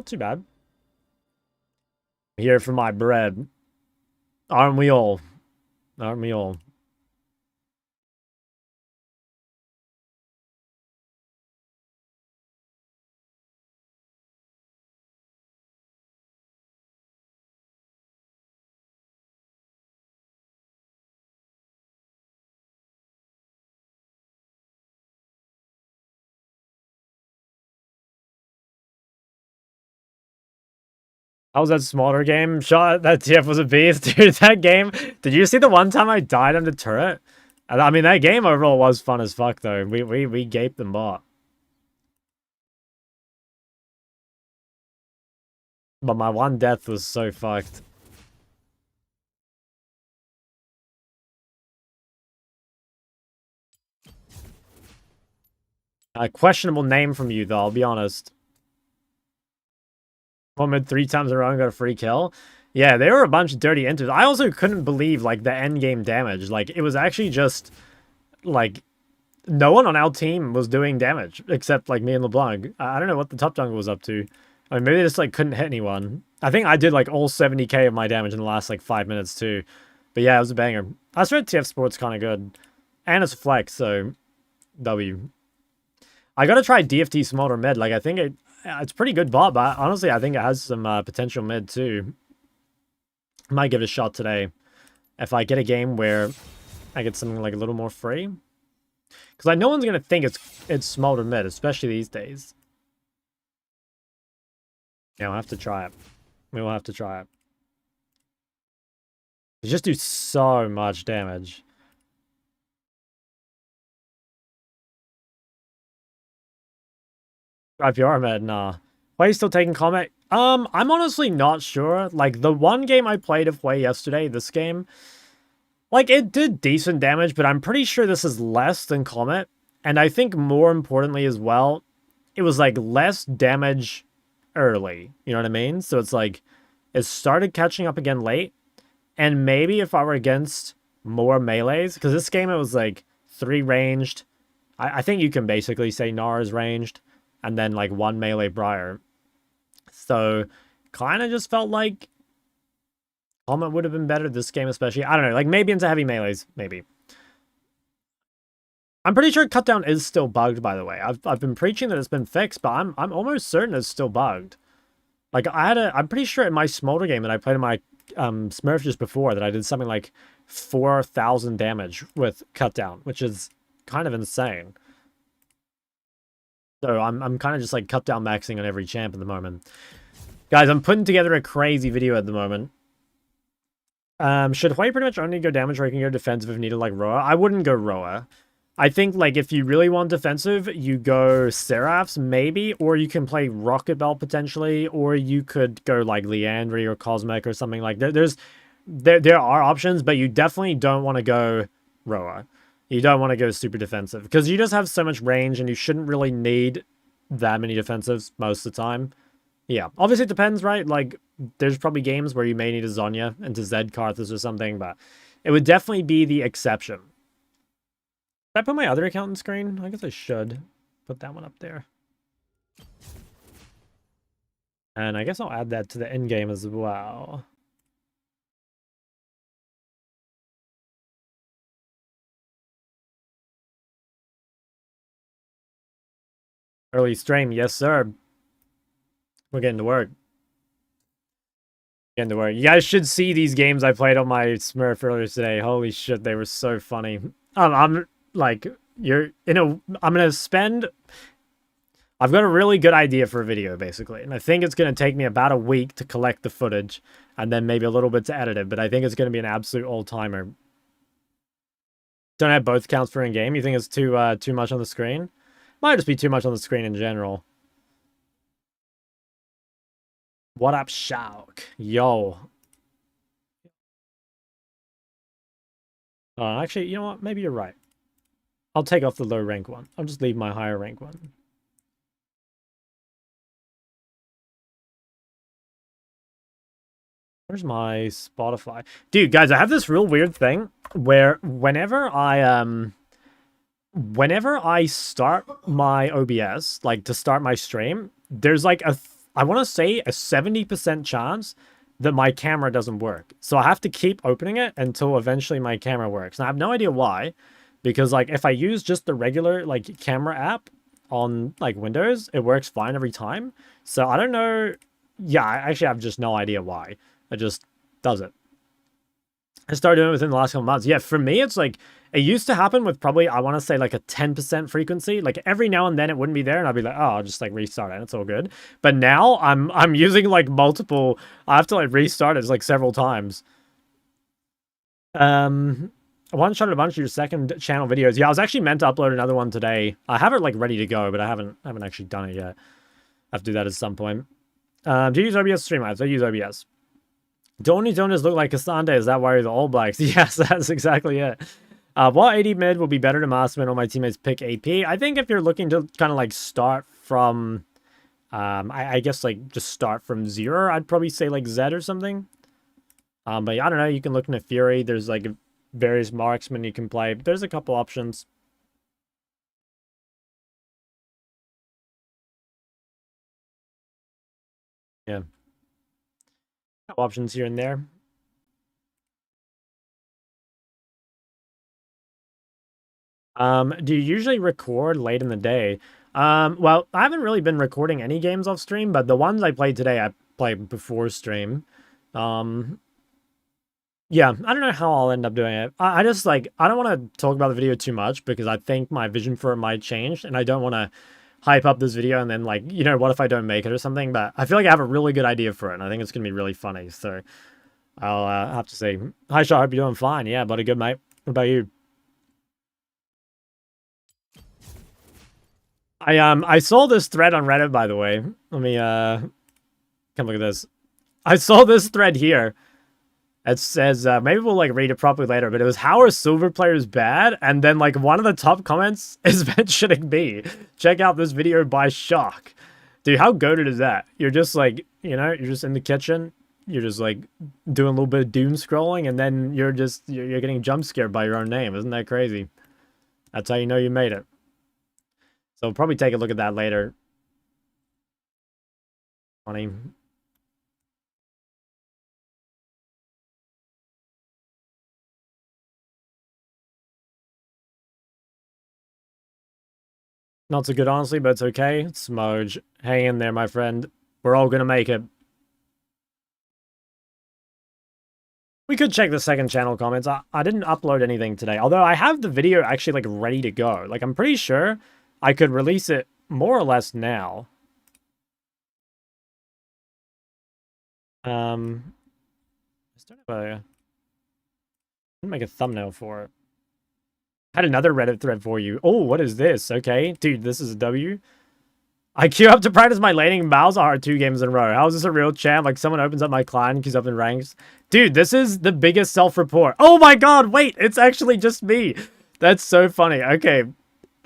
too bad. Here for my bread. Aren't we all? Aren't we all? How was that smaller game? Shot that TF was a beast, dude. That game. Did you see the one time I died on the turret? I mean, that game overall was fun as fuck, though. We gaped and bought. But my one death was so fucked. A questionable name from you, though, I'll be honest. One mid 3 times in a row and got a free kill. Yeah, they were a bunch of dirty enters. I also couldn't believe, like, the end game damage. Like, it was actually just, like, no one on our team was doing damage except, like, me and LeBlanc. I don't know what the top jungle was up to. I mean, maybe they just, like, couldn't hit anyone. I think I did, like, all 70k of my damage in the last, like, 5 minutes, too. But yeah, it was a banger. I swear TF Sport's kind of good. And it's flex, so W. I gotta try DFT Smolder mid. Like, I think it's pretty good bot, but honestly, I think it has some potential mid, too. Might give it a shot today. If I get a game where I get something, like, a little more free. Because, like, no one's gonna think it's Smolder mid, especially these days. Yeah, we'll have to try it. We will have to try it. They just do so much damage. IPR med, nah. Why are you still taking Comet? I'm honestly not sure. Like, the one game I played of Hwei yesterday, this game, like, it did decent damage, but I'm pretty sure this is less than Comet. And I think more importantly as well, it was, like, less damage early. You know what I mean? So it's like, it started catching up again late. And maybe if I were against more melees, because this game it was, like, 3 ranged. I think you can basically say Gnar is ranged. And then, like, 1 melee Briar. So, kind of just felt like Comet would have been better this game, especially. I don't know, like, maybe into heavy melees, maybe. I'm pretty sure Cutdown is still bugged, by the way. I've been preaching that it's been fixed, but I'm almost certain it's still bugged. Like, I'm pretty sure in my Smolder game that I played in my Smurf just before, that I did something like 4,000 damage with Cutdown, which is kind of insane. So I'm kind of just like cut down maxing on every champ at the moment. Guys, I'm putting together a crazy video at the moment. Should Hwei pretty much only go damage or you can go defensive if needed like Roa? I wouldn't go Roa. I think like if you really want defensive, you go Seraphs maybe, or you can play Rocket Bell potentially, or you could go like Liandry or Cosmic or something like that. There are options, but you definitely don't want to go Roa. You don't want to go super defensive because you just have so much range and you shouldn't really need that many defensives most of the time. Yeah, obviously it depends, right? Like, there's probably games where you may need a Zhonya into Zed Karthus or something, but it would definitely be the exception. Should I put my other account on screen? I guess I should put that one up there. And I guess I'll add that to the end game as well. Early stream, yes, sir. We're getting to work. Getting to work. You guys should see these games I played on my Smurf earlier today. Holy shit, they were so funny. I'm like, I'm gonna spend. I've got a really good idea for a video, basically, and I think it's gonna take me about a week to collect the footage, and then maybe a little bit to edit it. But I think it's gonna be an absolute all-timer. Don't have both accounts for in-game. You think it's too much on the screen? Might just be too much on the screen in general. What up, Shauk? Yo. Actually, you know what? Maybe you're right. I'll take off the low rank one. I'll just leave my higher rank one. Where's my Spotify? Dude, guys, I have this real weird thing where whenever I start my OBS, like to start my stream, there's like I want to say a 70% chance that my camera doesn't work. So I have to keep opening it until eventually my camera works. And I have no idea why, because like if I use just the regular like camera app on like Windows, it works fine every time. So I don't know. Yeah, I actually have just no idea why. It just does it. I started doing it within the last couple months. Yeah, for me, it's like, it used to happen with probably, I want to say like a 10% frequency. Like every now and then it wouldn't be there and I'd be like, oh, I'll just like restart it. It's all good. But now I'm using like multiple, I have to like restart it like several times. One shot at a bunch of your second channel videos. Yeah, I was actually meant to upload another one today. I have it like ready to go, but I haven't actually done it yet. I have to do that at some point. Do you use OBS Streamlabs? I use OBS. Don't these owners look like Cassandra? Is that why you're the All Blacks? Yes, that's exactly it. What AD mid will be better to master when all my teammates pick AP? I think if you're looking to kind of like start from, I guess like just start from 0, I'd probably say like Zed or something. But I don't know, you can look into Fury. There's like various marksmen you can play. There's a couple options. Yeah. Couple options here and there. Do you usually record late in the day? Well, I haven't really been recording any games off stream, but the ones I played today, I played before stream. Yeah, I don't know how I'll end up doing it. I just, like, I don't want to talk about the video too much because I think my vision for it might change, and I don't want to hype up this video and then, like, you know, what if I don't make it or something? But I feel like I have a really good idea for it, and I think it's going to be really funny, so I'll have to say, hi, Shaw, hope you're doing fine. Yeah, buddy, good, mate. What about you? I saw this thread on Reddit, by the way. Let me come look at this. I saw this thread here. It says maybe we'll like read it properly later, but it was how are silver players bad? And then like one of the top comments is mentioning me. Check out this video by Shock. Dude, how goated is that? You're just like, you know, you're just in the kitchen, you're just like doing a little bit of doom scrolling, and then you're getting jump scared by your own name. Isn't that crazy? That's how you know you made it. So we'll probably take a look at that later. Funny. Not so good, honestly, but it's okay. Smoj, hang in there, my friend. We're all gonna make it. We could check the second channel comments. I didn't upload anything today, although I have the video actually like ready to go. Like I'm pretty sure I could release it more or less now. I don't have a... make a thumbnail for it. I had another Reddit thread for you. Oh, what is this? Okay, dude, this is a W. I queue up to practice my laning and Malzahar 2 games in a row. How is this a real champ? Like someone opens up my client, queues up in ranks. Dude, this is the biggest self-report. Oh my god, wait, it's actually just me. That's so funny. Okay,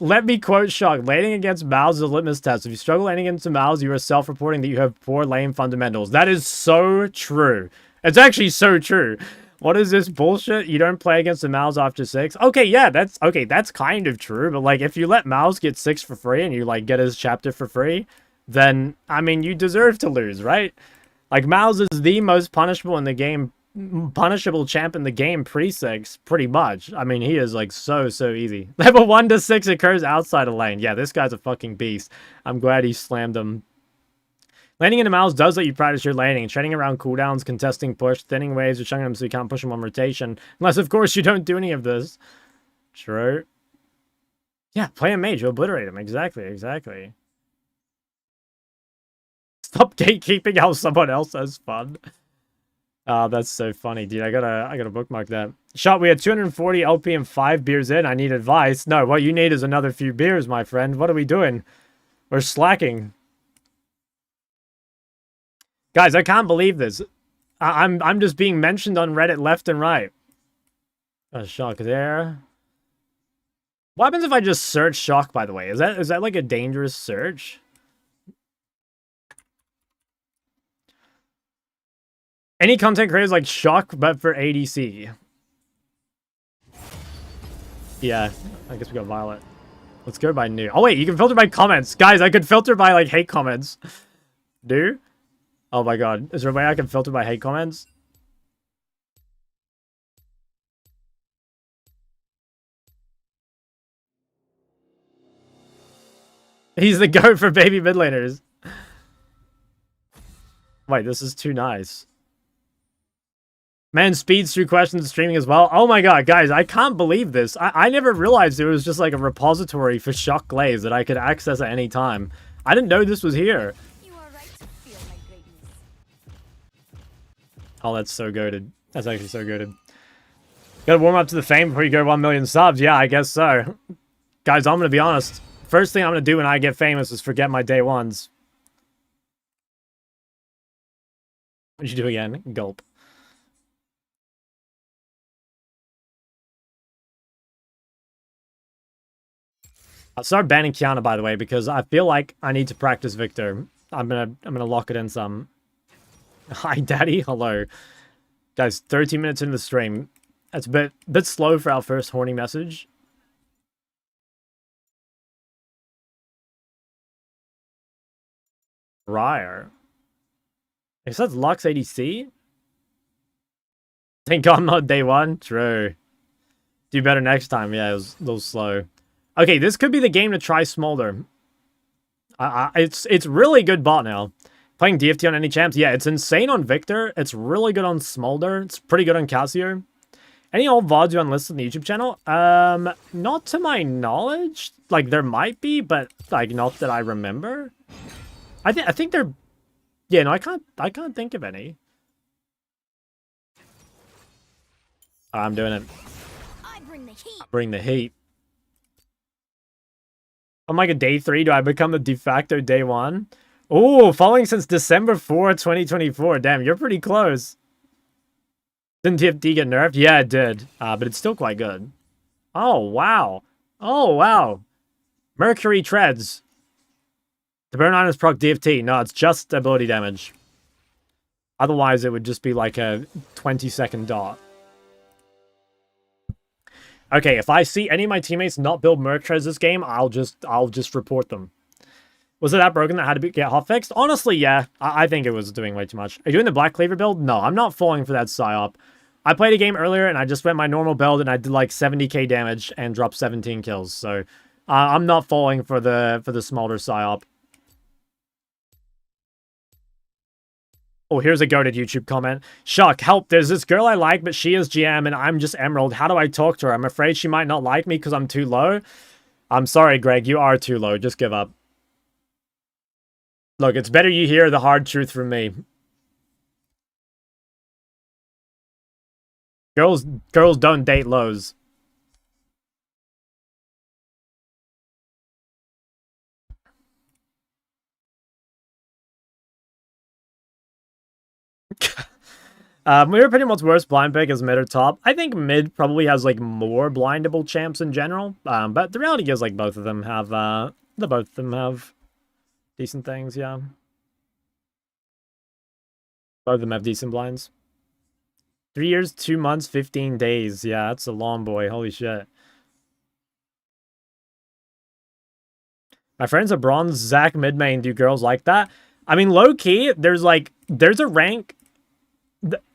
let me quote Shock. Laning against Malz is a litmus test. If you struggle laning against Malz, you are self-reporting that you have poor lane fundamentals. That is so true. It's actually so true. What is this bullshit? You don't play against the Malz after 6? Okay, yeah, that's kind of true. But like, if you let Malz get 6 for free and you like get his chapter for free, then I mean, you deserve to lose, right? Like, Malz is the most punishable in the game, punishable champ in the game pre-6, pretty much. I mean, he is like so easy. Level 1 to 6 occurs outside of lane. Yeah, this guy's a fucking beast. I'm glad he slammed him. Laning into Malz does let you practice your laning, treading around cooldowns, contesting push, thinning waves, or chunking them so you can't push them on rotation. Unless, of course, you don't do any of this. True. Yeah, play a mage, you obliterate him. Exactly. Stop gatekeeping how someone else has fun. Oh, that's so funny, dude. I gotta bookmark that. Shot, we had 240 LP and 5 beers in. I need advice. No, what you need is another few beers, my friend. What are we doing? We're slacking. Guys, I can't believe this. I'm just being mentioned on Reddit left and right. A Shock there. What happens if I just search Shock, by the way? Is that like a dangerous search? Any content creators like Shock, but for ADC. Yeah, I guess we got Violet. Let's go by new. Oh wait, you can filter by comments. Guys, I could filter by like hate comments. Do? Oh my god. Is there a way I can filter my hate comments? He's the GOAT for baby mid laners. Wait, this is too nice. Man speeds through questions streaming as well. Oh my god, guys, I can't believe this. I never realized it was just like a repository for Shock Glaze that I could access at any time. I didn't know this was here. You are right to feel my greatness. Oh, that's so goated. That's actually so goated. Gotta warm up to the fame before you go 1 million subs. Yeah, I guess so. Guys, I'm gonna be honest. First thing I'm gonna do when I get famous is forget my day ones. What'd you do again? Gulp. I'll start banning Kiana, by the way, because I feel like I need to practice Victor. I'm gonna lock it in some. Hi, Daddy. Hello, guys. 13 minutes into the stream. That's a bit slow for our first horny message. Ryer. It says Lux ADC. Thank God not day one. True. Do better next time. Yeah, it was a little slow. Okay, this could be the game to try Smolder. It's really good bot now. Playing DFT on any champs? Yeah, it's insane on Victor. It's really good on Smolder. It's pretty good on Cassio. Any old VODs you unlisted on the YouTube channel? Not to my knowledge. Like, there might be, but, like, not that I remember. I think they're... Yeah, no, I can't think of any. I'm doing it. I bring the heat. Bring the heat. I'm like a day 3. Do I become the de facto day 1? Oh, following since December 4, 2024. Damn, you're pretty close. Didn't TFT get nerfed? Yeah, it did. But it's still quite good. Oh, wow. Oh, wow. Mercury treads. The burn iron is proc DFT. No, it's just ability damage. Otherwise, it would just be like a 20-second dot. Okay, if I see any of my teammates not build Merc treads this game, I'll just report them. Was it that broken that had to get hotfixed? Honestly, yeah. I think it was doing way too much. Are you doing the Black Cleaver build? No, I'm not falling for that psyop. I played a game earlier and I just went my normal build and I did like 70k damage and dropped 17 kills. So I'm not falling for the Smolder psyop. Oh, here's a goated YouTube comment. Shock, help, there's this girl I like, but she is GM and I'm just Emerald. How do I talk to her? I'm afraid she might not like me because I'm too low. I'm sorry, Greg, you are too low. Just give up. Look, it's better you hear the hard truth from me. Girls don't date lows. We were pretty much worst blind pick as mid or top. I think mid probably has like more blindable champs in general. But the reality is like both of them have decent things, yeah. Both of them have decent blinds. 3 years, 2 months, 15 days. Yeah, that's a long boy. Holy shit. My friends are bronze, Zach mid main. Do girls like that? I mean, low key, there's a rank.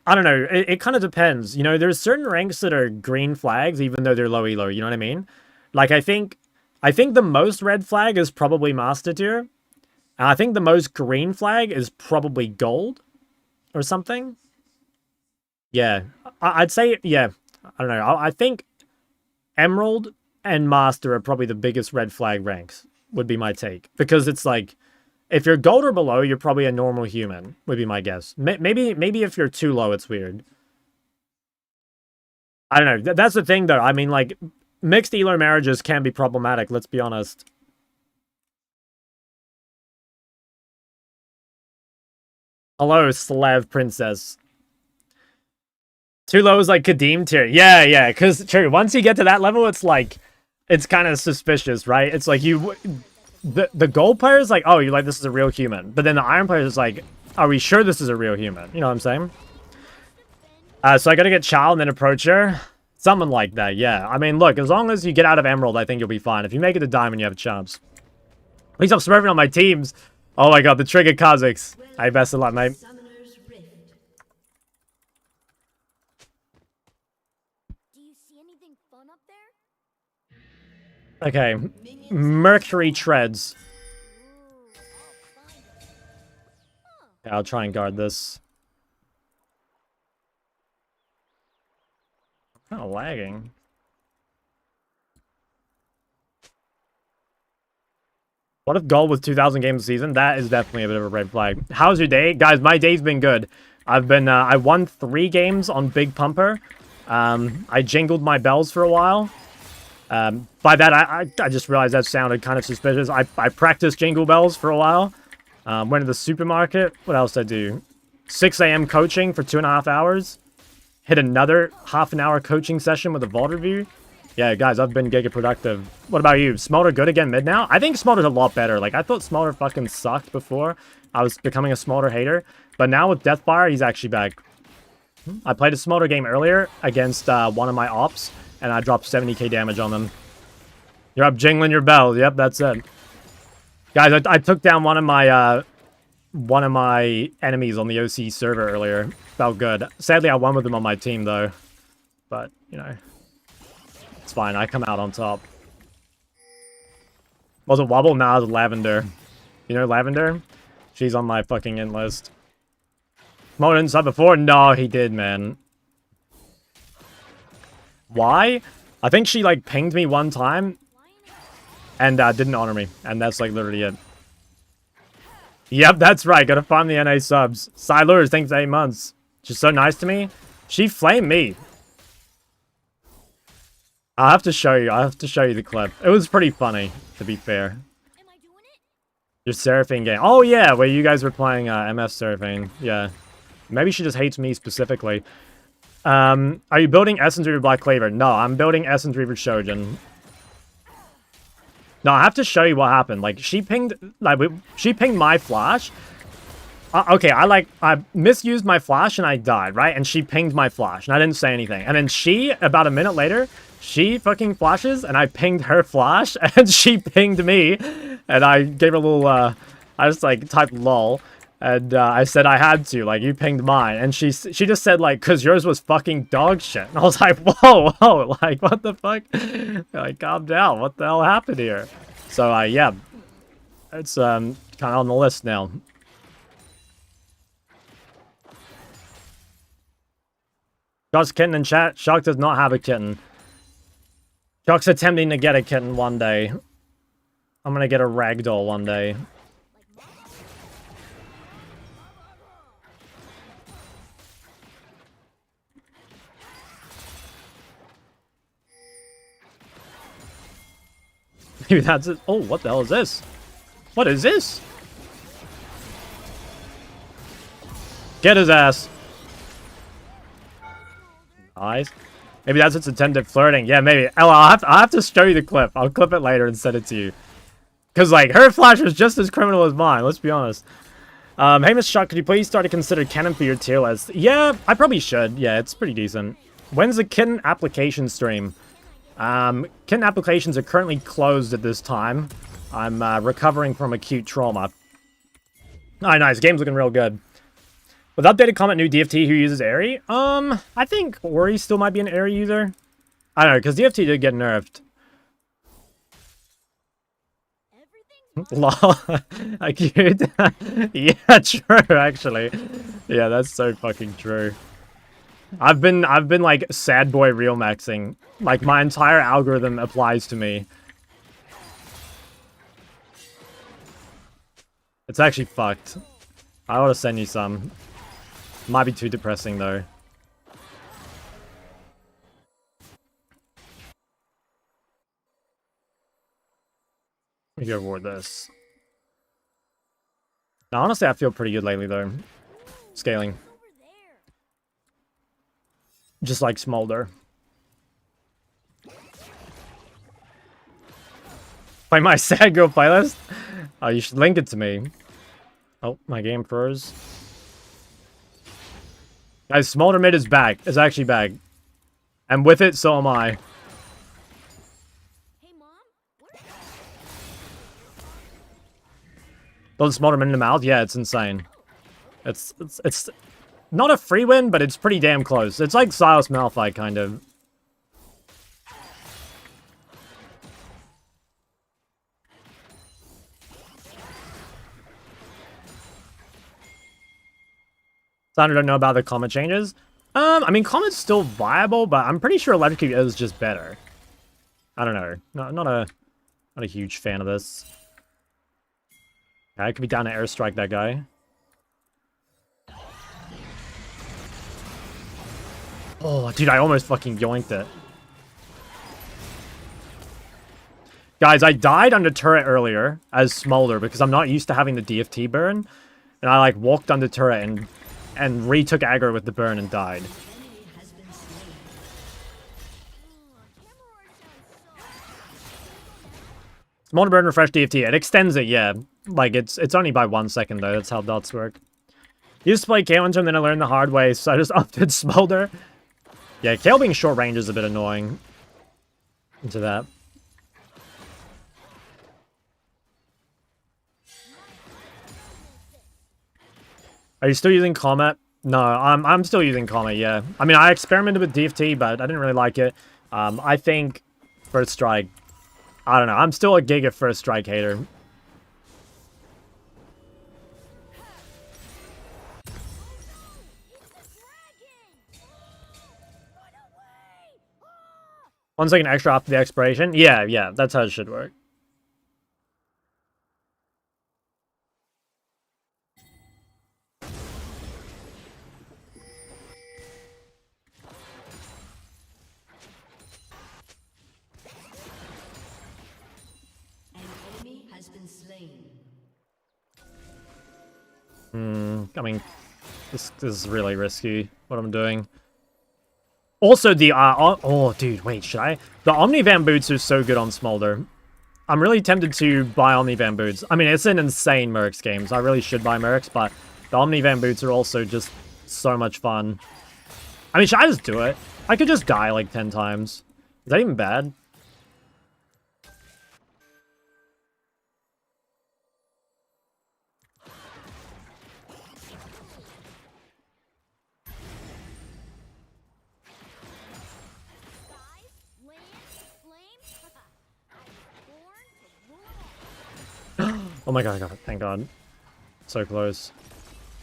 I don't know. It kind of depends. You know, there's certain ranks that are green flags, even though they're low elo. You know what I mean? Like, I think the most red flag is probably Master Tier. And I think the most green flag is probably Gold. Or something. Yeah. I'd say, yeah. I don't know. I think Emerald and Master are probably the biggest red flag ranks, would be my take. Because it's like, if you're gold or below, you're probably a normal human, would be my guess. Maybe if you're too low, it's weird. I don't know. That's the thing, though. I mean, like, mixed elo marriages can be problematic, let's be honest. Hello, Slav Princess. Too low is like Kadim tier. Yeah, because, true, once you get to that level, it's like, it's kind of suspicious, right? It's like the gold player is like, oh, you're like, this is a real human. But then the iron player is like, are we sure this is a real human? You know what I'm saying? So I gotta get Chow and then approach her. Something like that, yeah. I mean, look, as long as you get out of Emerald, I think you'll be fine. If you make it to Diamond, you have a chance. Please stop smurfing on my teams. Oh my god, the trigger Kha'Zix. I best of luck, mate. Summoner's Rift. Do you see anything fun up there? Okay. Mercury treads. Ooh, I'll find it. Yeah, I'll try and guard this. Kind of lagging. What if gold was 2,000 games a season? That is definitely a bit of a red flag. How's your day? Guys, my day's been good. I won 3 games on Big Pumper. I jingled my bells for a while. By that, I just realized that sounded kind of suspicious. I practiced jingle bells for a while. Went to the supermarket. What else did I do? 6 a.m. coaching for 2.5 hours. Hit another half an hour coaching session with a Vault review. Yeah, guys, I've been giga productive. What about you? Smolder good again mid now? I think Smolder's a lot better. Like, I thought Smolder fucking sucked before. I was becoming a Smolder hater. But now with Deathfire, he's actually back. I played a Smolder game earlier against one of my ops, and I dropped 70k damage on them. You're up jingling your bells. Yep, that's it. Guys, I took down one of my enemies on the OC server earlier. Felt good. Sadly, I won with them on my team, though. But, you know... It's fine, I come out on top. Was it Wobble? Nah, it was Lavender. You know Lavender? She's on my fucking in list. Mo didn't sub before? No, he did, man. Why? I think she, like, pinged me one time and didn't honor me. And that's, like, literally it. Yep, that's right. Gotta farm the NA subs. Silurs, thanks 8 months. She's so nice to me. She flamed me. I'll have to show you. I'll have to show you the clip. It was pretty funny, to be fair. Am I doing it? Your Seraphine game. Oh, yeah, where you guys were playing MF Seraphine. Yeah. Maybe she just hates me specifically. Are you building Essence Reaver Black Cleaver? No, I'm building Essence Reaver Shojin. No, I have to show you what happened. Like, she pinged my flash. Okay, I misused my flash and I died, right? And she pinged my flash and I didn't say anything. And then she, about a minute later, she fucking flashes and I pinged her flash and she pinged me. And I gave her a little, I just like typed lol. And I said I had to, like, you pinged mine. And she just said, like, cause yours was fucking dog shit. And I was like, whoa, like, what the fuck? Like, calm down, what the hell happened here? So, yeah, it's kind of on the list now. Shock's kitten in chat. Shock does not have a kitten. Shock's attempting to get a kitten one day. I'm gonna get a ragdoll one day. Maybe that's it. Oh, what the hell is this? What is this? Get his ass. Nice. Maybe that's its intended flirting. Yeah, maybe. Ella, I'll have to show you the clip. I'll clip it later and send it to you. Because, like, her flash was just as criminal as mine. Let's be honest. Hey, Miss Shock, could you please start to consider Kennen for your tier list? Yeah, I probably should. Yeah, it's pretty decent. When's the Kitten application stream? Kitten applications are currently closed at this time. I'm recovering from acute trauma. Alright, nice. Game's looking real good. With updated comment, new DFT who uses Airy? I think Ori still might be an Airy user. I don't know, because DFT did get nerfed. Lol. Acute. Yeah, true, actually. Yeah, that's so fucking true. I've been like sad boy real maxing. Like my entire algorithm applies to me. It's actually fucked. I ought to send you some. Might be too depressing though. Let me go reward this. Now, honestly, I feel pretty good lately though. Scaling. Just like Smolder. Play my sad girl playlist? Oh, you should link it to me. Oh, my game froze. Guys, Smolder mid is back. It's actually back. And with it, so am I. Hey, Mom. Doesn't smolder him in the mouth? Yeah, it's insane. It's not a free win, but it's pretty damn close. It's like Silas Malphite, kind of. I don't know about the Comet changes. I mean, Comet's still viable, but I'm pretty sure Electrocute is just better. I don't know. Not a huge fan of this. I could be down to airstrike that guy. Oh, dude, I almost fucking yoinked it. Guys, I died under turret earlier as Smolder because I'm not used to having the DFT burn. And I, like, walked under turret and retook aggro with the burn and died. Smolder burn, refresh DFT. It extends it, yeah. Like, it's only by 1 second, though. That's how dots work. Used to play Kayle and then I learned the hard way, so I just opted Smolder. Yeah, Kayle being short range is a bit annoying. Into that. Are you still using Comet? No, I'm still using Comet, yeah. I mean, I experimented with DFT, but I didn't really like it. I think First Strike... I don't know. I'm still a Giga First Strike hater. One second extra after the expiration? Yeah, that's how it should work. I mean, this is really risky, what I'm doing. Also, the, oh, dude, wait, should I? The Omnivan boots are so good on Smolder. I'm really tempted to buy Omnivan boots. I mean, it's an insane Mercs game, so I really should buy Mercs, but the Omnivan boots are also just so much fun. I mean, should I just do it? I could just die like 10 times. Is that even bad? Oh my god, I got it. Thank god. So close.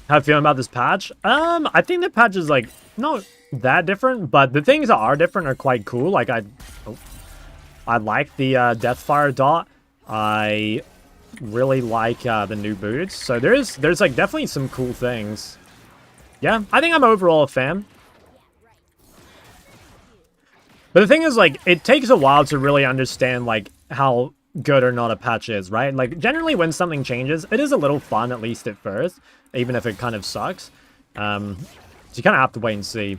How you feeling about this patch? I think the patch is, like, not that different, but the things that are different are quite cool. Like, I like the Deathfire dot. I really like the new boots. So there's like, definitely some cool things. Yeah, I think I'm overall a fan. But the thing is, like, it takes a while to really understand, like, how good or not a patch is, right? Like, generally when something changes, it is a little fun, at least at first, even if it kind of sucks. So you kind of have to wait and see.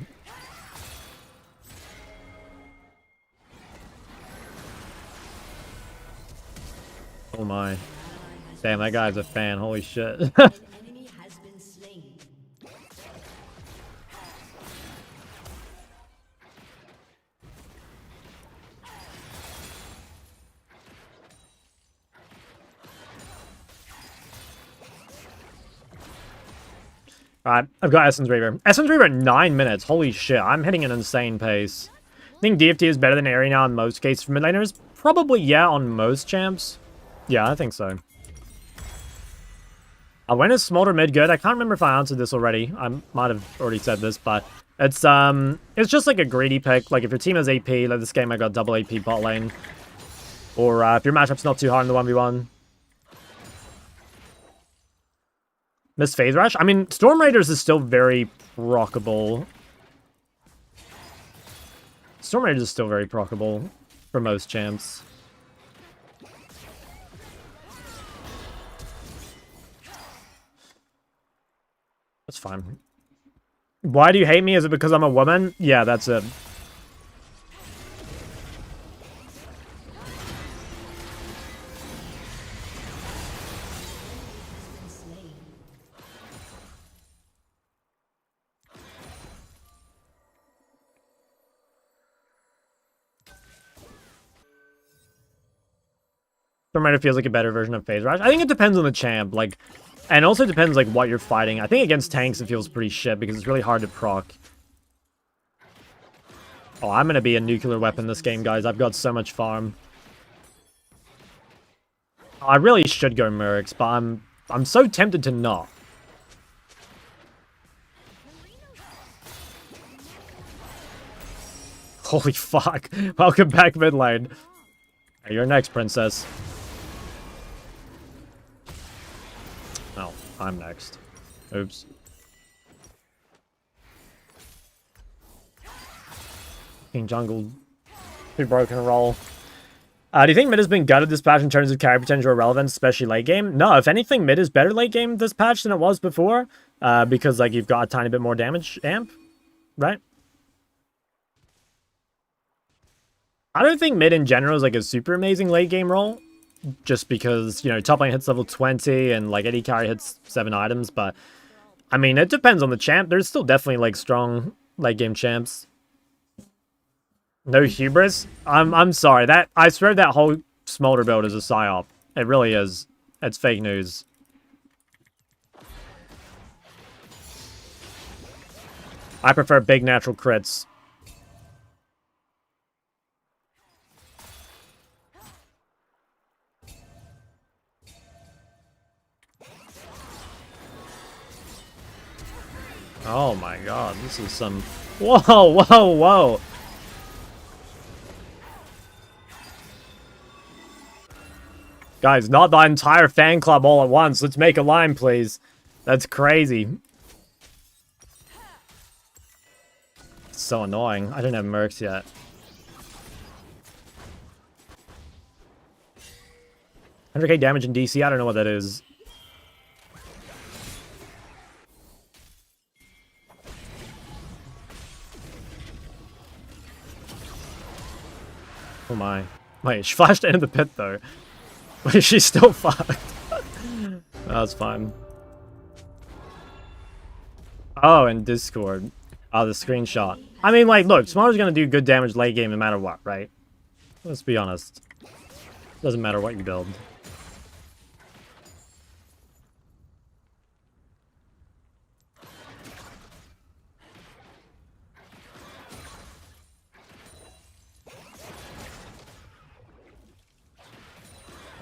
Oh my. Damn, that guy's a fan. Holy shit. Alright, I've got Essence Reaver. Essence Reaver at 9 minutes. Holy shit, I'm hitting an insane pace. I think DFT is better than Aerie now in most cases for mid laners. Probably, yeah, on most champs. Yeah, I think so. When is Smolder mid good? I can't remember if I answered this already. I might have already said this, but it's just like a greedy pick. Like, if your team has AP, like this game I got double AP bot lane. Or if your matchup's not too hard in the 1v1. Miss Phase Rush? I mean, Storm Raiders is still very proccable. Storm Raiders is still very proccable for most champs. That's fine. Why do you hate me? Is it because I'm a woman? Yeah, that's it. Storm feels like a better version of Phase Rush. I think it depends on the champ, like, and also depends like what you're fighting. I think against tanks it feels pretty shit because it's really hard to proc. Oh, I'm gonna be a nuclear weapon this game, guys. I've got so much farm. I really should go Mercs, but I'm so tempted to not. Holy fuck. Welcome back mid lane. Hey, you're next, princess. Oh, I'm next. Oops. King jungle. Too broken roll. Do you think mid has been gutted this patch in terms of carry potential or relevance, especially late game? No, if anything, mid is better late game this patch than it was before. Because like you've got a tiny bit more damage amp, right? I don't think mid in general is like a super amazing late game role. Just because, you know, top lane hits level 20 and like AD carry hits 7 items, but I mean it depends on the champ. There's still definitely like strong late game champs. No hubris? I'm sorry. That I swear that whole Smolder build is a psyop. It really is. It's fake news. I prefer big natural crits. Oh my god, this is some... Whoa, whoa, whoa! Guys, not the entire fan club all at once. Let's make a line, please. That's crazy. It's so annoying. I don't have Mercs yet. $100k damage in DC? I don't know what that is. Oh my. Wait, she flashed into the pit though. Wait, she's still fucked. That's fine. Oh, and Discord. Oh, the screenshot. I mean, like, look, Smolder's gonna do good damage late game no matter what, right? Let's be honest. Doesn't matter what you build.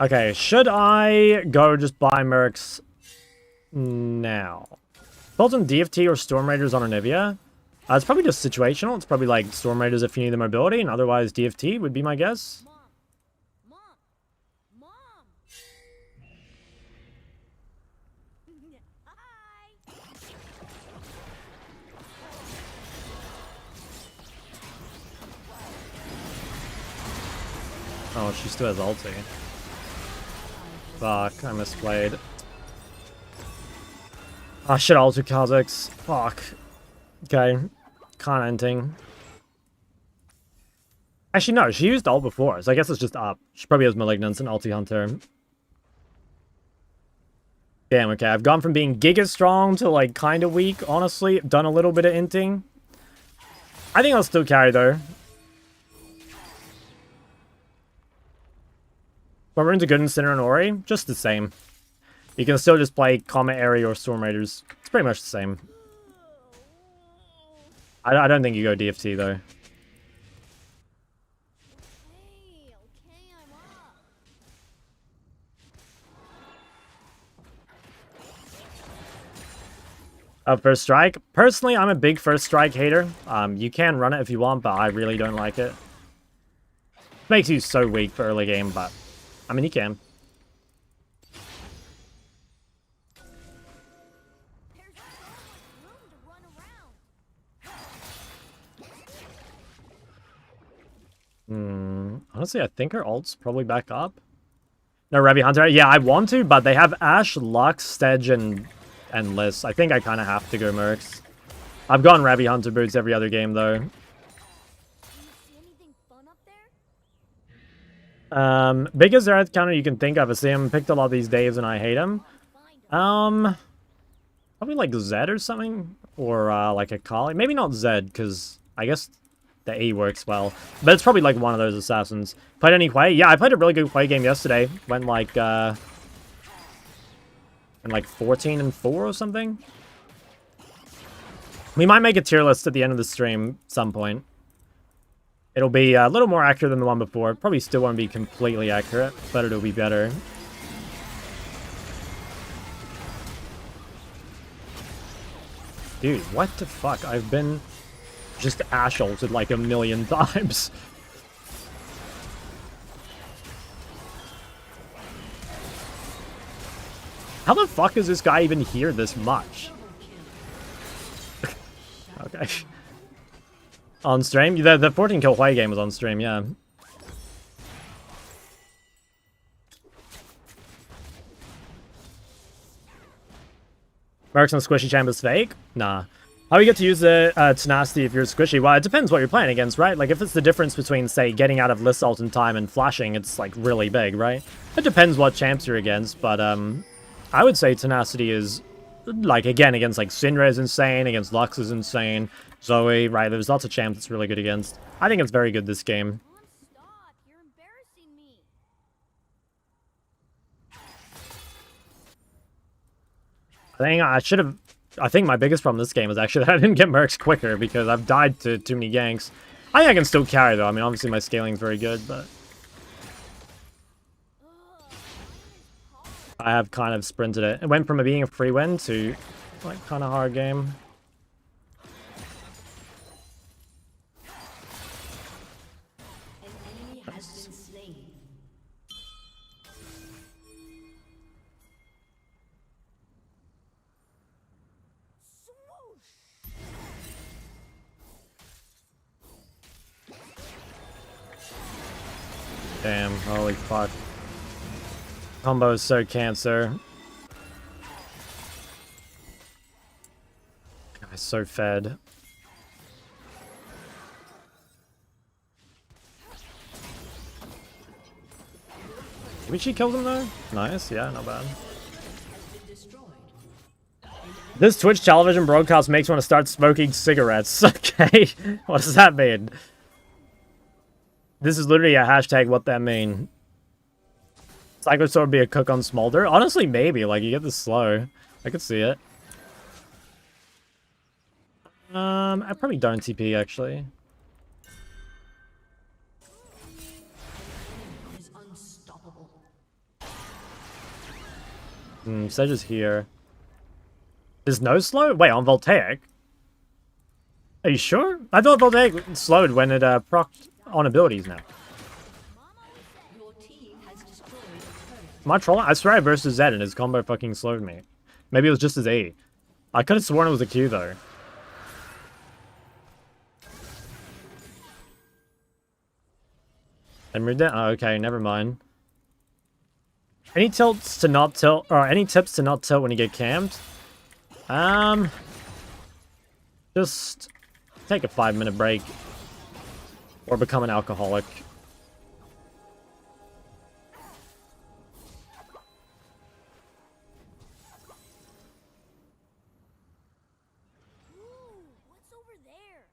Okay, should I go just buy Mercs now? Build on DFT or Storm Raiders on Anivia? It's probably just situational. It's probably like Storm Raiders if you need the mobility, and otherwise DFT would be my guess. Mom. Mom. Hi. Oh, she still has ulti. Fuck, I misplayed. I should alter Kha'Zix. Fuck. Okay. Commenting. Actually, no, she used ult before, so I guess it's just up. She probably has Malignance and Ulti Hunter. Damn, okay. I've gone from being giga strong to, like, kind of weak, honestly. Done a little bit of inting. I think I'll still carry, though. But runes are good in Sinner and Ori. Just the same. You can still just play Comet Area or Storm Raiders. It's pretty much the same. I don't think you go DFT, though. Okay, I'm up. First Strike. Personally, I'm a big First Strike hater. You can run it if you want, but I really don't like it. Makes you so weak for early game, but... I mean, you can. There's so much room to run around. Honestly, I think her ult's probably back up. No, Rebby Hunter. Yeah, I want to, but they have Ashe, Lux, Stedge, and Liss. I think I kind of have to go Mercs. I've gone Rebby Hunter boots every other game, though. Do you see anything fun up there? Biggest Zerath counter you can think of. I see him picked a lot of these days and I hate him. Find 'em. Probably like Zed or something. Or like a Kali. Maybe not Zed, because I guess the E works well. But it's probably like one of those assassins. Played any Quay? Yeah, I played a really good Quay game yesterday. Went like, and like 14-4 or something. We might make a tier list at the end of the stream at some point. It'll be a little more accurate than the one before. Probably still won't be completely accurate, but it'll be better. Dude, what the fuck? I've been just Ash ulted like a million times. How the fuck is this guy even here this much? Okay. On stream? The 14 kill Hwei game was on stream, yeah. Mercs on Squishy Chamber's fake? Nah. How do you get to use the tenacity if you're squishy? Well, it depends what you're playing against, right? Like, if it's the difference between, say, getting out of List ult in time and flashing, it's, like, really big, right? It depends what champs you're against, but, I would say tenacity is, like, again, against, like, Syndra is insane, against Lux is insane, Zoe, right? There's lots of champs it's really good against. I think it's very good this game. Stop! You're embarrassing me. I think my biggest problem this game is actually that I didn't get mercs quicker because I've died to too many ganks. I think I can still carry though. I mean, obviously my scaling's very good, but I have kind of sprinted it. It went from it being a free win to like kind of hard game. Damn, holy fuck. Combo is so cancer. Guy's so fed. Did she kill them though? Nice, yeah, not bad. This Twitch television broadcast makes me want to start smoking cigarettes. Okay, what does that mean? This is literally a hashtag what that mean. Psycho Sword would be a cook on Smolder? Honestly, maybe. Like, you get this slow. I could see it. I probably don't TP, actually. Sedge is here. There's no slow? Wait, on Voltaic? Are you sure? I thought Voltaic slowed when it procced on abilities now. Am I trolling? I swear I versus Zed and his combo fucking slowed me. Maybe it was just his E. I could have sworn it was a Q though. And read that? Oh, okay, never mind. Any tilts to not tilt, or any tips to not tilt when you get camped? Just take a 5-minute break. Or become an alcoholic. Ooh, what's over there?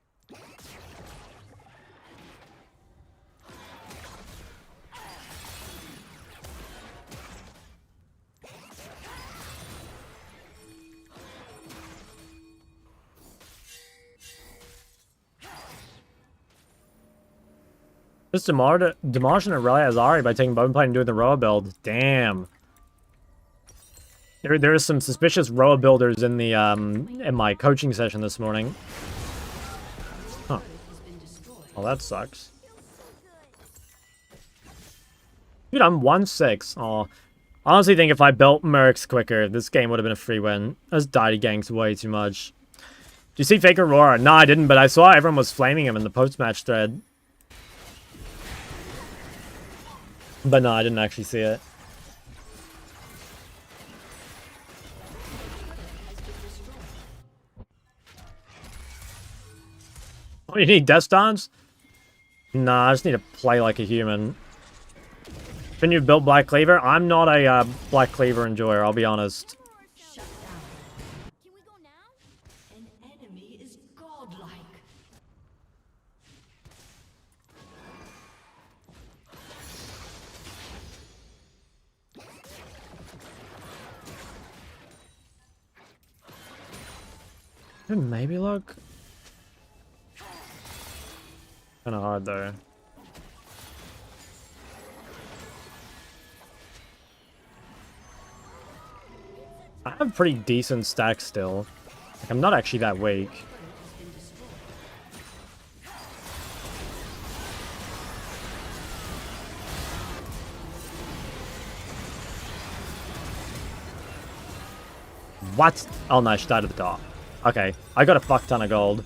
Just demolishing a Aurelia Azari by taking Bone Plate and doing the Roa build. Damn. There are some suspicious Roa builders in the in my coaching session this morning. Huh. Well, that sucks. Dude, I'm 1-6. Oh, I honestly think if I built Mercs quicker, this game would have been a free win. I just died to ganks way too much. Did you see Fake Aurora? No, I didn't, but I saw everyone was flaming him in the post-match thread. But no, I didn't actually see it. Oh, you need Death Dance? Nah, I just need to play like a human. Can you build Black Cleaver? I'm not a Black Cleaver enjoyer, I'll be honest. Can we go now? An enemy is godlike. Maybe look. Kind of hard though. I have pretty decent stacks still. Like, I'm not actually that weak. What? Oh no, she died at the top. Okay, I got a fuck ton of gold.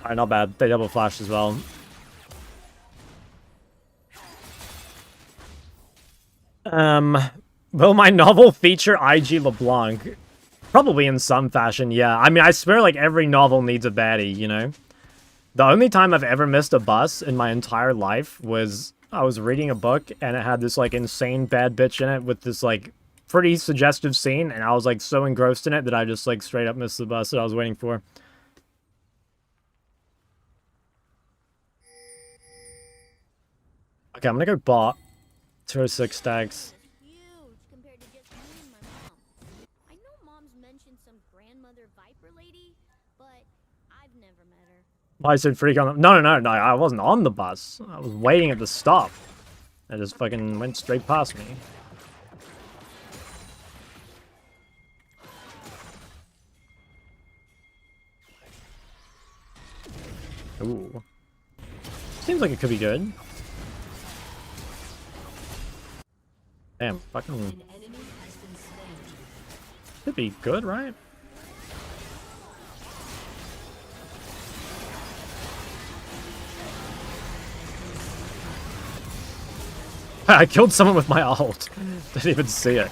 Alright, not bad. They double flashed as well. Will my novel feature IG LeBlanc? Probably in some fashion, yeah. I mean, I swear like every novel needs a baddie, you know? The only time I've ever missed a bus in my entire life was I was reading a book and it had this like insane bad bitch in it with this like pretty suggestive scene, and I was like so engrossed in it that I just like straight up missed the bus that I was waiting for. Okay, I'm gonna go bot. 206 stacks. Huge compared to just me and my mom. I know mom's mentioned some grandmother Viper lady, but I've never met her. I said freak on the... No, I wasn't on the bus. I was waiting at the stop. I just fucking went straight past me. Ooh. Seems like it could be good. Damn, fucking... Could be good, right? I killed someone with my ult. Didn't even see it.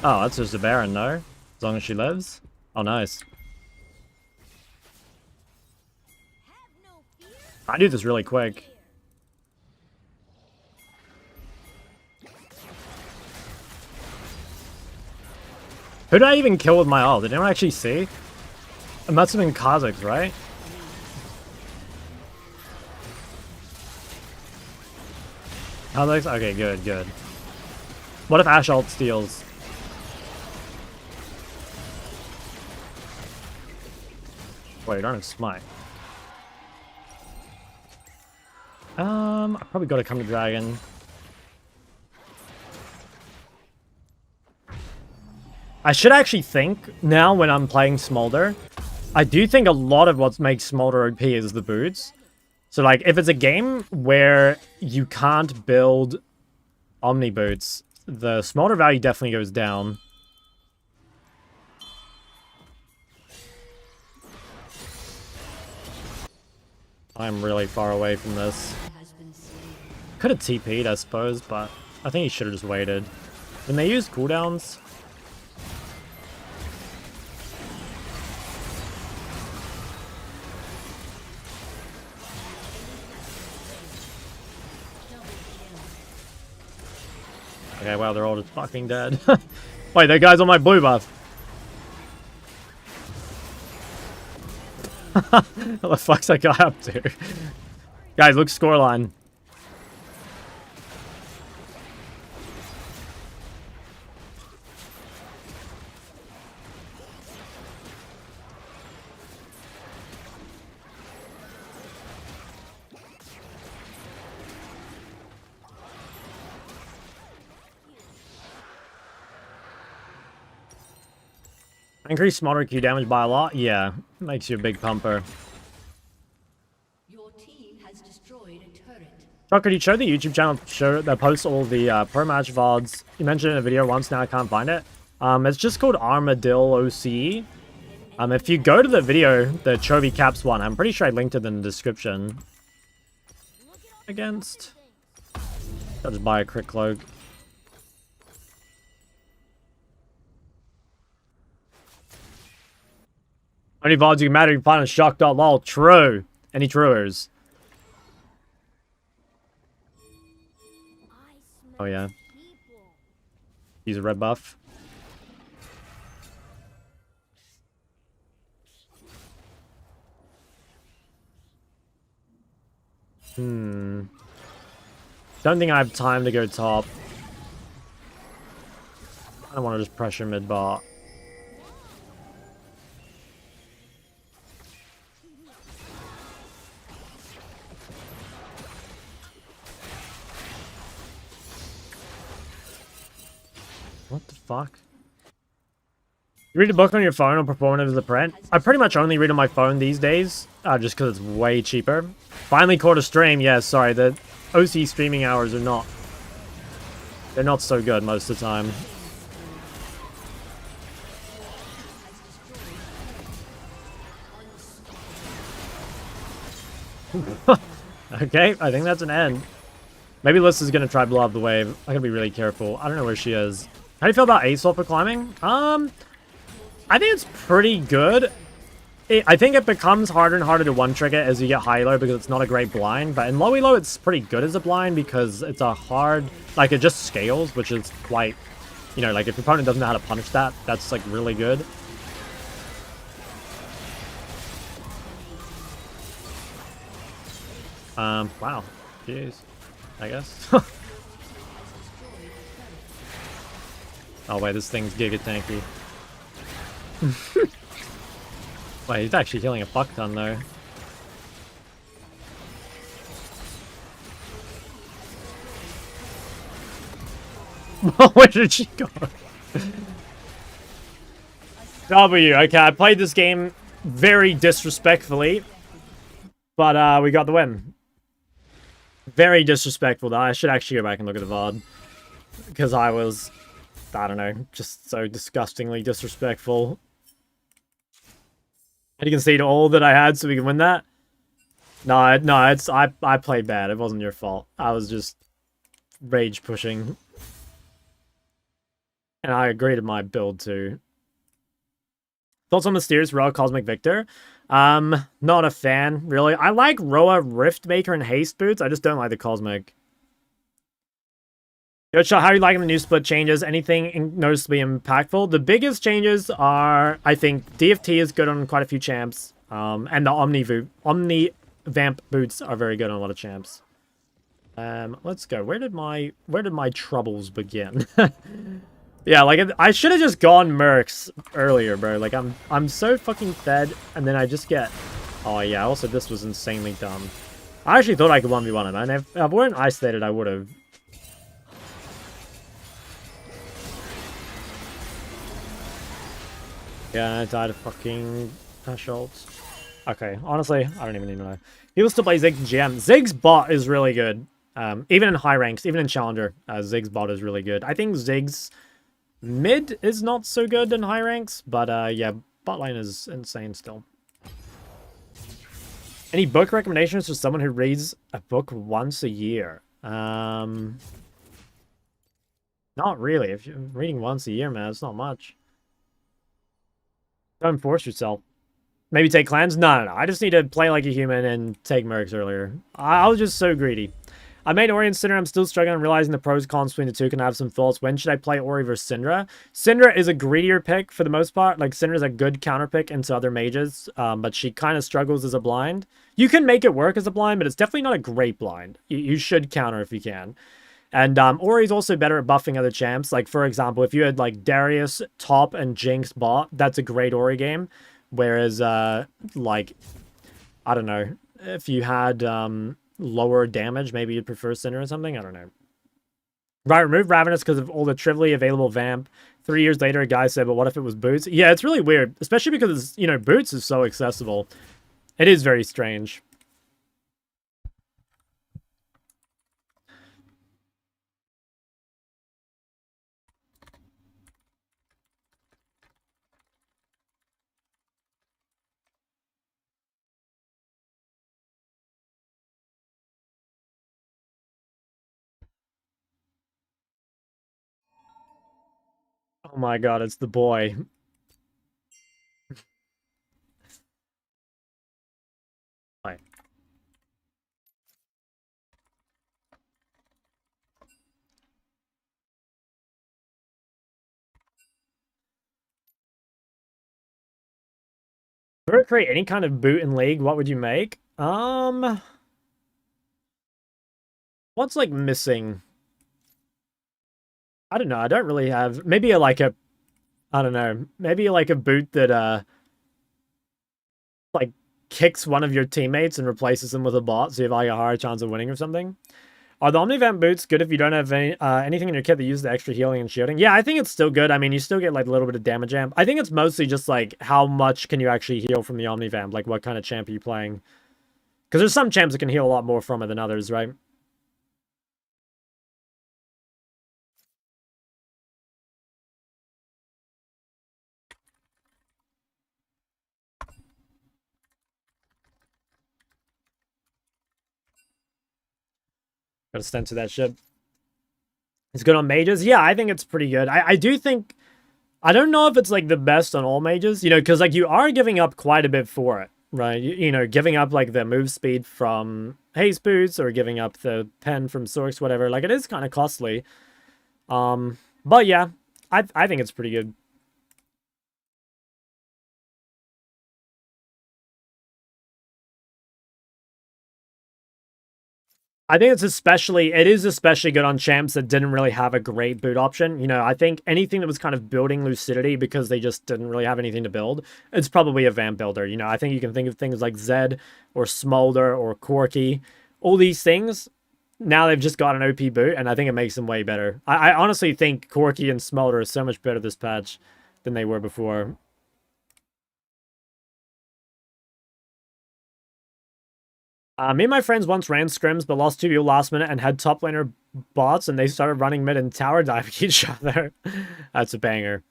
Oh, that's just a Baron, no? As long as she lives? Oh, nice. I do this really quick. Who did I even kill with my ult? Did anyone actually see? It must have been Kha'Zix, right? Kha'Zix? Okay, good, good. What if Ashe ult steals? Wait, I don't have smite. I probably gotta come to dragon. I should actually think, now when I'm playing Smolder, I do think a lot of what makes Smolder OP is the boots. So, like, if it's a game where you can't build Omni boots, the Smolder value definitely goes down. I'm really far away from this. Could have TP'd, I suppose, but I think he should have just waited. When they use cooldowns... Okay, wow, they're all just fucking dead. Wait, that guy's on my blue buff. What the fuck's that guy up to? Guys, look scoreline. Increase smarter Q damage by a lot? Yeah, makes you a big pumper. Your team has destroyed a turret. Chuck, could you show the YouTube channel that posts all the pro match VODs? You mentioned it in a video once, now I can't find it. It's just called Armadillo OCE. If you go to the video, the Chovy Caps one, I'm pretty sure I linked it in the description. Against... I'll just buy a crit cloak. Only VODs you can matter if you find a shock.lol. True. Any truers? Oh yeah. Use a red buff. Don't think I have time to go top. I don't want to just pressure mid bot. What the fuck? You read a book on your phone or perform it as a print? I pretty much only read on my phone these days, just because it's way cheaper. Finally caught a stream. Yeah, sorry, the OC streaming hours are not... They're not so good most of the time. Okay, I think that's an end. Maybe Lissa's gonna try blow up the wave. I gotta be really careful. I don't know where she is. How do you feel about Aesop for climbing? I think it's pretty good. I think it becomes harder and harder to one-trick it as you get high-low because it's not a great blind. But in low-low, it's pretty good as a blind because it's a hard... Like, it just scales, which is quite... You know, like, if your opponent doesn't know how to punish that, that's, like, really good. Wow. Jeez. I guess. Oh, wait, this thing's giga tanky. Wait, he's actually healing a fuck ton, though. Where did she go? W. Okay, I played this game very disrespectfully, but we got the win. Very disrespectful, though. I should actually go back and look at the VOD. Because I was, I don't know, just so disgustingly disrespectful. And you can see all that I had so we can win that. No, it's I played bad. It wasn't your fault. I was just rage pushing. And I agreed to my build too. Thoughts on Mysterious Roa Cosmic Victor? Not a fan, really. I like Roa, Riftmaker, and Haste Boots. I just don't like the Cosmic. Yo, Shot, how are you liking the new split changes? Anything noticeably impactful? The biggest changes are, I think, DFT is good on quite a few champs. And the Omni Vamp boots are very good on a lot of champs. Let's go. Where did my troubles begin? Yeah, like, I should have just gone Mercs earlier, bro. Like, I'm so fucking fed, and then I just get... Oh, yeah, also, this was insanely dumb. I actually thought I could 1v1 him, and if I weren't isolated, I would have. Yeah, I died of fucking Schultz. Okay, honestly, I don't even know. People still play Ziggs and GM. Ziggs bot is really good. Even in high ranks, even in Challenger, Ziggs bot is really good. I think Ziggs... Mid is not so good in high ranks, but yeah, bot lane is insane still. Any book recommendations for someone who reads a book once a year? Not really. If you're reading once a year, man, it's not much. Don't force yourself. Maybe take clans? No. I just need to play like a human and take mercs earlier. I was just so greedy. I made Ori and Syndra. I'm still struggling on realizing the pros and cons between the two. Can I have some thoughts? When should I play Ori versus Syndra? Syndra is a greedier pick for the most part. Like, Syndra's a good counter pick into other mages, but she kind of struggles as a blind. You can make it work as a blind, but it's definitely not a great blind. You should counter if you can. And Ori's also better at buffing other champs. Like, for example, if you had, like, Darius, top, and Jinx bot, that's a great Ori game. Whereas, like, I don't know, if you had... lower damage, maybe you'd prefer Cinder or something, I don't know. Right, remove Ravenous because of all the trivially available Vamp. 3 years later, a guy said, but what if it was Boots? Yeah, it's really weird, especially because, you know, Boots is so accessible. It is very strange. Oh my god, it's the boy. Hi. If you were to create any kind of boot in League, what would you make? What's, like, missing? I don't know, I don't really have... Maybe, like, a... I don't know. Maybe, like, a boot that, like, kicks one of your teammates and replaces them with a bot, so you have, like, a higher chance of winning or something. Are the Omnivamp boots good if you don't have anything in your kit that uses the extra healing and shielding? Yeah, I think it's still good. I mean, you still get like a little bit of damage amp. I think it's mostly just like how much can you actually heal from the Omnivamp? Like what kind of champ are you playing? Because there's some champs that can heal a lot more from it than others, right? Gotta stand to that shit. It's good on mages. Yeah, I think it's pretty good. I do think... I don't know if it's like the best on all mages, you know, because like you are giving up quite a bit for it, right? You know, giving up like the move speed from haste boots or giving up the pen from Sorks, whatever. Like it is kind of costly. But yeah, I think it's pretty good. I think it is especially good on champs that didn't really have a great boot option. You know, I think anything that was kind of building Lucidity because they just didn't really have anything to build, it's probably a Vamp builder. You know, I think you can think of things like Zed or Smolder or Corki. All these things, now they've just got an OP boot, and I think it makes them way better. I honestly think Corki and Smolder are so much better this patch than they were before. Me and my friends once ran scrims, but lost 2 people last minute and had top laner bots, and they started running mid and tower diving each other. That's a banger.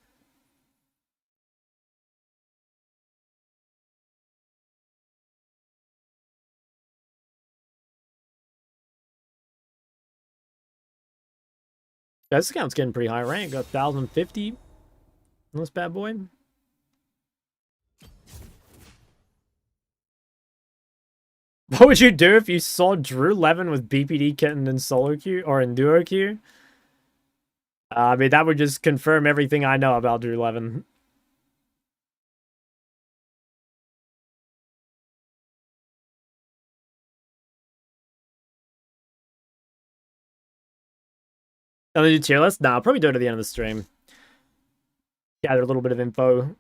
Yeah, this account's getting pretty high rank. Got 1,050 on this bad boy. What would you do if you saw Drew Levin with BPD kitten in solo queue or in duo queue? I mean, that would just confirm everything I know about Drew Levin. I'm gonna do tier list? Nah, I'll probably do it at the end of the stream. Gather a little bit of info.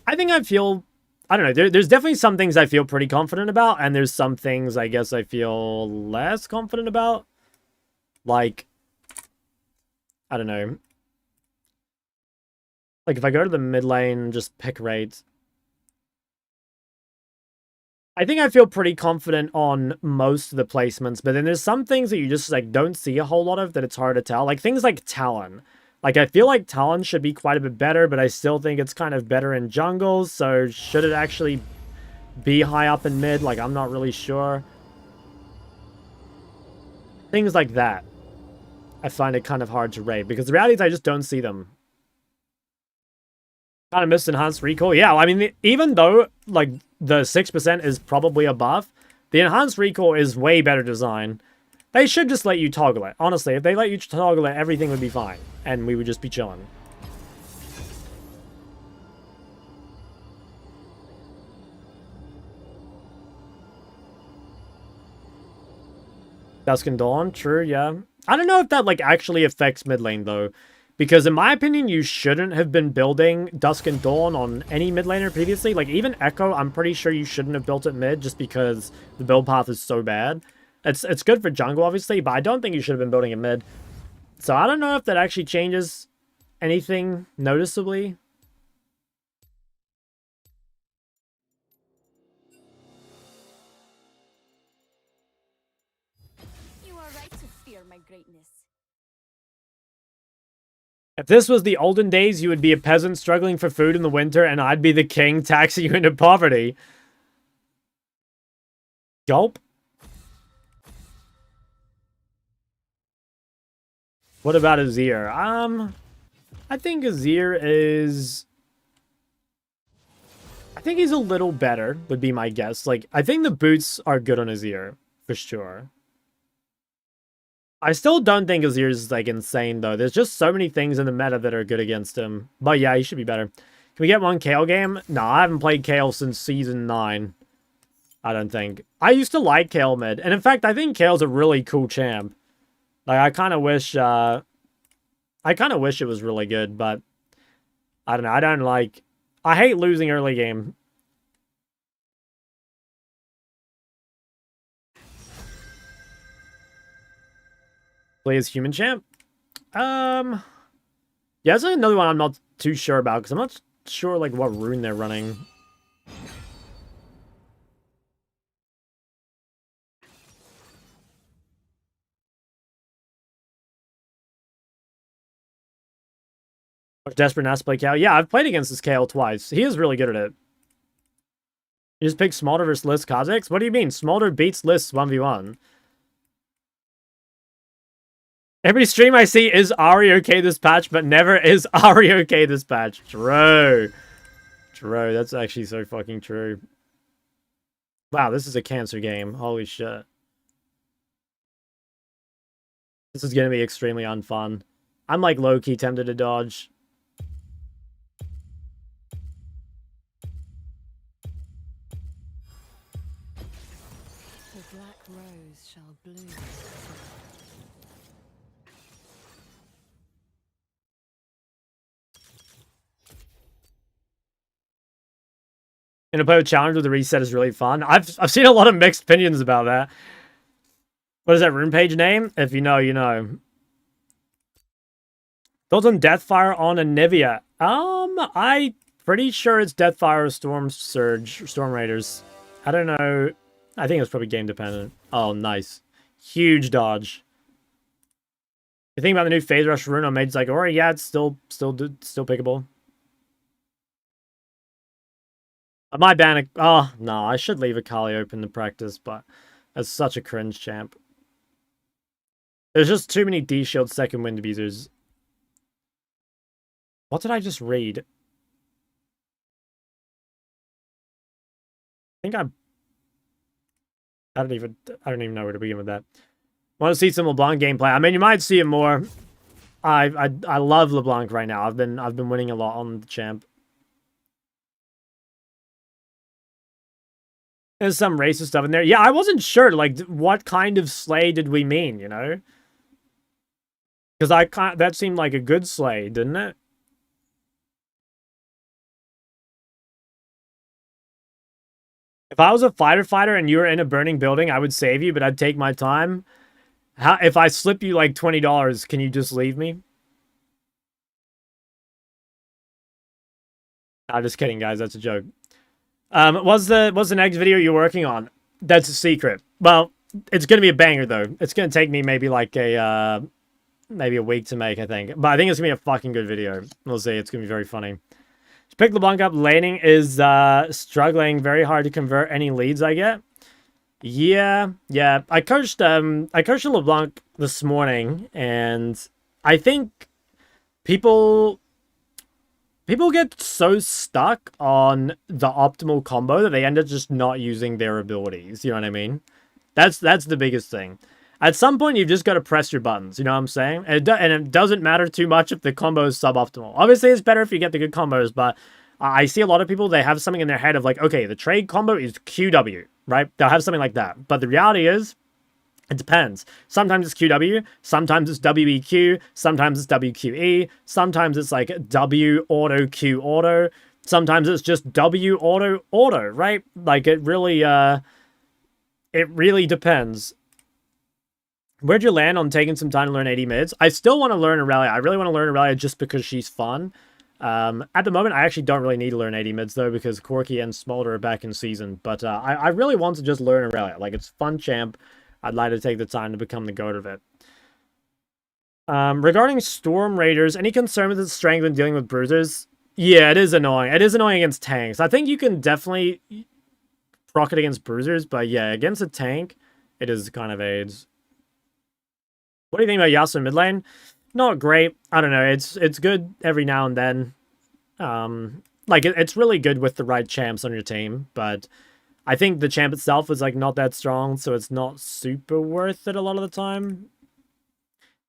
I think I feel... I don't know. There's definitely some things I feel pretty confident about, and there's some things I guess I feel less confident about. Like, I don't know. Like, if I go to the mid lane, just pick rate. I think I feel pretty confident on most of the placements, but then there's some things that you just, like, don't see a whole lot of that it's hard to tell. Like, things like Talon. Like, I feel like Talon should be quite a bit better, but I still think it's kind of better in jungles, so should it actually be high up in mid? Like, I'm not really sure. Things like that. I find it kind of hard to rate, because the reality is I just don't see them. Kind of missed enhanced recoil. Yeah, I mean, even though, like, the 6% is probably a buff, the enhanced recoil is way better design. They should just let you toggle it. Honestly, if they let you toggle it, everything would be fine. And we would just be chilling. Dusk and Dawn, true, yeah. I don't know if that, like, actually affects mid lane, though. Because in my opinion, you shouldn't have been building Dusk and Dawn on any mid laner previously. Like, even Echo, I'm pretty sure you shouldn't have built it mid just because the build path is so bad. It's good for jungle, obviously, but I don't think you should have been building it mid. So I don't know if that actually changes anything noticeably. You are right to fear my greatness. If this was the olden days, you would be a peasant struggling for food in the winter, and I'd be the king taxing you into poverty. Gulp. What about Azir? I think Azir is... I think he's a little better, would be my guess. Like, I think the boots are good on Azir, for sure. I still don't think Azir is, like, insane, though. There's just so many things in the meta that are good against him. But yeah, he should be better. Can we get one Kayle game? No, I haven't played Kayle since Season 9. I don't think. I used to like Kayle mid. And in fact, I think Kale's a really cool champ. Like, I kind of wish it was really good, but I don't know. I don't like... I hate losing early game. play as human champ? Yeah, that's another one I'm not too sure about, because I'm not sure, like, what rune they're running. Desperate Nas play Kale. Yeah, I've played against this Kale twice. He is really good at it. You just pick Smolder versus List Kha'Zix? What do you mean? Smolder beats List 1v1. Every stream I see is Ahri okay this patch, but never is Ahri okay this patch. True. True, that's actually so fucking true. Wow, this is a cancer game. Holy shit. This is gonna be extremely unfun. I'm like low-key tempted to dodge. The black rose shall bloom. In a play with challenge with the reset is really fun. I've seen a lot of mixed opinions about that. What is that rune page name? If you know, you know. Thoughts on Deathfire on Anivia? I pretty sure it's Deathfire or Storm Surge, Storm Raiders. I don't know. I think it's probably game dependent. Oh, nice. Huge dodge. You think about the new Phase Rush rune on Mage's like, alright, yeah, it's still pickable. I might ban a... Oh, no, I should leave Akali open to practice, but that's such a cringe champ. There's just too many D-Shield second wind abusers. What did I just read? I think I don't even know where to begin with that. Want to see some LeBlanc gameplay? I mean, you might see it more. I love LeBlanc right now. I've been winning a lot on the champ. There's some racist stuff in there. Yeah, I wasn't sure, like, what kind of slay did we mean, you know? Because that seemed like a good slay, didn't it? If I was a fighter and you were in a burning building, I would save you, but I'd take my time. If I slip you like $20, can you just leave me? I'm just kidding, guys. That's a joke. What's the next video you're working on? That's a secret. Well, it's gonna be a banger though. It's gonna take me maybe like maybe a week to make, I think. But I think it's gonna be a fucking good video. We'll see. It's gonna be very funny. Pick LeBlanc up. Laning is struggling very hard to convert any leads I get. Yeah. I coached LeBlanc this morning, and I think people get so stuck on the optimal combo that they end up just not using their abilities. You know what I mean? That's the biggest thing. At some point, you've just got to press your buttons. You know what I'm saying? And it doesn't matter too much if the combo is suboptimal. Obviously, it's better if you get the good combos, but I see a lot of people, they have something in their head of like, okay, the trade combo is QW, right? They'll have something like that. But the reality is, it depends. Sometimes it's QW, sometimes it's WEQ, sometimes it's WQE, sometimes it's like W auto Q auto, sometimes it's just W auto, right? Like it really depends. Where'd you land on taking some time to learn AD mids? I still want to learn Aurelia. I really want to learn Aurelia just because she's fun. At the moment, I actually don't really need to learn AD mids, though, because Corki and Smolder are back in season. But I really want to just learn Aurelia. Like, it's fun champ. I'd like to take the time to become the goat of it. Regarding Storm Raiders, any concern with its strength when dealing with bruisers? Yeah, it is annoying. It is annoying against tanks. I think you can definitely proc it against bruisers, but yeah, against a tank, it is kind of AIDS. What do you think about Yasuo mid lane? Not great. I don't know. It's good every now and then. Like it's really good with the right champs on your team, but I think the champ itself is like not that strong, so it's not super worth it a lot of the time.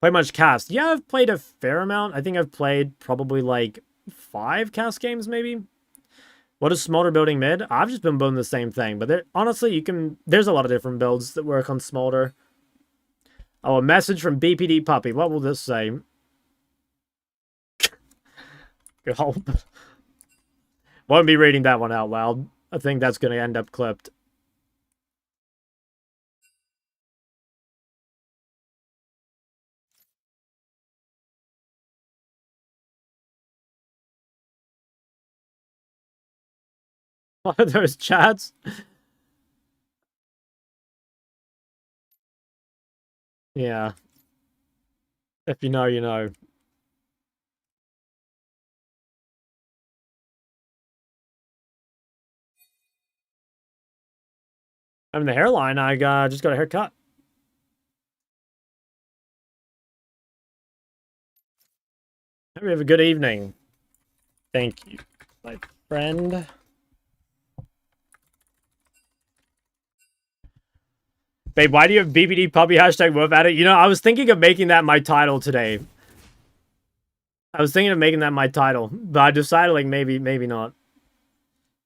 Play much cast? Yeah, I've played a fair amount. I think I've played probably like 5 cast games maybe. What is Smolder building mid? I've just been building the same thing, but honestly, there's a lot of different builds that work on Smolder. Oh, a message from BPD Puppy. What will this say? Gulp. Won't be reading that one out loud. I think that's going to end up clipped. One of those chats. Yeah. If you know, you know. I'm the hairline. I just got a haircut. Hope you have a good evening. Thank you, my friend. Babe, why do you have BBD puppy hashtag wolf at it? You know, I was thinking of making that my title today. I was thinking of making that my title, but I decided like maybe not.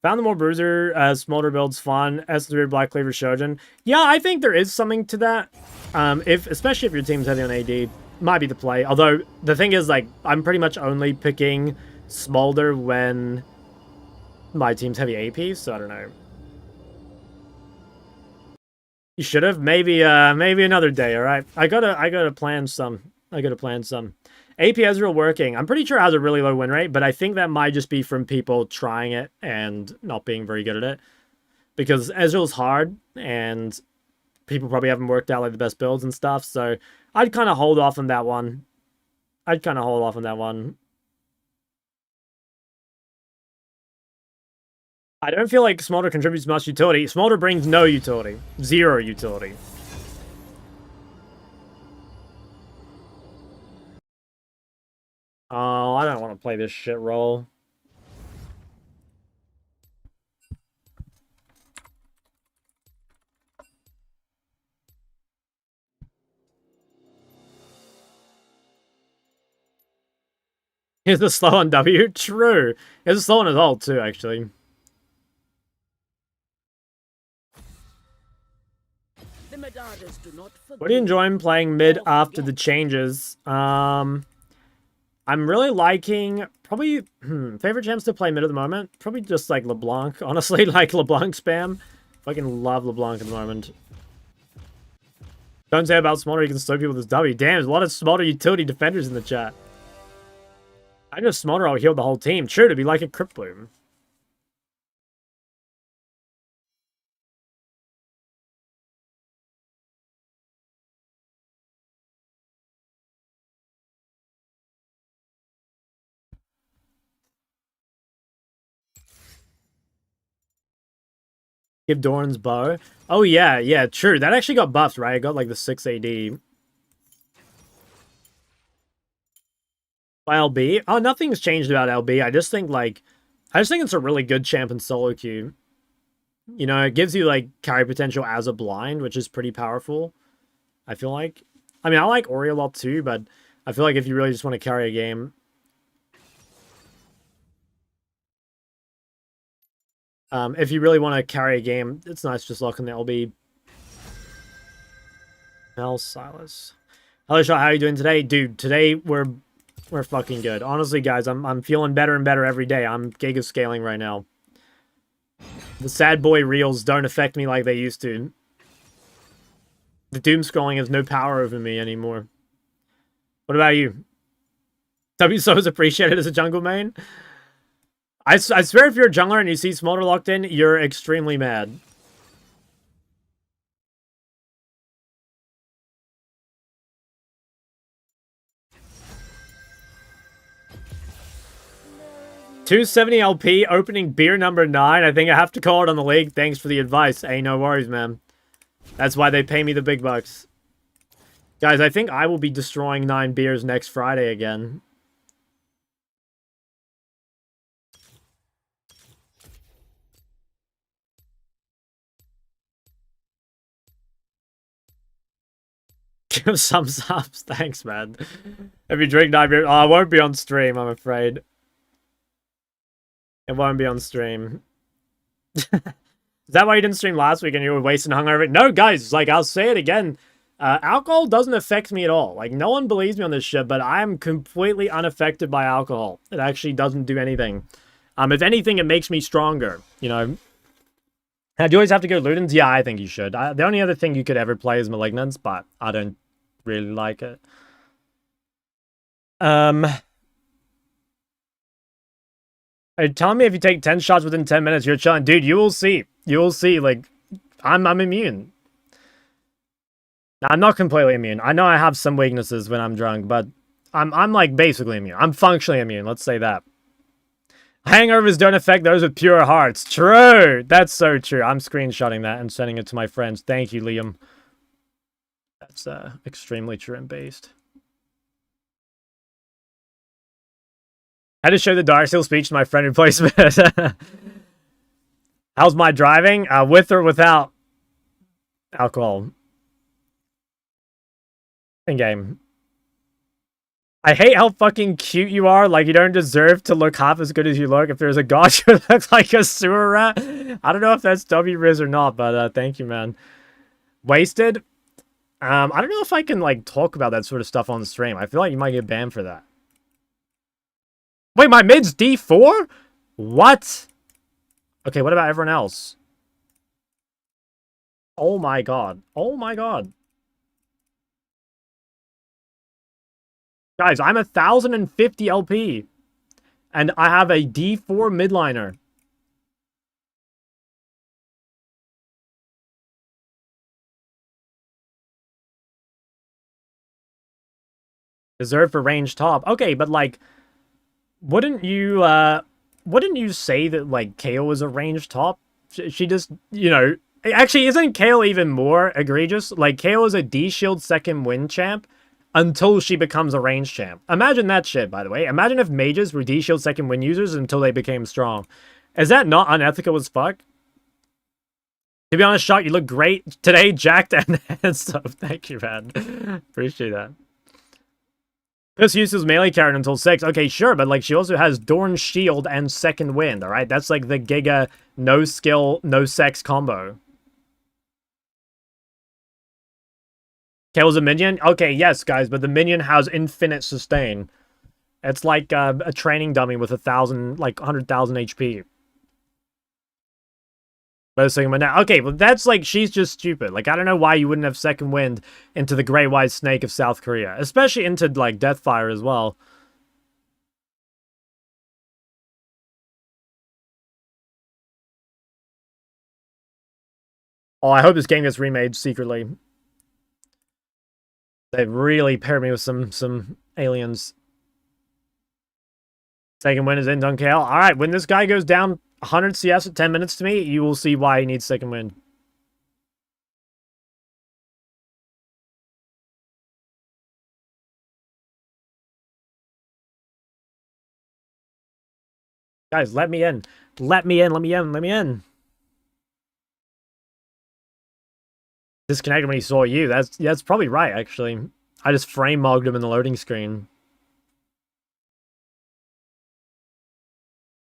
Found the more bruiser smolder builds fun. S3 Black Cleaver Shojin. Yeah, I think there is something to that. Especially if your team's heavy on AD, might be the play. Although the thing is, like, I'm pretty much only picking smolder when my team's heavy AP, so I don't know. You should have maybe another day. All right, I gotta plan some. AP Ezreal working. I'm pretty sure it has a really low win rate, but I think that might just be from people trying it and not being very good at it. Because Ezreal's hard, and people probably haven't worked out like the best builds and stuff, so I'd kind of hold off on that one. I don't feel like Smolder contributes much utility. Smolder brings no utility. Zero utility. Oh, I don't want to play this shit role. Is the slow on W? True. It's slow on his ult too, actually. What are you enjoying playing mid after the changes? I'm really liking probably favorite champs to play mid at the moment. Probably just like LeBlanc, honestly, like LeBlanc spam. Fucking love LeBlanc at the moment. Don't say about Smolder, you can slow people with this W. Damn, there's a lot of Smolder utility defenders in the chat. I know Smolder, I'll heal the whole team. True, to be like a Crypt Bloom. Give Doran's bow. Oh, yeah, true. That actually got buffed, right? It got like the 6 AD. LB? Oh, nothing's changed about LB. I just think it's a really good champ in solo queue. You know, it gives you like carry potential as a blind, which is pretty powerful. I feel like. I mean, I like Ori a lot too, but I feel like if you really just want to carry a game, if you really want to carry a game, it's nice just locking the LB. Mel Silas. Hello, Shaw. How are you doing today, dude? Today we're fucking good. Honestly, guys, I'm feeling better and better every day. I'm giga scaling right now. The sad boy reels don't affect me like they used to. The doom scrolling has no power over me anymore. What about you? W so is appreciated as a jungle main. I swear if you're a jungler and you see Smolder locked in, you're extremely mad. $270 LP, opening beer number 9. I think I have to call it on the league. Thanks for the advice. Hey, no worries, man. That's why they pay me the big bucks. Guys, I think I will be destroying 9 beers next Friday again. Give some subs. Thanks, man. If you drink 9 beers... Oh, I won't be on stream, I'm afraid. It won't be on stream. Is that why you didn't stream last week and you were wasting hungover? No, guys, like, I'll say it again. Alcohol doesn't affect me at all. Like, no one believes me on this shit, but I'm completely unaffected by alcohol. It actually doesn't do anything. If anything, it makes me stronger, you know? Now, do you always have to go Ludens? Yeah, I think you should. The only other thing you could ever play is Malignance, but I don't really like it. Are you telling me if you take 10 shots within 10 minutes, you're chilling? Dude, you will see. You will see. Like, I'm immune. I'm not completely immune. I know I have some weaknesses when I'm drunk, but I'm like basically immune. I'm functionally immune. Let's say that. Hangovers don't affect those with pure hearts. True. That's so true. I'm screenshotting that and sending it to my friends. Thank you, Liam. That's extremely true and based. I had to show the Darksteel speech to my friend replacement. How's my driving? With or without alcohol? In game. I hate how fucking cute you are. Like, you don't deserve to look half as good as you look. If there's a god, you look like a sewer rat. I don't know if that's W-Riz or not, but thank you, man. Wasted? I don't know if I can, like, talk about that sort of stuff on the stream. I feel like you might get banned for that. Wait, my mid's D4? What? Okay, what about everyone else? Oh my god. Oh my god. Guys, I'm 1,050 LP. And I have a D4 midliner. Reserved for range top. Okay, but like, wouldn't you say that like Kayle was a range top? She just, you know, actually isn't Kayle even more egregious? Like, Kayle is a D shield second win champ until she becomes a range champ. Imagine that shit, by the way. Imagine if mages were D shield second win users until they became strong. Is that not unethical as fuck? To be honest, Shock, you look great today, jacked and handsome. Thank you, man. Appreciate that. This uses melee character until 6. Okay, sure, but like she also has Dorn Shield and Second Wind, alright? That's like the Giga no skill, no sex combo. Kayle's a minion? Okay, yes, guys, but the minion has infinite sustain. It's like a training dummy with 1,000, like 100,000 HP. But second wind now. Okay, but that's like, she's just stupid. Like, I don't know why you wouldn't have second wind into the Great White Snake of South Korea. Especially into, like, Deathfire as well. Oh, I hope this game gets remade secretly. They really paired me with some aliens. Second wind is in on Kayle. Alright, when this guy goes down 100 CS at 10 minutes to me, you will see why he needs second wind. Guys, let me in. Let me in, let me in, let me in. Disconnected when he saw you. That's probably right, actually. I just frame mogged him in the loading screen.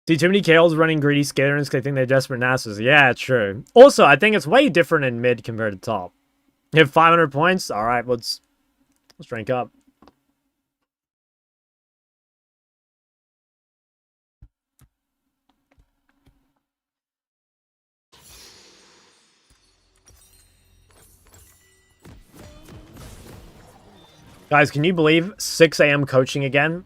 See, too many Kayles running greedy skaters because they think they're desperate NASAs. Yeah, true. Also, I think it's way different in mid compared to top. You have 500 points? Alright, let's rank up. Guys, can you believe 6 AM coaching again?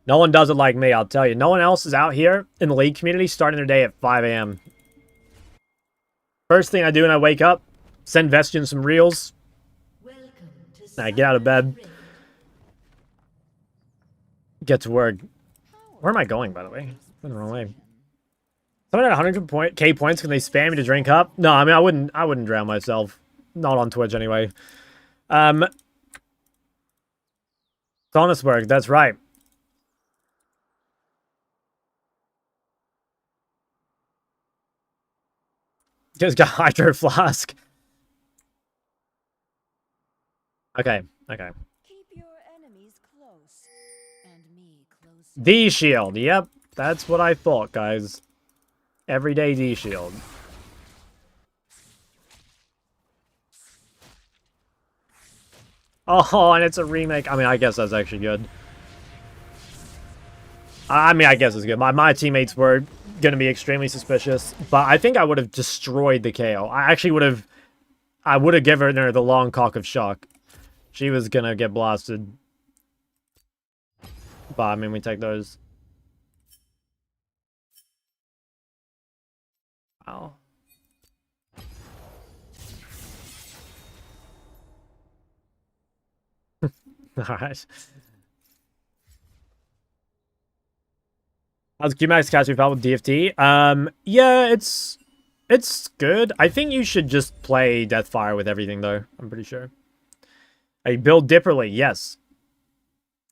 No one does it like me, I'll tell you. No one else is out here in the league community starting their day at 5 AM. First thing I do when I wake up, send Vestian some reels. I get out of bed. Get to work. Where am I going, by the way? Went the wrong way. Someone at 100k points, can they spam me to drink up? No, I mean, I wouldn't drown myself. Not on Twitch, anyway. Thomasburg, that's right. Just got Hydro Flask. Okay, okay. Keep your enemies close, and me close. D-Shield, yep. That's what I thought, guys. Everyday D-Shield. Oh, and it's a remake. I mean, I guess that's actually good. I mean, I guess it's good. My teammates were going to be extremely suspicious, but I think I would have destroyed the KO. I actually would have... I would have given her the long cock of shock. She was going to get blasted. But, I mean, we take those. Wow. Alright. How's QMax Cassie felt with DFT? Yeah, it's good. I think you should just play Deathfire with everything though, I'm pretty sure. A build Dipperly, yes.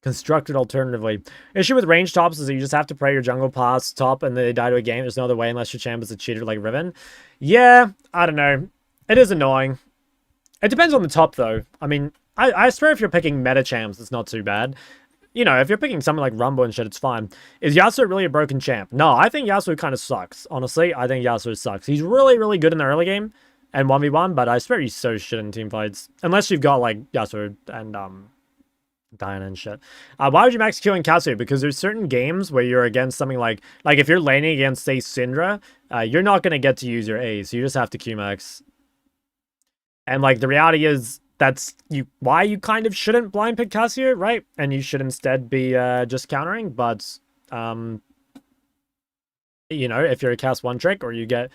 Constructed alternatively. Issue with range tops is that you just have to pray your jungle pass top and then they die to a game. There's no other way unless your champ is a cheater like Riven. Yeah, I don't know. It is annoying. It depends on the top though. I mean, I swear if you're picking meta champs, it's not too bad. You know, if you're picking something like Rumble and shit, it's fine. Is Yasuo really a broken champ? No, I think Yasuo kind of sucks. Honestly, I think Yasuo sucks. He's really, really good in the early game and 1v1, but I swear he's so shit in team fights. Unless you've got, like, Yasuo and, Diana and shit. Why would you max Q in Kasu? Because there's certain games where you're against something like if you're laning against, say, Syndra, you're not going to get to use your A, so you just have to Q max. And, like, the reality is that's why you kind of shouldn't blind pick Cassio, right? And you should instead be just countering. But, you know, if you're a cast one trick or you get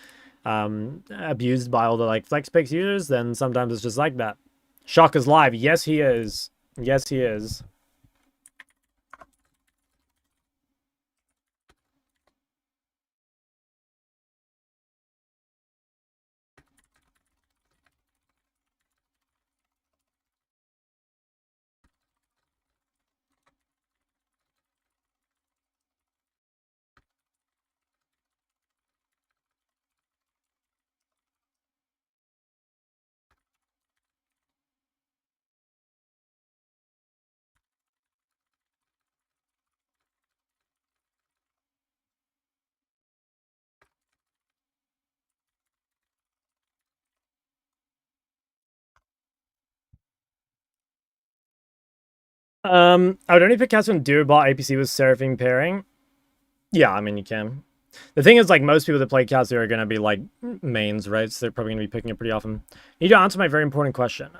abused by all the, like, flex picks users, then sometimes it's just like that. Shock is live. Yes, he is. Yes, he is. I would only pick cats when Duobot APC was Seraphine pairing. Yeah, I mean, you can. The thing is, like, most people that play Kazu are going to be, like, mains, right? So they're probably going to be picking it pretty often. You need to answer my very important question.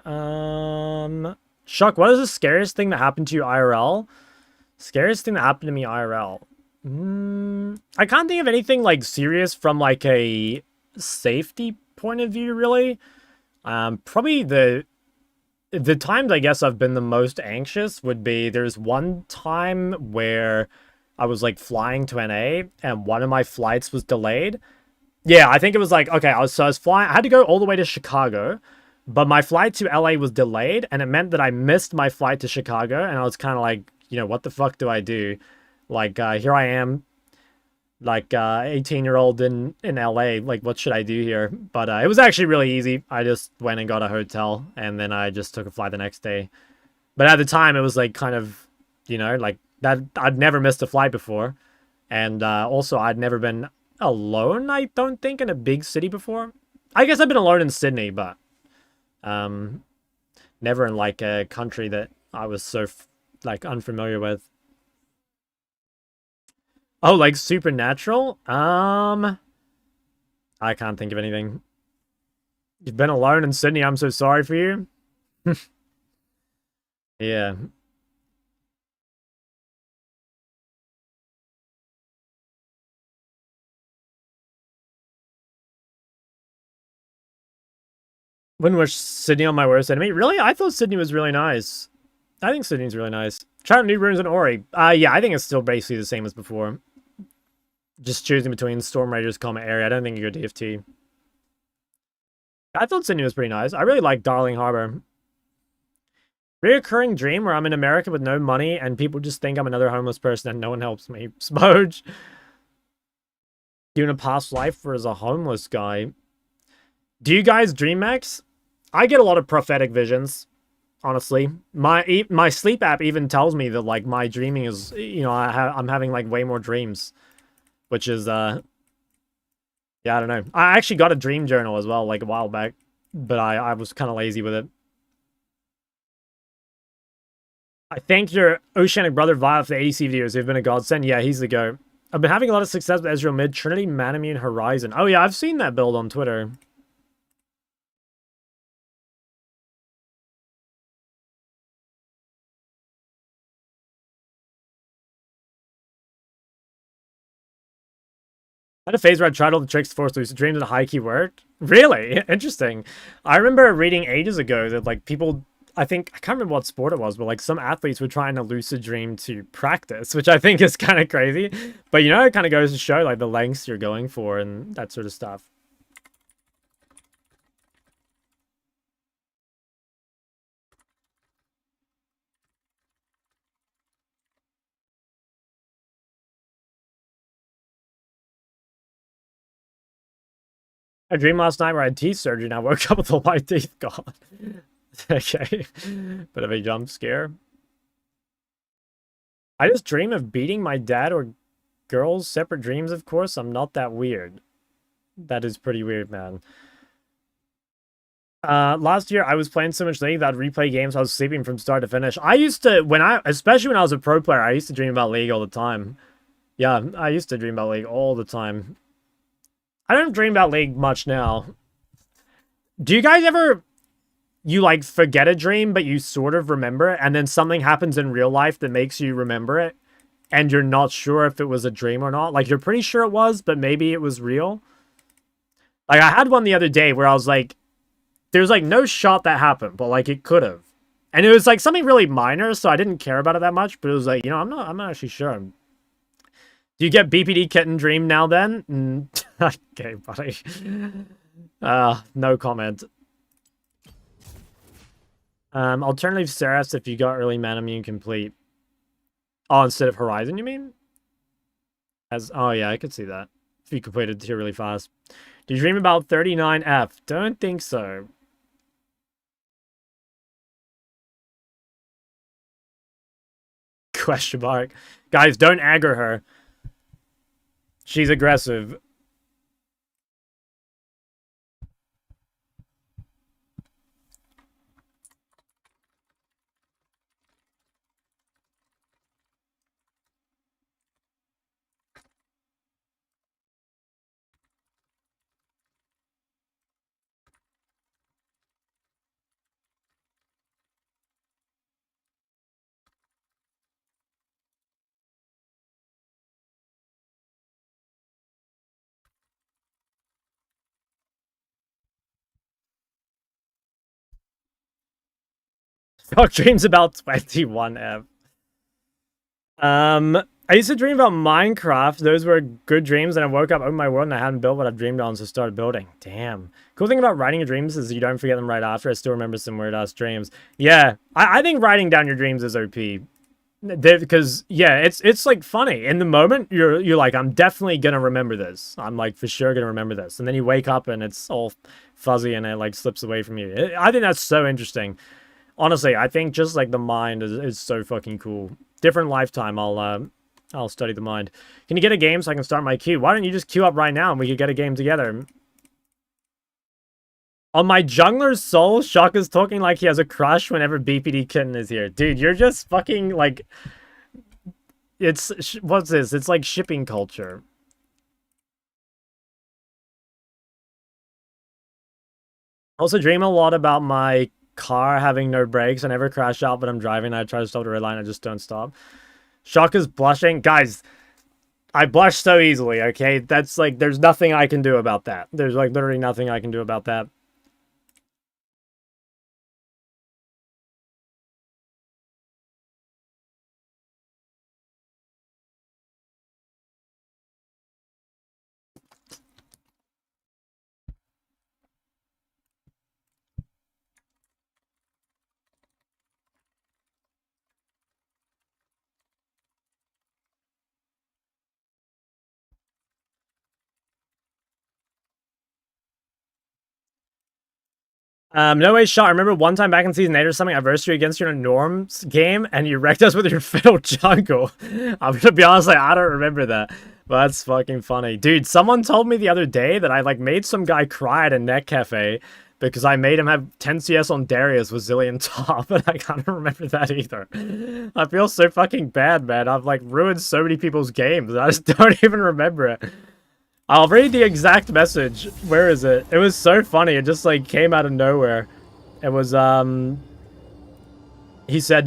Shuck, what is the scariest thing that happened to you IRL? Scariest thing that happened to me IRL? I can't think of anything, like, serious from, like, a safety point of view, really. Probably the times I guess I've been the most anxious would be there's one time where I was like flying to NA and one of my flights was delayed. Yeah, I think it was like, okay, I was flying, I had to go all the way to Chicago, but my flight to LA was delayed and it meant that I missed my flight to Chicago and I was kind of like, you know, what the fuck do I do? Like, here I am, like 18-year-old in LA, like what should I do here? But it was actually really easy. I just went and got a hotel and then I just took a flight the next day. But at the time it was like kind of, you know, like that I'd never missed a flight before. And also I'd never been alone, I don't think, in a big city before. I guess I've been alone in Sydney, but never in like a country that I was so like unfamiliar with. Oh, like Supernatural? I can't think of anything. You've been alone in Sydney, I'm so sorry for you. Yeah. Wouldn't wish Sydney on my worst enemy. Really? I thought Sydney was really nice. I think Sydney's really nice. Try out new runes and Ori. Yeah, I think it's still basically the same as before. Just choosing between Storm Raiders, Comet Area. I don't think you go DFT. I thought Sydney was pretty nice. I really like Darling Harbor. Reoccurring dream where I'm in America with no money and people just think I'm another homeless person and no one helps me. Smoge. Doing a past life for as a homeless guy. Do you guys dream, Max? I get a lot of prophetic visions, honestly. My sleep app even tells me that, like, my dreaming is, you know, I'm having, like, way more dreams. Which is, yeah, I don't know. I actually got a dream journal as well, like, a while back. But I was kind of lazy with it. I thank your Oceanic brother Violet for the ADC videos. They've been a godsend. Yeah, he's the GOAT. I've been having a lot of success with Ezreal mid, Trinity, Manamune, Horizon. Oh yeah, I've seen that build on Twitter. I had a phase where I tried all the tricks to force lucid dreams and high key worked. Really? Interesting. I remember reading ages ago that like people, I think, I can't remember what sport it was, but like some athletes were trying to lucid dream to practice, which I think is kind of crazy. But you know, it kind of goes to show like the lengths you're going for and that sort of stuff. I dreamed last night where I had teeth surgery and I woke up with all my teeth gone. Okay. Bit of a jump scare. I just dream of beating my dad or girls. Separate dreams, of course. I'm not that weird. That is pretty weird, man. Last year I was playing so much League that I'd replay games I was sleeping from start to finish. I used to, especially when I was a pro player, I used to dream about League all the time. Yeah, I used to dream about League all the time. I don't dream about League much now. Do you guys ever, you like forget a dream, but you sort of remember it, and then something happens in real life that makes you remember it, and you're not sure if it was a dream or not? Like, you're pretty sure it was, but maybe it was real? Like, I had one the other day where I was like, there's like no shot that happened, but like it could have. And it was like something really minor, so I didn't care about it that much, but it was like, you know, I'm not actually sure. Do you get BPD Kitten Dream now then? Okay, buddy. No comment. Alternative Seraph if you got early Mana Immune complete. Oh, instead of Horizon, you mean? Oh yeah, I could see that. If you completed tier really fast. Do you dream about 39F? Don't think so. Question mark. Guys, don't aggro her. She's aggressive. Fuck dreams about 21F. I used to dream about Minecraft. Those were good dreams, and I woke up, opened my world, and I hadn't built what I dreamed on, so started building. Damn. Cool thing about writing your dreams is you don't forget them right after. I still remember some weird-ass dreams. Yeah, I think writing down your dreams is OP. Because, yeah, it's like funny. In the moment, you're like, I'm definitely gonna remember this. I'm like, for sure gonna remember this. And then you wake up, and it's all fuzzy, and it, like, slips away from you. I think that's so interesting. Honestly, I think just, like, the mind is so fucking cool. Different lifetime, I'll study the mind. Can you get a game so I can start my queue? Why don't you just queue up right now and we could get a game together? On my jungler's soul, Shaka's talking like he has a crush whenever BPD Kitten is here. Dude, you're just fucking, like... What's this? It's like shipping culture. Also dream a lot about my car having no brakes. I never crash out, but I'm driving. I try to stop the red line. I just don't stop. Shaka's blushing. Guys, I blush so easily, okay? That's like, there's nothing I can do about that. There's like literally nothing I can do about that. No way shot. I remember one time back in season 8 or something, I versed you against you in a Norms game, and you wrecked us with your fiddle jungle. I'm gonna be honest, like, I don't remember that. But that's fucking funny. Dude, someone told me the other day that I, like, made some guy cry at a net cafe because I made him have 10 CS on Darius with Zillion top, and I can't remember that either. I feel so fucking bad, man. I've, like, ruined so many people's games. I just don't even remember it. I'll read the exact message. Where is it? It was so funny. It just, like, came out of nowhere. It was, he said,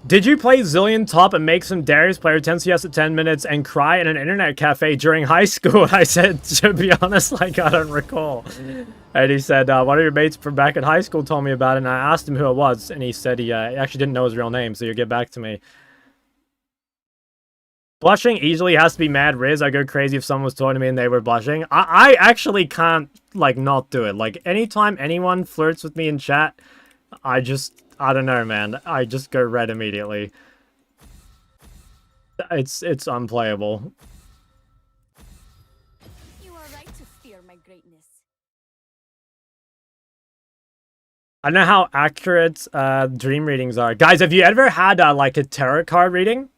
Did you play Zillion Top and make some Darius player 10 CS at 10 minutes and cry in an internet cafe during high school? I said, to be honest, like, I don't recall. And he said, one of your mates from back in high school told me about it, and I asked him who it was, and he said he actually didn't know his real name, so you'll get back to me. Blushing easily has to be mad Riz. I go crazy if someone was talking to me and they were blushing. I actually can't, like, not do it. Like, anytime anyone flirts with me in chat, I don't know, man. I just go red immediately. It's unplayable. You are right to fear my greatness. I don't know how accurate dream readings are. Guys, have you ever had like a tarot card reading?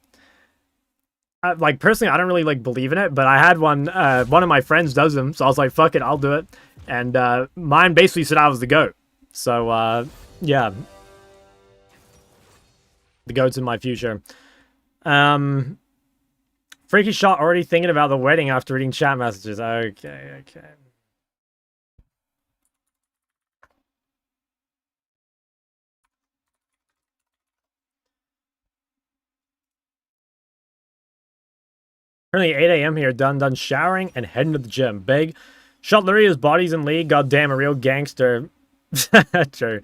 Like, personally, I don't really like believe in it, but I had one. One of my friends does them, so I was like, fuck it, I'll do it. And mine basically said I was the GOAT. So, yeah. The GOAT's in my future. Freaky Shot already thinking about the wedding after reading chat messages. Okay. Currently 8 a.m. here, done showering and heading to the gym. Big. Shot literally his body's in league. Goddamn, a real gangster. True.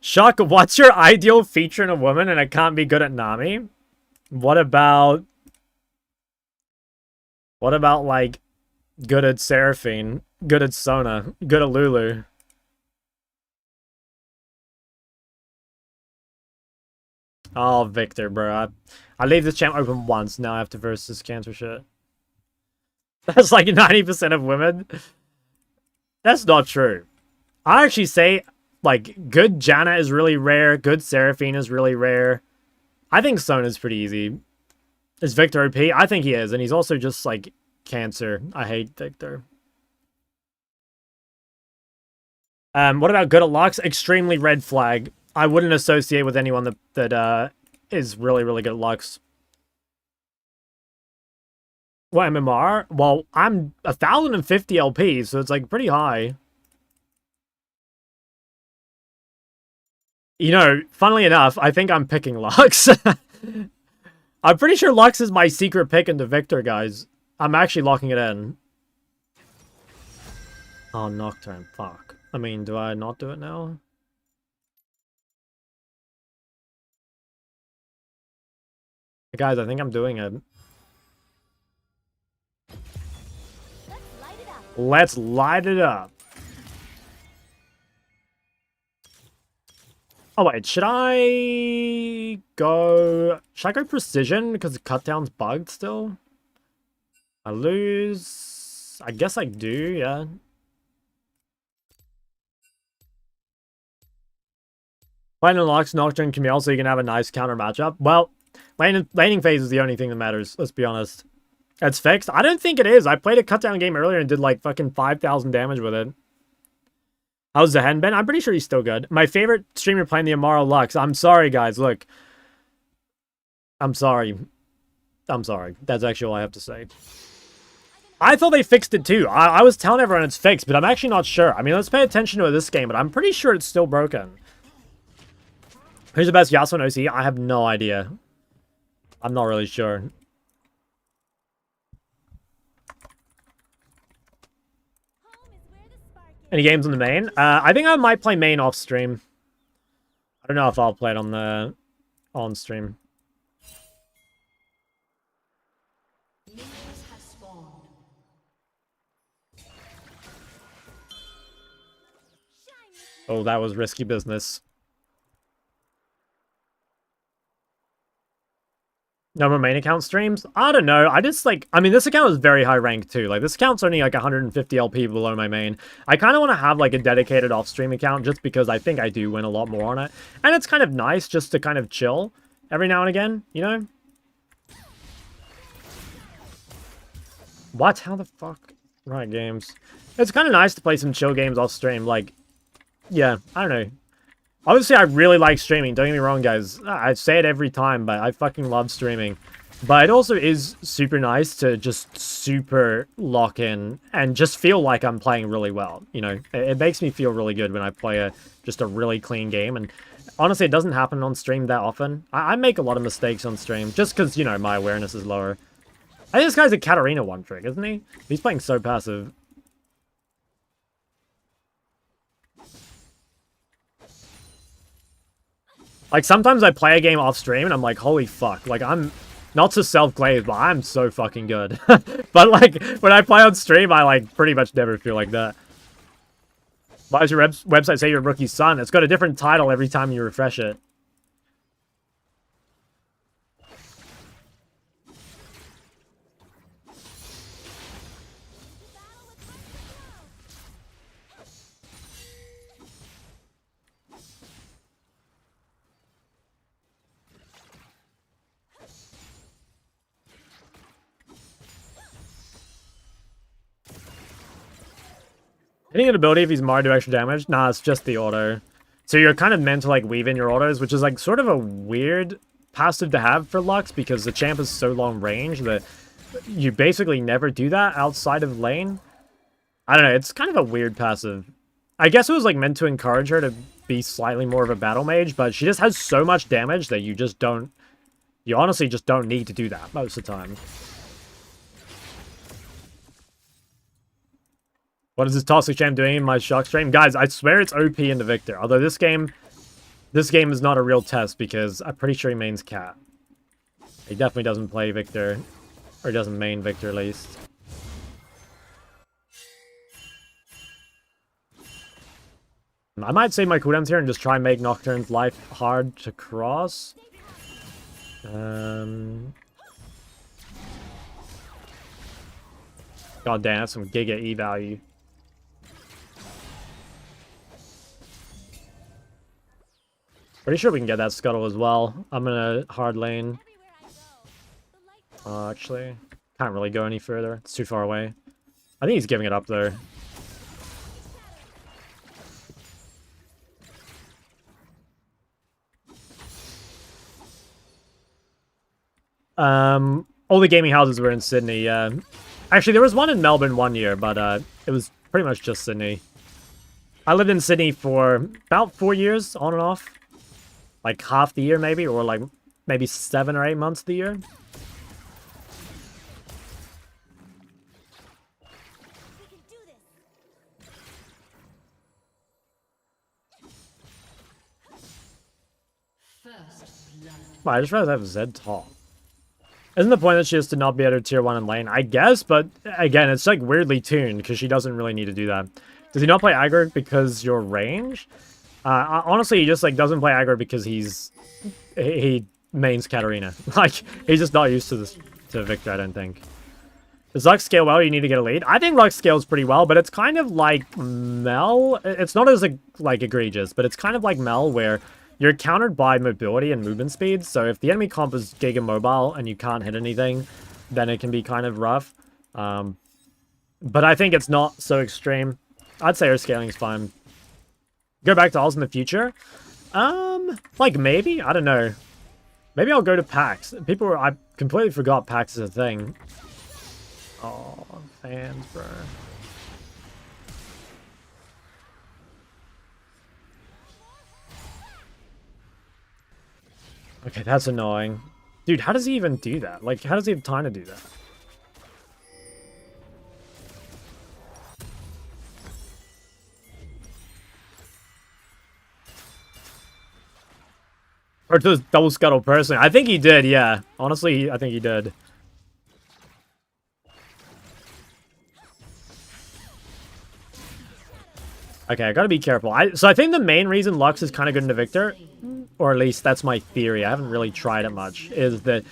Shock, what's your ideal feature in a woman and it can't be good at Nami? What about, like, good at Seraphine, good at Sona, good at Lulu? Oh, Victor, bro. I leave this champ open once, now I have to verse this cancer shit. That's like 90% of women. That's not true. I actually say, like, good Janna is really rare, good Seraphine is really rare. I think Sona is pretty easy. Is Victor OP? I think he is, and he's also just, like, cancer. I hate Victor. What about good at Lux? Extremely red flag. I wouldn't associate with anyone that is really, really good at Lux. What, MMR? Well, I'm 1,050 LP, so it's, like, pretty high. You know, funnily enough, I think I'm picking Lux. I'm pretty sure Lux is my secret pick into Victor, guys. I'm actually locking it in. Oh, Nocturne. Fuck. I mean, do I not do it now? Guys, I think I'm doing it. Let's light it up. Oh wait, should I go Precision because the cutdown's bugged still? I lose. I guess I do, yeah. Playing in Lux, Nocturne, Camille, so you can have a nice counter matchup. Well, laning phase is the only thing that matters, let's be honest. It's fixed? I don't think it is. I played a cutdown game earlier and did like fucking 5,000 damage with it. How's the Hen been? I'm pretty sure he's still good. My favorite streamer playing the Amaro Lux. I'm sorry, guys. Look. I'm sorry. That's actually all I have to say. I thought they fixed it too. I was telling everyone it's fixed, but I'm actually not sure. I mean, let's pay attention to this game, but I'm pretty sure it's still broken. Who's the best Yasuo in OC? I have no idea. I'm not really sure. Any games on the main? I think I might play main off stream. I don't know if I'll play it on the on stream. Oh, that was risky business. No more main account streams? I don't know. I just, like, I mean, this account is very high rank, too. Like, this account's only, like, 150 LP below my main. I kind of want to have, like, a dedicated off-stream account just because I think I do win a lot more on it. And it's kind of nice just to kind of chill every now and again, you know? What? How the fuck? Right, games. It's kind of nice to play some chill games off-stream. Like, yeah, I don't know. Obviously, I really like streaming. Don't get me wrong, guys. I say it every time, but I fucking love streaming. But it also is super nice to just super lock in and just feel like I'm playing really well. You know, it makes me feel really good when I play just a really clean game. And honestly, it doesn't happen on stream that often. I make a lot of mistakes on stream, just because, you know, my awareness is lower. I think this guy's a Katarina one trick, isn't he? He's playing so passive. Like, sometimes I play a game off stream and I'm like, holy fuck. Like, I'm not to self-glaze, but I'm so fucking good. But, like, when I play on stream, I, like, pretty much never feel like that. Why does your website say you're Rookie's son? It's got a different title every time you refresh it. Hitting an ability if he's marred do extra damage? Nah, it's just the auto. So you're kind of meant to, like, weave in your autos, which is, like, sort of a weird passive to have for Lux, because the champ is so long range that you basically never do that outside of lane. I don't know, it's kind of a weird passive. I guess it was, like, meant to encourage her to be slightly more of a battle mage, but she just has so much damage that you just don't... You honestly just don't need to do that most of the time. What is this Toxic Champ doing in my Shock stream? Guys, I swear it's OP in the Victor. Although this game is not a real test because I'm pretty sure he mains Cat. He definitely doesn't play Victor. Or he doesn't main Victor at least. I might save my cooldowns here and just try and make Nocturne's life hard to cross. God damn, that's some Giga E value. Pretty sure we can get that scuttle as well. I'm gonna hard lane. Actually, can't really go any further. It's too far away. I think he's giving it up there. All the gaming houses were in Sydney. Actually, there was one in Melbourne one year, but it was pretty much just Sydney. I lived in Sydney for about 4 years, on and off. Like half the year maybe, or like maybe 7 or 8 months of the year. Well, I just rather have Zed top. Isn't the point that she has to not be at her tier 1 in lane? I guess, but again, it's like weirdly tuned because she doesn't really need to do that. Does he not play aggro because your range? Honestly, he just like doesn't play aggro because he mains Katarina. Like, he's just not used to this to Victor, I don't think. Does Lux scale well? You need to get a lead. I think Lux scales pretty well, but it's kind of like Mel. It's not as like egregious, but it's kind of like Mel where you're countered by mobility and movement speed. So if the enemy comp is Giga Mobile and you can't hit anything, then it can be kind of rough. But I think it's not so extreme. I'd say her scaling is fine. Go back to Oz in the future? Like maybe? I don't know. Maybe I'll go to PAX. I completely forgot PAX is a thing. Oh, fans, bro. Okay, that's annoying. Dude, how does he even do that? Like, how does he have time to do that? Or to double scuttle personally. I think he did, yeah. Honestly, I think he did. Okay, I gotta be careful. So I think the main reason Lux is kind of good into Victor, or at least that's my theory, I haven't really tried it much, is that,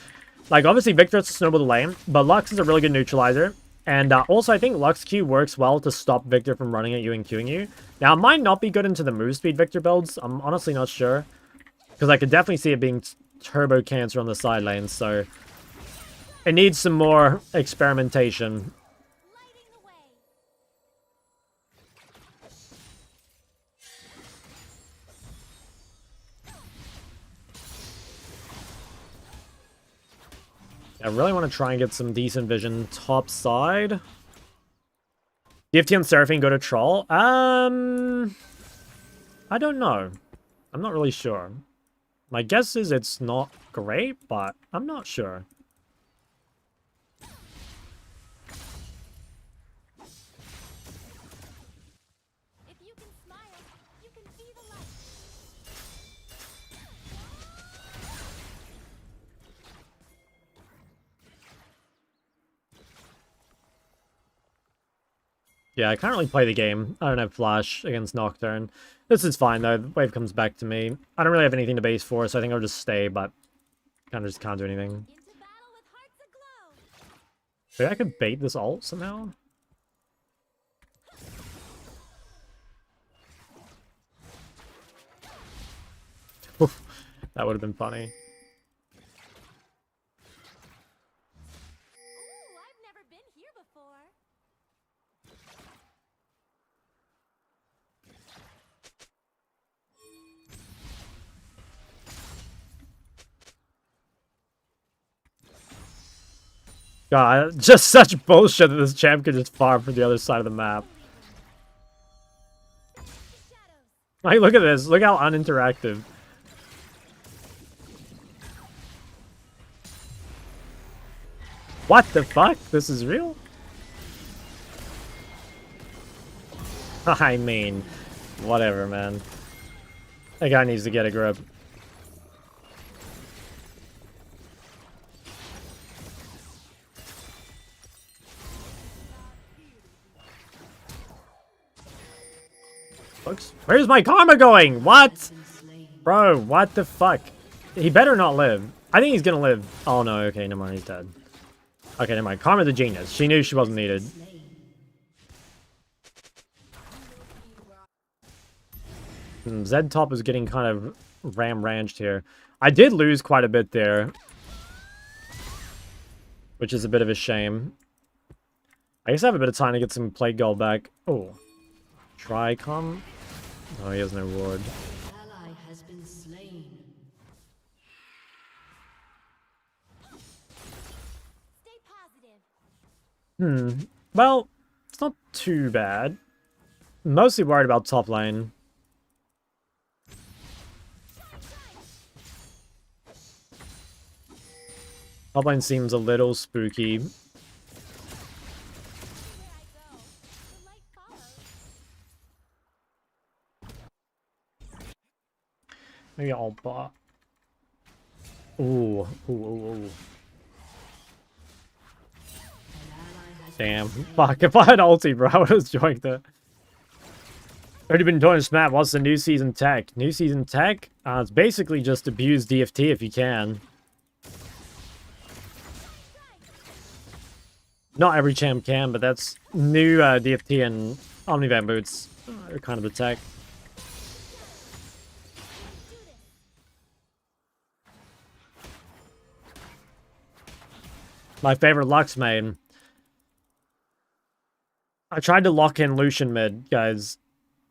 like, obviously Victor has to snowball the lane, but Lux is a really good neutralizer. And also, I think Lux Q works well to stop Victor from running at you and queuing you. Now, it might not be good into the move speed Victor builds. I'm honestly not sure. Because I could definitely see it being turbo cancer on the side lanes, so it needs some more experimentation. I really want to try and get some decent vision top side. DFT on Seraphine go to Troll? I don't know. I'm not really sure. My guess is it's not great, but I'm not sure. If you can smile, you can be the light. Yeah, I can't really play the game. I don't have Flash against Nocturne. This is fine, though. The wave comes back to me. I don't really have anything to base for, so I think I'll just stay, but kind of just can't do anything. Into battle with hearts aglow. Maybe I could bait this ult somehow? Oof, that would have been funny. Ooh, I've never been here before. God, just such bullshit that this champ could just farm from the other side of the map. The shadows. Like, look at this. Look how uninteractive. What the fuck? This is real? I mean, whatever, man. That guy needs to get a grip. Folks, where's my karma going? What? Bro, what the fuck? He better not live. I think he's gonna live. Oh no, okay, never mind, he's dead. Okay, never mind. Karma's a genius. She knew she wasn't needed. Zed top is getting kind of ram-ranched here. I did lose quite a bit there, which is a bit of a shame. I guess I have a bit of time to get some plate gold back. Oh. Tricom? Oh, he has no ward. Ally has been slain. Stay positive. Well, it's not too bad. Mostly worried about top lane. Top lane seems a little spooky. Where I go, the light follows. Maybe I'll bot. Ooh, ooh, ooh, ooh. Damn. Fuck, if I had ulti, bro, I would have joined it. Already been doing this map. What's the new season tech? New season tech? It's basically just abuse DFT if you can. Not every champ can, but that's new DFT and Omnivan boots are kind of the tech. My favorite Lux main. I tried to lock in Lucian mid, guys.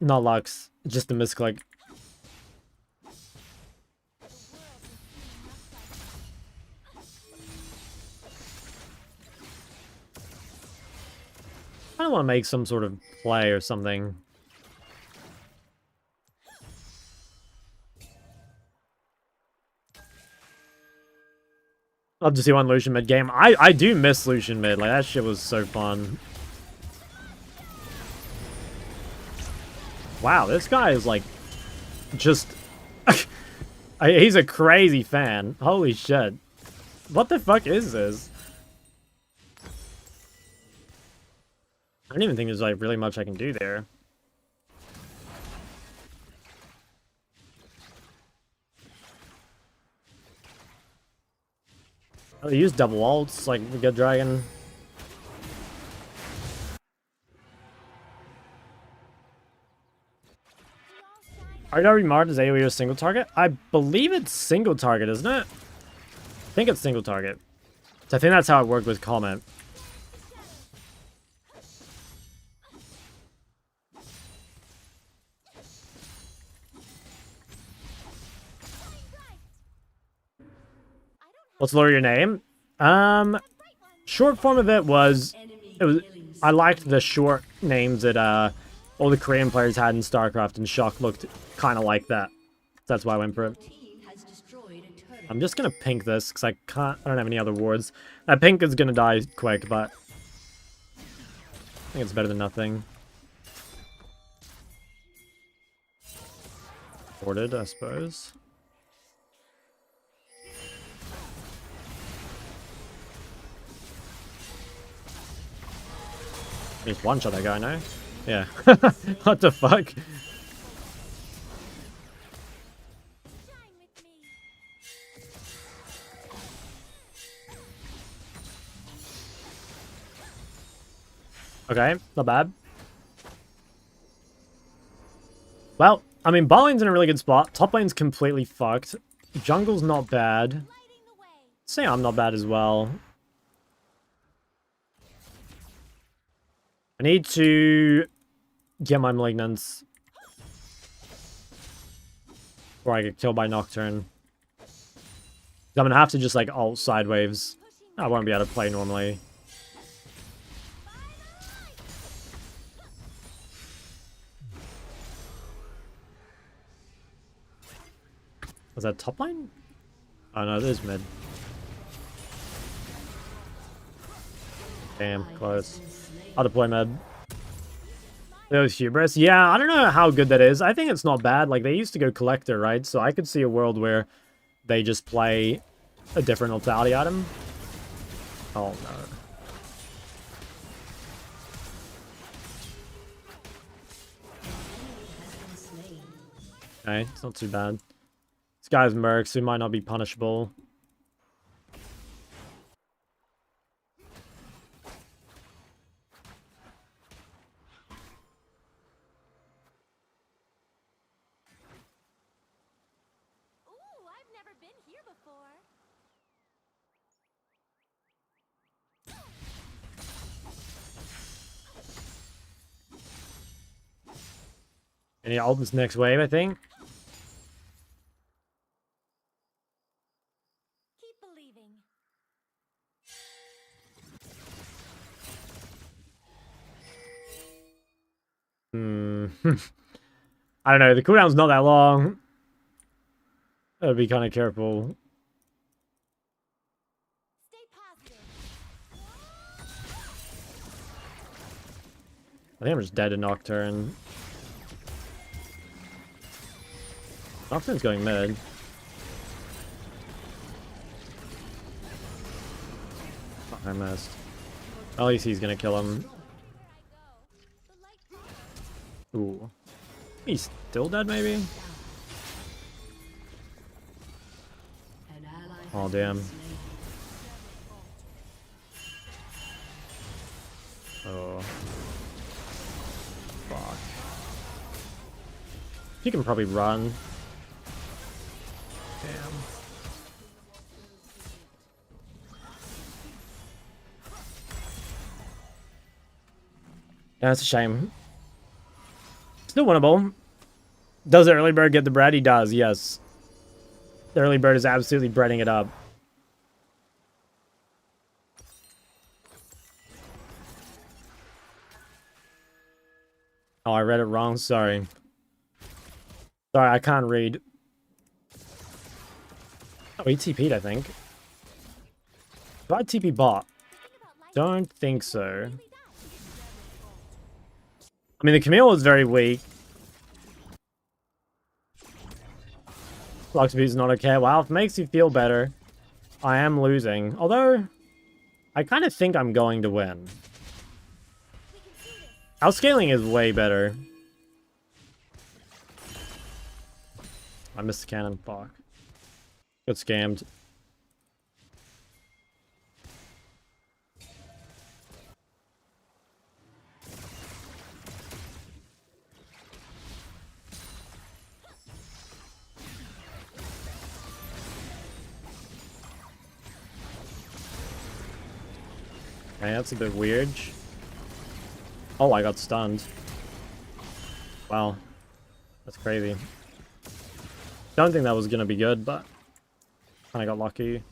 Not Lux, just a misclick. I don't want to make some sort of play or something. Love to see one Lucian mid game. I do miss Lucian mid. Like, that shit was so fun. Wow, this guy is like just he's a crazy fan. Holy shit. What the fuck is this? I don't even think there's like really much I can do there. Oh, they use double ults like the good dragon. RW Mart is AoE or single target? I believe it's single target, isn't it? I think it's single target. So I think that's how it worked with comment. Let's lower your name. Short form of it was I liked the short names that all the Korean players had in StarCraft, and Shock looked kind of like that. That's why I went for it. Team has destroyed a turret. I'm just gonna pink this because I don't have any other wards. That pink is gonna die quick, but I think it's better than nothing. Warded, I suppose. Just one shot that guy, no? Yeah. What the fuck? Shine with me. Okay, not bad. Well, I mean, bot lane's in a really good spot. Top lane's completely fucked. Jungle's not bad. Lighting the way. Say I'm not bad as well. I need to get my Malignance before I get killed by Nocturne. I'm gonna have to just like ult sideways. I won't be able to play normally. Was that top lane? Oh no, there's mid. Damn, close. I'll deploy mid. There's Hubris. Yeah, I don't know how good that is. I think it's not bad. Like, they used to go Collector, right? So I could see a world where they just play a different ultimate item. Oh, no. Okay, it's not too bad. This guy's mercs, so he might not be punishable. Ooh, I've never been here before. And he ult this next wave, I think. Keep believing. I don't know, the cooldown's not that long. I'd be kind of careful. Stay positive. I think I'm just dead to Nocturne. Nocturne's going mid. Oh, I missed. At least he's gonna kill him. Where I go, the light. Ooh. He's still dead, maybe? An ally Oh, has damn. been slain. Oh. Fuck. He can probably run. Damn. Yeah, that's a shame. Still winnable. Does the early bird get the bread? He does, yes. The early bird is absolutely breading it up. Oh, I read it wrong. Sorry. Sorry, I can't read. Oh, he TP'd, I think. Do I TP bot? Don't think so. I mean, the Camille is very weak. Flux is not okay. Wow, if it makes you feel better, I am losing. Although, I kind of think I'm going to win. Our scaling is way better. I missed the cannon. Fuck. Got scammed. Okay, that's a bit weird. Oh, I got stunned. Wow. That's crazy. Don't think that was gonna be good, but kinda got lucky.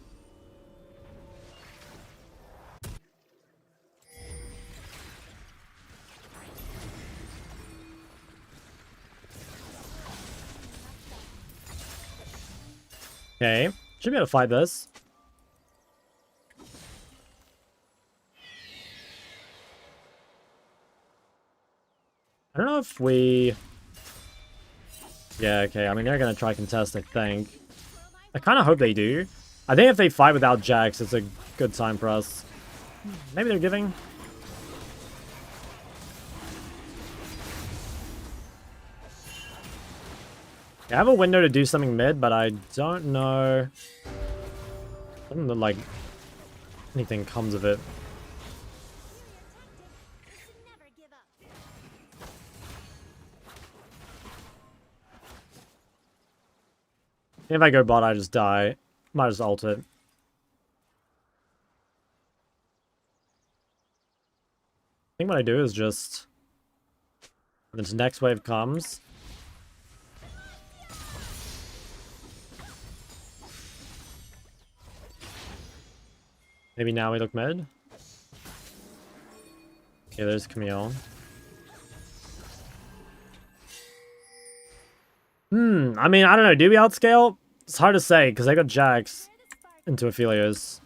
Okay, should be able to fight this. I don't know if we... Yeah, okay, I mean, they're gonna try contest, I think. I kind of hope they do. I think if they fight without Jax, it's a good time for us. Maybe they're giving. I have a window to do something mid, but I don't know. I don't know, like, anything comes of it. If I go bot, I just die. Might just ult it. I think what I do is just... when this next wave comes... maybe now we look mid? Okay, there's Camille. I mean, I don't know. Do we outscale? It's hard to say, because I got Jax into Aphelios.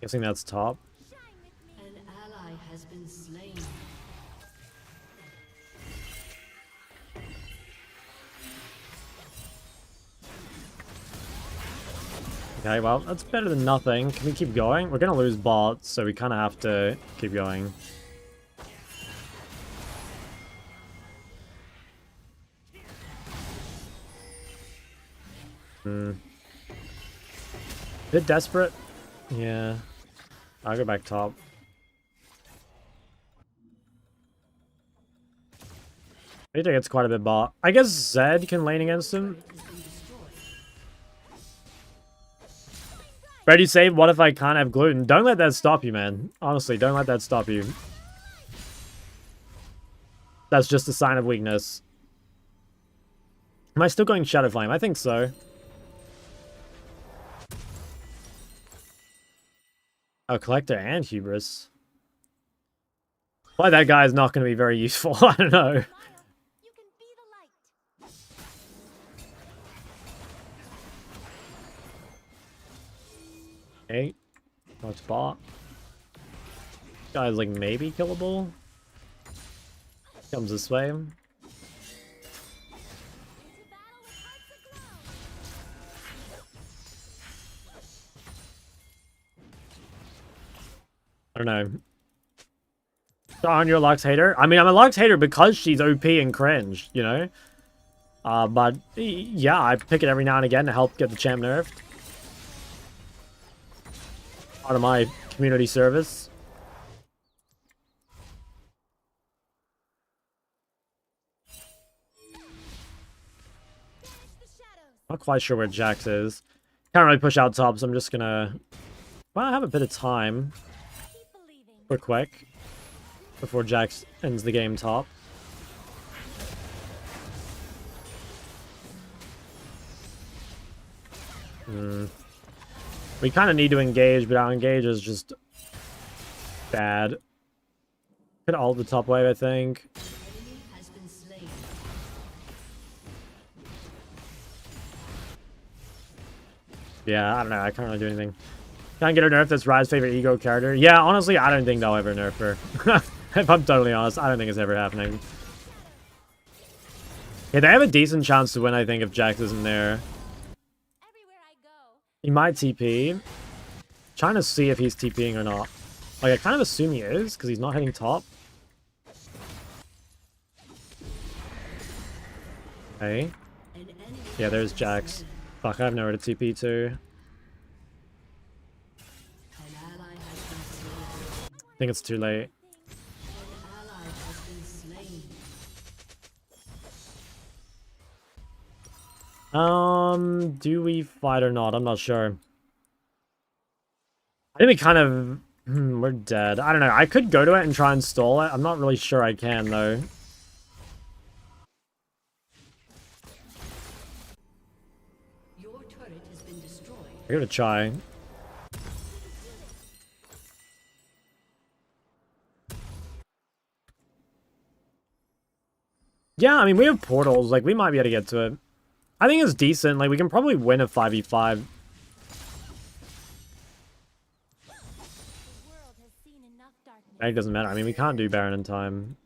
Guessing that's top. An ally has been slain. Okay, well, that's better than nothing. Can we keep going? We're gonna lose bot, so we kind of have to keep going. Bit desperate? Yeah. I'll go back top. I think it's quite a bit bot. I guess Zed can lane against him. Ready save, what if I can't have gluten? Don't let that stop you, man. Honestly, don't let that stop you. That's just a sign of weakness. Am I still going Shadow Flame? I think so. Oh, Collector and Hubris. Why that guy is not going to be very useful, I don't know. You can be the light. Okay. What's bot? Guy's like maybe killable. Comes this way. Into battle with hearts aglow. I don't know. Darn, you're a Lux hater. I mean, I'm a Lux hater because she's OP and cringe, you know? But yeah, I pick it every now and again to help get the champ nerfed. Part of my community service. Not quite sure where Jax is. Can't really push out top, so I'm just gonna... well, I have a bit of time. Keep believing. Real quick. Before Jax ends the game top. We kind of need to engage, but our engage is just bad. Could ult the top wave, I think. Enemy has been slain. Yeah, I don't know. I can't really do anything. Can't get her nerfed. That's Ryze's favorite ego character. Yeah, honestly, I don't think they'll ever nerf her. If I'm totally honest, I don't think it's ever happening. Yeah, they have a decent chance to win, I think, if Jax isn't there. Everywhere I go. He might TP. Trying to see if he's TPing or not. Like, I kind of assume he is, because he's not hitting top. Okay. Yeah, there's Jax. Fuck, I have nowhere to TP to. An ally has been slain. I think it's too late. An ally has been slain. Do we fight or not? I'm not sure. I think we kind of... we're dead. I don't know. I could go to it and try and stall it. I'm not really sure I can, though. Your turret has been destroyed. I'm gonna try. Yeah, I mean, we have portals. Like, we might be able to get to it. I think it's decent. Like, we can probably win a 5v5. The world has seen enough darkness. It doesn't matter. I mean, we can't do Baron in time.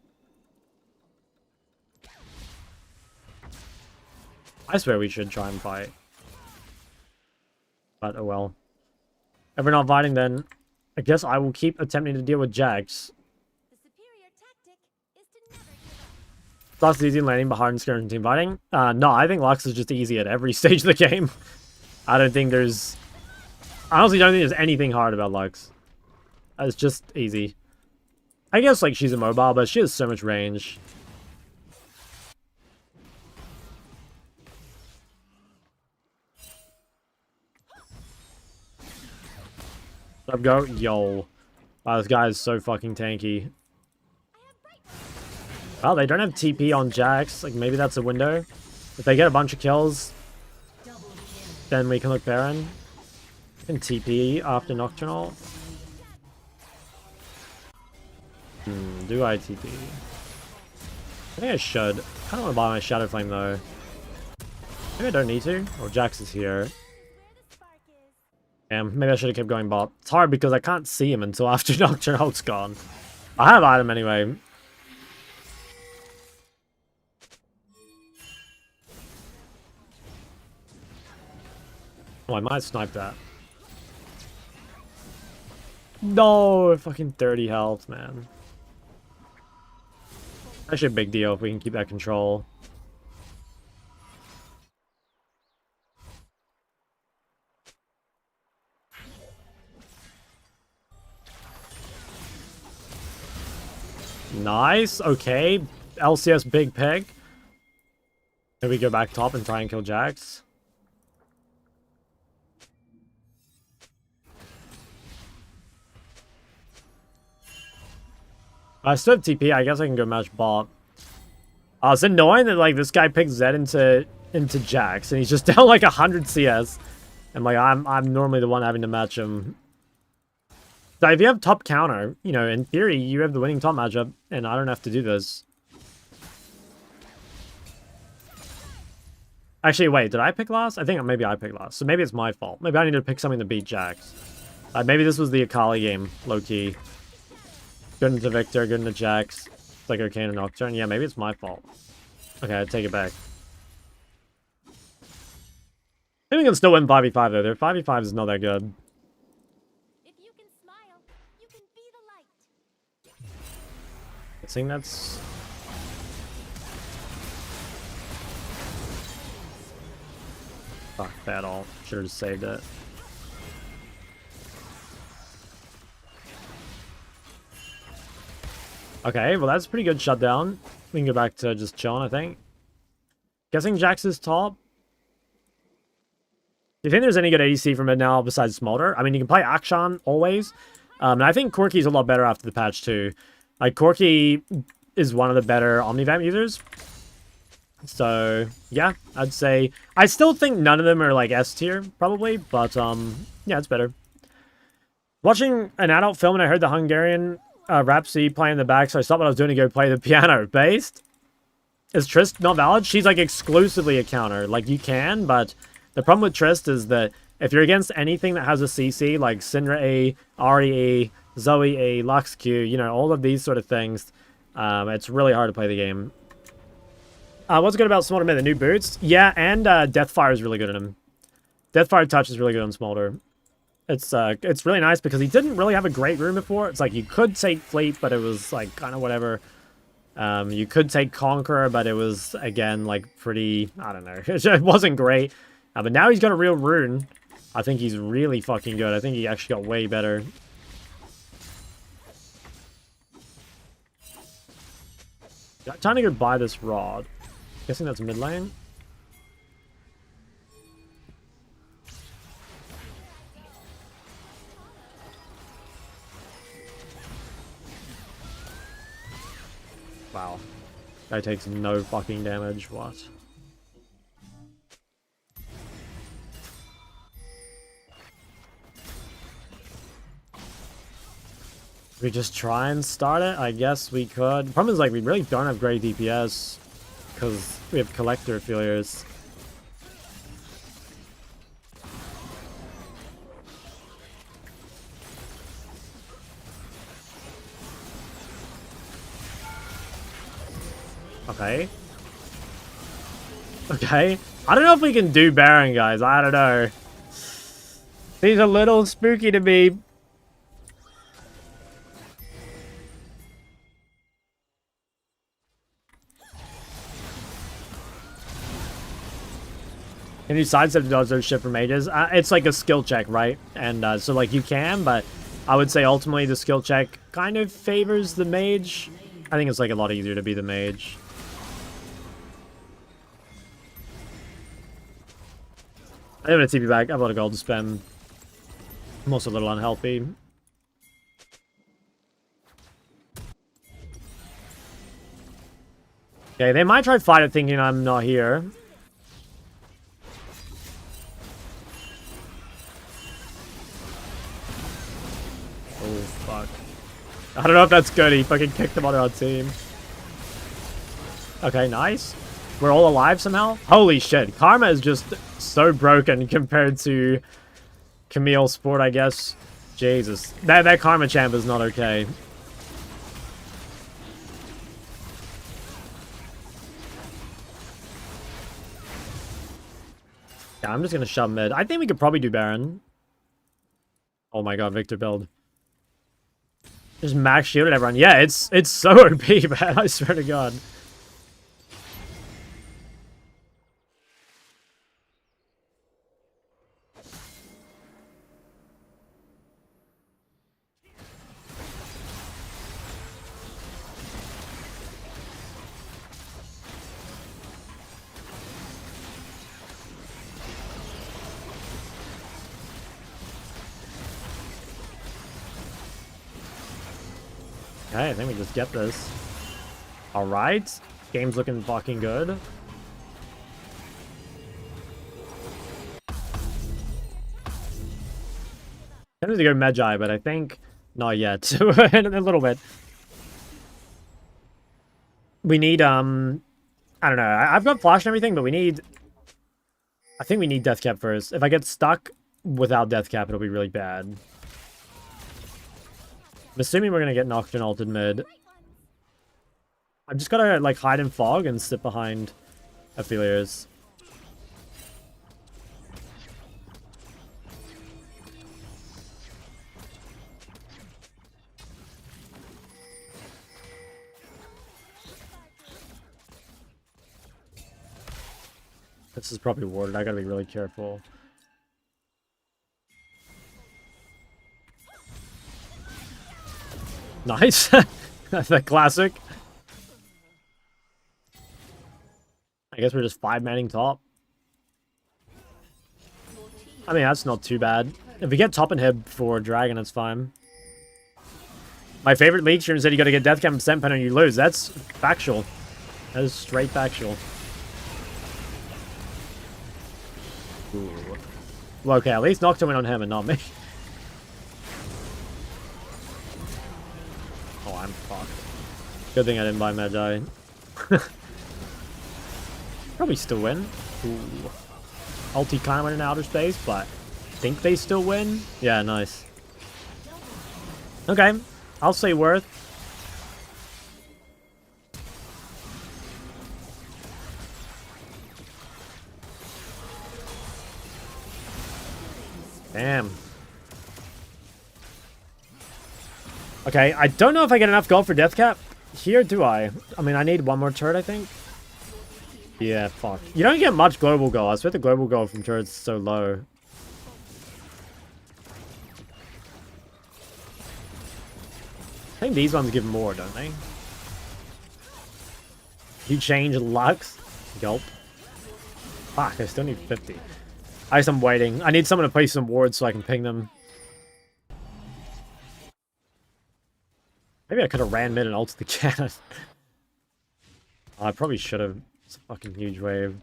I swear we should try and fight. But, oh well. If we're not fighting, then I guess I will keep attempting to deal with Jax. The superior tactic is to never give up. Lux is easy in landing, but hard in skirmish and team fighting. No, I think Lux is just easy at every stage of the game. I don't think there's... I honestly don't think there's anything hard about Lux. It's just easy. I guess, like, she's immobile, but she has so much range. Up go. Yo. Wow, this guy is so fucking tanky. Well, they don't have TP on Jax. Like, maybe that's a window. If they get a bunch of kills, then we can look Baron. And TP after Nocturnal. Do I TP? I think I should. I don't want to buy my Shadow Flame, though. Maybe I don't need to. Or Jax is here. Where the spark is. Damn, maybe I should have kept going bot. It's hard because I can't see him until after Nocturnal's gone. I have item anyway. Oh, I might snipe that. No, fucking 30 health, man. Actually a big deal if we can keep that control. Nice, okay. LCS Big Peg. Maybe we go back top and try and kill Jax. I still have TP. I guess I can go match bot. It's annoying that like this guy picks Zed into Jax and he's just down like 100 CS, and like I'm normally the one having to match him. So if you have top counter, you know, in theory you have the winning top matchup, and I don't have to do this. Actually, wait, did I pick last? I think maybe I picked last, so maybe it's my fault. Maybe I need to pick something to beat Jax. Maybe this was the Akali game, low key. Good into Victor, good into Jax. It's like Arcane and Nocturne. Yeah, maybe it's my fault. Okay, I take it back. Maybe we can still win 5v5 though. Their 5v5 is not that good. If you can smile, you can be the light. I think that's... Fuck that all. Should've just saved it. Okay, well that's a pretty good shutdown. We can go back to just chilling, I think. Guessing Jax is top. Do you think there's any good ADC from it now besides Smolder? I mean, you can play Akshan always. And I think Corki's a lot better after the patch too. Like, Corki is one of the better Omnivamp users. So, yeah, I'd say... I still think none of them are, like, S tier, probably. But, yeah, it's better. Watching an adult film and I heard the Hungarian... Rhapsody playing in the back, so I stopped what I was doing to go play the piano. Based? Is Trist not valid? She's like exclusively a counter. Like, you can, but the problem with Trist is that if you're against anything that has a CC, like Syndra A, Ahri A, Zoe A, Lux Q, you know, all of these sort of things, it's really hard to play the game. What's good about Smolder Mid? The new boots? Yeah, and Deathfire is really good in him. Deathfire Touch is really good on Smolder. It's really nice because he didn't really have a great rune before. It's like you could take Fleet, but it was like kind of whatever. You could take Conqueror, but it was again like pretty, I don't know. It wasn't great. But now he's got a real rune. I think he's really fucking good. I think he actually got way better. Trying to go buy this rod. Guessing that's mid lane. Wow. Guy takes no fucking damage. What? We just try and start it? I guess we could. The problem is, like, we really don't have great DPS. because we have collector failures. Okay. Okay. I don't know if we can do Baron, guys. I don't know. These are a little spooky to me. Can you sidestep to dodge those shit for mages? It's like a skill check, right? And so like you can, but I would say ultimately the skill check kind of favors the mage. I think it's like a lot easier to be the mage. I have a TP back. I have a lot of gold to spend. I'm also a little unhealthy. Okay, they might try fight it thinking I'm not here. Oh, fuck. I don't know if that's good. He fucking kicked them on our team. Okay, nice. We're all alive somehow? Holy shit. Karma is just so broken compared to Camille Sport, I guess. Jesus. That Karma champ is not okay. Yeah, I'm just gonna shove mid. I think we could probably do Baron. Oh my god, Victor build. Just max shielded everyone. Yeah, it's so OP, man. I swear to god. Okay, I think we just get this. Alright. Game's looking fucking good. I need to go Magi, but I think not yet. In a little bit. We need, I don't know. I've got flash and everything, but we need... I think we need Deathcap first. If I get stuck without Deathcap, it'll be really bad. I'm assuming we're gonna get Nocturne ulted mid. I'm just gotta, like, hide in fog and sit behind Aphelios. This is probably warded. I gotta be really careful. Nice. That's the classic. I guess we're just 5-manning top. I mean, that's not too bad. If we get top inhib for Dragon, it's fine. My favorite league stream said you gotta get Deathcap and Scent Pen and you lose. That's factual. That is straight factual. Ooh. Well, okay, at least Nocturne went on him and not me. Oh, I'm fucked. Good thing I didn't buy Magi. Probably still win. Ooh. Ulti kind of went in outer space, but I think they still win. Yeah, nice. Okay, I'll say worth. Damn. Okay, I don't know if I get enough gold for Deathcap. Here, do I? I mean, I need one more turret, I think. Yeah, fuck. You don't get much global gold. I swear the global gold from turrets is so low. I think these ones give more, don't they? You change Lux? Gulp. Fuck, I still need 50. I guess I'm waiting. I need someone to place some wards so I can ping them. Maybe I could have ran mid and ulted the cannon. I probably should have. It's a fucking huge wave.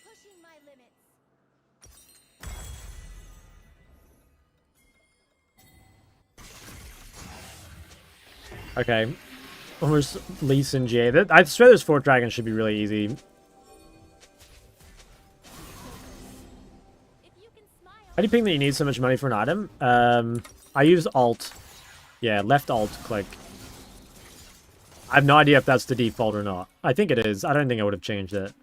Pushing my limits. Okay. Almost Lee Sin Jie. I swear those 4 dragons should be really easy. If you can smile, How do you ping that you need so much money for an item? I use Alt. Yeah, left Alt click. I have no idea if that's the default or not. I think it is. I don't think I would have changed it.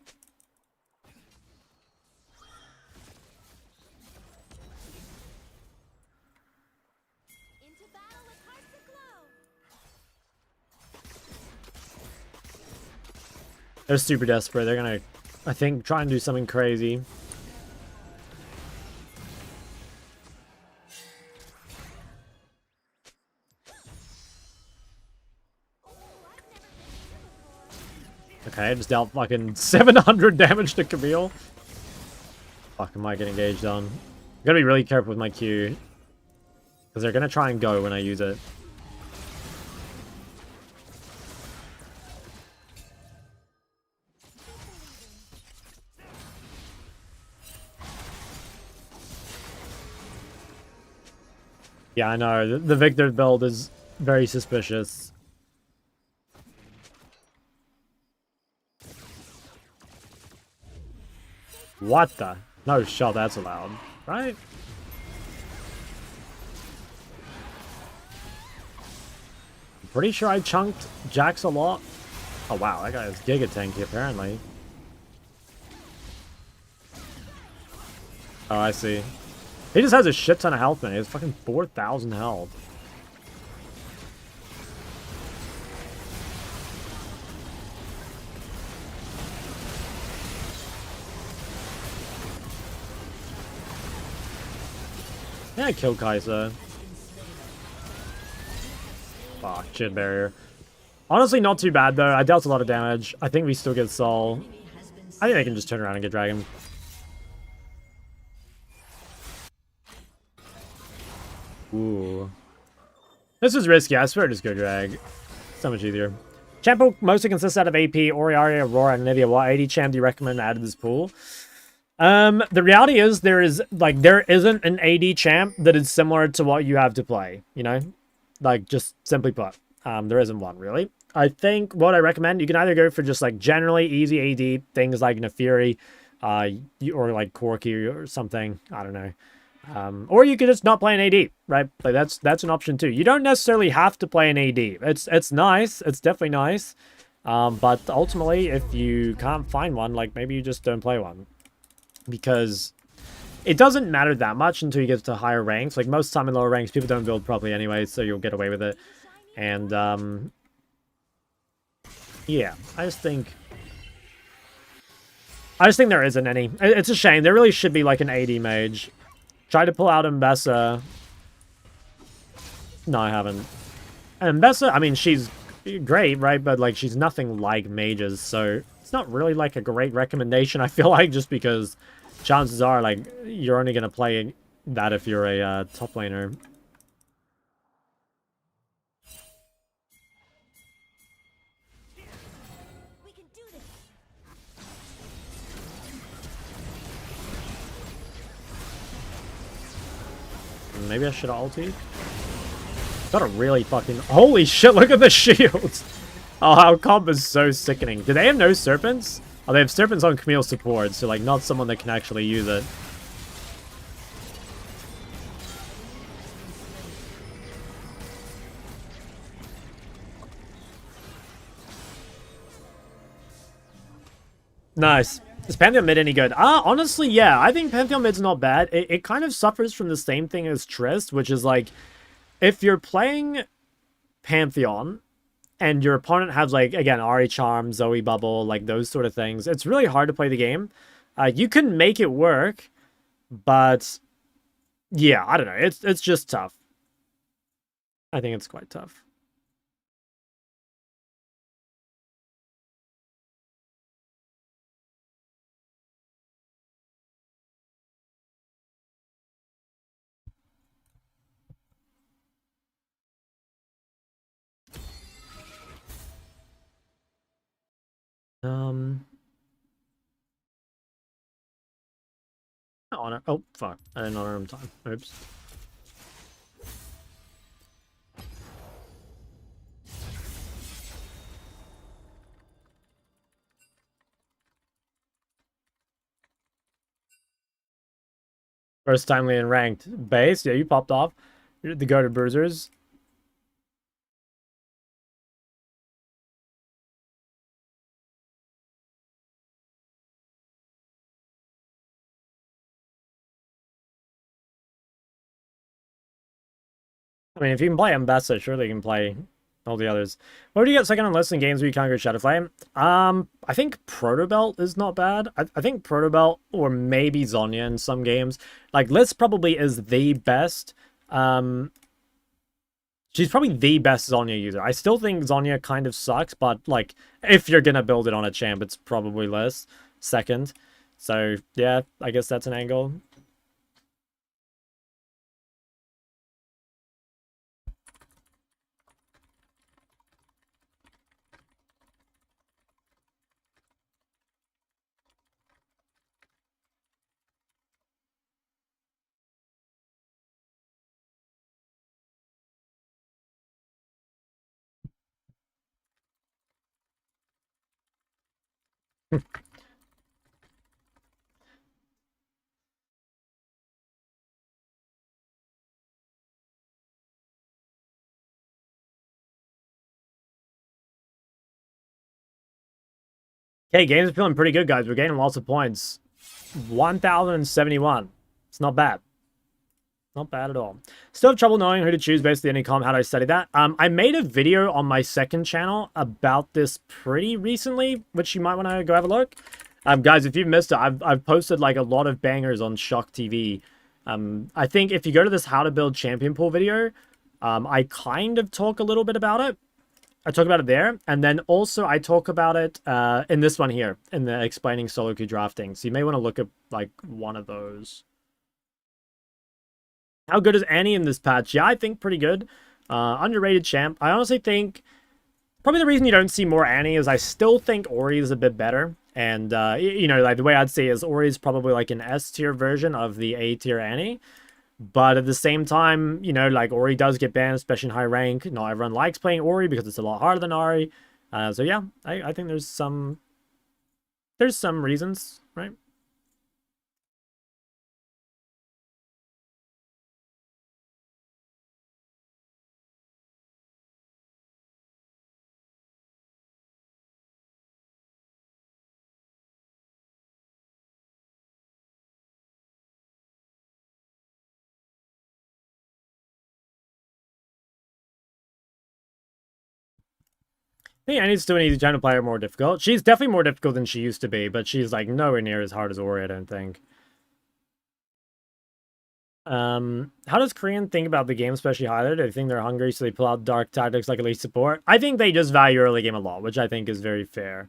into battle with hearts aglow. They're super desperate. They're gonna, I think, try and do something crazy. Okay, I just dealt fucking 700 damage to Camille. Fuck, I might get engaged on. Gotta be really careful with my Q. Because they're gonna try and go when I use it. Yeah, I know. The Victor build is very suspicious. What the? No shot, that's allowed. Right? I'm pretty sure I chunked Jax a lot. Oh wow, that guy is giga tanky apparently. Oh, I see. He just has a shit ton of health, man. He has fucking 4,000 health. Yeah, I killed Kai'Sa. Fuck, shit barrier. Honestly, not too bad though. I dealt a lot of damage. I think we still get Sol. I think I can just turn around and get Dragon. Ooh. This is risky. I swear just go drag. So much easier. Champo mostly consists out of AP, Oriaria, Aurora, and Nivea. What 80 champ do you recommend to add to this pool? The reality is there isn't an AD champ that is similar to what you have to play, you know? Like, just simply put. There isn't one, really. I think what I recommend, you can either go for just, like, generally easy AD, things like Nefiri, or, like, Corki or something. I don't know. Or you could just not play an AD, right? Like, that's an option, too. You don't necessarily have to play an AD. It's nice. It's definitely nice. But ultimately, if you can't find one, like, maybe you just don't play one. Because it doesn't matter that much until you get to higher ranks. Like, most time in lower ranks, people don't build properly anyway, so you'll get away with it. And, yeah, I just think there isn't any. It's a shame. There really should be, like, an AD mage. Try to pull out Mbessa. No, I haven't. And Mbessa, I mean, she's great, right? But, like, she's nothing like mages, so it's not really, like, a great recommendation, I feel like, just because chances are, like, you're only going to play that if you're a top laner. We can do this. Maybe I should have ultied. Got a really fucking... Holy shit, look at the shields! Oh, our comp is so sickening. Do they have no serpents? Oh, they have serpents on Camille support, so, like, not someone that can actually use it. Nice. Is Pantheon mid any good? Honestly, yeah. I think Pantheon mid's not bad. It kind of suffers from the same thing as Trist, which is, like, if you're playing Pantheon and your opponent has, like, again, Ahri Charm, Zoe Bubble, like, those sort of things, it's really hard to play the game. You can make it work, but yeah, I don't know. It's just tough. I think it's quite tough. Honor. Oh, fuck. I didn't honor him time. Oops. First time in ranked. Base, yeah, you popped off. You're the go to bruisers. I mean, if you can play Ambassador, surely you can play all the others. What do you get second on list in games where you can't go Shadowflame? I think Protobelt is not bad. I think Protobelt or maybe Zonya in some games. Like, Liz probably is the best. She's probably the best Zonya user. I still think Zonya kind of sucks, but, like, if you're gonna build it on a champ, it's probably Liz second. So, yeah, I guess that's an angle. Okay, games are feeling pretty good, guys. We're getting lots of points. 1,071. It's not bad. Not bad at all. Still have trouble knowing who to choose based on the income. How do I study that? I made a video on my second channel about this pretty recently, which you might want to go have a look. Guys, if you've missed it, I've posted like a lot of bangers on Shock TV. I think if you go to this how to build champion pool video, I kind of talk a little bit about it. I talk about it there, and then also I talk about it in this one here, in the explaining solo queue drafting. So you may want to look at like one of those. How good is Annie in this patch? Yeah, I think pretty good. Underrated champ. I honestly think probably the reason you don't see more Annie is I still think Ori is a bit better. And, you know, like the way I'd say is Ori is probably like an S tier version of the A tier Annie. But at the same time, you know, like Ori does get banned, especially in high rank. Not everyone likes playing Ori because it's a lot harder than Ahri. So yeah, I think there's some reasons, right? I think Annie's still an easy time to play her more difficult. She's definitely more difficult than she used to be, but she's like nowhere near as hard as Ori, I don't think. How does Korean think about the game, especially Hyler? Do they think they're hungry, so they pull out dark tactics like elite support? I think they just value early game a lot, which I think is very fair.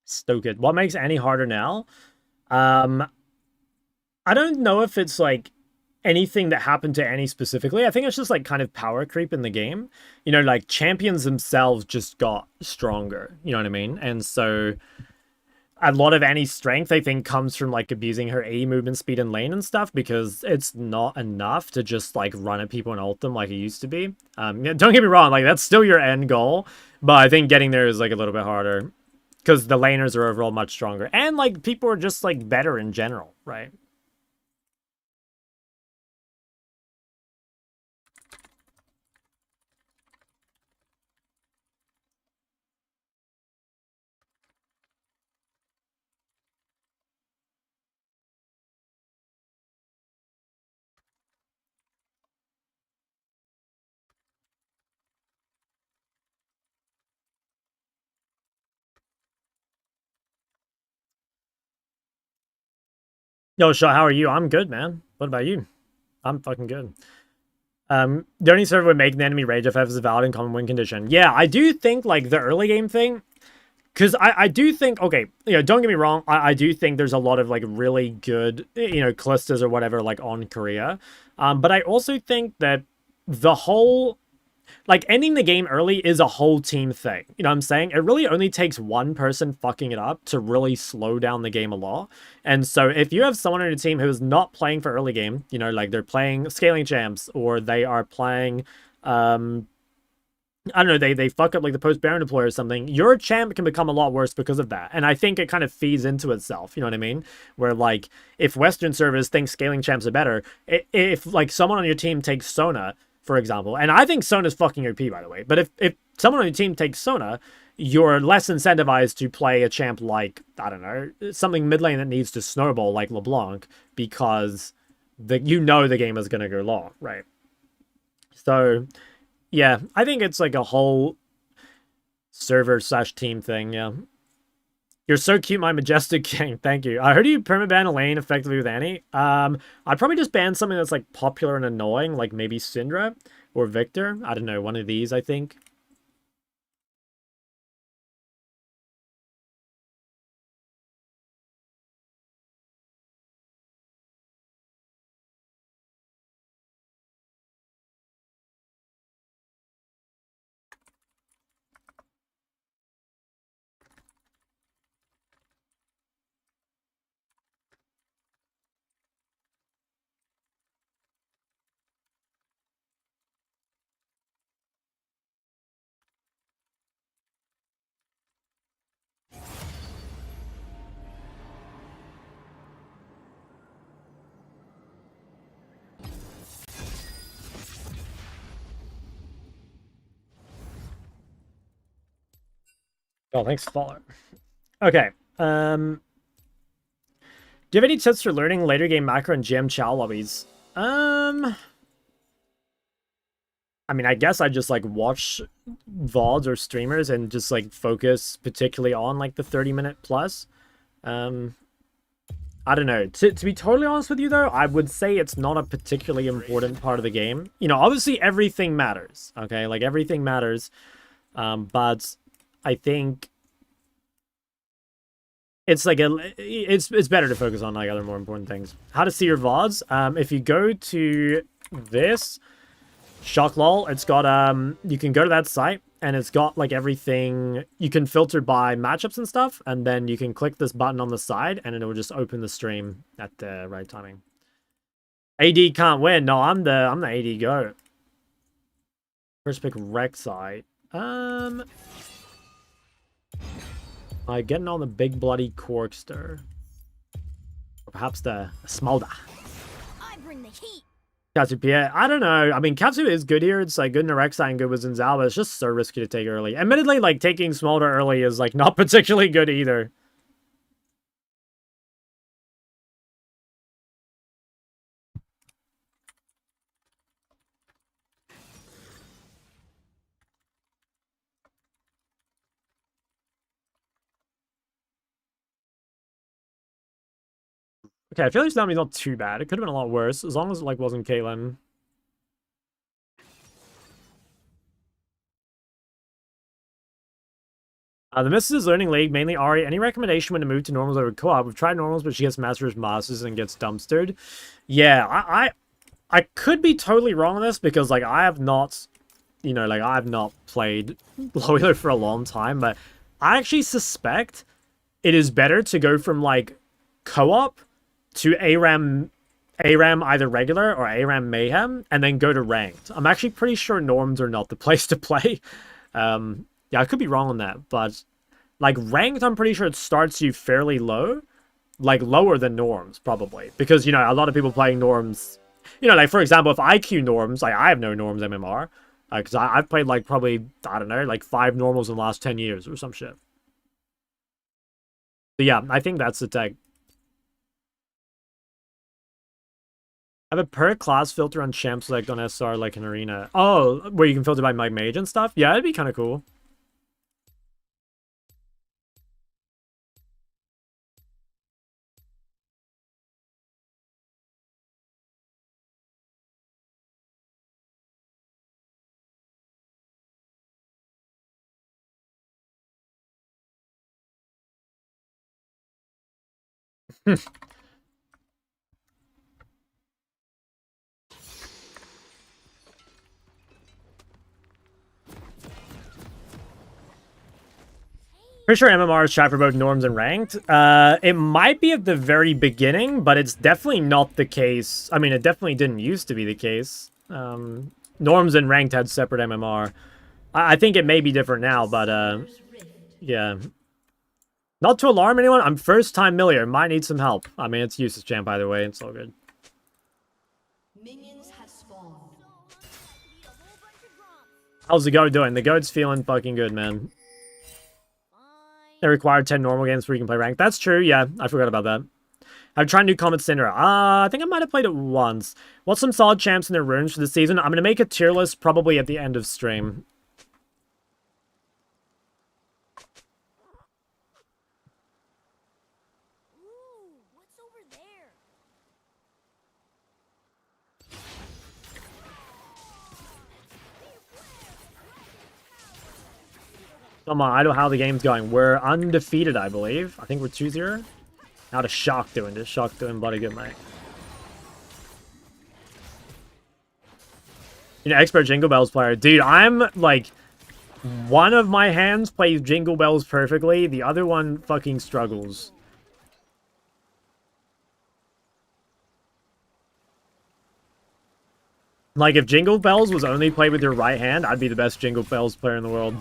Stoked. What makes Annie harder now? I don't know if it's like anything that happened to Annie specifically. I think it's just like kind of power creep in the game. You know, like champions themselves just got stronger. You know what I mean? And so a lot of Annie's strength, I think, comes from like abusing her A movement speed in lane and stuff because it's not enough to just like run at people and ult them like it used to be. Yeah, don't get me wrong, like that's still your end goal, but I think getting there is like a little bit harder because the laners are overall much stronger and like people are just like better in general, right? Yo, Shot, how are you? I'm good, man. What about you? I'm fucking good. The only server would make the enemy rage if F is a valid and common win condition. Yeah, I do think like the early game thing, Because I do think, okay, don't get me wrong, I do think there's a lot of, like, really good, Callistas or whatever, like, on Korea. But I also think that the whole, like, ending the game early is a whole team thing. You know what I'm saying? It really only takes one person fucking it up to really slow down the game a lot. And so if you have someone on your team who is not playing for early game, like, they're playing Scaling Champs, or they are playing, I don't know, they fuck up like the post-Baron deploy or something, your champ can become a lot worse because of that. And I think it kind of feeds into itself, you know what I mean? Where, like, if Western servers think scaling champs are better, if like, someone on your team takes Sona, for example, and I think Sona's fucking OP, by the way, but if someone on your team takes Sona, you're less incentivized to play a champ like, I don't know, something mid lane that needs to snowball like LeBlanc, because the game is going to go long, right? So... yeah, I think it's like a whole server/team thing, yeah. You're so cute, my majestic king. Thank you. I heard you permaban Elaine effectively with Annie. I'd probably just ban something that's, like, popular and annoying, like maybe Syndra or Victor. I don't know, one of these, I think. Oh, thanks, follow. Okay. Do you have any tips for learning later game macro and GM Chow lobbies? I mean, I guess I just, like, watch VODs or streamers and just, like, focus particularly on, like, the 30-minute plus. I don't know. To be totally honest with you, though, I would say it's not a particularly important part of the game. Obviously everything matters, okay? Like, everything matters. But I think it's like it's better to focus on, like, other more important things. How to see your VODs? If you go to this Shocklol, it's got you can go to that site, and it's got, like, everything. You can filter by matchups and stuff, and then you can click this button on the side, and it will just open the stream at the right timing. AD can't win. No, I'm the AD goat. First pick Rek'Sai. I getting on the big bloody Corkster. Or perhaps the Smolder. I bring the heat. Katsu Pierre. I don't know. I mean, Katsu is good here. It's, like, good in Rek'Sai and good with Zinzal, but it's just so risky to take early. Admittedly, like, taking Smolder early is, like, not particularly good either. Okay, I feel like Tsunami's not too bad. It could have been a lot worse, as long as it, like, wasn't Caitlyn. The Missus is learning League, mainly Ari. Any recommendation when to move to normals over co-op? We've tried normals, but she gets Masters and gets dumpstered. Yeah, I could be totally wrong on this, because, like, I have not, like, I have not played Loyler for a long time, but I actually suspect it is better to go from, like, co-op to ARAM either regular or ARAM Mayhem, and then go to ranked. I'm actually pretty sure norms are not the place to play. Yeah, I could be wrong on that, but, like, ranked, I'm pretty sure it starts you fairly low, like, lower than norms, probably, because, a lot of people playing norms, like, for example, if I queue norms, like, I have no norms MMR, because I've played, like, probably, I don't know, like, 5 normals in the last 10 years or some shit. But yeah, I think that's the tech. I have a per class filter on champ select on SR like an arena. Oh, where you can filter by my mage and stuff? Yeah, it'd be kind of cool. Pretty sure MMR is chat for both norms and ranked. It might be at the very beginning, but it's definitely not the case. I mean, it definitely didn't used to be the case. Norms and ranked had separate MMR. I think it may be different now, but yeah. Not to alarm anyone, I'm first time Millier. Might need some help. I mean, it's useless champ either way. It's all good. Minions have spawned. How's the goat doing? The goat's feeling fucking good, man. They require 10 normal games before you can play ranked. That's true, yeah. I forgot about that. I've tried new Comet Cinder. I think I might have played it once. What's some solid champs in their runes for the season? I'm going to make a tier list probably at the end of stream. Ooh, what's over there? Come on, I don't know how the game's going. We're undefeated, I believe. I think we're 2-0. How's Shock doing? Just Shock doing bloody good, mate. You know, expert Jingle Bells player. Dude, I'm like... One of my hands plays Jingle Bells perfectly. The other one fucking struggles. Like, if Jingle Bells was only played with your right hand, I'd be the best Jingle Bells player in the world.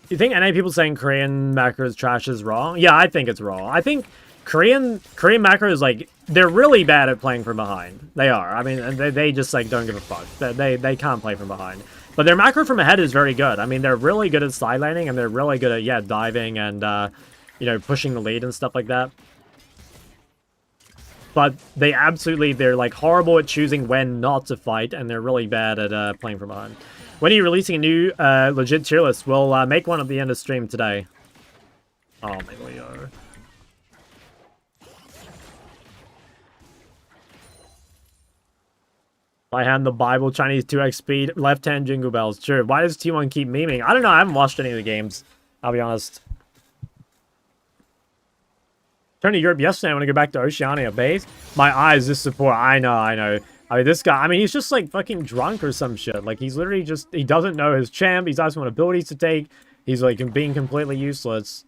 You think NA people saying Korean macros trash is wrong? Yeah, I think it's wrong. I think Korean macros, like, they're really bad at playing from behind. They are. I mean, they just, like, don't give a fuck. They can't play from behind. But their macro from ahead is very good. I mean, they're really good at side laning, and they're really good at, yeah, diving and, you know, pushing the lead and stuff like that. But they're, like, horrible at choosing when not to fight, and they're really bad at playing from behind. When are you releasing a new legit tier list? We'll make one at the end of stream today. Oh, maybe we are. I hand the Bible, Chinese 2x speed, left hand Jingle Bells. Sure. Why does T1 keep memeing? I don't know. I haven't watched any of the games. I'll be honest. Turned to Europe yesterday. I want to go back to Oceania base. My eyes just support. I know. I mean, this guy, I mean, he's just, like, fucking drunk or some shit. Like, he's literally just, he doesn't know his champ. He's asking what abilities to take. He's, like, being completely useless.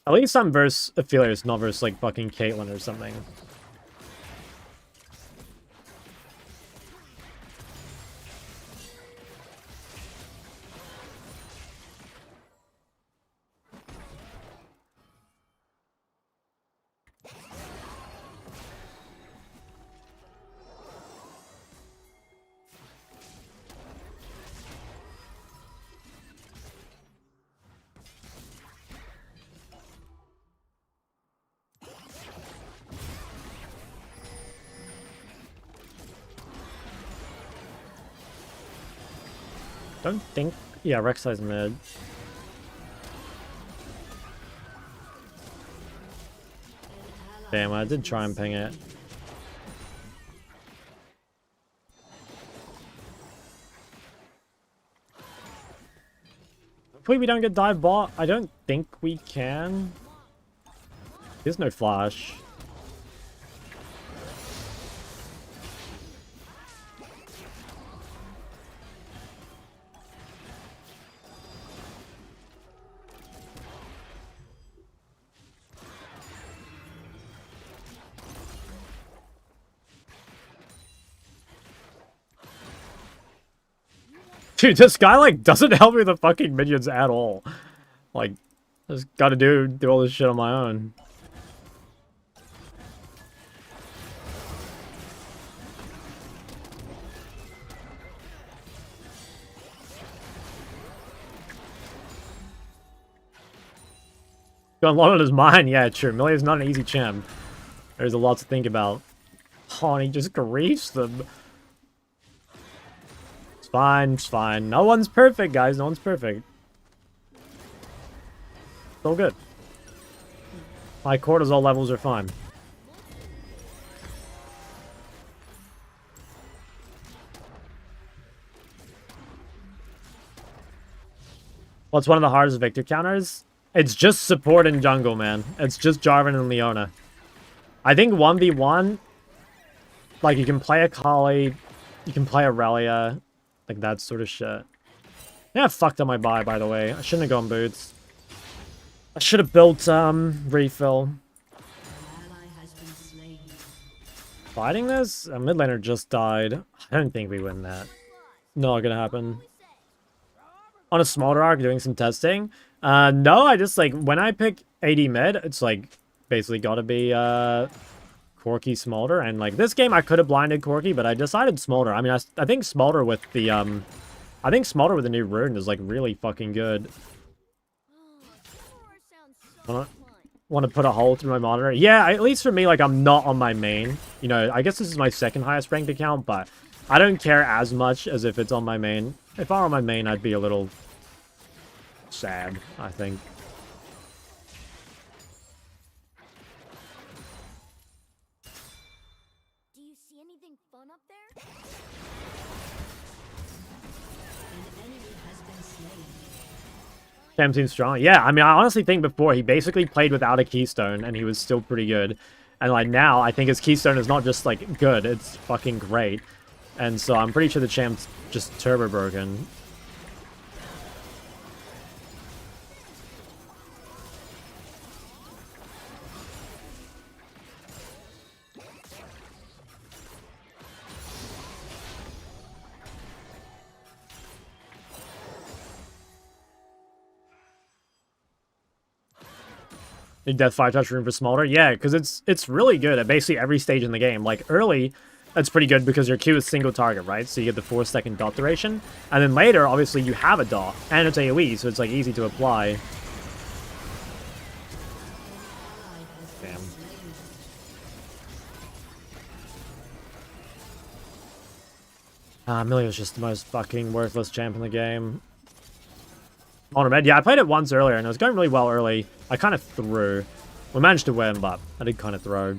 At least I'm versus Aphelios, not versus, like, fucking Caitlyn or something. Don't think... Yeah, Rek'Sai's mid. Damn, I did try and ping it. Hopefully we don't get dive bot. I don't think we can. There's no flash. Dude, this guy, like, doesn't help me with the fucking minions at all. Like, I just gotta do all this shit on my own. Got a lot on his mind. Yeah, true. Millier's not an easy champ. There's a lot to think about. Oh, and he just griefs them. Fine, it's fine. No one's perfect, guys. No one's perfect. It's all good. My cortisol levels are fine. What's one of the hardest Victor counters? It's just support and jungle, man. It's just Jarvan and Leona. I think 1v1, like, you can play a Kali, you can play Aurelia, like that sort of shit. Yeah, I fucked up my buy, by the way. I shouldn't have gone boots. I should have built, refill. Fighting this? A mid laner just died. I don't think we win that. Not gonna happen. On a smaller arc, doing some testing? No, I just, like, when I pick AD mid, it's, like, basically gotta be, Corki Smolder. And, like, this game I could have blinded Corki, but I decided Smolder. I mean, I think Smolder with the, I think Smolder with the new rune is, like, really fucking good. Want to put a hole through my monitor? Yeah, at least for me, like, I'm not on my main. You know, I guess this is my second highest ranked account, but I don't care as much as if it's on my main. If I were on my main, I'd be a little sad, I think. Do you see anything fun up there? Cam seems strong. Yeah, I mean, I honestly think before he basically played without a keystone and he was still pretty good. And like now, I think his keystone is not just like good, it's fucking great. And so I'm pretty sure the champ's just turbo broken. Need Death 5 touch rune for Smolder? Yeah, because it's really good at basically every stage in the game. Like, early, that's pretty good because your Q is single target, right? So you get the 4-second dot duration. And then later, obviously, you have a dot. And it's AoE, so it's, like, easy to apply. Damn. Milio's just the most fucking worthless champ in the game. On Med, yeah, I played it once earlier, and it was going really well early. I kind of threw. We managed to win, but I did kind of throw.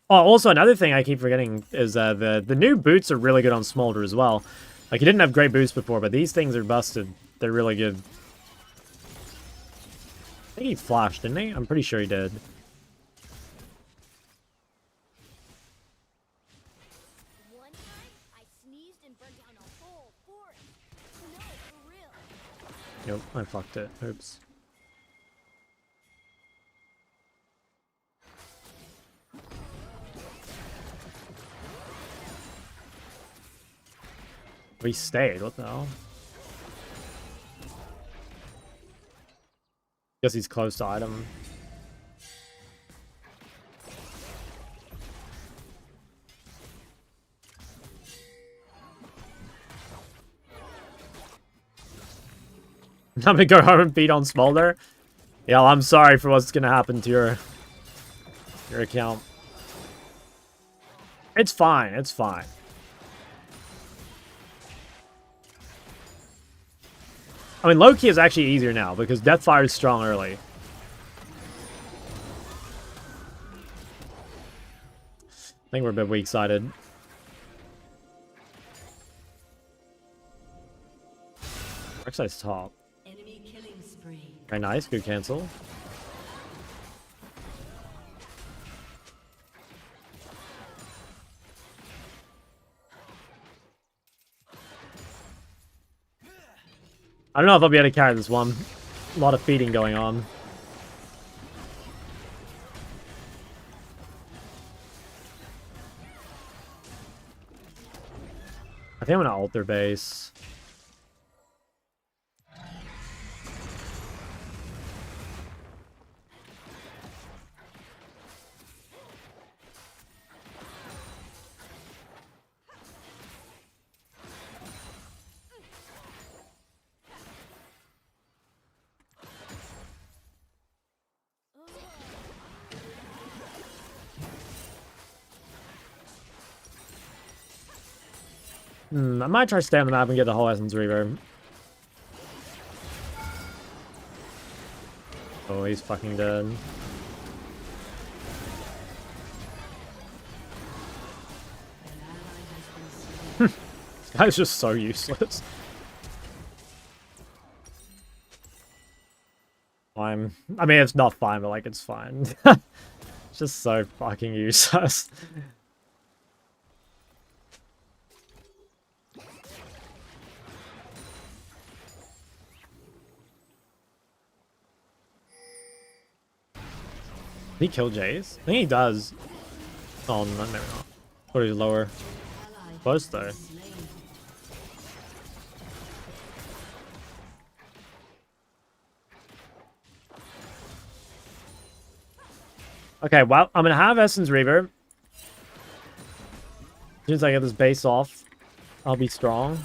Oh, also, another thing I keep forgetting is the new boots are really good on Smolder as well. Like, he didn't have great boots before, but these things are busted. They're really good. I think he flashed, didn't he? I'm pretty sure he did. One time, I sneezed and burned down a whole forest. No, for real. Yep, I fucked it. Oops. We stayed, what the hell? Guess he's close to item. I'm gonna go home and beat on Smolder. Yeah, I'm sorry for what's gonna happen to your account. It's fine, it's fine. I mean, low-key is actually easier now, because Deathfire is strong early. I think we're a bit weak-sided. Darkside's top. Enemy killing spree. Very nice, good cancel. I don't know if I'll be able to carry this one. A lot of feeding going on. I think I'm gonna ult their base. I might try to stay on the map and get the whole Essence Reaver. Oh, he's fucking dead. This guy's just so useless. Fine. I mean, it's not fine, but like, it's fine. It's just so fucking useless. Did he kill Jace? I think he does. Oh, no, maybe not. Or he's lower. Close though. Okay, well, I'm gonna have Essence Reaver. As soon as I get this base off, I'll be strong.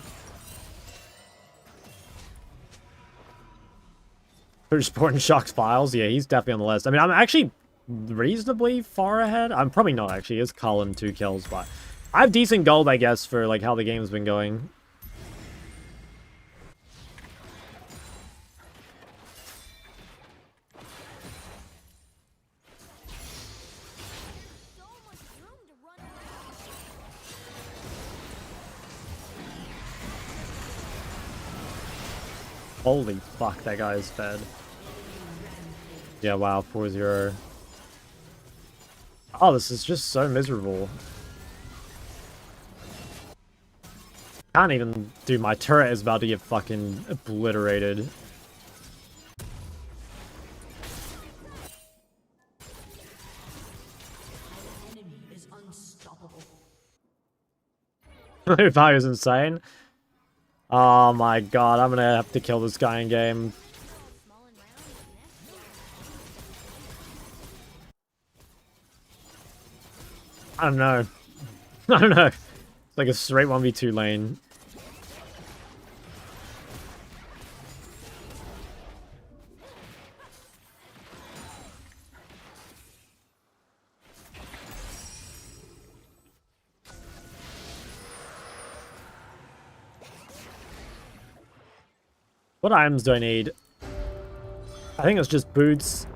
Who's supporting Shock's Files? Yeah, he's definitely on the list. I mean, I'm actually reasonably far ahead. I'm probably not, actually. It's Cullen 2 kills, but I have decent gold, I guess, for like how the game's been going. So much room to run around. Holy fuck, that guy is fed. Yeah, wow, 4-0. Oh, this is just so miserable. Can't even do my turret is about to get fucking obliterated. Enemy is unstoppable. If I was insane. Oh my god, I'm gonna have to kill this guy in game. Small and round is next. I don't know. I don't know. It's like a straight 1v2 lane. What items do I need? I think it's just boots,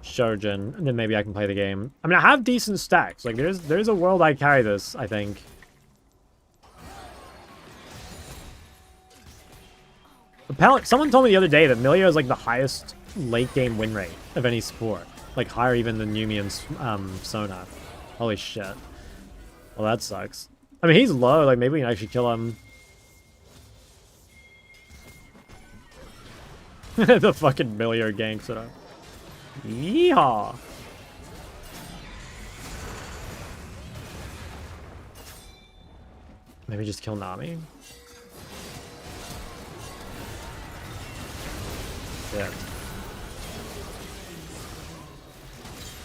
Shojin, and then maybe I can play the game. I mean, I have decent stacks. Like, there's a world I carry this, I think. Someone told me the other day that Milio is like the highest late game win rate of any sport. Like, higher even than Yuumi and Sona. Holy shit. Well, that sucks. I mean, he's low. Like, maybe we can actually kill him. The fucking Milio ganks it up. Yeehaw! Maybe just kill Nami? Yeah.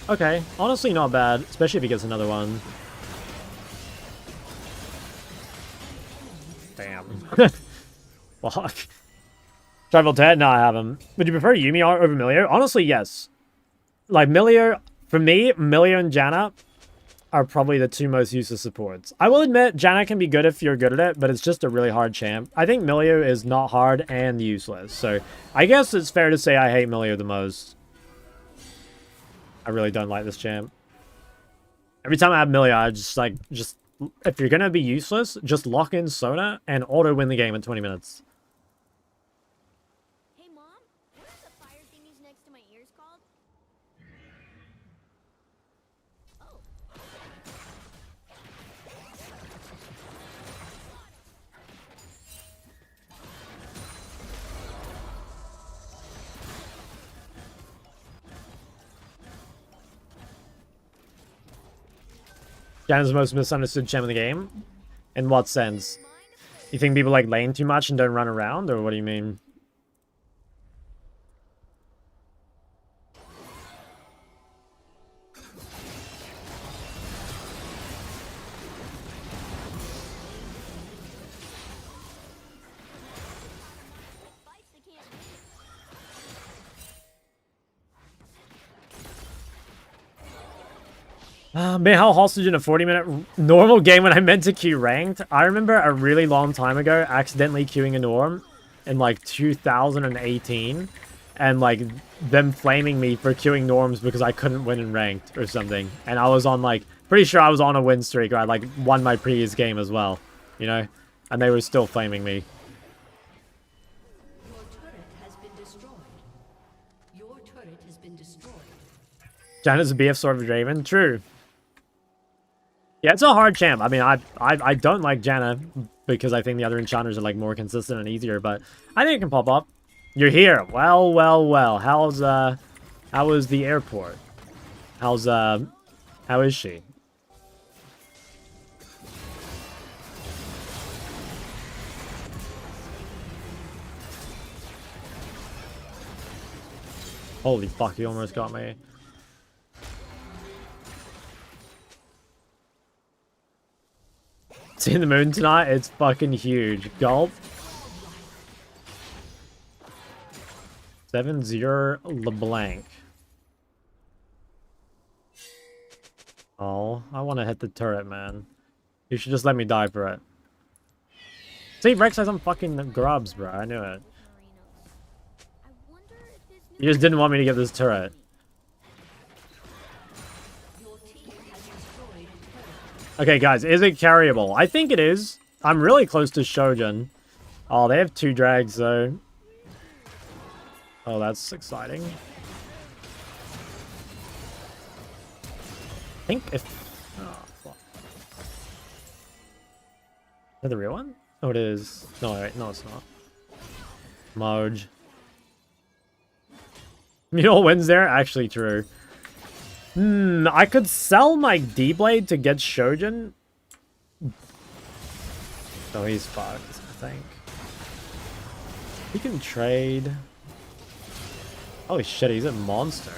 Okay, honestly not bad, especially if he gets another one. Damn. Fuck. Tribal Ted? No, I haven't. Would you prefer Yuumi over Milio? Honestly, yes. Like, Milio, for me, Milio and Janna are probably the two most useless supports. I will admit, Janna can be good if you're good at it, but it's just a really hard champ. I think Milio is not hard and useless, so I guess it's fair to say I hate Milio the most. I really don't like this champ. Every time I have Milio, I just if you're gonna be useless, just lock in Sona and auto win the game in 20 minutes. Hey, Mom, what are the fire thingies next to my ears called? Oh. Janna's the most misunderstood champ in the game? In what sense? You think people like lane too much and don't run around, or what do you mean? Fights they can't win. Man, how hostage in a 40-minute normal game when I meant to queue ranked? I remember a really long time ago accidentally queuing a norm in like 2018 and like them flaming me for queuing norms because I couldn't win in ranked or something. And I was on like, pretty sure I was on a win streak or I like won my previous game as well. you know? And they were still flaming me. Your turret has been destroyed. Your turret has been destroyed. Janna's a BF Sword of Draven? True. Yeah, it's a hard champ. I mean, I don't like Janna because I think the other enchanters are like more consistent and easier, but I think it can pop up. You're here. Well, well, well. How is the airport? How is she? Holy fuck, he almost got me. Seeing the moon tonight? It's fucking huge. Gulp. 7-0 LeBlanc. Oh, I want to hit the turret, man. You should just let me die for it. See, Rex has some fucking grubs, bro. I knew it. You just didn't want me to get this turret. Okay, guys, is it carryable? I think it is. I'm really close to Shojin. Oh, they have 2 drags, though. Oh, that's exciting. I think if... Oh, fuck. Is that the real one? Oh, it is. No, wait, no, it's not. Moj. You know what wins there? Actually true. I could sell my D-Blade to get Shojin. Oh, he's fucked, I think. He can trade. Holy shit, he's a monster.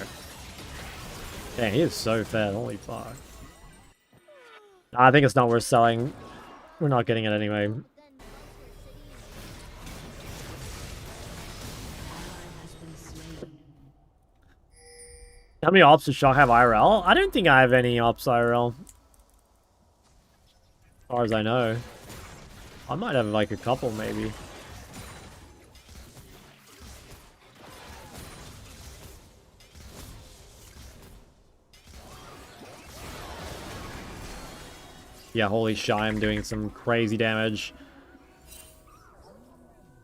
Dang, he is so fed. Holy fuck. I think it's not worth selling. We're not getting it anyway. How many ops does Shock have IRL? I don't think I have any ops IRL. As far as I know. I might have like a couple maybe. Yeah, holy shit, I'm doing some crazy damage.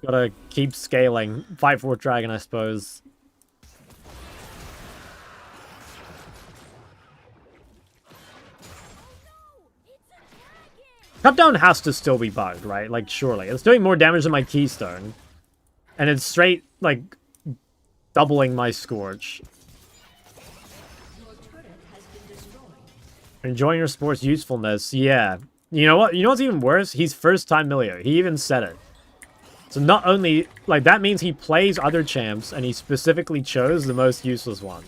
Gotta keep scaling. Fight for Dragon, I suppose. Cut down has to still be bugged, right? Like, surely. It's doing more damage than my Keystone. And it's straight, like, doubling my Scorch. Enjoying your sport's usefulness. Yeah. You know what? You know what's even worse? He's first time Milio. He even said it. So not only... Like, that means he plays other champs, and he specifically chose the most useless one.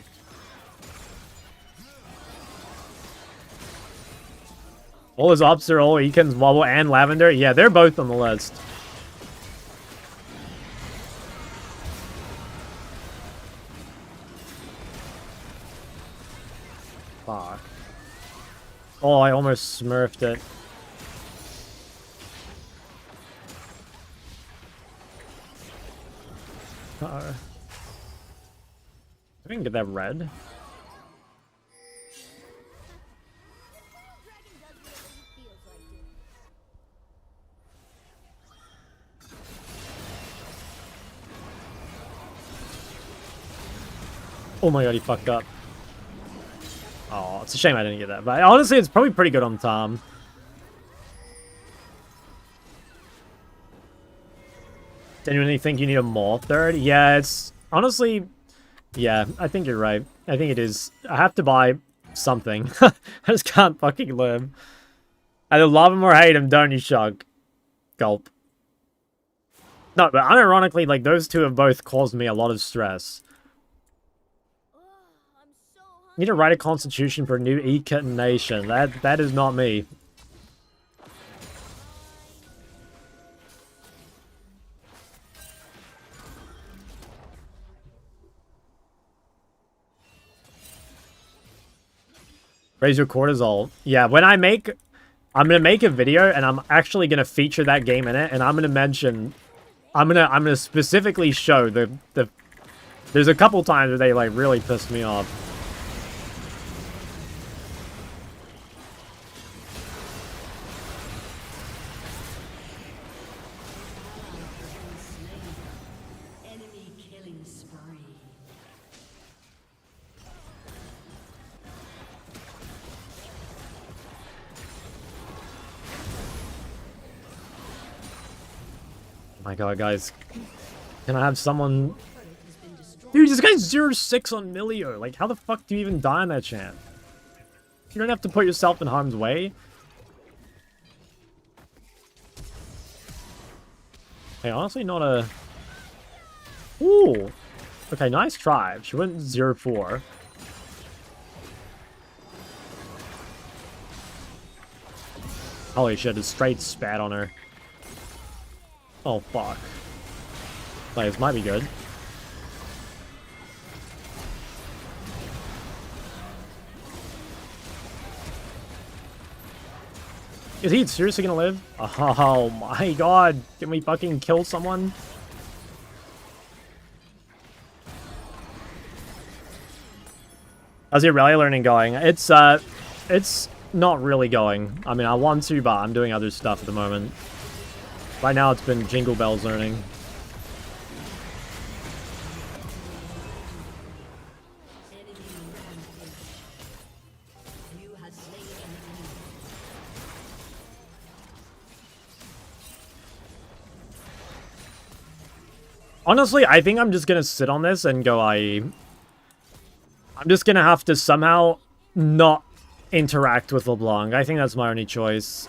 All his ops are all Eakins, Wobble, and Lavender. Yeah, they're both on the list. Fuck. Oh, I almost smurfed it. Uh-oh. I can get that red. Oh my god, he fucked up. Oh, it's a shame I didn't get that. But honestly, it's probably pretty good on Tom. Genuinely think you need a Maul third? Yeah, it's... Honestly, yeah, I think you're right. I think it is. I have to buy something. I just can't fucking live. Either love him or hate him, don't you, Shug? Gulp. No, but unironically, like, those two have both caused me a lot of stress. Need to write a constitution for a new Eekit nation. That is not me. Raise your cortisol. Yeah, when I'm gonna make a video and I'm actually gonna feature that game in it, and I'm gonna mention, I'm gonna specifically show the there's a couple times where they like really pissed me off. My god, guys. Can I have someone... Dude, this guy's 0-6 on Milio. Like, how the fuck do you even die on that champ? You don't have to put yourself in harm's way. Hey, honestly, not a... Ooh. Okay, nice try. She went 0-4. Holy shit, a straight spat on her. Oh, fuck. Like, this might be good. Is he seriously gonna live? Oh my god. Can we fucking kill someone? How's your rally learning going? It's not really going. I mean, I want to, but I'm doing other stuff at the moment. Right now, it's been Jingle Bells learning. Honestly, I think I'm just gonna sit on this and go IE. I'm just gonna have to somehow not interact with LeBlanc. I think that's my only choice.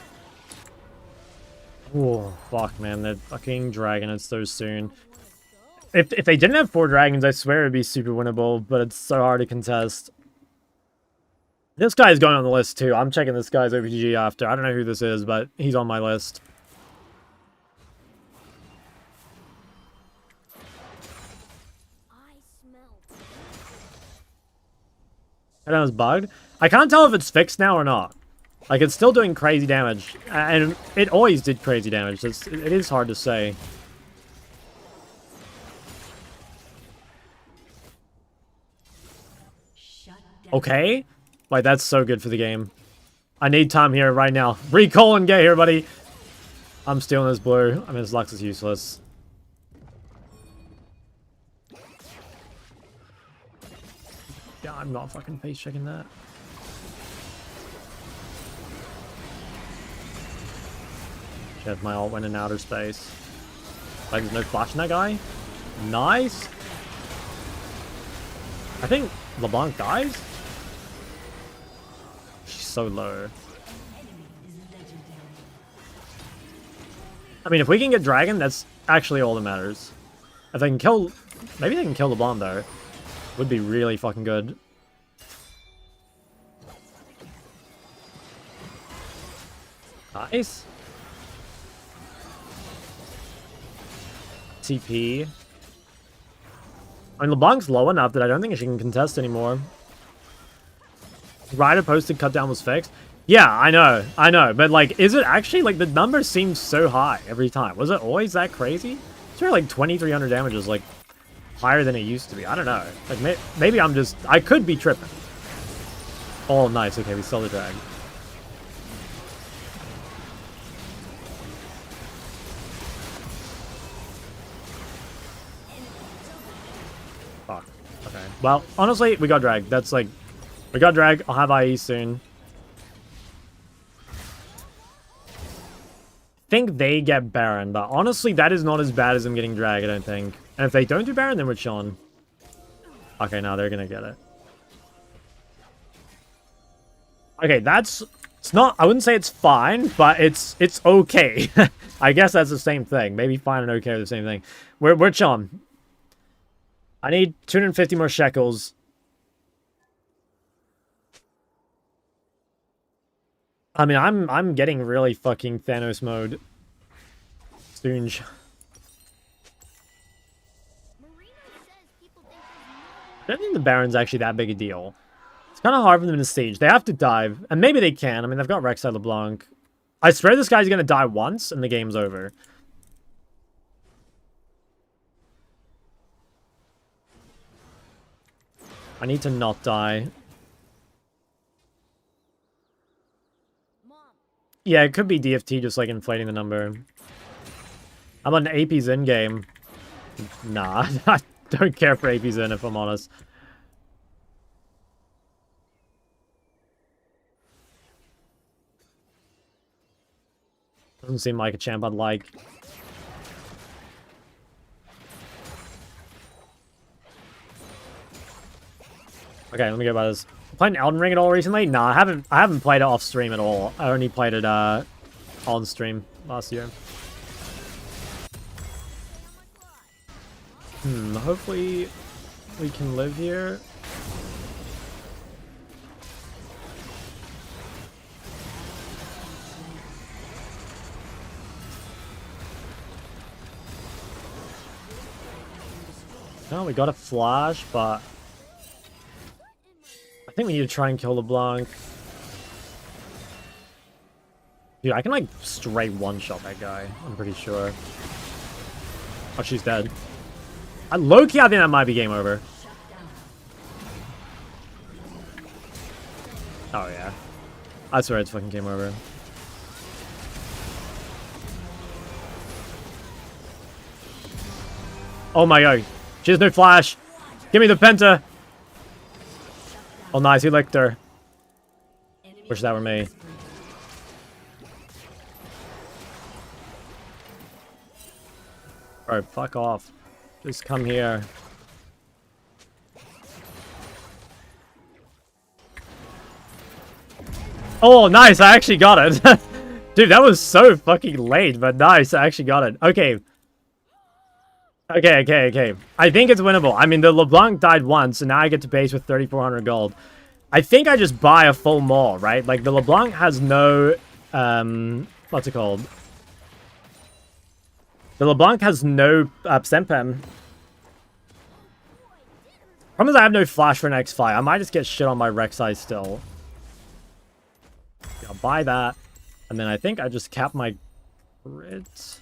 Oh, fuck, man. That fucking dragon is so soon. If they didn't have 4 dragons, I swear it'd be super winnable, but it's so hard to contest. This guy's going on the list, too. I'm checking this guy's OPG after. I don't know who this is, but he's on my list. I know it's bugged. I can't tell if it's fixed now or not. Like, it's still doing crazy damage. And it always did crazy damage. It is hard to say. Okay. Like, that's so good for the game. I need time here right now. Recall and get here, buddy. I'm stealing this blue. I mean, this Lux is useless. Yeah, I'm not fucking face checking that. Shit, my ult went in outer space. Like, there's no flash in that guy. Nice. I think LeBlanc dies. She's so low. I mean, if we can get Dragon, that's actually all that matters. If they can kill... Maybe they can kill LeBlanc, though. Would be really fucking good. Nice. TP. I mean, LeBlanc's low enough that I don't think she can contest anymore. Ryder posted cut down was fixed. Yeah, I know. But, like, is it actually? Like, the number seems so high every time. Was it always that crazy? It's really like 2,300 damage is, like, higher than it used to be. I don't know. Like, maybe I'm just... I could be tripping. Oh, nice. Okay, we still the drag. Fuck. Okay. Well, honestly, we got drag. That's like... We got drag. I'll have IE soon. I think they get Baron, but honestly, that is not as bad as them getting drag, I don't think. And if they don't do Baron, then we're chilling. Okay, now they're gonna get it. Okay, that's... It's not... I wouldn't say it's fine, but it's okay. I guess that's the same thing. Maybe fine and okay are the same thing. We're chilling. I need 250 more shekels. I mean, I'm getting really fucking Thanos mode soon. I don't think the Baron's actually that big a deal. It's kind of hard for them to stage. They have to dive, and maybe they can. I mean, they've got Rek'Sai LeBlanc. I swear this guy's gonna die once, and the game's over. I need to not die. Yeah, it could be DFT just, like, inflating the number. I'm on AP's in-game. Nah, I don't care for AP's in, if I'm honest. Doesn't seem like a champ I'd like. Okay, let me go by this. Playing Elden Ring at all recently? Nah, I haven't played it off stream at all. I only played it on stream last year. Hopefully we can live here. No, we got a flash, but I think we need to try and kill LeBlanc. Dude, I can like straight one-shot that guy, I'm pretty sure. Oh, she's dead. Low-key, I think that might be game over. Oh, yeah. I swear it's fucking game over. Oh my god. She has no flash. Give me the penta. Oh, nice. He licked her. Wish that were me. Alright, fuck off. Just come here. Oh, nice. I actually got it. Dude, that was so fucking late, but nice. I actually got it. Okay. Okay. I think it's winnable. I mean, the LeBlanc died once, and now I get to base with 3,400 gold. I think I just buy a full maul, right? Like, the LeBlanc has no... what's it called? The LeBlanc has no Sempem. Problem is I have no flash for an X5. I might just get shit on my Rek'Sai still. I'll buy that. And then I think I just cap my crit.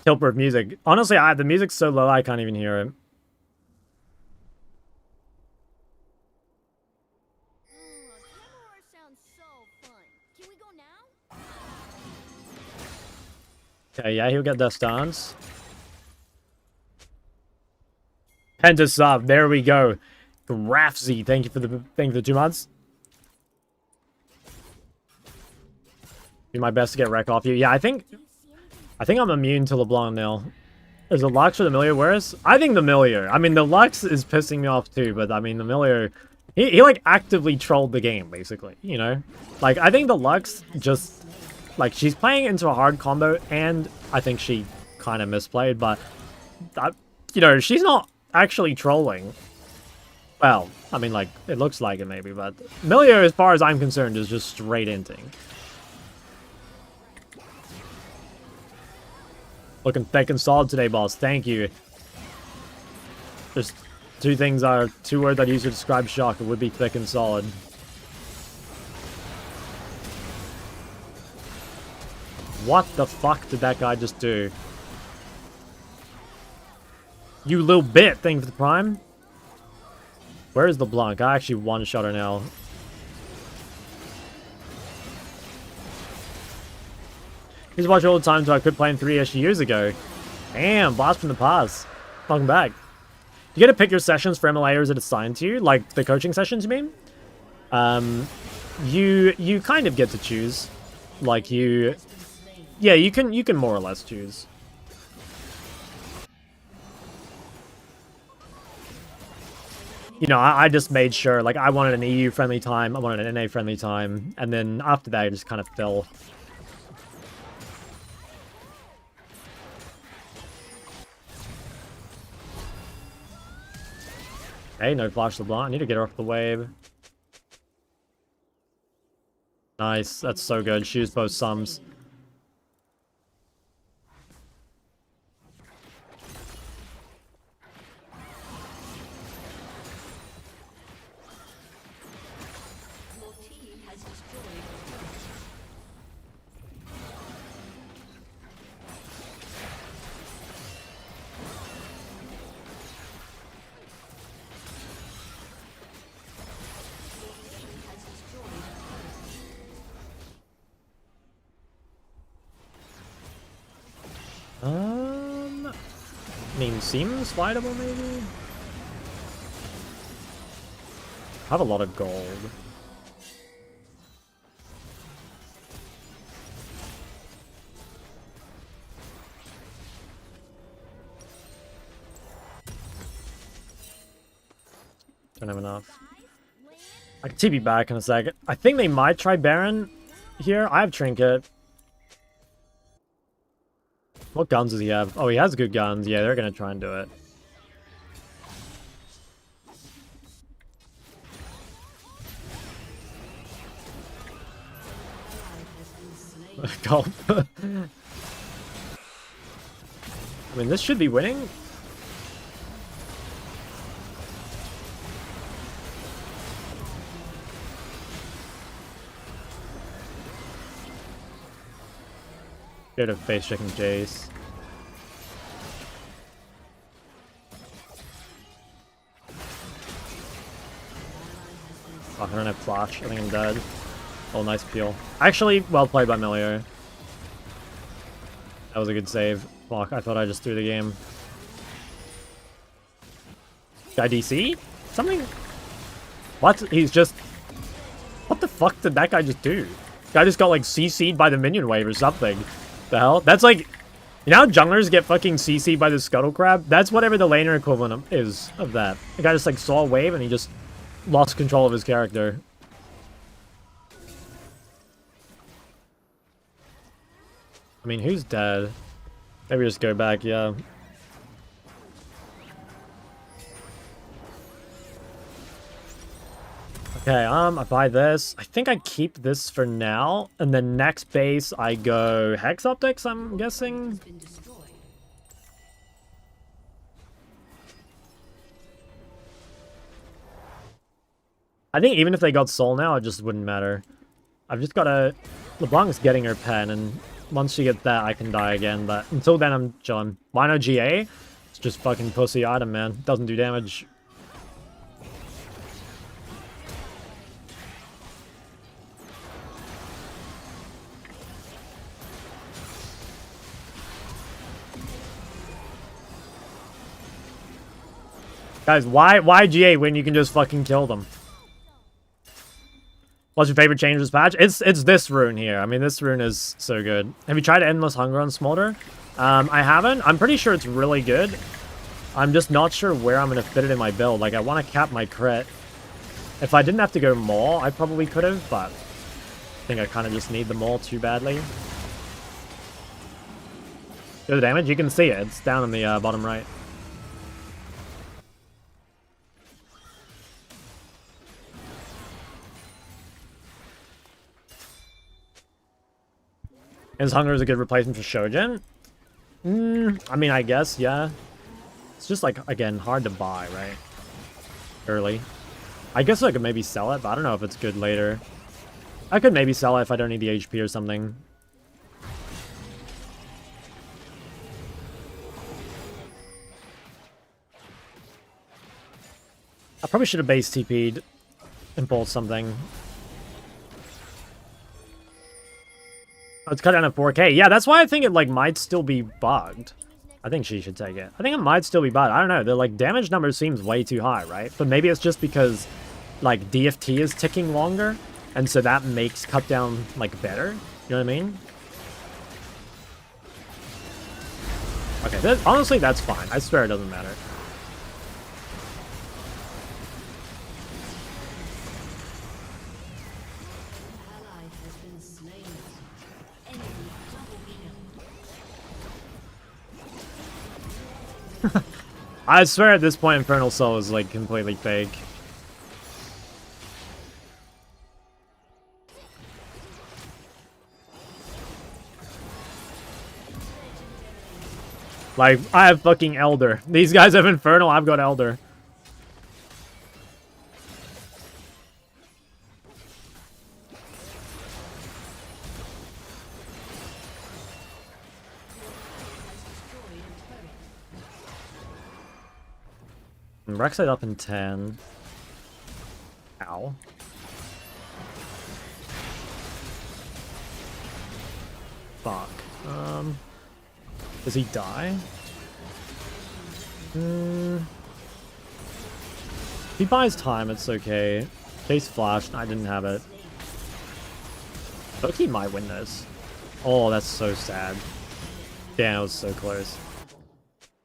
Tiltbird music. Honestly, the music's so low I can't even hear it. Sounds so fun. Can we go now? Okay, yeah, he'll get Death Dance. Penta sub, there we go. Grafzy, thank you for the 2 months. Do my best to get wreck off you. Yeah, I think I'm immune to LeBlanc now. Is it Lux or the Milio worse? I think the Milio. I mean, the Lux is pissing me off too, but I mean, the Milio... He like, actively trolled the game, basically, you know? Like, I think the Lux just... Like, she's playing into a hard combo, and I think she kind of misplayed, but... you know, she's not actually trolling. Well, I mean, like, it looks like it maybe, but... Milio, as far as I'm concerned, is just straight inting. Looking thick and solid today, boss. Thank you. There's two words I'd use to describe Shock. It would be thick and solid. What the fuck did that guy just do? You little bit, thank you for the prime. Where is the Blanc? I actually one-shot her now. I used to watch all the time until I quit playing 3-ish years ago. Damn, blast from the past. Welcome back. You get to pick your sessions for MLAers that it's assigned to you, like the coaching sessions, you mean? You kind of get to choose. Like yeah, you can more or less choose. You know, I just made sure, like, I wanted an EU friendly time, I wanted an NA friendly time, and then after that I just kind of fill. Hey, no flash LeBlanc. I need to get her off the wave. Nice. That's so good. She used both sums. I mean, seems fightable, maybe? I have a lot of gold. Don't have enough. I can TP back in a sec. I think they might try Baron here. I have Trinket. What guns does he have? Oh, he has good guns. Yeah, they're gonna try and do it. Gulp. I mean, this should be winning. Scared of face checking Jace. Oh, I don't have flash. I think I'm dead. Oh, nice peel. Actually, well played by Melio. That was a good save. Fuck, I thought I just threw the game. Guy DC? Something? What? He's just... What the fuck did that guy just do? Guy just got like CC'd by the minion wave or something. The hell? That's like... You know how junglers get fucking CC'd by the scuttle crab? That's whatever the laner equivalent is of that. The guy just like saw a wave and he just lost control of his character. I mean, who's dead? Maybe just go back, yeah. Okay, I buy this. I think I keep this for now. And then next base, I go Hex Optics, I'm guessing. I think even if they got Soul now, it just wouldn't matter. I've just got to... LeBlanc's getting her pen, and once she gets that, I can die again. But until then, I'm chilling. Lino GA? It's just fucking pussy item, man. Doesn't do damage. Guys, why GA when you can just fucking kill them? What's your favorite change this patch? It's this rune here. I mean, this rune is so good. Have you tried Endless Hunger on Smolder? I haven't. I'm pretty sure it's really good. I'm just not sure where I'm going to fit it in my build. Like, I want to cap my crit. If I didn't have to go Maul, I probably could have, but I think I kind of just need the Maul too badly. The damage? You can see it. It's down in the bottom right. Is Hunger is a good replacement for Shojin? I mean, I guess, yeah. It's just, like, again, hard to buy, right? Early. I guess I could maybe sell it, but I don't know if it's good later. I could maybe sell it if I don't need the HP or something. I probably should have base TP'd and pulled something. Let's cut down to 4K. Yeah, that's why I think it, like, might still be bugged. I think she should take it. I think it might still be bugged. I don't know. The, like, damage number seems way too high, right? But maybe it's just because, like, DFT is ticking longer, and so that makes cut down, like, better. You know what I mean? Okay, honestly, that's fine. I swear it doesn't matter. I swear at this point Infernal Soul is like completely fake. Like, I have fucking Elder. These guys have Infernal, I've got Elder. Rek'Sai up in 10. Ow. Fuck. Does he die? If he buys time, it's okay. Chase flashed, I didn't have it. Loki might win this. Oh, that's so sad. Damn, it was so close.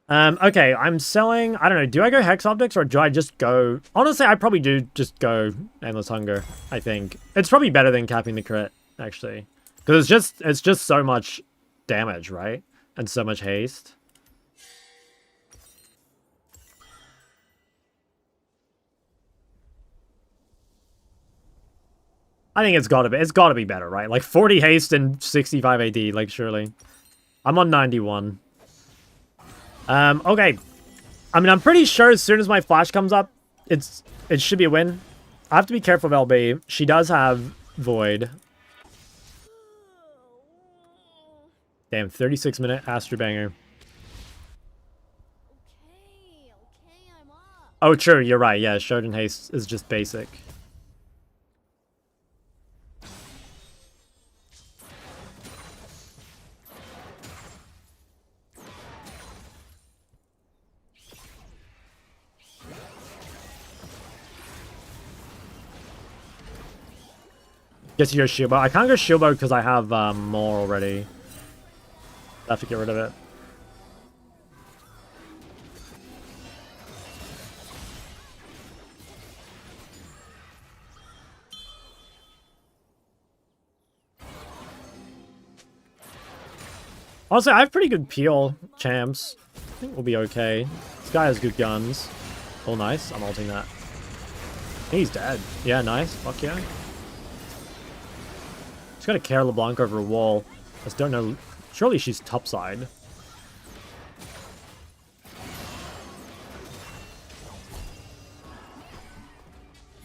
Okay, I'm selling... I don't know, do I go Hex Optics or do I just go... Honestly, I probably do just go Endless Hunger, I think. It's probably better than capping the crit, actually. Because it's just so much damage, right? And so much haste. I think it's gotta be better, right? Like 40 haste and 65 AD, like surely. I'm on 91. Okay. I mean, I'm pretty sure as soon as my flash comes up, it should be a win. I have to be careful of LB. She does have Void. Damn, 36-minute Astro Banger. Okay, I'm up. Oh, true, you're right. Yeah, Shodan Haste is just basic. Guess you go shield bow. I can't go shield bow because I have more already. I have to get rid of it. Honestly, I have pretty good peel champs. I think we'll be okay. This guy has good guns. Oh, nice. I'm ulting that. He's dead. Yeah, nice. Fuck yeah. Just gotta carry LeBlanc over a wall. I just don't know. Surely she's topside.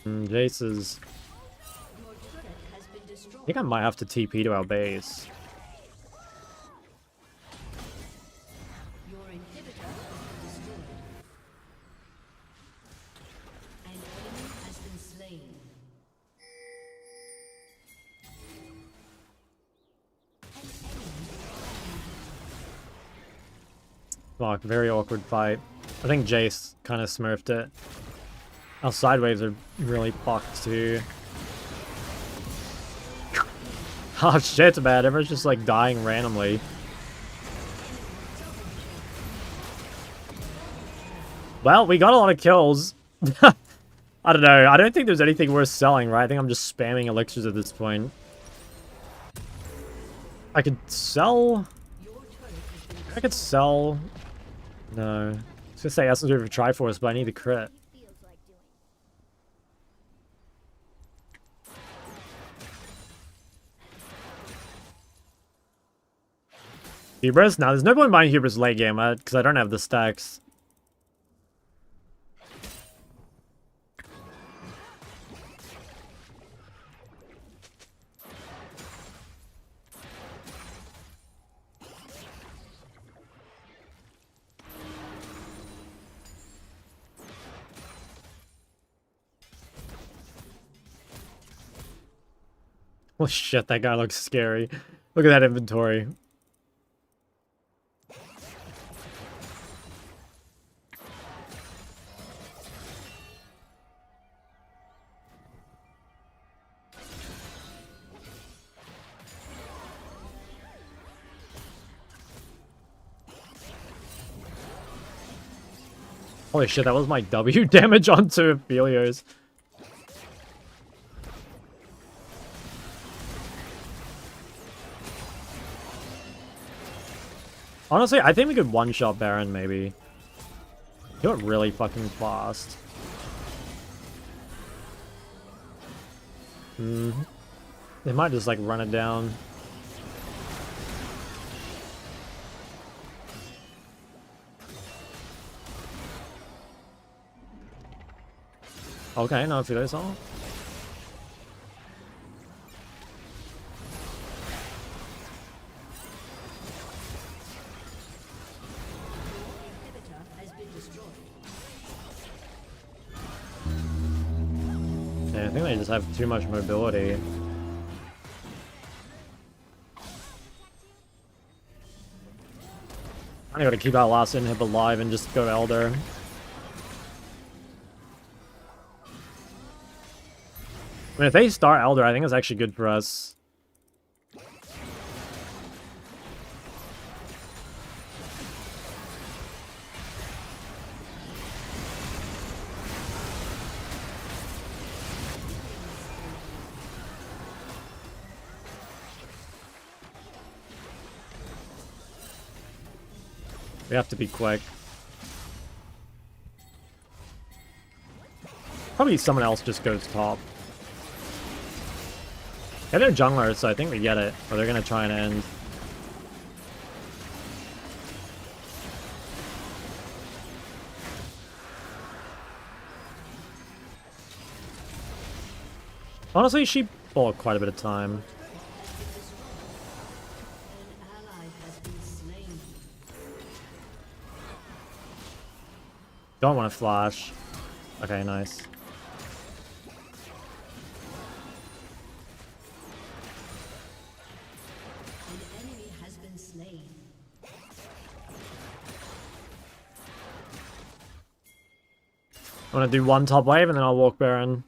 Jace is... I think I might have to TP to our base. Your inhibitor has been destroyed. An enemy has been slain. Fuck, very awkward fight. I think Jace kind of smurfed it. Our side waves are really fucked too. Oh shit, man. Everyone's just like dying randomly. Well, we got a lot of kills. I don't know. I don't think there's anything worth selling, right? I think I'm just spamming elixirs at this point. I could sell... I could sell... No. I was gonna say Essence River Triforce, but I need the crit. Feels like doing. Hubris? Now, there's no point buying Hubris late game, because I don't have the stacks. Oh shit, that guy looks scary. Look at that inventory. Holy shit, that was my W damage onto Aphelios. Honestly, I think we could one-shot Baron, maybe. Do it really fucking fast. They might just, like, run it down. Okay, no Aphelios all. I think they just have too much mobility. I gotta keep our last inhib alive and just go Elder. I mean, if they start Elder, I think it's actually good for us. We have to be quick. Probably someone else just goes top. Yeah, they're junglers, so I think we get it. Or they're gonna try and end. Honestly, she bought quite a bit of time. An ally has been slain. Don't want to flash. Okay, nice. An enemy has been slain. I'm gonna do one top wave and then I'll walk Baron.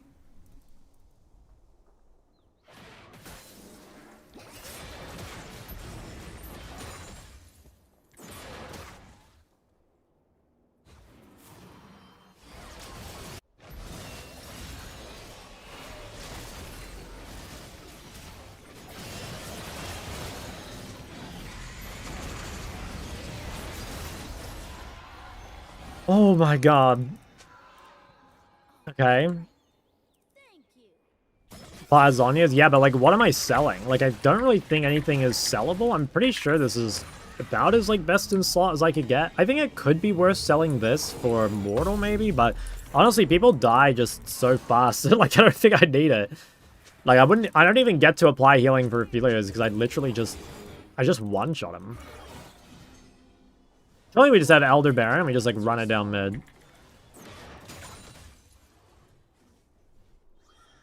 Oh my god. Okay. Thank you. Plazonias? Yeah, but like, what am I selling? Like, I don't really think anything is sellable. I'm pretty sure this is about as like best in slot as I could get. I think it could be worth selling this for Mortal maybe, but honestly, people die just so fast. Like, I don't think I need it. Like, I don't even get to apply healing for Aphelios because I literally just one-shot him. Surely we just have Elder Baron and we just like run it down mid.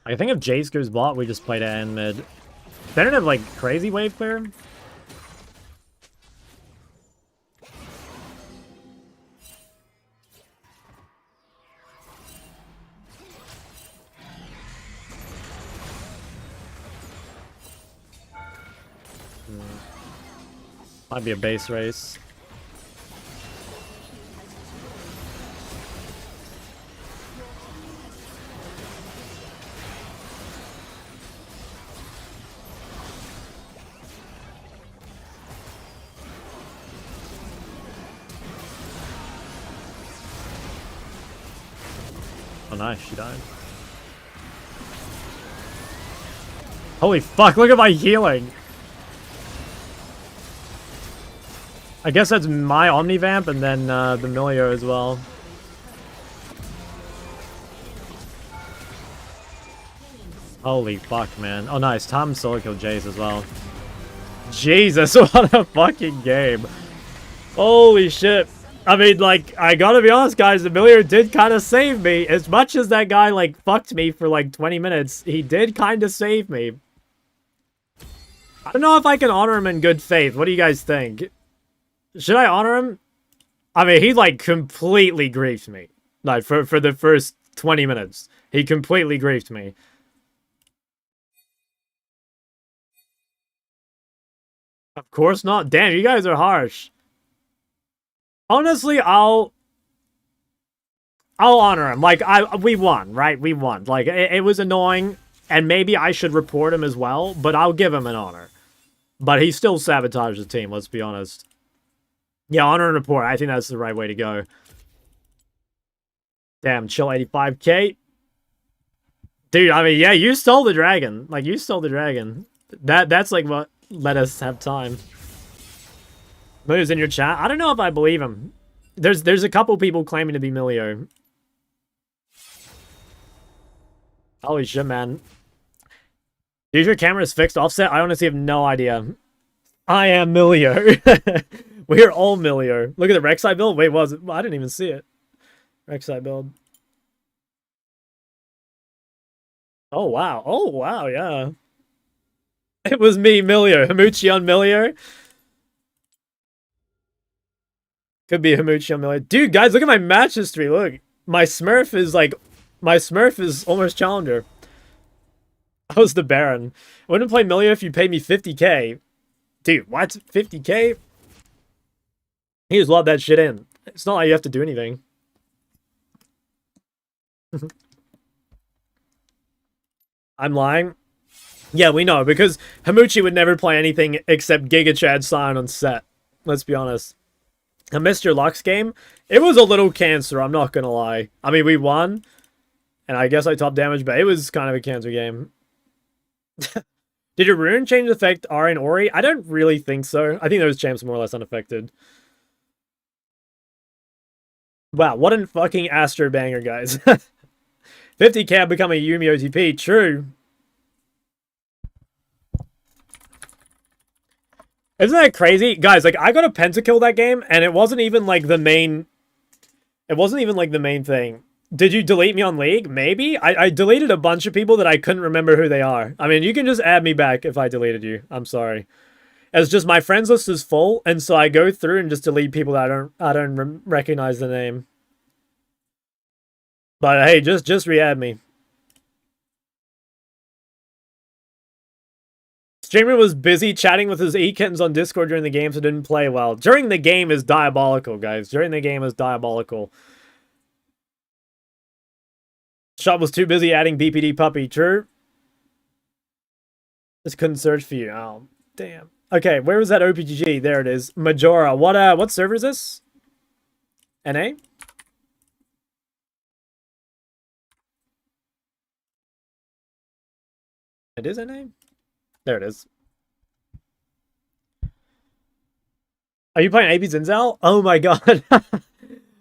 I think if Jace goes bot, we just play to end mid. They don't have like crazy wave clear. Might be a base race. Oh nice, she died. Holy fuck, look at my healing! I guess that's my Omnivamp and then the Milio as well. Holy fuck, man. Oh nice, Tom solo killed Jace as well. Jesus, what a fucking game. Holy shit. I mean, like, I gotta be honest, guys, the Milio did kind of save me. As much as that guy, like, fucked me for, like, 20 minutes, he did kind of save me. I don't know if I can honor him in good faith. What do you guys think? Should I honor him? I mean, he, like, completely griefed me. Like, for the first 20 minutes. He completely griefed me. Of course not. Damn, you guys are harsh. Honestly, I'll honor him. Like, we won, right? We won. Like, it was annoying, and maybe I should report him as well, but I'll give him an honor. But he still sabotaged the team, let's be honest. Yeah, honor and report. I think that's the right way to go. Damn, chill 85k. Dude, I mean, yeah, you stole the dragon. Like, you stole the dragon. That's like what let us have time. Milio's in your chat. I don't know if I believe him. There's a couple people claiming to be Milio. Holy shit, man. Dude, your camera is fixed offset? I honestly have no idea. I am Milio. We are all Milio. Look at the Rek'Sai build. Wait, was it? I didn't even see it. Rek'Sai build. Oh, wow. Oh, wow, yeah. It was me, Milio. Humuchi on Milio. Could be Humuchi on Milio. Dude, guys, look at my match history. Look. My Smurf is like... My Smurf is almost Challenger. I was the Baron. I wouldn't play Milio if you paid me 50k. Dude, what? 50k? He just lobbed that shit in. It's not like you have to do anything. I'm lying? Yeah, we know, because Humuchi would never play anything except Giga Chad Sion on set. Let's be honest. A Mr. Lux game. It was a little cancer, I'm not gonna lie. I mean, we won, and I guess I top damage, but it was kind of a cancer game. Did your rune change affect Ari and Ori? I don't really think so. I think those champs are more or less unaffected. Wow, what a fucking Astro banger, guys. 50k become a Yumi OTP. True. Isn't that crazy? Guys, like, I got a pentakill that game, and it wasn't even, like, the main... It wasn't even, like, the main thing. Did you delete me on League? Maybe? I deleted a bunch of people that I couldn't remember who they are. I mean, you can just add me back if I deleted you. I'm sorry. It's just my friends list is full, and so I go through and just delete people that I don't recognize the name. But hey, just re-add me. Streamer was busy chatting with his e-kittens on Discord during the game, so didn't play well. During the game is diabolical, guys. During the game is diabolical. Shop was too busy adding BPD puppy. True. Just couldn't search for you. Oh, damn. Okay, where was that OPGG? There it is. Majora. What server is this? NA? It is NA? There it is. Are you playing AB Zinzal? Oh my god.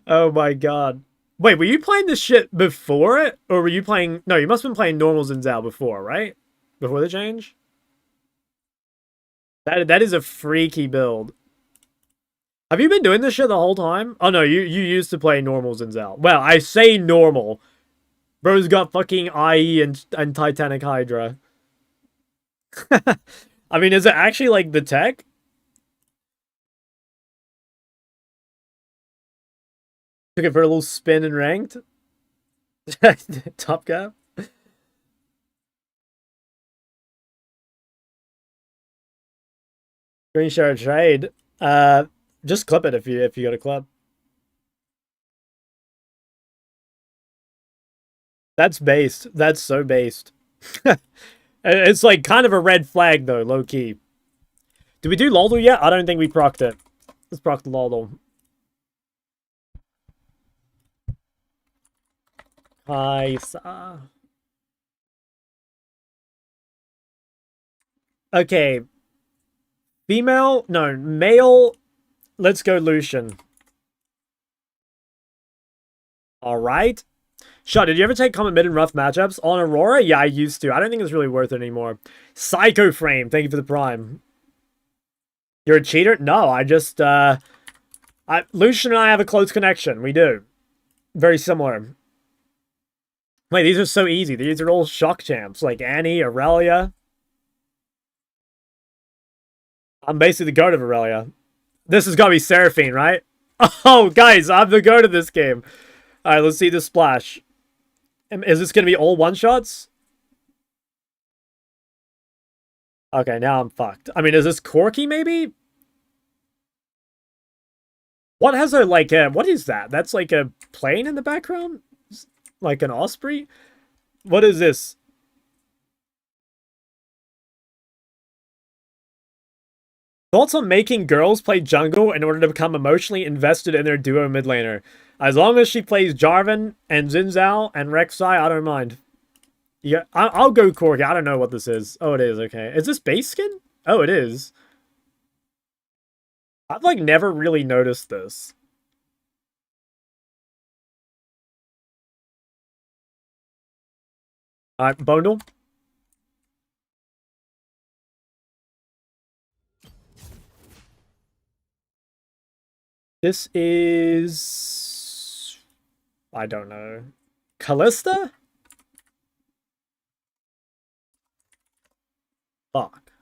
Oh my god. Wait, were you playing this shit before it? Or were you playing... No, you must have been playing normal Zinzal before, right? Before the change? That is a freaky build. Have you been doing this shit the whole time? Oh no, you used to play normal Zinzal. Well, I say normal. Bro's got fucking IE and Titanic Hydra. I mean, is it actually like the tech? Took it for a little spin and ranked. Top cap. Green share trade. Just clip it if you got a clip. That's based. That's so based. It's like kind of a red flag though, low key. Did we do Loldo yet? I don't think we procced it. Let's proc the Loldo. Hi, okay. Female? No, male. Let's go Lucian. Alright. Shot, did you ever take Comet mid in rough matchups? On Aurora? Yeah, I used to. I don't think it's really worth it anymore. Psycho Frame, thank you for the prime. You're a cheater? No, I just, Lucian and I have a close connection. We do. Very similar. Wait, these are so easy. These are all shock champs, like Annie, Aurelia. I'm basically the goat of Aurelia. This has got to be Seraphine, right? Oh, guys, I'm the goat of this game. Alright, let's see the splash. Is this going to be all one-shots? Okay, now I'm fucked. I mean, is this Corki, maybe? What has a, like, what is that? That's like a plane in the background? Like an osprey? What is this? Thoughts on making girls play jungle in order to become emotionally invested in their duo mid laner? As long as she plays Jarvan and Zinzal and Rek'Sai, I don't mind. Yeah, I'll go Corki. I don't know what this is. Oh, it is. Okay. Is this base skin? Oh, it is. I've, like, never really noticed this. Alright, Bondle. This is... I don't know. Kalista? Fuck.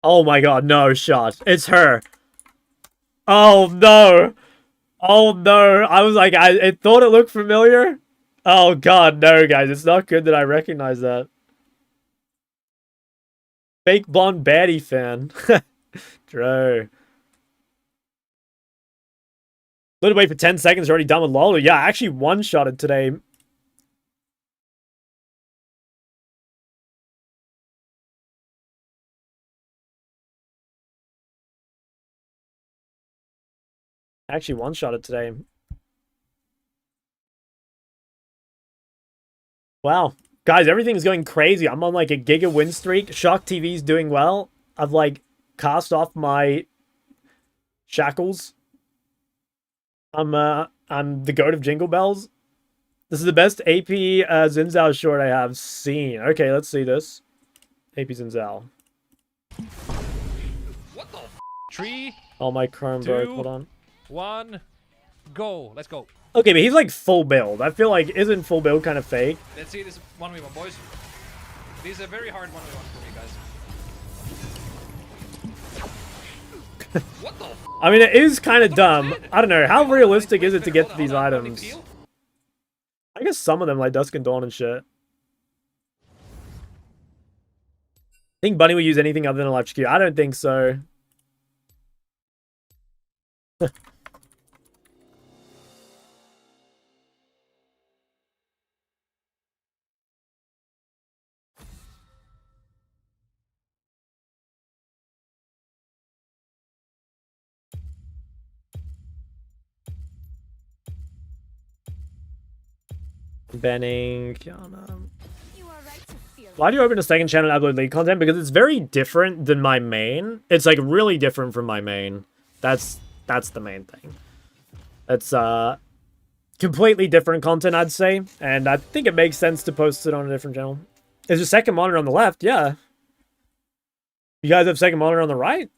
Oh my god, no, shot. It's her. Oh no. Oh no. I was like, I thought it looked familiar. Oh god, no, guys. It's not good that I recognize that. Fake blonde baddie fan. True. Let it wait for 10 seconds, already done with Lolo. Yeah, I actually one-shotted today. I actually one-shot it today. Wow. Guys, everything's going crazy. I'm on like a giga win streak. Shock TV's doing well. I've like cast off my shackles. I'm the goat of Jingle Bells. This is the best AP Xin Zhao short I have seen. Okay, let's see this. AP Xin Zhao. What the f? 3, Oh, my Chrome broke. 2, Hold on. 1, go. Let's go. Okay, but he's like full build. I feel like, isn't full build kind of fake? Let's see this 1v1, boys. This is a very hard 1v1 for me, guys. What the f? I mean, it is kind of dumb. I don't know. How realistic is it to get to these items? I guess some of them, like Dusk and Dawn and shit. Think Bunny will use anything other than Electrocute? I don't think so. Benning, Kiana. You are right to fear. Why do you open a second channel and upload League content? Because it's very different than my main. It's like really different from my main. That's the main thing. It's completely different content, I'd say, and I think it makes sense to post it on a different channel. Is your second monitor on the left? Yeah. You guys have second monitor on the right?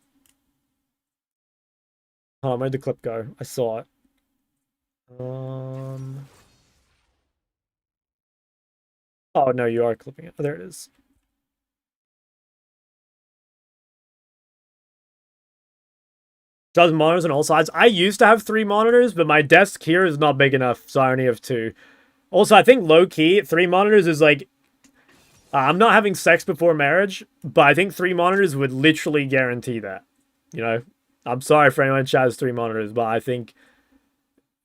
Oh, where'd the clip go? I saw it. Oh, no, you are clipping it. Oh, there it is. Does monitors on all sides? I used to have 3 monitors, but my desk here is not big enough, so I only have 2. Also, I think low-key, 3 monitors is like... I'm not having sex before marriage, but I think 3 monitors would literally guarantee that. You know? I'm sorry for anyone who has 3 monitors, but I think...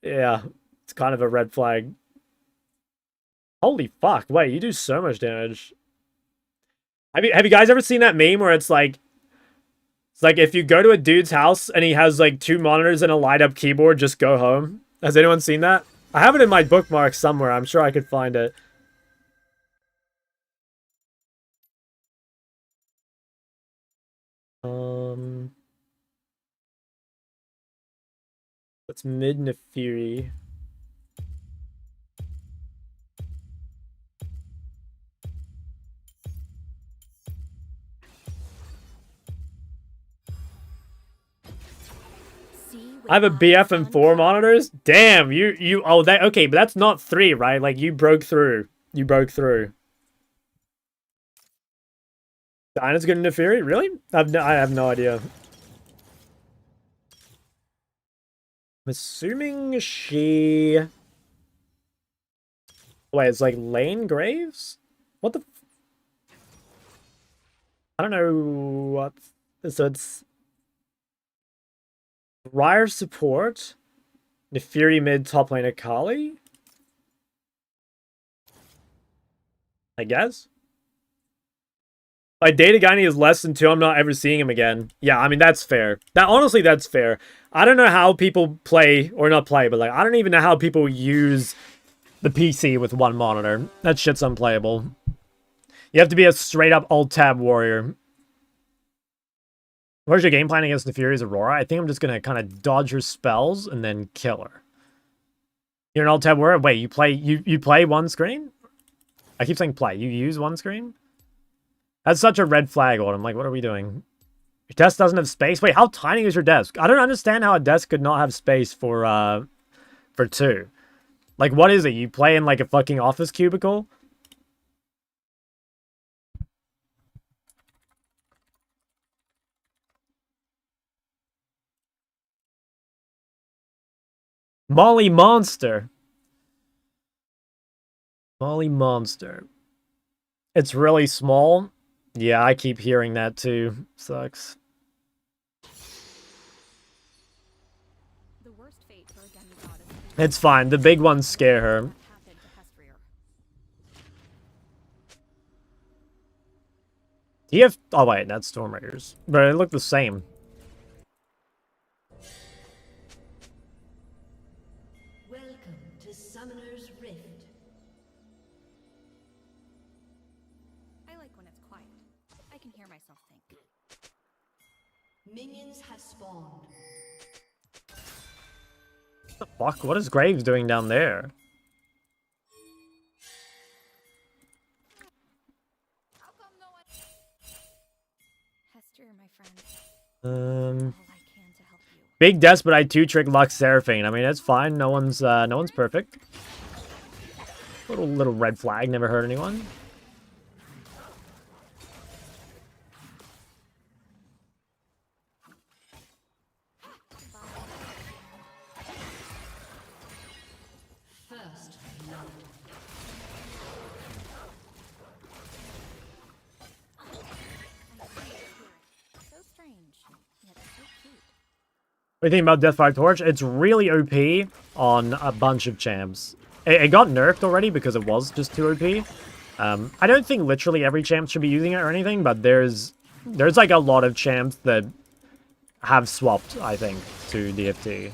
Yeah, it's kind of a red flag. Holy fuck, wait, you do so much damage. Have you guys ever seen that meme where it's like if you go to a dude's house and he has like 2 monitors and a light up keyboard, just go home? Has anyone seen that? I have it in my bookmarks somewhere. I'm sure I could find it. That's mid Nefiri. I have a BF and 4 monitors? Damn, oh, that, okay, but that's not 3, right? Like, you broke through. You broke through. Diana's good in Nefiri? Really? I have no idea. I'm assuming she... Wait, it's like Lane Graves? What the... I don't know what... So it's... Ryer support, Nefiri mid top lane Akali, I guess. Like Data Guy is less than 2, I'm not ever seeing him again. Yeah, I mean that's fair. Honestly, that's fair. I don't know how people play, or not play, but like I don't even know how people use the PC with 1 monitor. That shit's unplayable. You have to be a straight up alt-tab warrior. Where's your game plan against Nefiri's Aurora? I think I'm just going to kind of dodge her spells and then kill her. You're an alt-tab warrior? Wait, you play one screen? I keep saying play. You use one screen? That's such a red flag, Autumn. Like, what are we doing? Your desk doesn't have space? Wait, how tiny is your desk? I don't understand how a desk could not have space for 2. Like, what is it? You play in, like, a fucking office cubicle? Molly Monster. Molly Monster. It's really small. Yeah, I keep hearing that too. Sucks. The worst fate for a demigod is It's fine. The big ones scare her. what happened to Hesperia. Do you have... Oh, wait. That's Storm Raiders. But they look the same. can hear myself think. Minions have spawned. Fuck, what is Graves doing down there? How come no one... Hester, my friend. Um, All I can to help you. Big Des, but I 2-trick Lux Seraphine. I mean, it's fine. No one's perfect. Little red flag, never hurt anyone. First love. So strange, yet so cute. What do you think about Deathfire Torch? It's really OP on a bunch of champs. It got nerfed already because it was just too OP. I don't think literally every champ should be using it or anything, but there's like a lot of champs that have swapped, I think, to DFT. I'm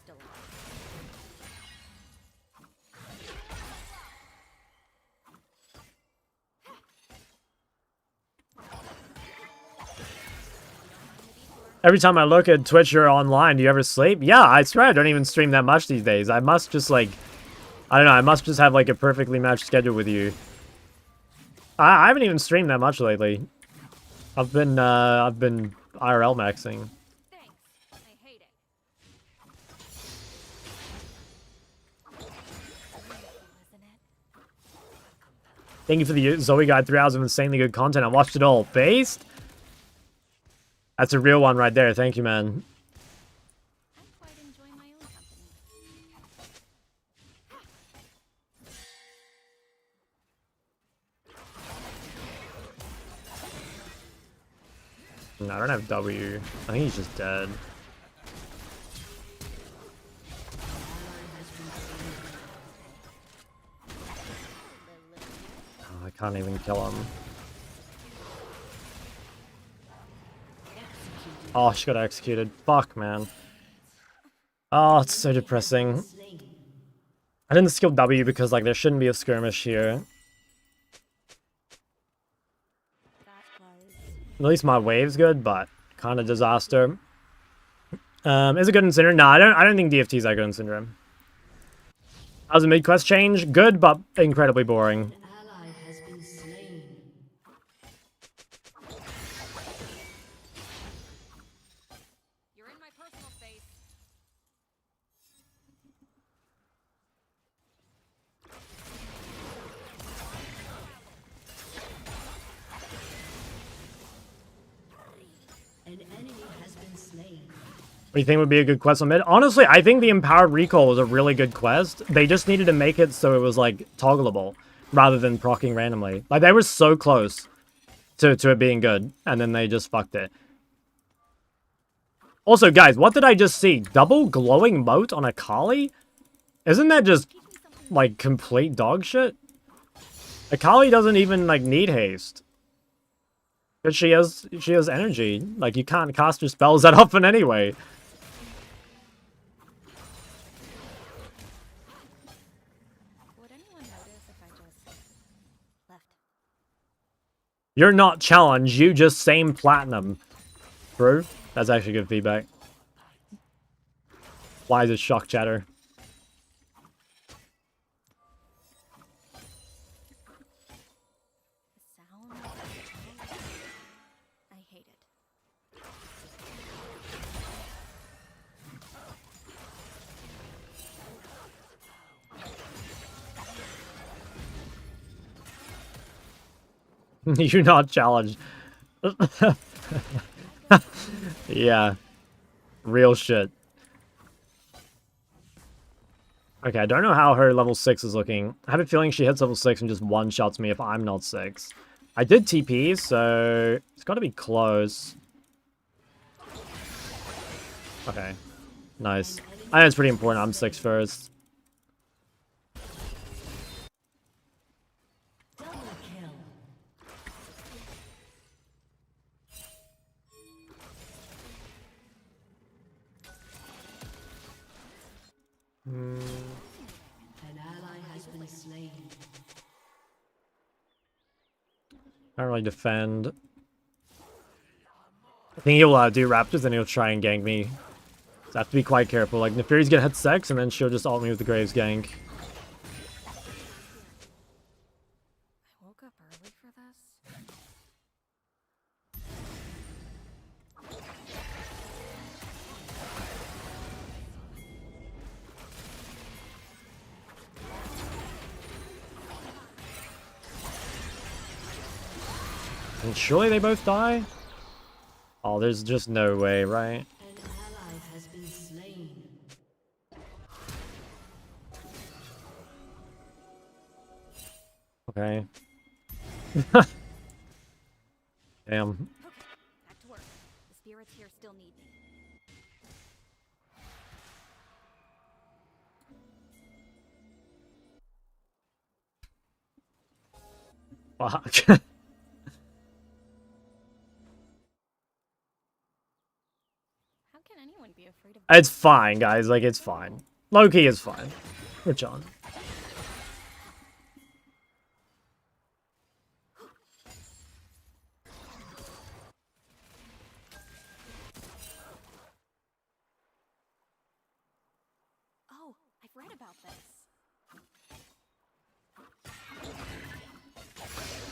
still alive. Every time I look at Twitch or online, do you ever sleep? Yeah, I swear I don't even stream that much these days. I must just like, I don't know, I must just have like a perfectly matched schedule with you. I haven't even streamed that much lately. I've been IRL maxing. Thanks. I hate it. Isn't it? Thank you for the Zoe Guide 3 hours of insanely good content. I watched it all. Based? That's a real one right there. Thank you, man. I quite enjoy my own company. No, I don't have W. I think he's just dead. Oh, I can't even kill him. Oh, she got executed. Fuck, man. Oh, it's so depressing. Slain. I didn't skill W because, like, there shouldn't be a skirmish here. That was... At least my wave's good, but kind of disaster. Is it good in Syndrome? No, I don't think DFT's that good in Syndrome. How's the mid-quest change? Good, but incredibly boring. An ally has been slain. You're in my personal space. An enemy has been slain. What do you think would be a good quest on mid? Honestly, I think the Empowered Recall was a really good quest. They just needed to make it so it was, like, toggleable, rather than proccing randomly. Like, they were so close to it being good, and then they just fucked it. Also, guys, what did I just see? Double glowing moat on Akali? Isn't that just, like, complete dog shit? Akali doesn't even, like, need haste. Because she has energy. Like, you can't cast her spells that often anyway. Would anyone notice if I just left? You're not challenged, you just same platinum. Bro, that's actually good feedback. Why is it shock chatter? The sound... I hate it. You're not challenged. Yeah. Real shit. Okay, I don't know how her level 6 is looking. I have a feeling she hits level 6 and just one-shots me if I'm not 6. I did TP, so it's got to be close. Okay. Nice. I think it's pretty important I'm 6 first. Double kill. An ally has been slain. Can't really defend. I think he'll do Raptors and he'll try and gank me. So I have to be quite careful. Like, Neferi's gonna hit Sex and then she'll just ult me with the Graves gank. I woke up early for this. And surely they both die? Oh, there's just no way, right? An ally has been slain. Okay. Damn. Okay, back to work. The spirits here still need me. Fuck. How can anyone be afraid of It's fine, guys. Like, it's fine. Loki is fine. We're on. Oh, I've read about this.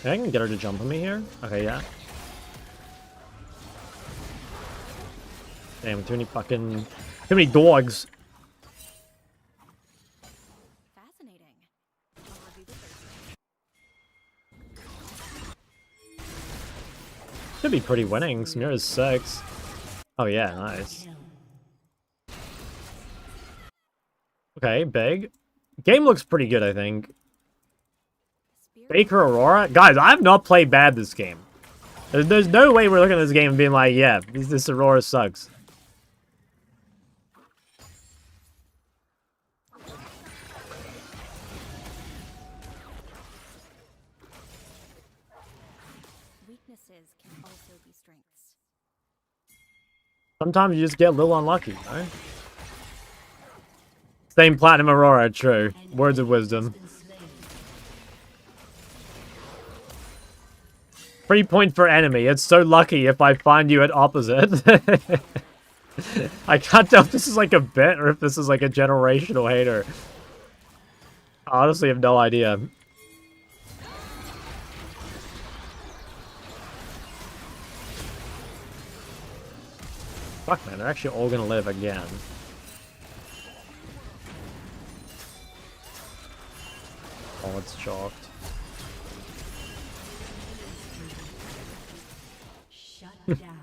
I can get her to jump on me here. Okay, yeah. Damn, too many dogs. Fascinating. I'll review the first. Should be pretty winning. Samira's 6. Oh yeah, nice. Okay, big. Game looks pretty good, I think. Spirit Baker Aurora? Guys, I have not played bad this game. There's no way we're looking at this game and being like, yeah, this Aurora sucks. weaknesses can also be strengths. Sometimes you just get a little unlucky, right? Same Platinum Aurora, true. Words of wisdom. 3 point for enemy. It's so lucky if I find you at opposite. I can't tell if this is like a bit or if this is like a generational hater. I honestly have no idea. Fuck man, they're actually all gonna live again. Oh, it's chalked. Shut down.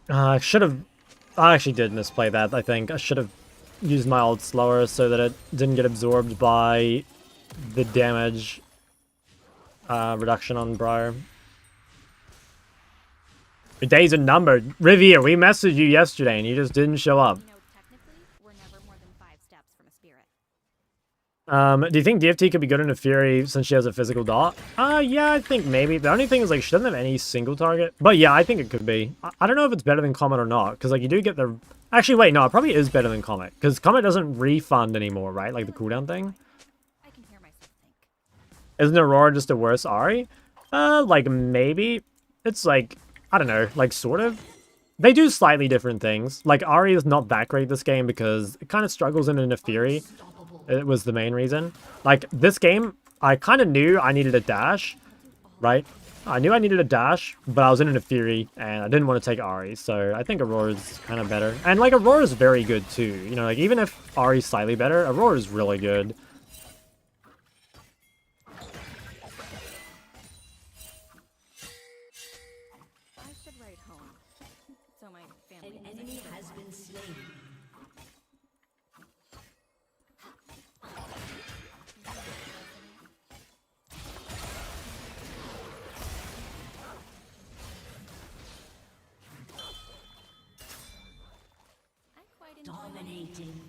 I should have... I actually did misplay that, I think. I should have used my ult slower so that it didn't get absorbed by the damage reduction on Briar. Your days are numbered. Rivier, we messaged you yesterday and you just didn't show up. You know, technically, we're never more than 5 steps from a spirit. Do you think DFT could be good in a Fury since she has a physical dot? Yeah, I think maybe. The only thing is, like, she doesn't have any single target. But yeah, I think it could be. I don't know if it's better than Comet or not, because, like, you do get the... Actually, wait, no, it probably is better than Comet, because Comet doesn't refund anymore, right? Like, the cooldown thing? I can hear myself think. Isn't Aurora just a worse Ahri? Like, maybe. It's, like, I don't know, like, sort of. They do slightly different things. Like, Ahri is not that great this game because it kind of struggles in a Fury. It was the main reason. Like, this game, I kind of knew I needed a dash, right? I knew I needed a dash, but I was in a Fury, and I didn't want to take Ahri, so I think Aurora's kind of better. And, like, Aurora's very good, too. You know, like, even if Ahri's slightly better, Aurora's really good. I should write home. So my family An doesn't enemy feel has alone. been slain. I quite enjoy my Dominating.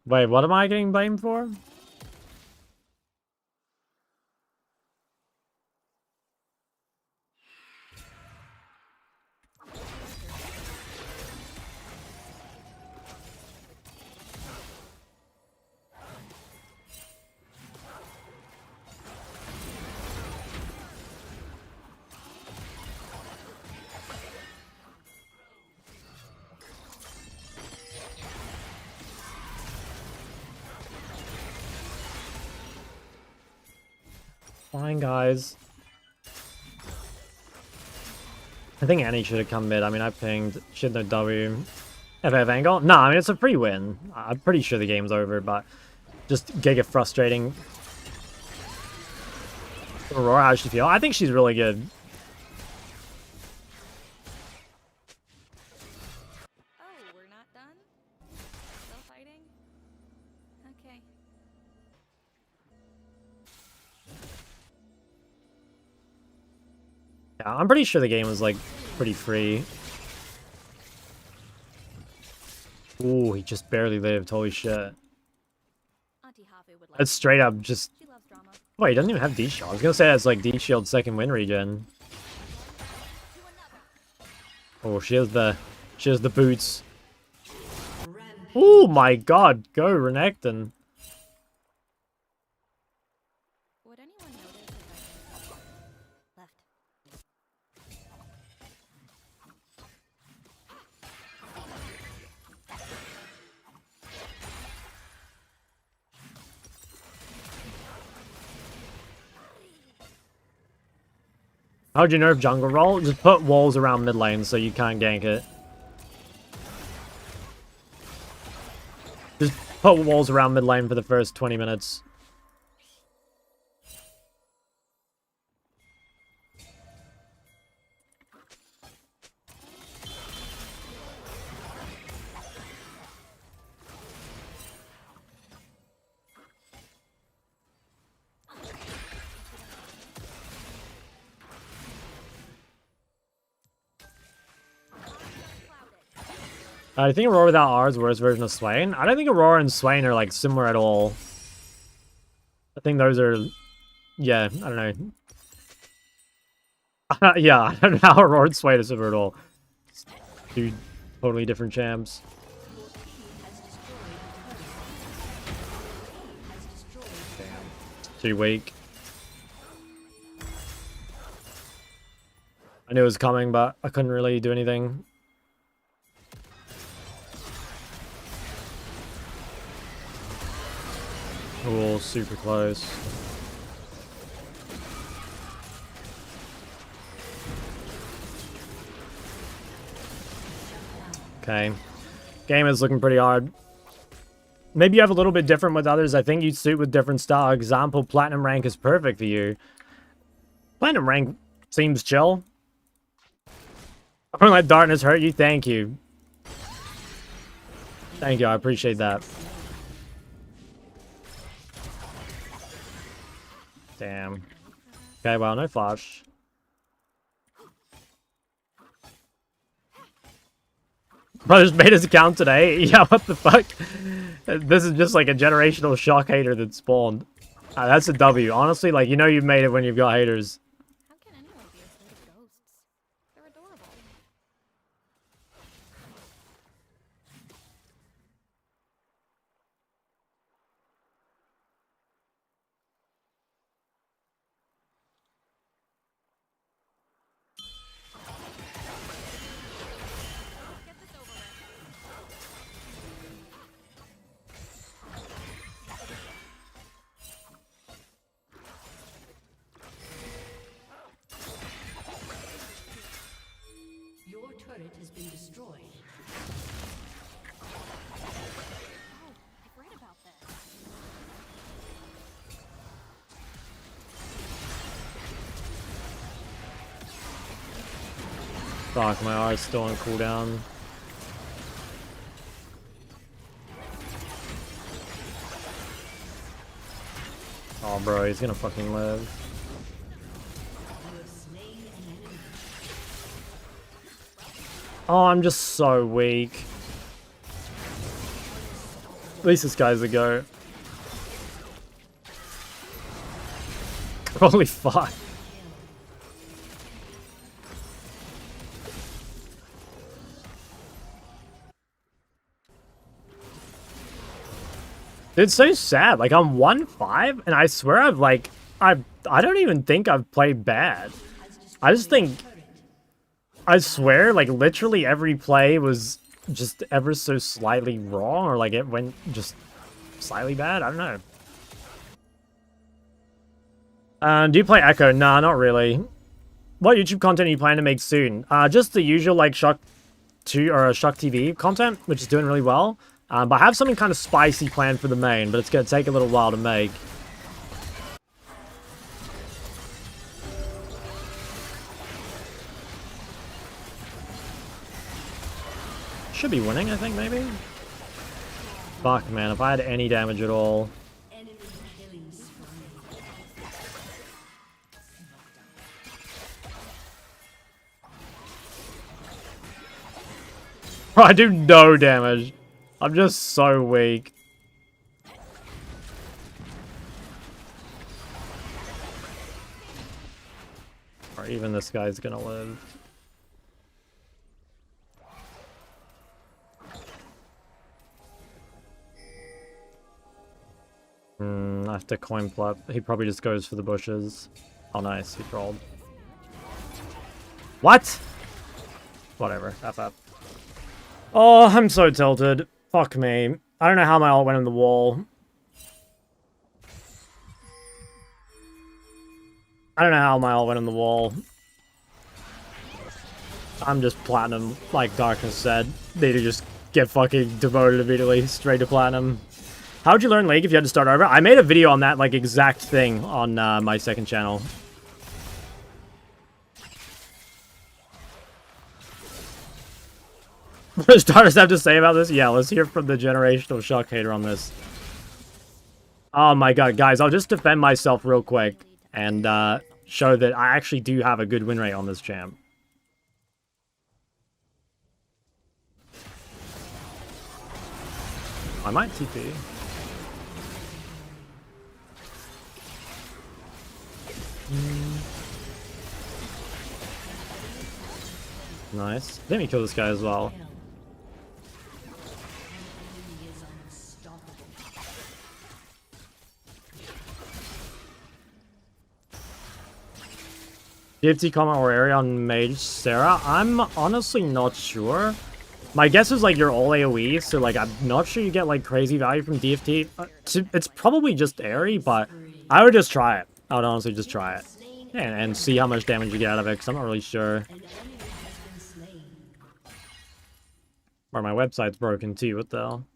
Wait, what am I getting blamed for? fine, guys. I think Annie should have come mid. I mean, I pinged. She had no W. FF angle? No, I mean, it's a free win. I'm pretty sure the game's over, but just giga frustrating. Aurora, how does she feel? I think she's really good. Oh, we're not done? Still fighting? Okay. Yeah, I'm pretty sure the game was, like, pretty free. Ooh, he just barely lived. Holy shit. Auntie Have would like That's straight up just... She loves drama. Wait, he doesn't even have D-Shield. I was gonna say that's, like, D-Shield second win regen. Oh, she has the boots. Oh my god, go Renekton. Would anyone notice if I left? How'd you nerf jungle roll? Just put walls around mid lane so you can't gank it. Just put walls around mid lane for the first 20 minutes. I think Aurora without R is the worst version of Swain. I don't think Aurora and Swain are, like, similar at all. I think those are... Yeah, I don't know. Yeah, I don't know how Aurora and Swain are similar at all. It's two totally different champs. Too weak. I knew it was coming, but I couldn't really do anything. Oh, super close. Okay. Game is looking pretty hard. Maybe you have a little bit different with others. I think you suit with different style. Example, Platinum rank is perfect for you. Platinum rank seems chill. I don't let darkness hurt you. Thank you. Thank you. I appreciate that. Damn. Okay, well, no flash. Bro just made his account today. Yeah, what the fuck? This is just like a generational shock hater that spawned. That's a W. Honestly, like, you know you've made it when you've got haters. How can anyone be afraid of ghosts? They're adorable. Get this over with. Your turret has been destroyed. Oh, I've read about this. Fuck, my R's still on cooldown. Oh, bro, he's gonna fucking live. You have slain an enemy. Oh, I'm just so weak. At least this guy's a go. Holy fuck. It's so sad. Like, I'm 1-5, and I swear I don't even think I've played bad. I just think, I swear, like, literally every play was just ever so slightly wrong, or like it went just slightly bad. I don't know. Do you play Echo? Nah, not really. What YouTube content are you planning to make soon? Just the usual, like, Shock 2 or Shock TV content, which is doing really well. But I have something kind of spicy planned for the main, but it's going to take a little while to make. Should be winning, I think, maybe? Fuck, man, if I had any damage at all. Enemy killing spree. I do no damage. I'm just so weak. Or even this guy's gonna live. I have to coin flip. He probably just goes for the bushes. Oh, nice. He trolled. What? Whatever. FF. Oh, I'm so tilted. Fuck me. I don't know how my ult went in the wall. I don't know how my ult went in the wall. I'm just platinum, like Darkness said. Need to just get fucking devoted immediately, straight to platinum. How would you learn League if you had to start over? I made a video on that, like, exact thing on my second channel. What does Darkness have to say about this? Yeah, let's hear from the generational Shock hater on this. Oh my god, guys, I'll just defend myself real quick and show that I actually do have a good win rate on this champ. I might TP. Nice. Let me kill this guy as well. Enemy is unstoppable. GFT comment or area on Mage Sarah? I'm honestly not sure. My guess is like you're all AoE, so like I'm not sure you get like crazy value from DFT. It's probably just Airy, but I would just try it. I would honestly just try it. And see how much damage you get out of it, because I'm not really sure. An enemy has been slain. Or my website's broken too, what the hell?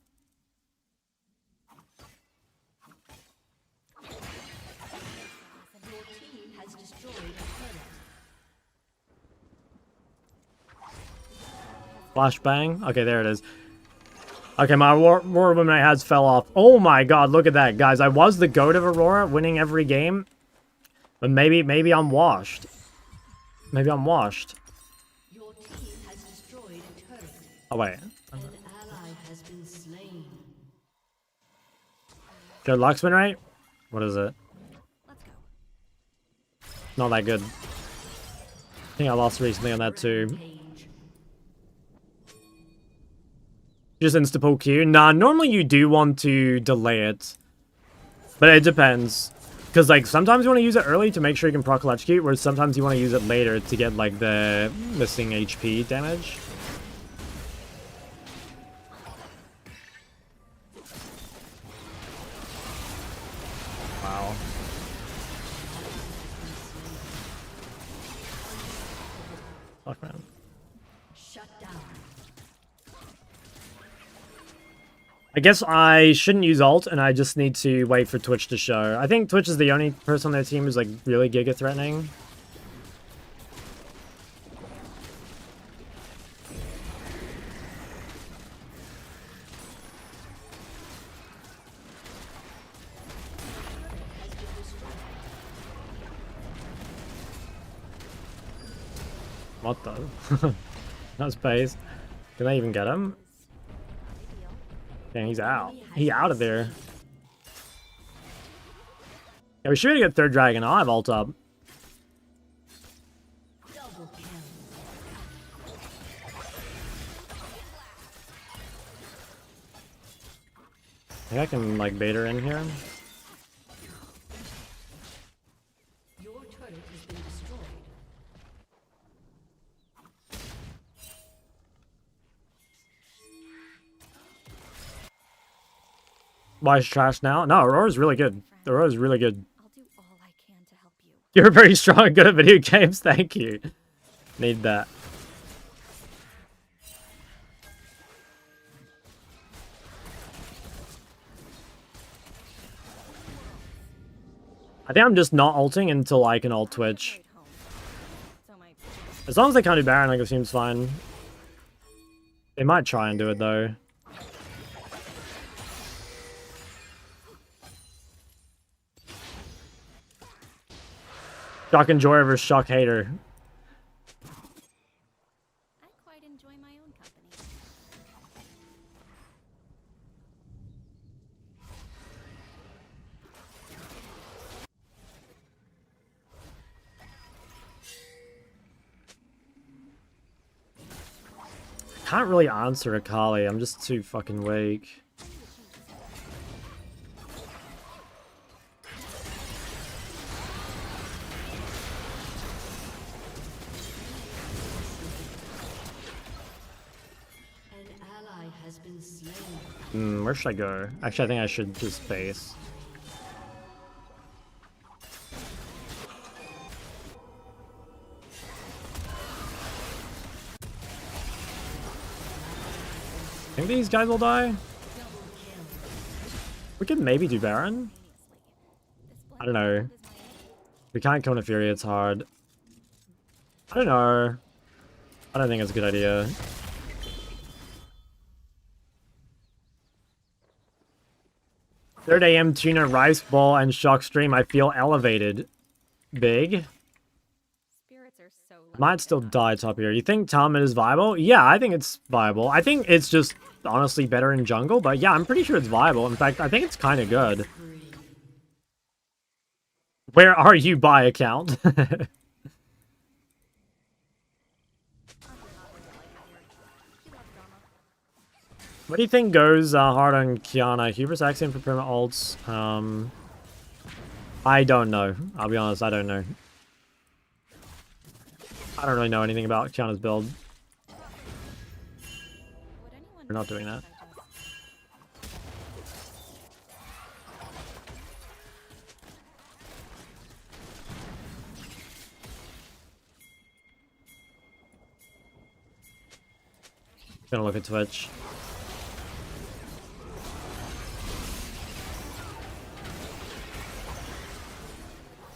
Your team has destroyed a turret. Flashbang? Okay, there it is. Okay, my Aurora Woman has fell off. Oh my god, look at that, guys. I was the GOAT of Aurora, winning every game. But maybe I'm washed. Maybe I'm washed. Your team has destroyed a turret. Oh, wait. An ally has been slain. Good Luxman, right? What is it? Let's go. Not that good. I think I lost recently on that too. Page. Just insta-pull Q. Nah, normally you do want to delay it. But it depends. Because, like, sometimes you want to use it early to make sure you can proc electrocute, whereas sometimes you want to use it later to get, like, the missing HP damage. Wow. Fuck, man. Shut down. I guess I shouldn't use ult, and I just need to wait for Twitch to show. I think Twitch is the only person on their team who's, like, really giga-threatening. What the? Not space. Can I even get him? Yeah, he's out. He out of there. Yeah, we should be able to get third dragon. I'll have ult up. Double kill. I think I can, like, bait her in here. Your turret has been destroyed. Why is trash now? No, Aurora's really good. Aurora's really good. I'll do all I can to help You're very strong and good at video games. Thank you. Need that. I think I'm just not ulting until I can ult Twitch. As long as they can't do Baron, like, it seems fine. They might try and do it, though. Shock enjoyer versus shock hater. I quite enjoy my own company. Can't really answer Akali. I'm just too fucking weak. An ally has been slain. Where should I go? Actually, I think I should just base. I think these guys will die. We could maybe do Baron. I don't know. We can't kill Fury, it's hard. I don't know. I don't think it's a good idea. Third AM tuna, rice ball, and shock stream. I feel elevated. Big. Spirits are so Might still die top here. You think Talmud is viable? Yeah, I think it's viable. I think it's just honestly better in jungle, but yeah, I'm pretty sure it's viable. In fact, I think it's kind of good. Where are you by account? What do you think goes hard on Kiana? Hubris Axiom for perma ults? I don't know. I'll be honest, I don't know. I don't really know anything about Kiana's build. We're not doing that. Gonna look at Twitch.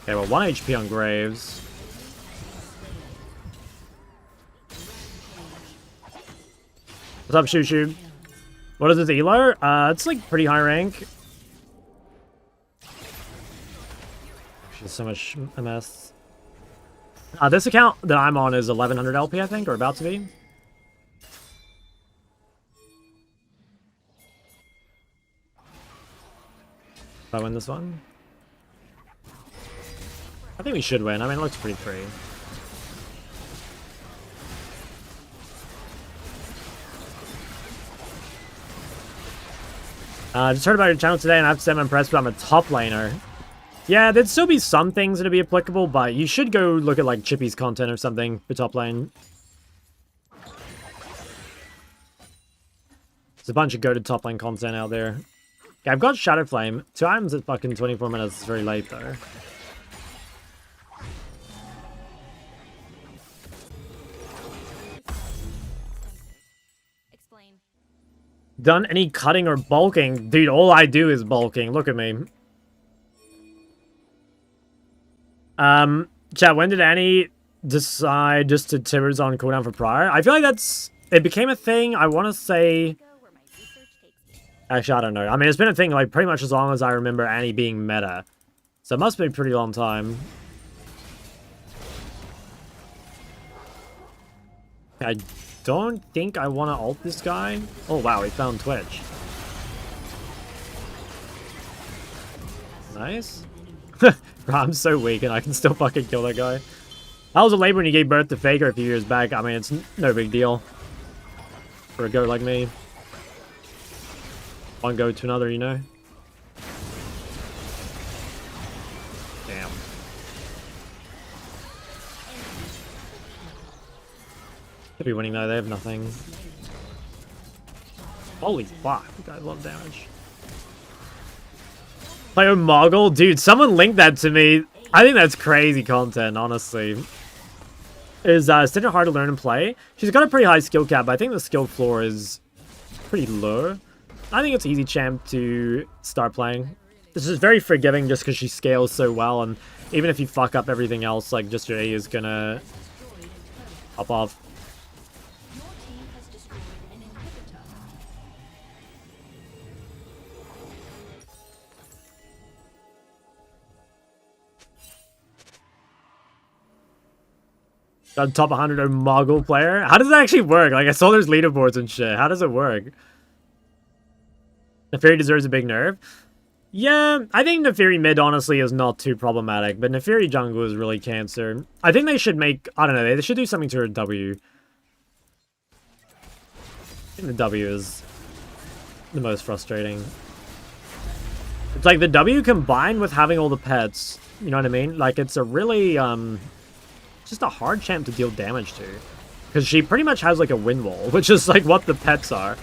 Okay, well, 1 HP on Graves. What's up, Shoo Shoo? What is this elo? It's like pretty high rank. She's so much MS. This account that I'm on is 1100 LP, I think, or about to be. If I win this one? I think we should win. I mean, it looks pretty free. Just heard about your channel today, and I have to say I'm impressed, but I'm a top laner. Yeah, there'd still be some things that'd be applicable, but you should go look at, like, Chippy's content or something for top lane. There's a bunch of goated top lane content out there. Yeah, I've got Shadow Flame. 2 items at fucking 24 minutes. It's very late, though. Explain. Done any cutting or bulking? Dude, all I do is bulking. Look at me. Chat, when did Annie decide just to Tibbers on cooldown for prior? I feel like that's... It became a thing, I want to say... Go where my research takes me. Actually, I don't know. I mean, it's been a thing, like, pretty much as long as I remember Annie being meta. So it must be a pretty long time. I don't think I want to ult this guy. Oh, wow, he found Twitch. Nice. Bro, I'm so weak and I can still fucking kill that guy. How was it labor when you gave birth to Faker a few years back? I mean, it's no big deal. For a goat like me. One goat to another, you know? Damn. Could be winning though, they have nothing. Holy fuck, you guys love damage. Play Moggle? Dude, someone linked that to me. I think that's crazy content, honestly. Is Cinder hard to learn and play? She's got a pretty high skill cap, but I think the skill floor is pretty low. I think it's easy champ to start playing. This is very forgiving just because she scales so well, and even if you fuck up everything else, like just your A is gonna pop off. Your team has destroyed an inhibitor. A top 100 Mogul player? How does that actually work? Like, I saw there's leaderboards and shit. How does it work? Neferi deserves a big nerf. Yeah, I think Neferi mid, honestly, is not too problematic, but Neferi jungle is really cancer. I think they should make... I don't know, they should do something to her W. I think the W is the most frustrating. It's like the W combined with having all the pets. You know what I mean? Like, it's a really, just a hard champ to deal damage to. Because she pretty much has, like, a win wall, which is, like, what the pets are.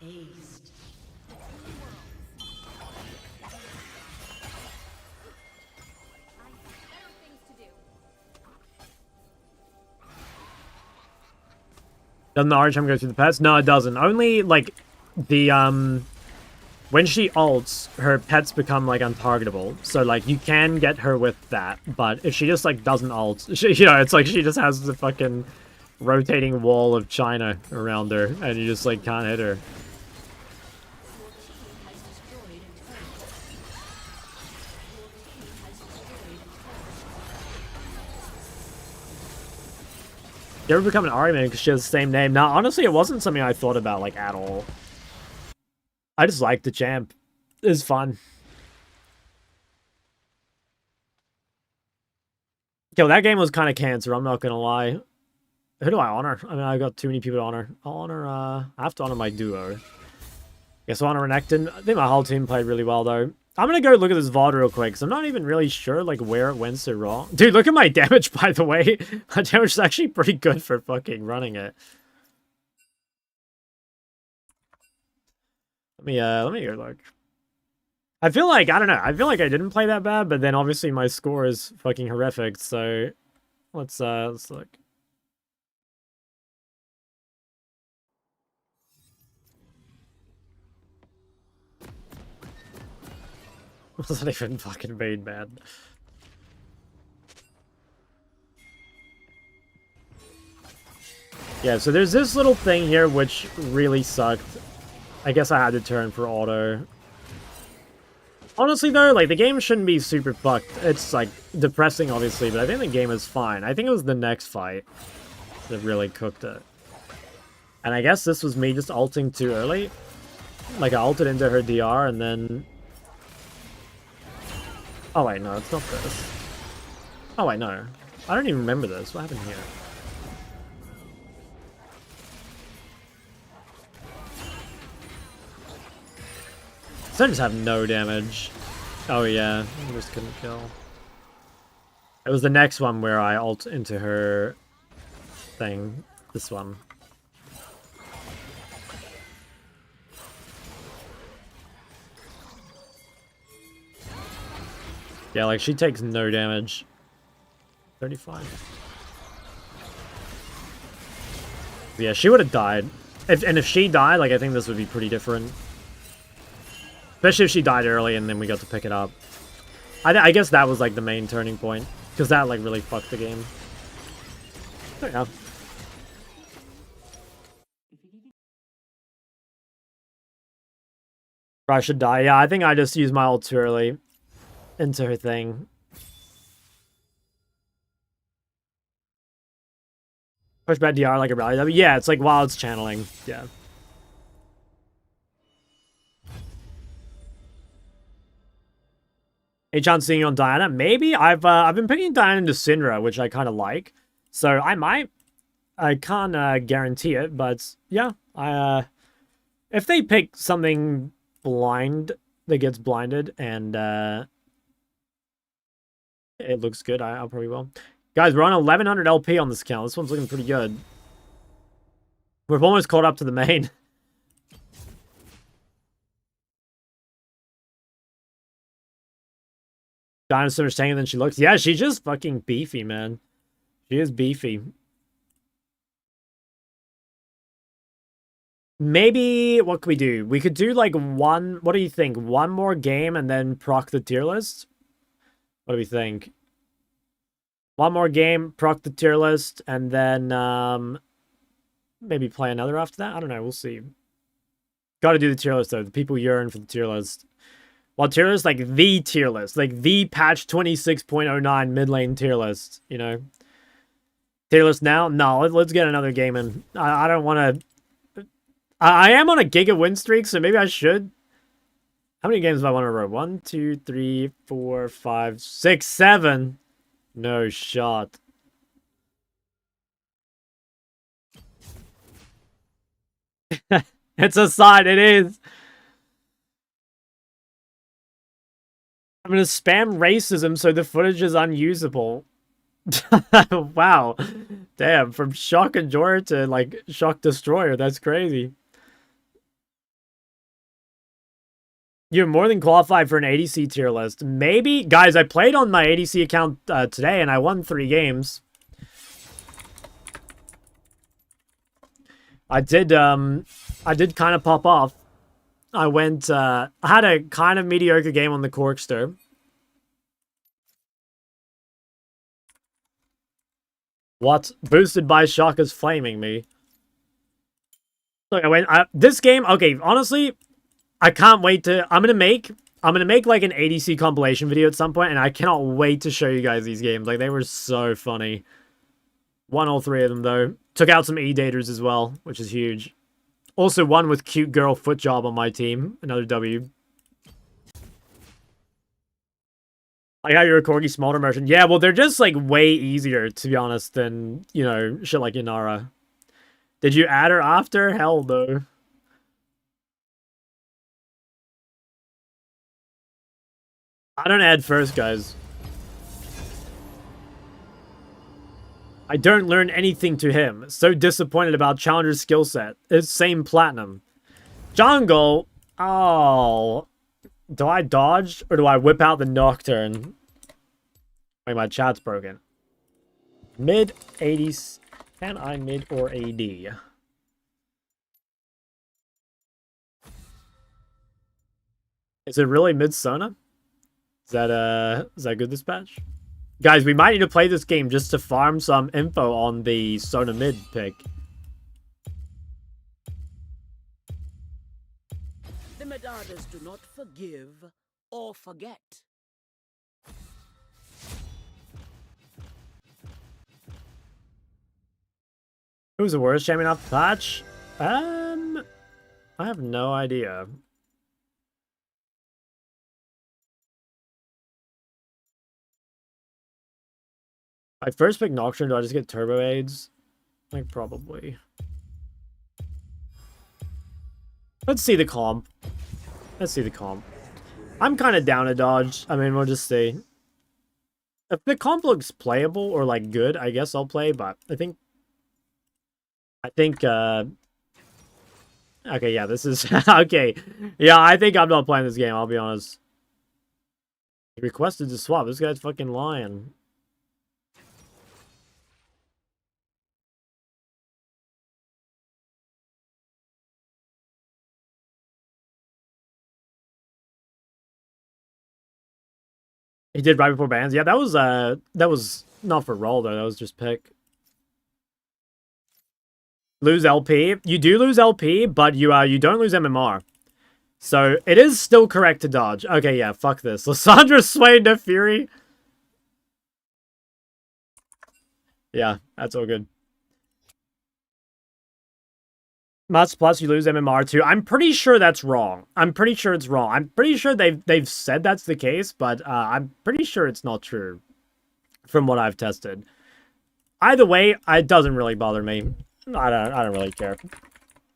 Aced. Better things to do. Doesn't the Archam go through the pets? No, it doesn't. Only, like, the, when she ults, her pets become, like, untargetable. So, like, you can get her with that. But if she just, like, doesn't ult, you know, it's like she just has the fucking rotating wall of China around her. And you just, like, can't hit her. You ever become an Ahri because she has the same name? Now, honestly, it wasn't something I thought about, like, at all. I just like the champ. It's fun. Okay, well, that game was kind of cancer, I'm not gonna lie. Who do I honor? I mean, I got too many people to honor. I'll honor, I have to honor my duo. Guess I'll honor Renekton. I think my whole team played really well, though. I'm gonna go look at this VOD real quick, because I'm not even really sure, like, where it went so wrong. Dude, look at my damage, by the way. My damage is actually pretty good for fucking running it. Let me go look. I feel like, I don't know, I feel like I didn't play that bad, but then obviously my score is fucking horrific, so let's look. Wasn't even fucking made, man. Yeah, so there's this little thing here which really sucked. I guess I had to turn for auto. Honestly, though, like, the game shouldn't be super fucked. It's, like, depressing, obviously, but I think the game is fine. I think it was the next fight that really cooked it. And I guess this was me just ulting too early. Like, I ulted into her DR, and then... Oh, wait, no, it's not this. Oh, wait, no. I don't even remember this. What happened here? So I just have no damage. Oh, yeah. I just couldn't kill. It was the next one where I ult into her thing. This one. Yeah, like, she takes no damage. 35. Yeah, she would have died. If she died, like, I think this would be pretty different. Especially if she died early and then we got to pick it up. I guess that was, like, the main turning point. Because that, like, really fucked the game. There you go. I should die. Yeah, I think I just used my ult too early into her thing. Push back DR like a rally. Yeah, it's like while it's channeling. Yeah. Hey, chance seeing you on Diana? Maybe. I've been picking Diana into Syndra, which I kind of like. So I might. I can't guarantee it, but yeah. If they pick something blind that gets blinded and it looks good, I'll probably will. Guys, we're on 1100 LP on this account. This one's looking pretty good. We've almost caught up to the main. Diana's so much tankier than she looks. Yeah, she's just fucking beefy, man. She is beefy. Maybe, what could we do? We could do like one, what do you think? One more game and then proc the tier list? What do we think? One more game, proc the tier list, and then maybe play another after that? I don't know, we'll see. Gotta do the tier list though. The people yearn for the tier list. Well, tier list, like the tier list. Like the patch 26.09 mid lane tier list, you know? Tier list now? No, let's get another game in. I don't want to... I am on a giga win streak, so maybe I should. How many games do I want to run? 1, 2, 3, 4, 5, 6, 7. No shot. It's a sign, it is. I'm gonna spam racism so the footage is unusable. Wow. Damn, from Shock Enjoyer to like Shock Destroyer, that's crazy. You're more than qualified for an ADC tier list. Maybe? Guys, I played on my ADC account today and I won 3 games. I did kind of pop off. I had a kind of mediocre game on the Corkster. What? Boosted by Shock is flaming me. Look, this game, okay, honestly, I can't wait to, I'm gonna make like an ADC compilation video at some point, and I cannot wait to show you guys these games. Like, they were so funny. Won all 3 of them, though. Took out some E-daters as well, which is huge. Also won with cute girl foot job on my team. Another W. I got your Corgi Smolder merchant. Yeah, well, they're just, like, way easier, to be honest, than, you know, shit like Inara. Did you add her after? Hell, though. I don't add first, guys. I don't learn anything to him. So disappointed about Challenger's skill set. It's same platinum. Jungle. Oh. Do I dodge or do I whip out the Nocturne? Wait, my chat's broken. Mid 80s. Can I mid or AD? Is it really mid Sona? Is that good this patch? Guys, we might need to play this game just to farm some info on the Sona mid pick. The Medardas do not forgive or forget. Who's the worst champion off the patch? I have no idea. I first pick Nocturne, do I just get turbo aids? Like, probably. Let's see the comp. Let's see the comp. I'm kind of down to dodge. I mean, we'll just see. If the comp looks playable or, like, good, I guess I'll play, but I think, okay, yeah, this is, okay. Yeah, I think I'm not playing this game, I'll be honest. He requested to swap. This guy's fucking lying. He did right before bans. Yeah, that was not for roll though. That was just pick. Lose LP. You do lose LP, but you don't lose MMR. So it is still correct to dodge. Okay, yeah, fuck this. Lissandra swayed to Fury. Yeah, that's all good. Mats plus you lose MMR too. I'm pretty sure that's wrong. I'm pretty sure it's wrong. I'm pretty sure they've said that's the case, but I'm pretty sure it's not true from what I've tested. Either way, it doesn't really bother me. I don't really care.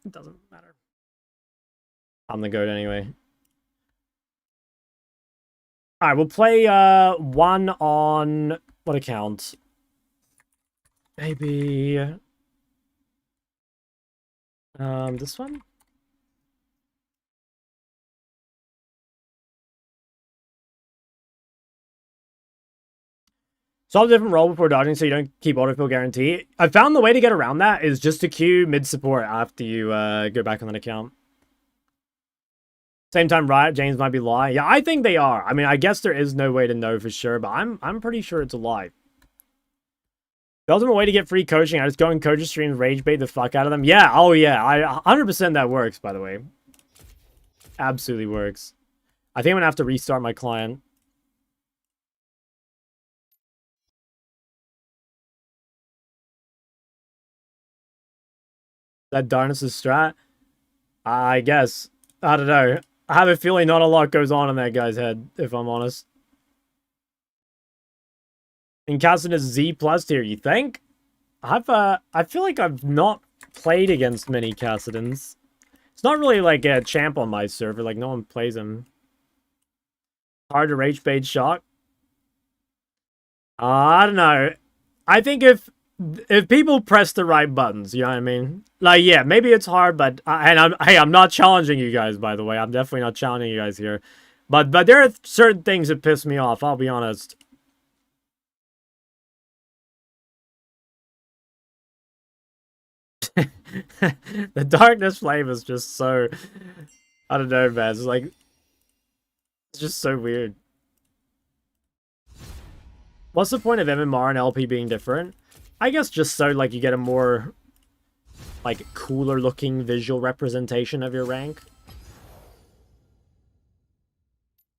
It doesn't matter. I'm the GOAT anyway. Alright, we'll play one on what account? Maybe... this one? Solve a different role before dodging so you don't keep autofill guarantee. I found the way to get around that is just to queue mid-support after you go back on that account. Same time, Riot James might be lying. Yeah, I think they are. I mean, I guess there is no way to know for sure, but I'm pretty sure it's a lie. The ultimate way to get free coaching, I just go in coach streams, rage bait the fuck out of them. Yeah, oh yeah, 100% that works, by the way. Absolutely works. I think I'm gonna have to restart my client. That Darnus' strat? I guess. I don't know. I have a feeling not a lot goes on in that guy's head, if I'm honest. And Kassadin is Z plus tier, you think? I feel like I've not played against many Kassadins. It's not really like a champ on my server, like no one plays him. Hard to rage bait shock. I don't know. I think if people press the right buttons, you know what I mean? Like, yeah, maybe it's hard, but I'm not challenging you guys, by the way. I'm definitely not challenging you guys here. But there are certain things that piss me off, I'll be honest. The darkness flame is just so... I don't know, man. It's like... It's just so weird. What's the point of MMR and LP being different? I guess just so, like, you get a more... like, cooler looking visual representation of your rank.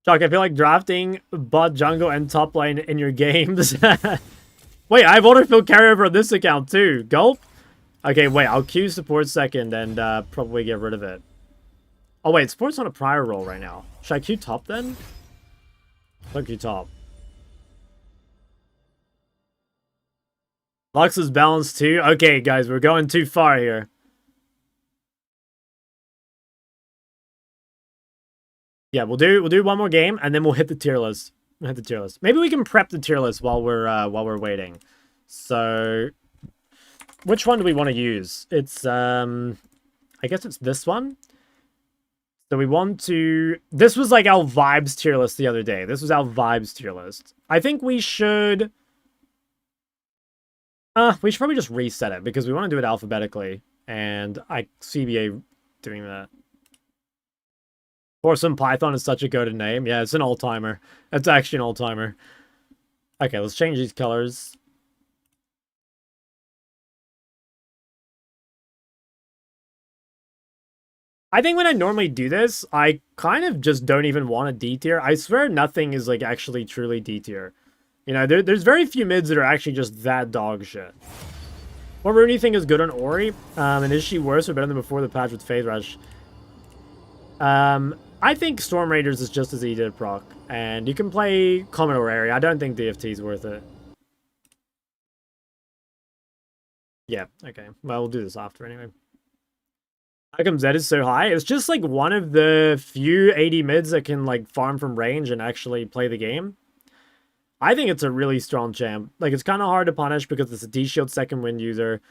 Chuck, I feel like drafting bot, jungle, and top lane in your games. Wait, I have autofill carryover on this account too. Gulp? Okay, wait, I'll queue support second and probably get rid of it. Oh wait, support's on a prior role right now. Should I queue top then? I'll queue top. Lux is balanced too. Okay, guys, we're going too far here. Yeah, we'll do one more game and then we'll hit the tier list. Maybe we can prep the tier list while we're waiting. So, which one do we want to use? It's I guess it's this one. So we want to... This was like our vibes tier list the other day. This was our vibes tier list. I think we should... we should probably just reset it because we want to do it alphabetically. And I CBA doing that. Or some Python is such a goated name. Yeah, it's an all-timer. It's actually an all-timer. Okay, let's change these colors. I think when I normally do this, I kind of just don't even want a D tier. I swear nothing is like actually truly D tier. You know, there's very few mids that are actually just that dog shit. What rune do you think is good on Ori? And is she worse or better than before the patch with Phase Rush? I think Storm Raiders is just as easy to proc. And you can play Commodore area. I don't think DFT is worth it. Yeah, okay. Well, we'll do this after anyway. How come Zed is so high? It's just like one of the few AD mids that can like farm from range and actually play the game. I think it's a really strong champ. Like, it's kind of hard to punish because it's a D-Shield second wind user.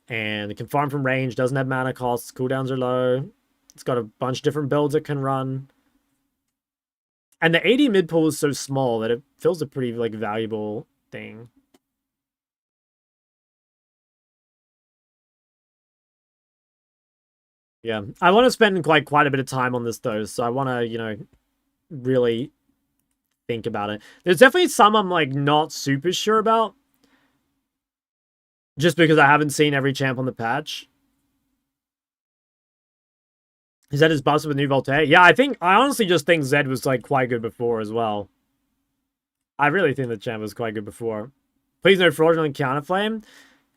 And it can farm from range, doesn't have mana costs, cooldowns are low. It's got a bunch of different builds it can run. And the AD mid pool is so small that it feels a pretty like valuable thing. Yeah, I want to spend quite a bit of time on this though, so I want to, you know, really think about it. There's definitely some I'm like not super sure about, just because I haven't seen every champ on the patch. Zed is busted with new Voltaire. Yeah, I honestly just think Zed was like quite good before as well. I really think the champ was quite good before. Please no fraudulent counterflame.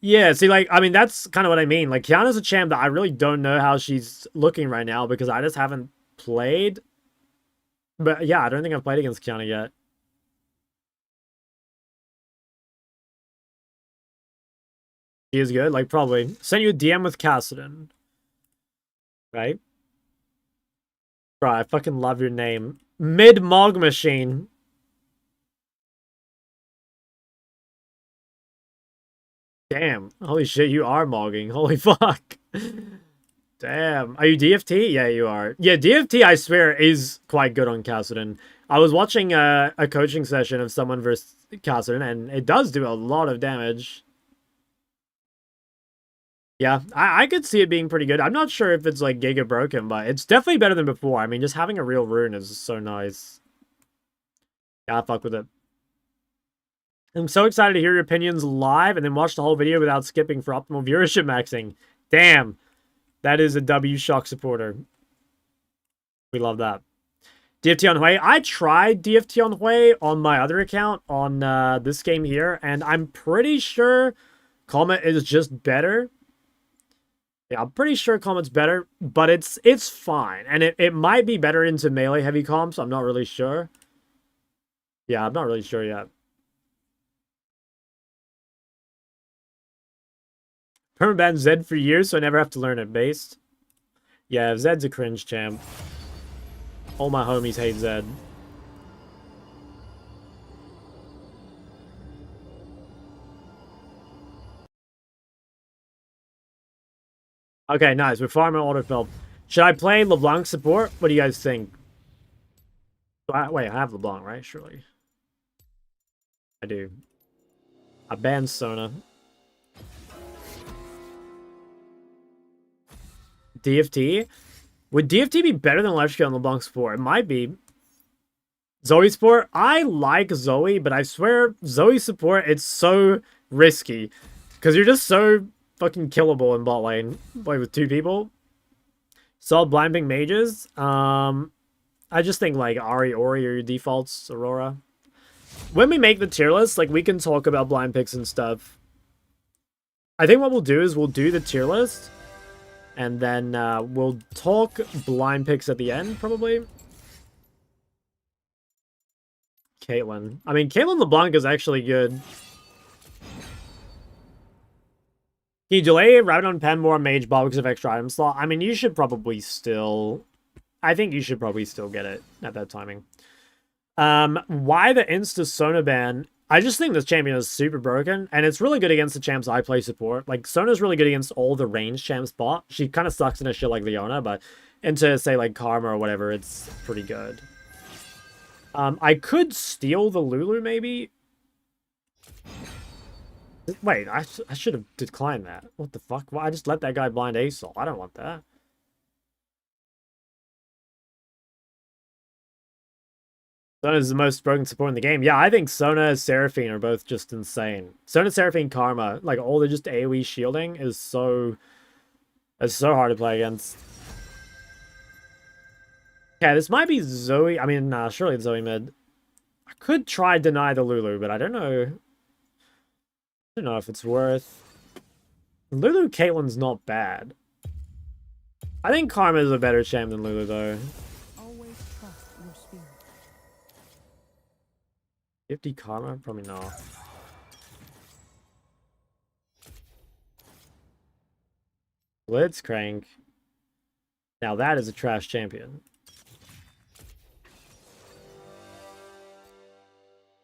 Yeah, see, like, I mean, that's kind of what I mean. Like, Kiana's a champ that I really don't know how she's looking right now because I just haven't played. But, yeah, I don't think I've played against Kiana yet. She is good? Like, probably. Send you a DM with Kassadin. Right? Bro, I fucking love your name. Mid-Mog Machine. Damn. Holy shit, you are mogging. Holy fuck. Damn. Are you DFT? Yeah, you are. Yeah, DFT, I swear, is quite good on Kassadin. I was watching a coaching session of someone versus Kassadin, and it does do a lot of damage. Yeah, I could see it being pretty good. I'm not sure if it's, like, giga broken, but it's definitely better than before. I mean, just having a real rune is so nice. Yeah, I fuck with it. I'm so excited to hear your opinions live and then watch the whole video without skipping for optimal viewership maxing. Damn. That is a W Shock supporter. We love that. DFT on Hui. I tried DFT on Hui on my other account on this game here, and I'm pretty sure Comet is just better. Yeah, I'm pretty sure Comet's better, but it's fine. And it might be better into melee heavy comps. I'm not really sure. Yeah, I'm not really sure yet. Permaban Zed for years, so I never have to learn it based. Yeah, Zed's a cringe champ. All my homies hate Zed. Okay, nice. We're farming autofill. Should I play LeBlanc support? What do you guys think? Wait, I have LeBlanc, right? Surely. I do. I banned Sona. DFT? Would DFT be better than Electric on LeBlanc support? It might be. Zoe support? I like Zoe, but I swear Zoe support, it's so risky. Because you're just so fucking killable in bot lane. Play with two people. Solid blind ping mages. I just think like Ori are your defaults, Aurora. When we make the tier list, like we can talk about blind picks and stuff. I think what we'll do is we'll do the tier list. And then we'll talk blind picks at the end, probably. Caitlyn. I mean, Caitlyn LeBlanc is actually good. Can you delay Rabadon Pen more Mage Ball because of extra item slot? I mean, you should probably still... I think you should probably still get it at that timing. Why the Insta Sona ban? I just think this champion is super broken, and it's really good against the champs I play support. Like, Sona's really good against all the range champs bot. She kind of sucks in a shit like Leona, but into, say, like, Karma or whatever, it's pretty good. I could steal the Lulu, maybe? Wait, I should have declined that. What the fuck? Why I just let that guy blind ASOL? I don't want that. Sona is the most broken support in the game. Yeah, I think Sona and Seraphine are both just insane. Sona, Seraphine, Karma, like all the just AoE shielding is so... It's so hard to play against. Okay, this might be Zoe. I mean, nah, surely it's Zoe mid. I could try deny the Lulu, but I don't know. I don't know if it's worth... Lulu Caitlyn's not bad. I think Karma is a better champ than Lulu, though. 50 Karma? Probably not. Blitzcrank. Now that is a trash champion.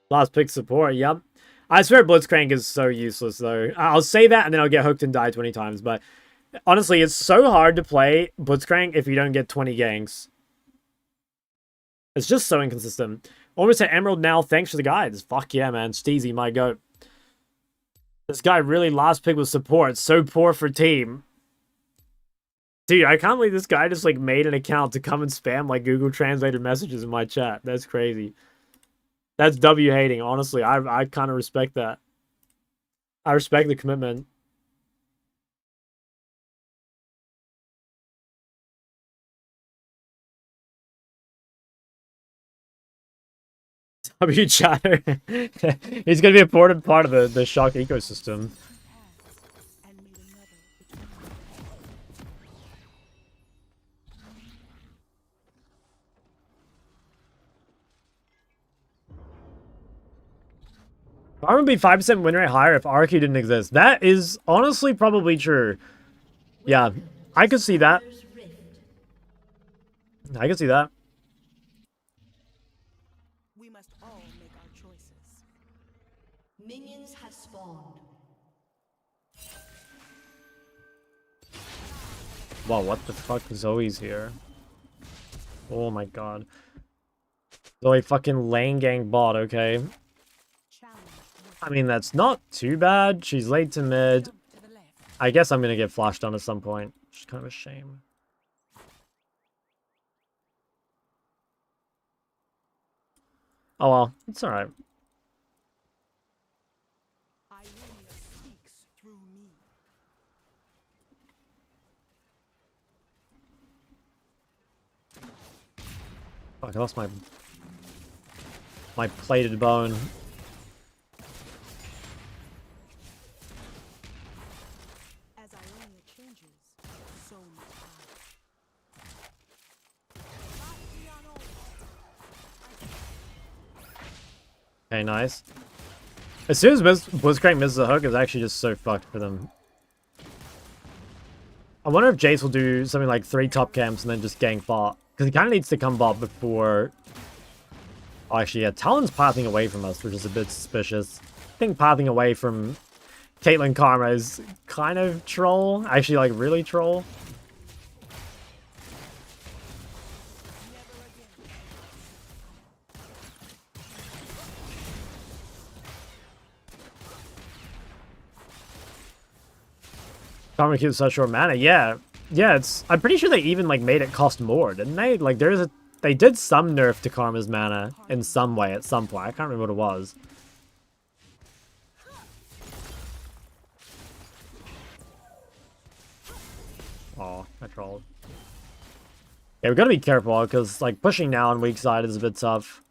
Last pick support, yep. I swear Blitzcrank is so useless, though. I'll say that and then I'll get hooked and die 20 times, but honestly, it's so hard to play Blitzcrank if you don't get 20 ganks. It's just so inconsistent. Almost at Emerald now, thanks for the guides. Fuck yeah, man. Steezy, my goat. This guy really last pick with support. So poor for team. Dude, I can't believe this guy just, like, made an account to come and spam, like, Google Translated messages in my chat. That's crazy. That's W hating, honestly. I kind of respect that. I respect the commitment. W chatter. He's gonna be an important part of the Shock ecosystem. Farm would be 5% win rate higher if RQ didn't exist. That is honestly probably true. Yeah, I could see that. I could see that. We must all make our choices. Minions have spawned. Wow, what the fuck? Zoe's here. Oh my god. Zoe fucking lane gang bot, okay. I mean, that's not too bad. She's late to mid. I guess I'm gonna get flashed on at some point. Which is kind of a shame. Oh well, it's alright. Fuck, I lost my plated bone. As Ionia changes, so must Okay, nice. As soon as Blitzcrank misses a hook, it's actually just so fucked for them. I wonder if Jace will do something like 3 top camps and then just gank bot. Because he kind of needs to come bot before... Oh, actually, yeah, Talon's pathing away from us, which is a bit suspicious. I think pathing away from Caitlyn Karma is kind of troll. Actually, like, really troll. Karma keeps such short mana. Yeah, it's. I'm pretty sure they even like made it cost more, didn't they? Like they did some nerf to Karma's mana in some way at some point. I can't remember what it was. Oh, I trolled. Yeah, we gotta be careful because like pushing now on weak side is a bit tough.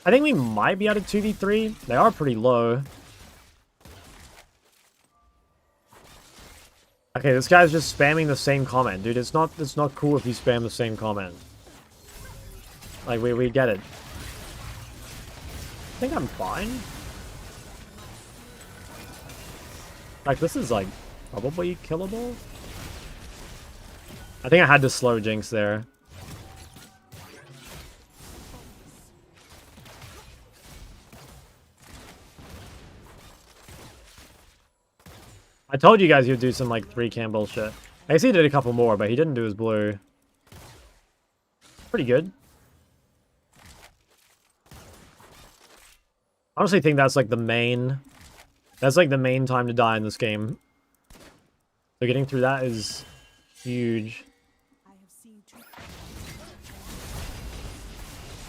I think we might be out of 2v3. They are pretty low. Okay, this guy's just spamming the same comment, dude. It's not cool if you spam the same comment. Like we get it. I think I'm fine. Like this is like probably killable. I think I had to slow Jinx there. I told you guys he would do some, like, 3-cam bullshit. I guess he did a couple more, but he didn't do his blue. Pretty good. I honestly think that's, like, the main... That's, like, the main time to die in this game. So getting through that is huge.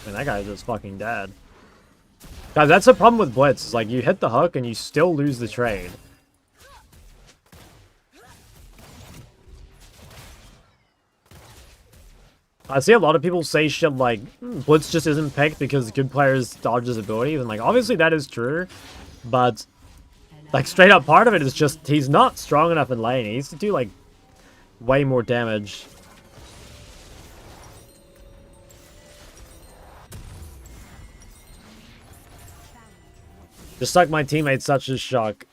Man, that guy's just fucking dead. Guys, that's the problem with Blitz. Is like, you hit the hook and you still lose the trade. I see a lot of people say shit like, Blitz just isn't picked because good players dodge his abilities, and like, obviously that is true, but, like, straight up part of it is just, he's not strong enough in lane. He needs to do, like, way more damage. Just like my teammates such a shock.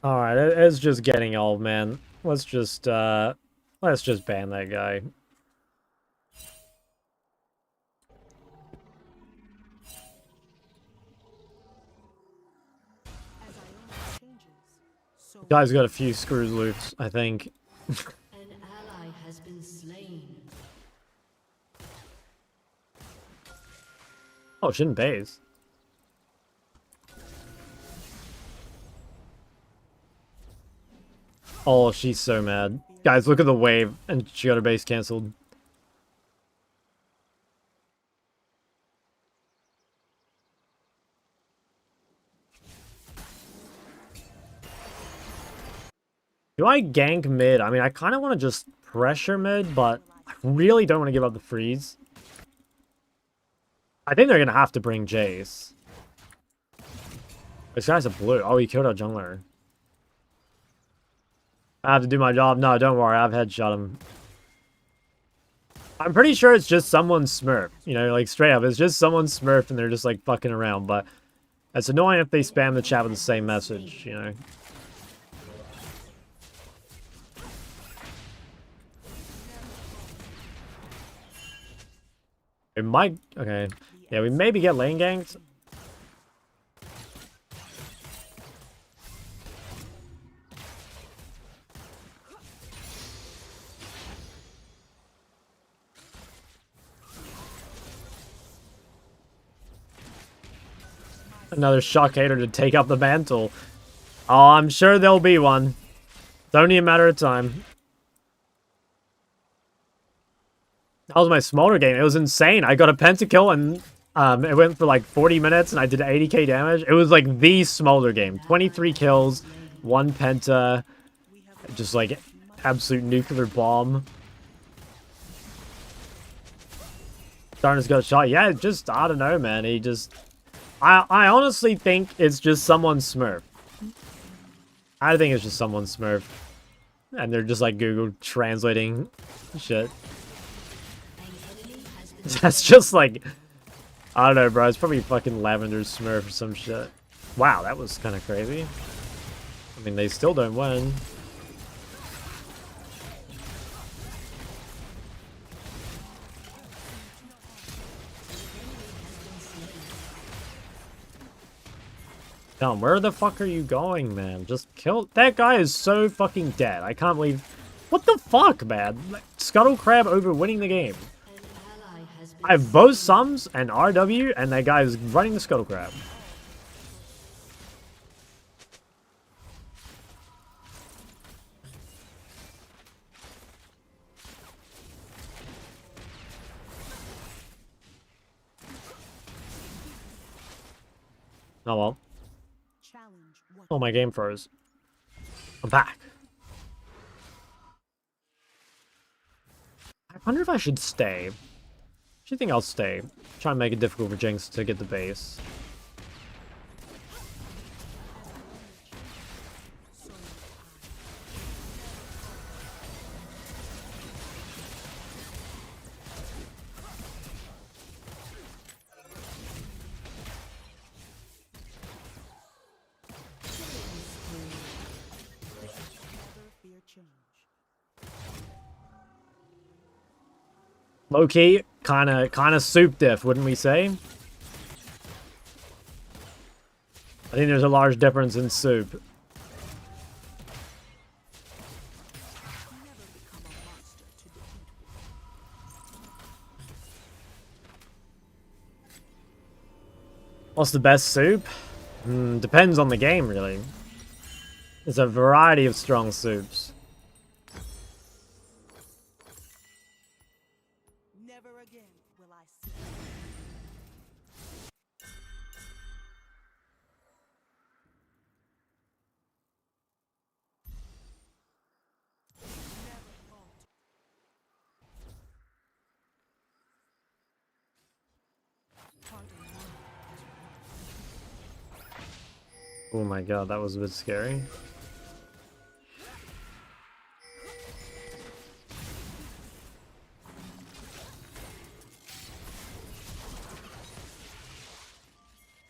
Alright, it's just getting old, man. Let's just ban that guy. Guy's got a few screws loose, I think. An ally has been slain. Oh, shouldn't base. Oh, she's so mad. Guys, look at the wave, and she got her base cancelled. Do I gank mid? I mean, I kind of want to just pressure mid, but I really don't want to give up the freeze. I think they're going to have to bring Jace. This guy's a blue. Oh, he killed our jungler. I have to do my job. No, don't worry. I've headshot him. I'm pretty sure it's just someone's smurf. You know, like straight up. It's just someone's smurf and they're just like fucking around. But it's annoying if they spam the chat with the same message, you know. It might... Okay. Yeah, we maybe get lane ganked. Another Shockhater to take up the mantle. Oh, I'm sure there'll be one. It's only a matter of time. That was my Smolder game. It was insane. I got a pentakill and it went for like 40 minutes and I did 80k damage. It was like the Smolder game. 23 kills, 1 penta, just like absolute nuclear bomb. Darkness got shot. Yeah, just, I don't know, man. He just... I honestly think it's just someone's Smurf. I think it's just someone's Smurf. And they're just like Google translating shit. That's just like... I don't know, bro. It's probably fucking Lavender's Smurf or some shit. Wow, that was kind of crazy. I mean, they still don't win. Tom, where the fuck are you going, man? Just kill... That guy is so fucking dead. I can't believe... What the fuck, man? Like, Scuttle Crab over winning the game. I have both Sums and RW, and that guy is running the Scuttle Crab. Oh well. Oh, my game froze. I'm back. I wonder if I should stay. I think I'll stay. Try and make it difficult for Jinx to get the base. Low-key, kinda soup diff, wouldn't we say? I think there's a large difference in soup. What's the best soup? Depends on the game, really. There's a variety of strong soups. Oh my god, that was a bit scary.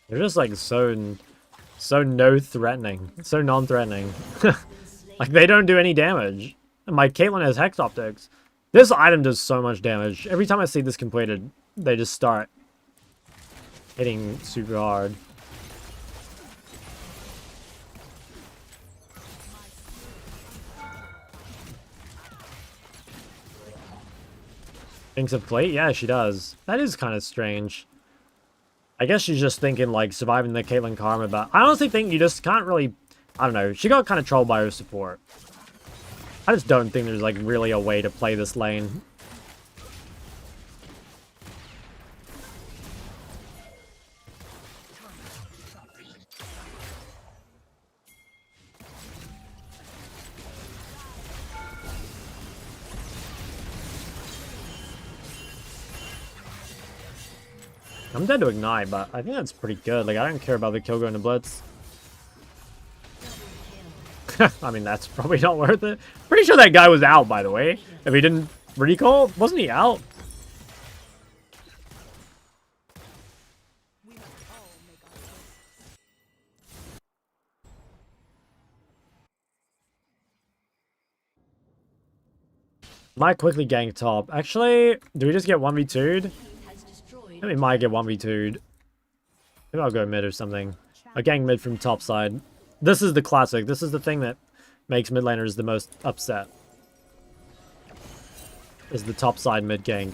They're just like so no threatening, so non-threatening. Like they don't do any damage. And my Caitlyn has Hex Optics. This item does so much damage. Every time I see this completed, they just start hitting super hard. Thinks of plate? Yeah, she does. That is kind of strange. I guess she's just thinking, like, surviving the Caitlyn Karma, but I honestly think you just can't really... I don't know. She got kind of trolled by her support. I just don't think there's, like, really a way to play this lane. I'm dead to Ignite, but I think that's pretty good. Like, I don't care about the kill going to Blitz. I mean, that's probably not worth it. Pretty sure that guy was out, by the way. If he didn't recall, wasn't he out? Might quickly gank top. Actually, do we just get 1v2'd? We might get 1v2'd. Maybe I'll go mid or something. A gank mid from top side. This is the classic. This is the thing that makes mid laners the most upset. Is the top side mid gank.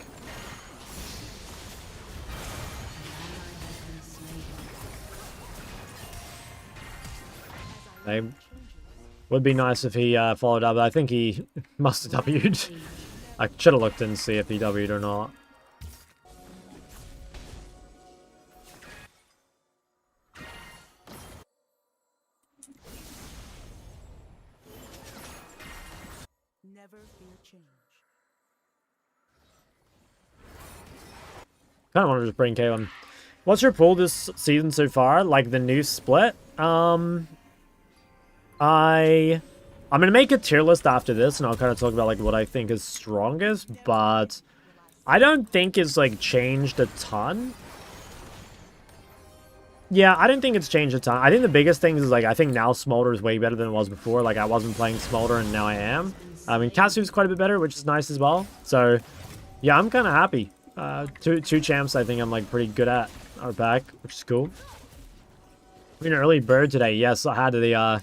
It would be nice if he followed up, but I think he must have W'd. I should have looked and see if he W'd or not. Never fear change. Kind of want to just bring Kaylin. What's your pool this season so far? Like the new split? I'm gonna make a tier list after this, and I'll kind of talk about like what I think is strongest, but I don't think it's like changed a ton. Yeah, I don't think it's changed a ton. I think the biggest thing is like I think now Smolder is way better than it was before. Like I wasn't playing Smolder and now I am. I mean Casu's quite a bit better, which is nice as well. So yeah, I'm kind of happy. Two champs I think I'm like pretty good at are back, which is cool. An early bird today. Yes, I had the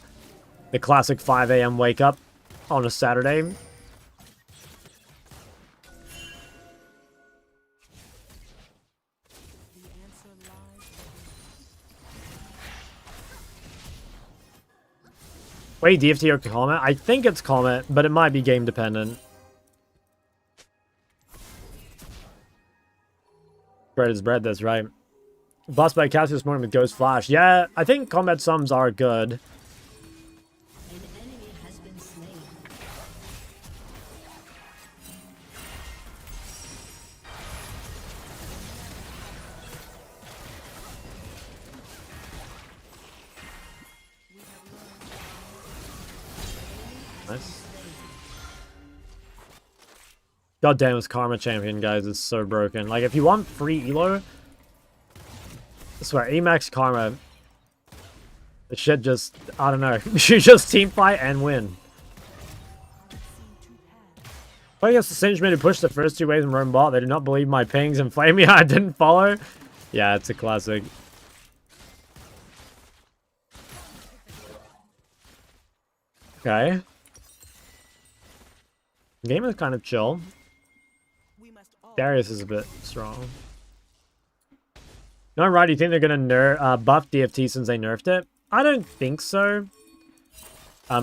classic 5 a.m. wake up on a Saturday. The answer lies Wait, within. DFT or Comet? I think it's Comet, but it might be game dependent. Bread is bread, that's right. Boss by Cassius this morning with Ghost Flash. Yeah, I think combat sums are good. An enemy has been slain. Nice. God damn, this Karma champion, guys, is so broken. Like, if you want free elo, I swear, Emax Karma, it should just, I don't know, you should just team fight and win. I guess the Singe made to push the first 2 waves in Rome bot. They did not believe my pings and flame me. I didn't follow. Yeah, it's a classic. Okay. Game is kind of chill. We must all Darius is a bit strong. No, right, do you think they're going to buff DFT since they nerfed it? I don't think so.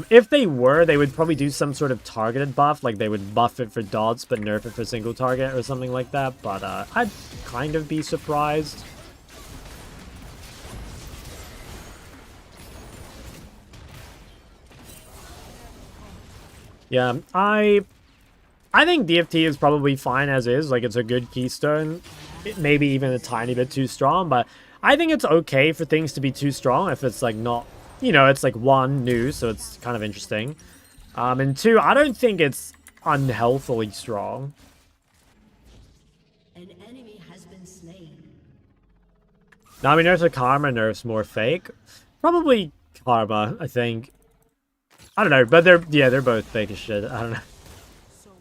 If they were, they would probably do some sort of targeted buff. Like, they would buff it for dots, but nerf it for single target or something like that. But I'd kind of be surprised. Yeah, I think DFT is probably fine as is. Like, it's a good keystone. It maybe even a tiny bit too strong, but I think it's okay for things to be too strong if it's, like, not... You know, it's, like, 1, new, so it's kind of interesting. And 2, I don't think it's unhealthily strong. An enemy has been slain. Now, I mean, nerfs Karma, nerfs more fake. Probably Karma, I think. I don't know, but they're both fake as shit. I don't know. so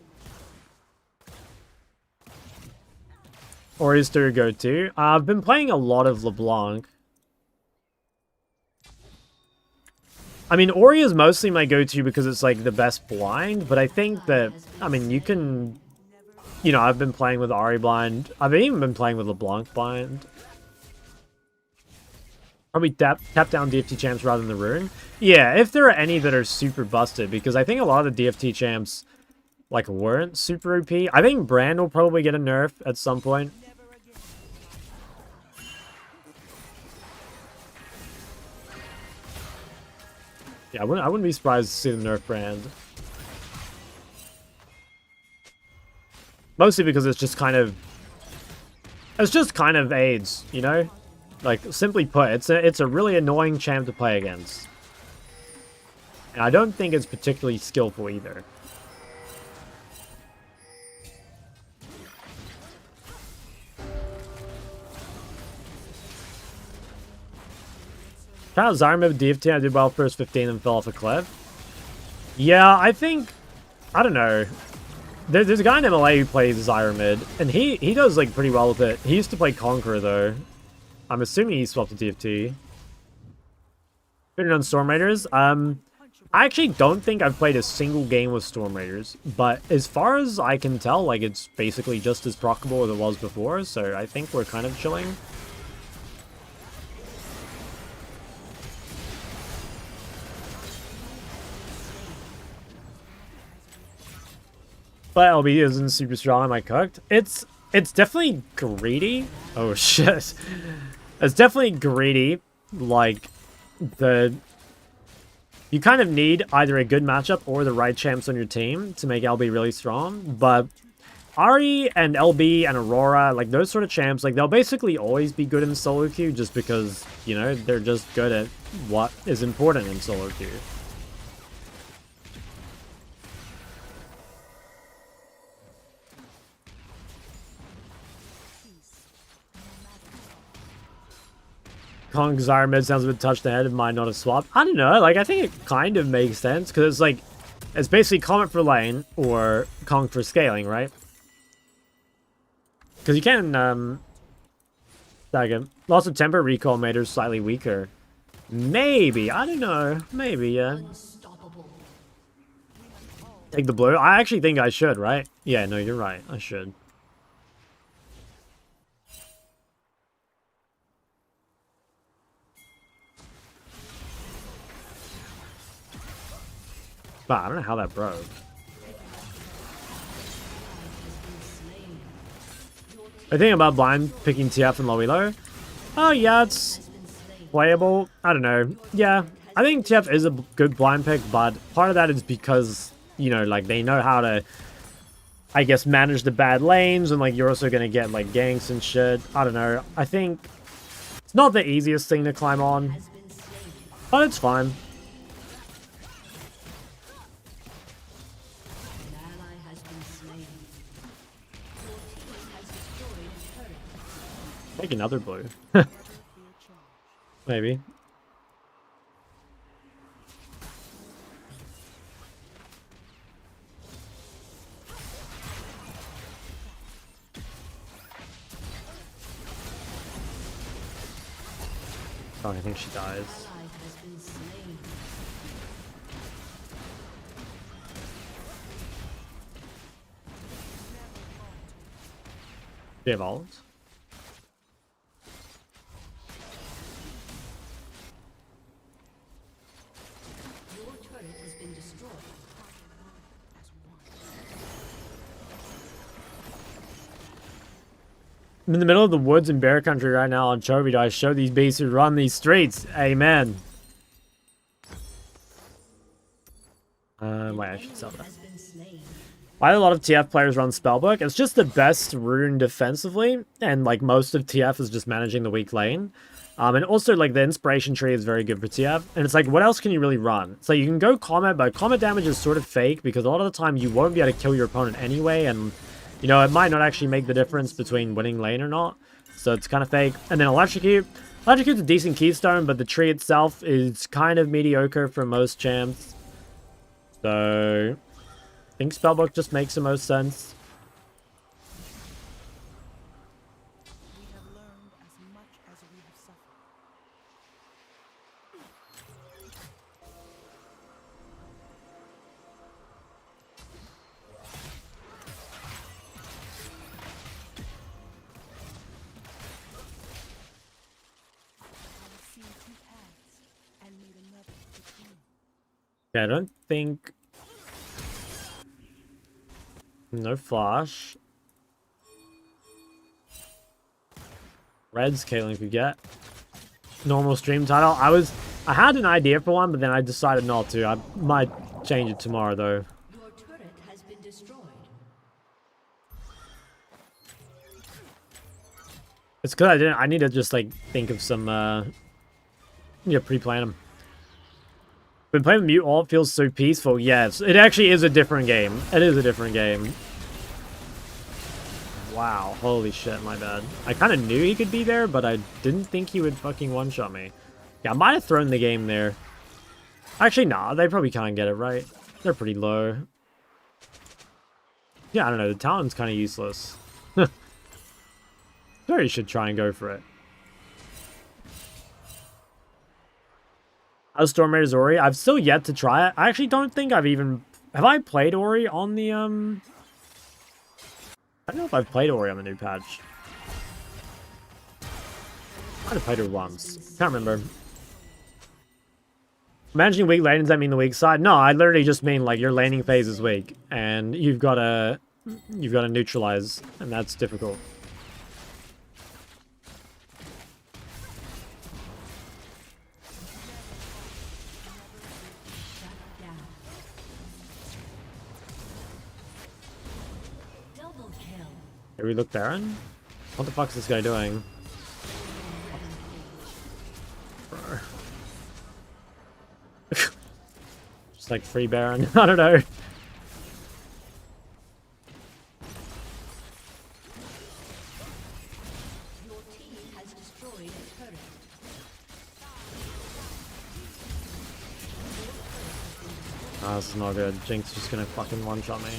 Or is there a go-to? I've been playing a lot of LeBlanc. I mean, Ori is mostly my go-to because it's, like, the best blind, but I think that, I mean, you can... You know, I've been playing with Ahri blind. I've even been playing with LeBlanc blind. Probably tap down DFT champs rather than the rune. Yeah, if there are any that are super busted, because I think a lot of the DFT champs, like, weren't super OP. I think Brand will probably get a nerf at some point. Yeah, I wouldn't be surprised to see them nerf Brand. Mostly because it's just kind of... It's just kind of AIDS, you know? Like, simply put, it's a really annoying champ to play against. And I don't think it's particularly skillful either. Shout out Zarma with DFT. I did well first 15 and fell off a cliff. Yeah, I think... I don't know. There's a guy in MLA who plays Zyra mid, and he does, like, pretty well with it. He used to play Conqueror, though. I'm assuming he swapped to DFT. Putting on Storm Raiders. I actually don't think I've played a single game with Storm Raiders, but as far as I can tell, like, it's basically just as proccable as it was before, so I think we're kind of chilling. But LB isn't super strong. Am I cooked? It's definitely greedy. Oh shit. It's definitely greedy. Like, you kind of need either a good matchup or the right champs on your team to make LB really strong. But Ahri and LB and Aurora, like those sort of champs, like they'll basically always be good in solo queue just because, you know, they're just good at what is important in solo queue. Kong Zyra mid sounds a bit touched ahead of mine, not a swap. I don't know, like I think it kind of makes sense because it's like, it's basically Comet for lane or Kong for scaling, right? Because you can, Loss of Temper recall made her slightly weaker. Maybe, I don't know. Maybe, yeah. Unstoppable. Take the blue? I actually think I should, right? Yeah, no, you're right. I should. Wow, I don't know how that broke. The thing about blind picking TF and low elo, oh yeah, it's playable. I don't know. Yeah, I think TF is a good blind pick, but part of that is because, you know, like they know how to, I guess, manage the bad lanes, and like you're also gonna get like ganks and shit. I don't know. I think it's not the easiest thing to climb on, but it's fine. Take another blue. Maybe. Oh, I think she dies. Do you have ult? I'm in the middle of the woods in bear country right now on Chovy. Do I show these beasts who run these streets? Amen. Wait, I should sell that. Why do a lot of TF players run Spellbook? It's just the best rune defensively, and like most of TF is just managing the weak lane. And also like the inspiration tree is very good for TF, and it's like, what else can you really run? So you can go Comet, but Comet damage is sort of fake because a lot of the time you won't be able to kill your opponent anyway, and you know, it might not actually make the difference between winning lane or not. So it's kind of fake. And then Electrocute. Electrocute's a decent keystone, but the tree itself is kind of mediocre for most champs. So I think Spellbook just makes the most sense. We have learned as much as we have suffered. Yeah, I don't think... No flash. Red's Caitlyn could get. Normal stream title. I had an idea for one, but then I decided not to. I might change it tomorrow though. Your turret has been destroyed. It's because I need to just like think of some pre-plan them. When playing with Mute Alt feels so peaceful. Yes, it actually is a different game. It is a different game. Wow, holy shit, my bad. I kind of knew he could be there, but I didn't think he would fucking one-shot me. Yeah, I might have thrown the game there. Actually, nah, they probably can't get it right. They're pretty low. Yeah, I don't know, the talent's kind of useless. Sure, you should try and go for it. How's Storm Raiders Ori? I've still yet to try it. I actually don't think I've even... Have I played Ori on the, I don't know if I've played Ori on the new patch. I might have played it once. Can't remember. Managing weak lane, does that mean the weak side? No, I literally just mean like your laning phase is weak and you've got to neutralize, and that's difficult. Double kill. Here we look Baron? What the fuck is this guy doing? Just like free Baron. I don't know. Your team has destroyed a turret. Oh, this is not good. Jinx is just gonna fucking one-shot me.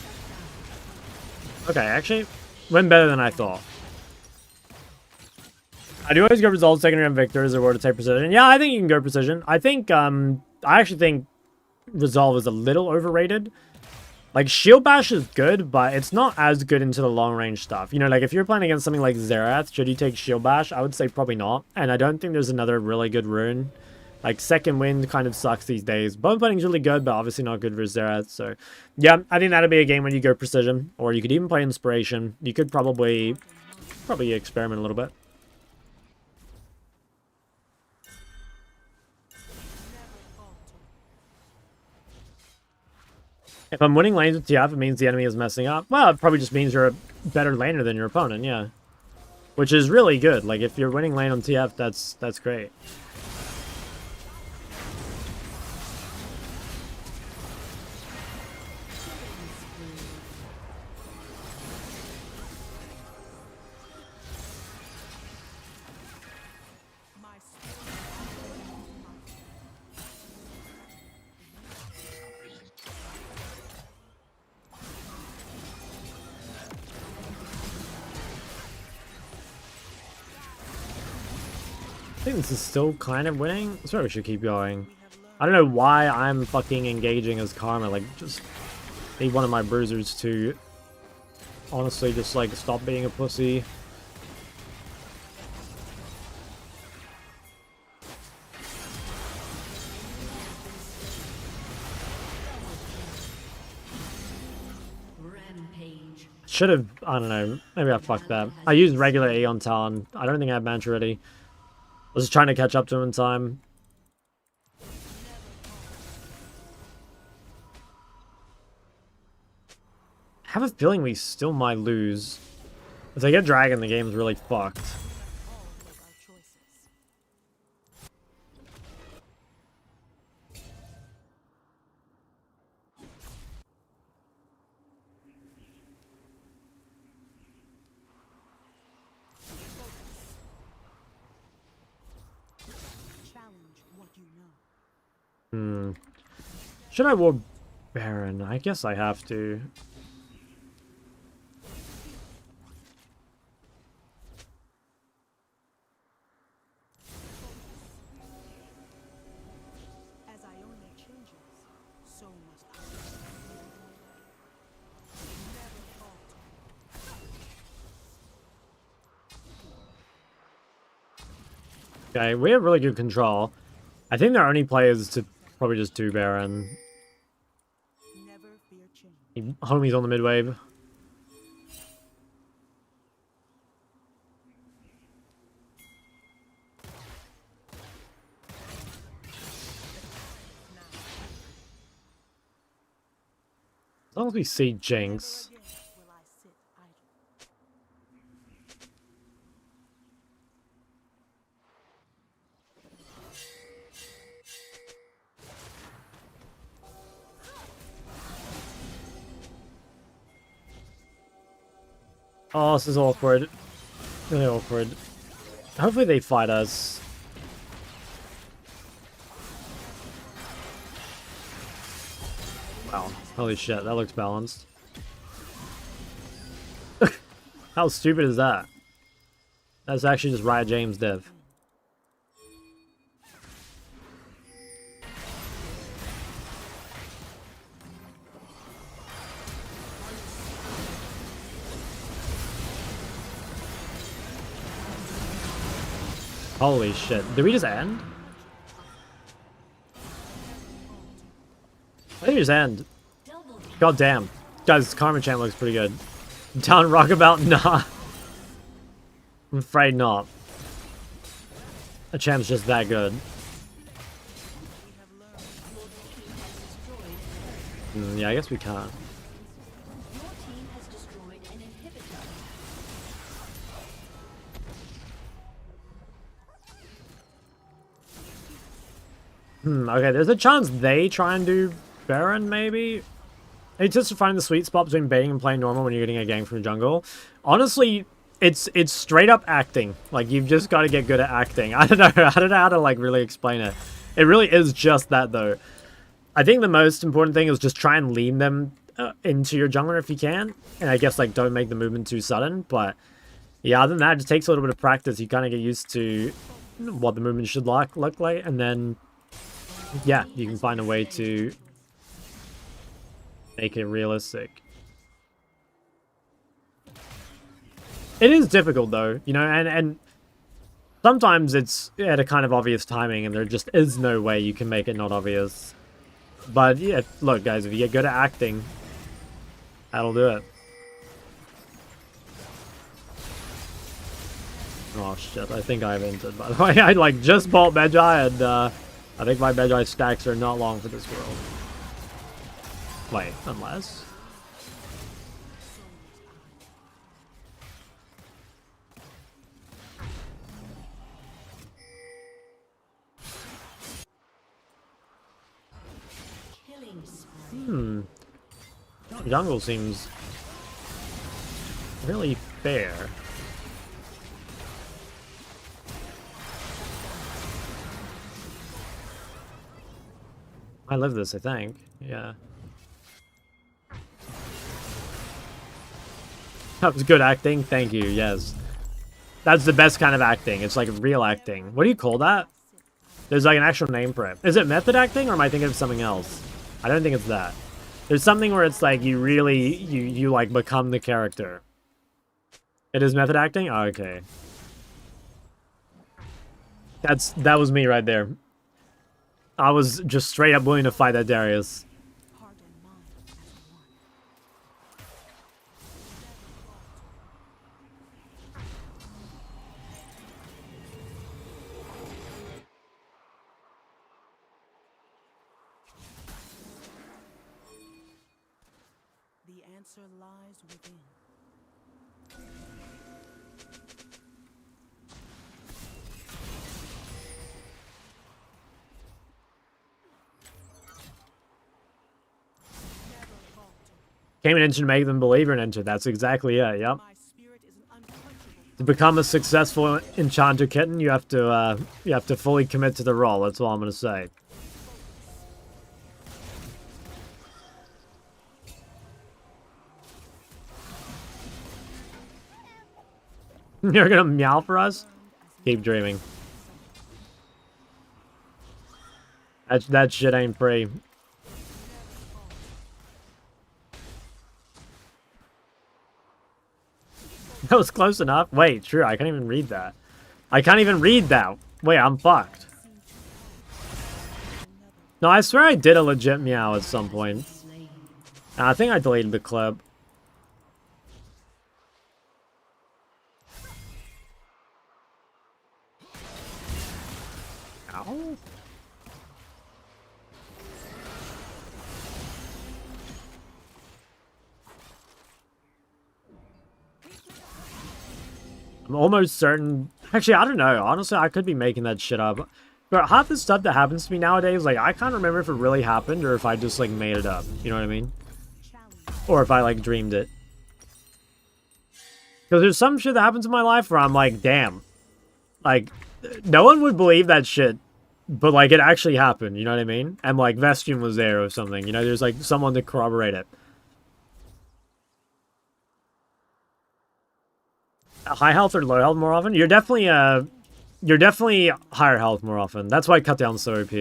Okay, actually, went better than I thought. I do always go Resolve second round victors or to take precision. Yeah, I think you can go precision. I think, I actually think Resolve is a little overrated. Like, Shield Bash is good, but it's not as good into the long-range stuff. You know, like, if you're playing against something like Xerath, should you take Shield Bash? I would say probably not. And I don't think there's another really good rune. Like, Second Wind kind of sucks these days. Bone Plating's really good, but obviously not good for Xerath. So, yeah, I think that'll be a game when you go Precision. Or you could even play Inspiration. You could probably experiment a little bit. If I'm winning lanes with TF, it means the enemy is messing up. Well, it probably just means you're a better laner than your opponent, yeah. Which is really good. Like, if you're winning lane on TF, that's great. I think this is still kind of winning. That's why we should keep going. I don't know why I'm fucking engaging as Karma. Like, just need one of my bruisers to honestly just, like, stop being a pussy. Rampage. Should have, I don't know. Maybe I fucked that. I used regular E on Talon. I don't think I have Mantra ready. I was just trying to catch up to him in time. I have a feeling we still might lose. If they get Dragon, the game's really fucked. Should I war Baron? I guess I have to. As Ionia changes, so must I. Never falter. Okay, we have really good control. I think their only play is to probably just do Baron. Never fear change. Homie's on the mid wave. As long as we see Jinx. Never again will I sit idle. Oh, this is awkward. Really awkward. Hopefully they fight us. Wow. Holy shit, that looks balanced. How stupid is that? That's actually just Riot James div. Holy shit. Did we just end? I think his end. Double God damn. Guys, Karma Champ looks pretty good. Down Rockabout? Nah. I'm afraid not. A champ's just that good. Yeah, I guess we can't. Your team has destroyed an inhibitor. Okay, there's a chance they try and do Baron, maybe? It's just finding the sweet spot between baiting and playing normal when you're getting a gank from the jungle. Honestly, it's straight up acting. Like, you've just got to get good at acting. I don't know how to, like, really explain it. It really is just that, though. I think the most important thing is just try and lean them into your jungler if you can. And I guess, like, don't make the movement too sudden. But, yeah, other than that, it just takes a little bit of practice. You kind of get used to what the movement should look like. And then, yeah, you can find a way to make it realistic. It is difficult, though, you know, and sometimes it's at a kind of obvious timing, and there just is no way you can make it not obvious. But, yeah, look, guys, if you get good at acting, that'll do it. Oh, shit, I think I've entered, by the way. I, like, just bought Magi, and, I think my Magi stacks are not long for this world. Wait, unless... Jungle seems really fair. I live this, I think. Yeah. That was good acting. Thank you. Yes. That's the best kind of acting. It's like real acting. What do you call that? There's like an actual name for it. Is it method acting, or am I thinking of something else? I don't think it's that. There's something where it's like you really, you like become the character. It is method acting? Oh, okay. That was me right there. I was just straight up willing to fight that Darius. The answer lies within. Came in to make them believe in enter. That's exactly it. Yep. My spirit is an unquenchable. To become a successful enchanter kitten, you have to fully commit to the role. That's all I'm gonna say. You're gonna meow for us? Keep dreaming. That shit ain't free. That was close enough. Wait, true, I can't even read that. I can't even read that. Wait, I'm fucked. No, I swear I did a legit meow at some point. I think I deleted the clip. Ow. I'm almost certain. Actually, I don't know. Honestly, I could be making that shit up. But half the stuff that happens to me nowadays, like, I can't remember if it really happened or if I just, like, made it up. You know what I mean? Or if I, like, dreamed it. Because there's some shit that happens in my life where I'm like, damn. Like, no one would believe that shit. But, like, it actually happened. You know what I mean? And, like, Vestian was there or something. You know, there's, like, someone to corroborate it. High health or low health more often? You're definitely higher health more often. That's why cut down so OP.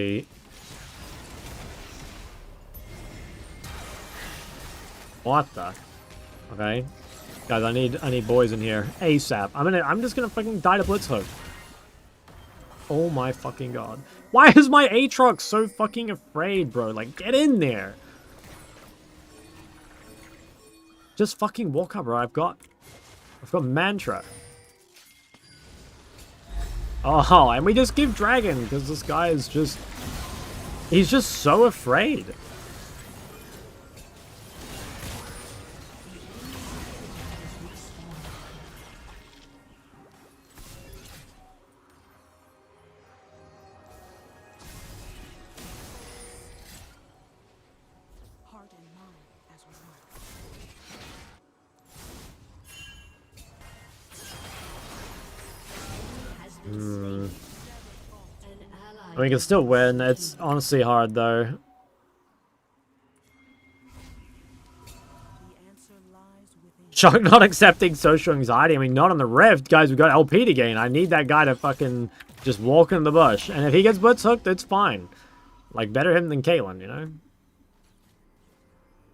What the? Okay. Guys, I need boys in here. ASAP. I'm just gonna fucking die to Blitz Hook. Oh my fucking god. Why is my Aatrox so fucking afraid, bro? Like, get in there. Just fucking walk up, bro. I've got mantra. Oh, and we just give dragon because this guy is just... He's just so afraid. We can still win. It's honestly hard, though. Shock not accepting social anxiety. I mean, not on the Rift. Guys, we got LP to gain. I need that guy to fucking just walk in the bush. And if he gets blitz hooked, it's fine. Like, better him than Caitlyn, you know?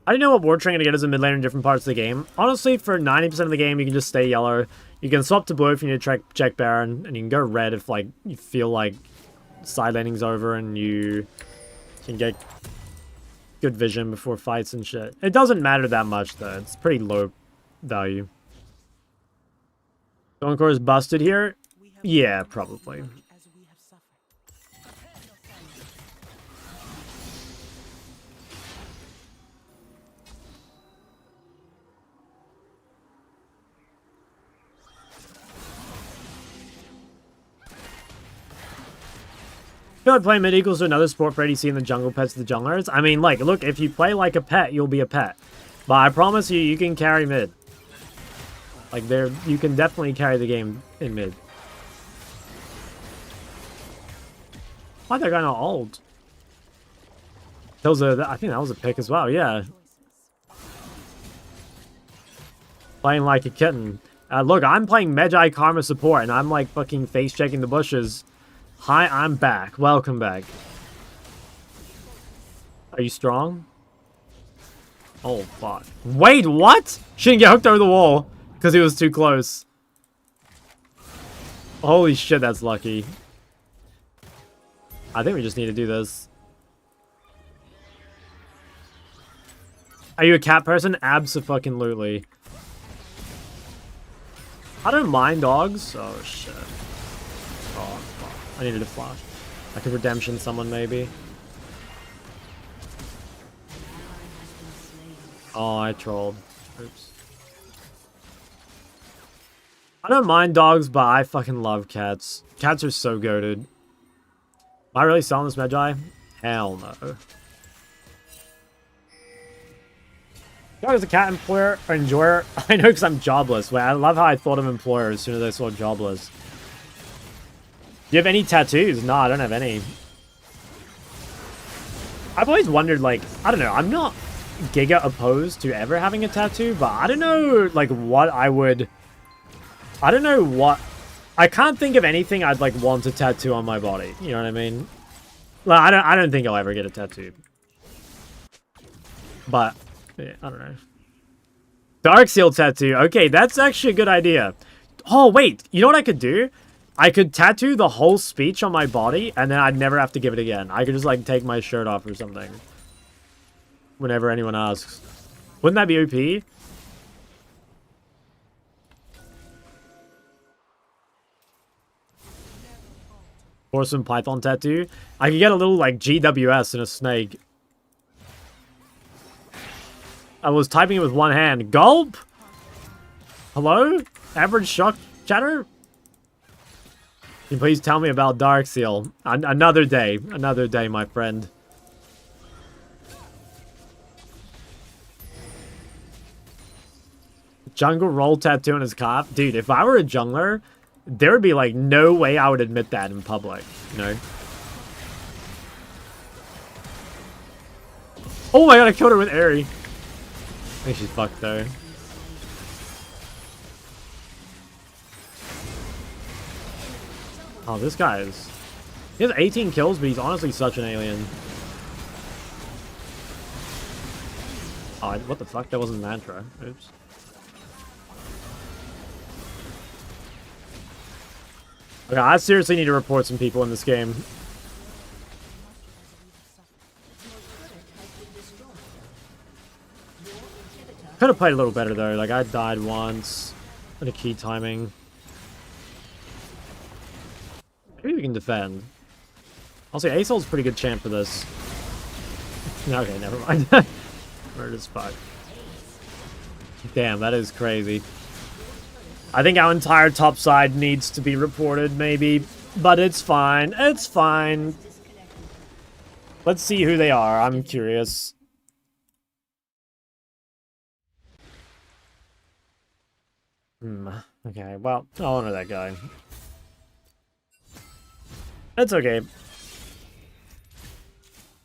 I don't know what ward train to get as a mid laner in different parts of the game. Honestly, for 90% of the game, you can just stay yellow. You can swap to blue if you need to check Baron. And you can go red if, like, you feel like side laning's over and you can get good vision before fights and shit. It doesn't matter that much, though. It's pretty low value. Dawncore is busted here? Yeah, probably. I feel like playing mid equals to another sport for ADC in the jungle pets to the junglers. I mean, like, look, if you play like a pet, you'll be a pet. But I promise you, you can carry mid. Like, you can definitely carry the game in mid. Why'd that guy not ult? I think that was a pick as well, yeah. Playing like a kitten. Look, I'm playing Medjay Karma support, and I'm like fucking face checking the bushes. Hi, I'm back. Welcome back. Are you strong? Oh, fuck. Wait, what? She didn't get hooked over the wall because he was too close. Holy shit, that's lucky. I think we just need to do this. Are you a cat person? Abso-fucking-lutely. I don't mind dogs. Oh, shit. Oh, fuck. I needed a flash. I could redemption someone, maybe. Oh, I trolled. Oops. I don't mind dogs, but I fucking love cats. Cats are so goated. Am I really selling this Medjay? Hell no. Dog is a cat employer or enjoyer? I know because I'm jobless. Wait, I love how I thought of employer as soon as I saw jobless. Do you have any tattoos? No, I don't have any. I've always wondered, like, I don't know, I'm not giga opposed to ever having a tattoo, but I don't know, like, what I would... I don't know what... I can't think of anything I'd, like, want to tattoo on my body. You know what I mean? Like, I don't think I'll ever get a tattoo. But, yeah, I don't know. Dark Seal tattoo. Okay, that's actually a good idea. Oh, wait. You know what I could do? I could tattoo the whole speech on my body, and then I'd never have to give it again. I could just, like, take my shirt off or something. Whenever anyone asks. Wouldn't that be OP? Or some Python tattoo. I could get a little, like, GWS and a snake. I was typing it with one hand. Gulp? Hello? Average shock chatter? Can you please tell me about Dark Seal? Another day, my friend. Jungle roll tattoo on his calf? Dude, if I were a jungler, there would be, like, no way I would admit that in public, you know? Oh my god, I killed her with Aerie. I think she's fucked, though. Oh, this guy is... He has 18 kills, but he's honestly such an alien. Oh, what the fuck? That wasn't Mantra. Oops. Okay, I seriously need to report some people in this game. What could have played a little better though. Like I died once at a key timing. Maybe we can defend. Also, Asol's pretty good champ for this. Okay, never mind. Where as fuck. Damn, that is crazy. I think our entire top side needs to be reported, maybe. But it's fine. It's fine. Let's see who they are. I'm curious. Okay, well, I'll honor that guy. That's okay.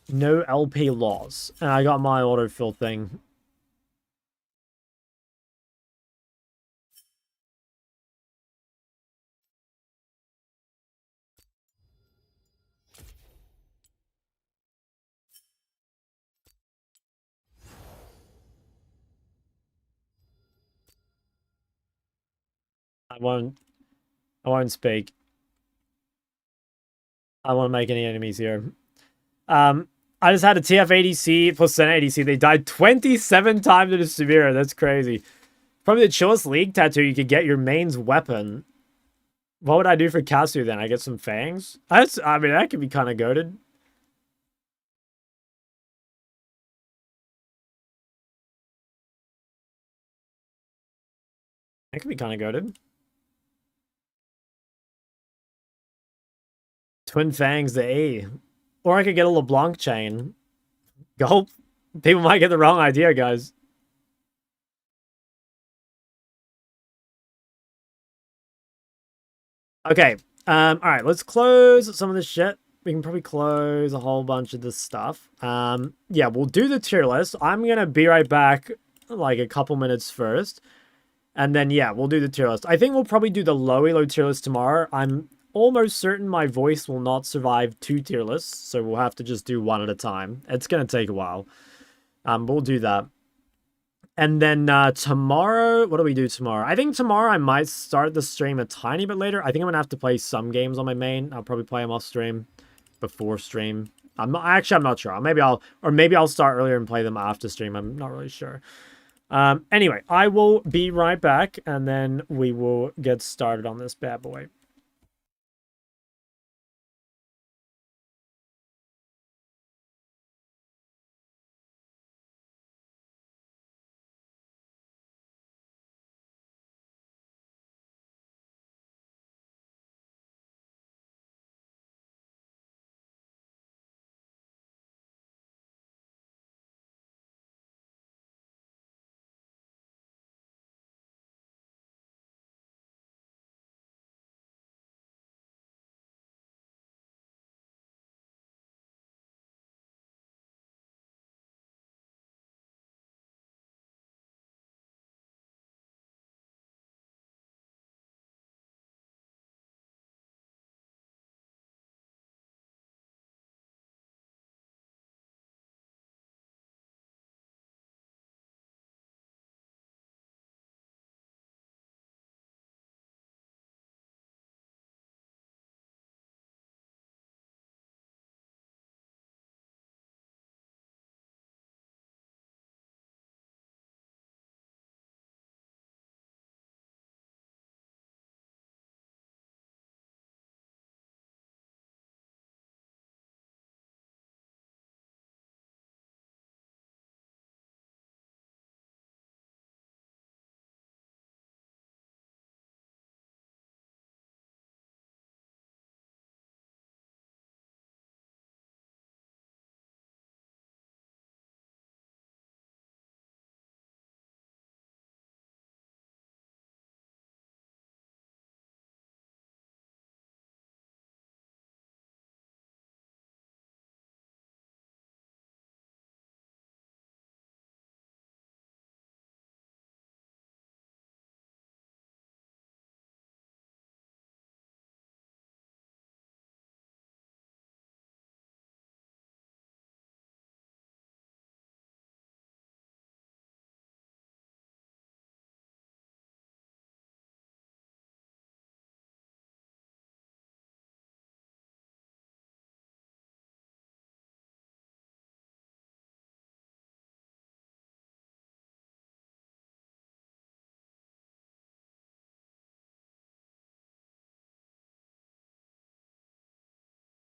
No LP loss. And I got my autofill thing. I won't speak. I won't make any enemies here. I just had a TF ADC plus Senna ADC. They died 27 times to the Severe. That's crazy. Probably the chillest League tattoo. You could get your main's weapon. What would I do for Kasu then? I get some fangs? I mean, that could be kind of goated. That could be kind of goated. Twin Fangs the A. Or I could get a LeBlanc chain. Gulp. People might get the wrong idea, guys. Okay. Alright, let's close some of this shit. We can probably close a whole bunch of this stuff. Yeah, we'll do the tier list. I'm gonna be right back, like, a couple minutes first. And then, yeah, we'll do the tier list. I think we'll probably do the low elo tier list tomorrow. I'm almost certain my voice will not survive 2 tier lists, so we'll have to just do one at a time. It's gonna take a while. We'll do that. And then tomorrow, what do we do tomorrow? I think tomorrow I might start the stream a tiny bit later. I think I'm gonna have to play some games on my main. I'll probably play them off stream before stream. I'm not sure. Maybe I'll start earlier and play them after stream. I'm not really sure. Anyway, I will be right back, and then we will get started on this bad boy.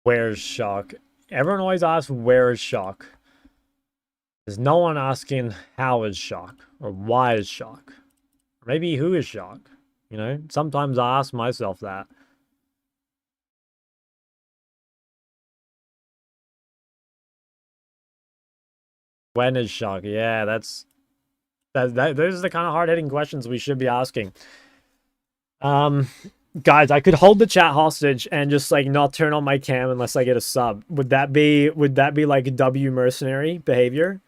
Where's Shock? Everyone always asks, where is Shock? There's no one asking, how is Shock? Or why is Shock? Or maybe who is Shock? You know, sometimes I ask myself that. When is Shock? Yeah, those are the kind of hard-hitting questions we should be asking. Guys, I could hold the chat hostage and just like not turn on my cam unless I get a sub. Would that be like W mercenary behavior?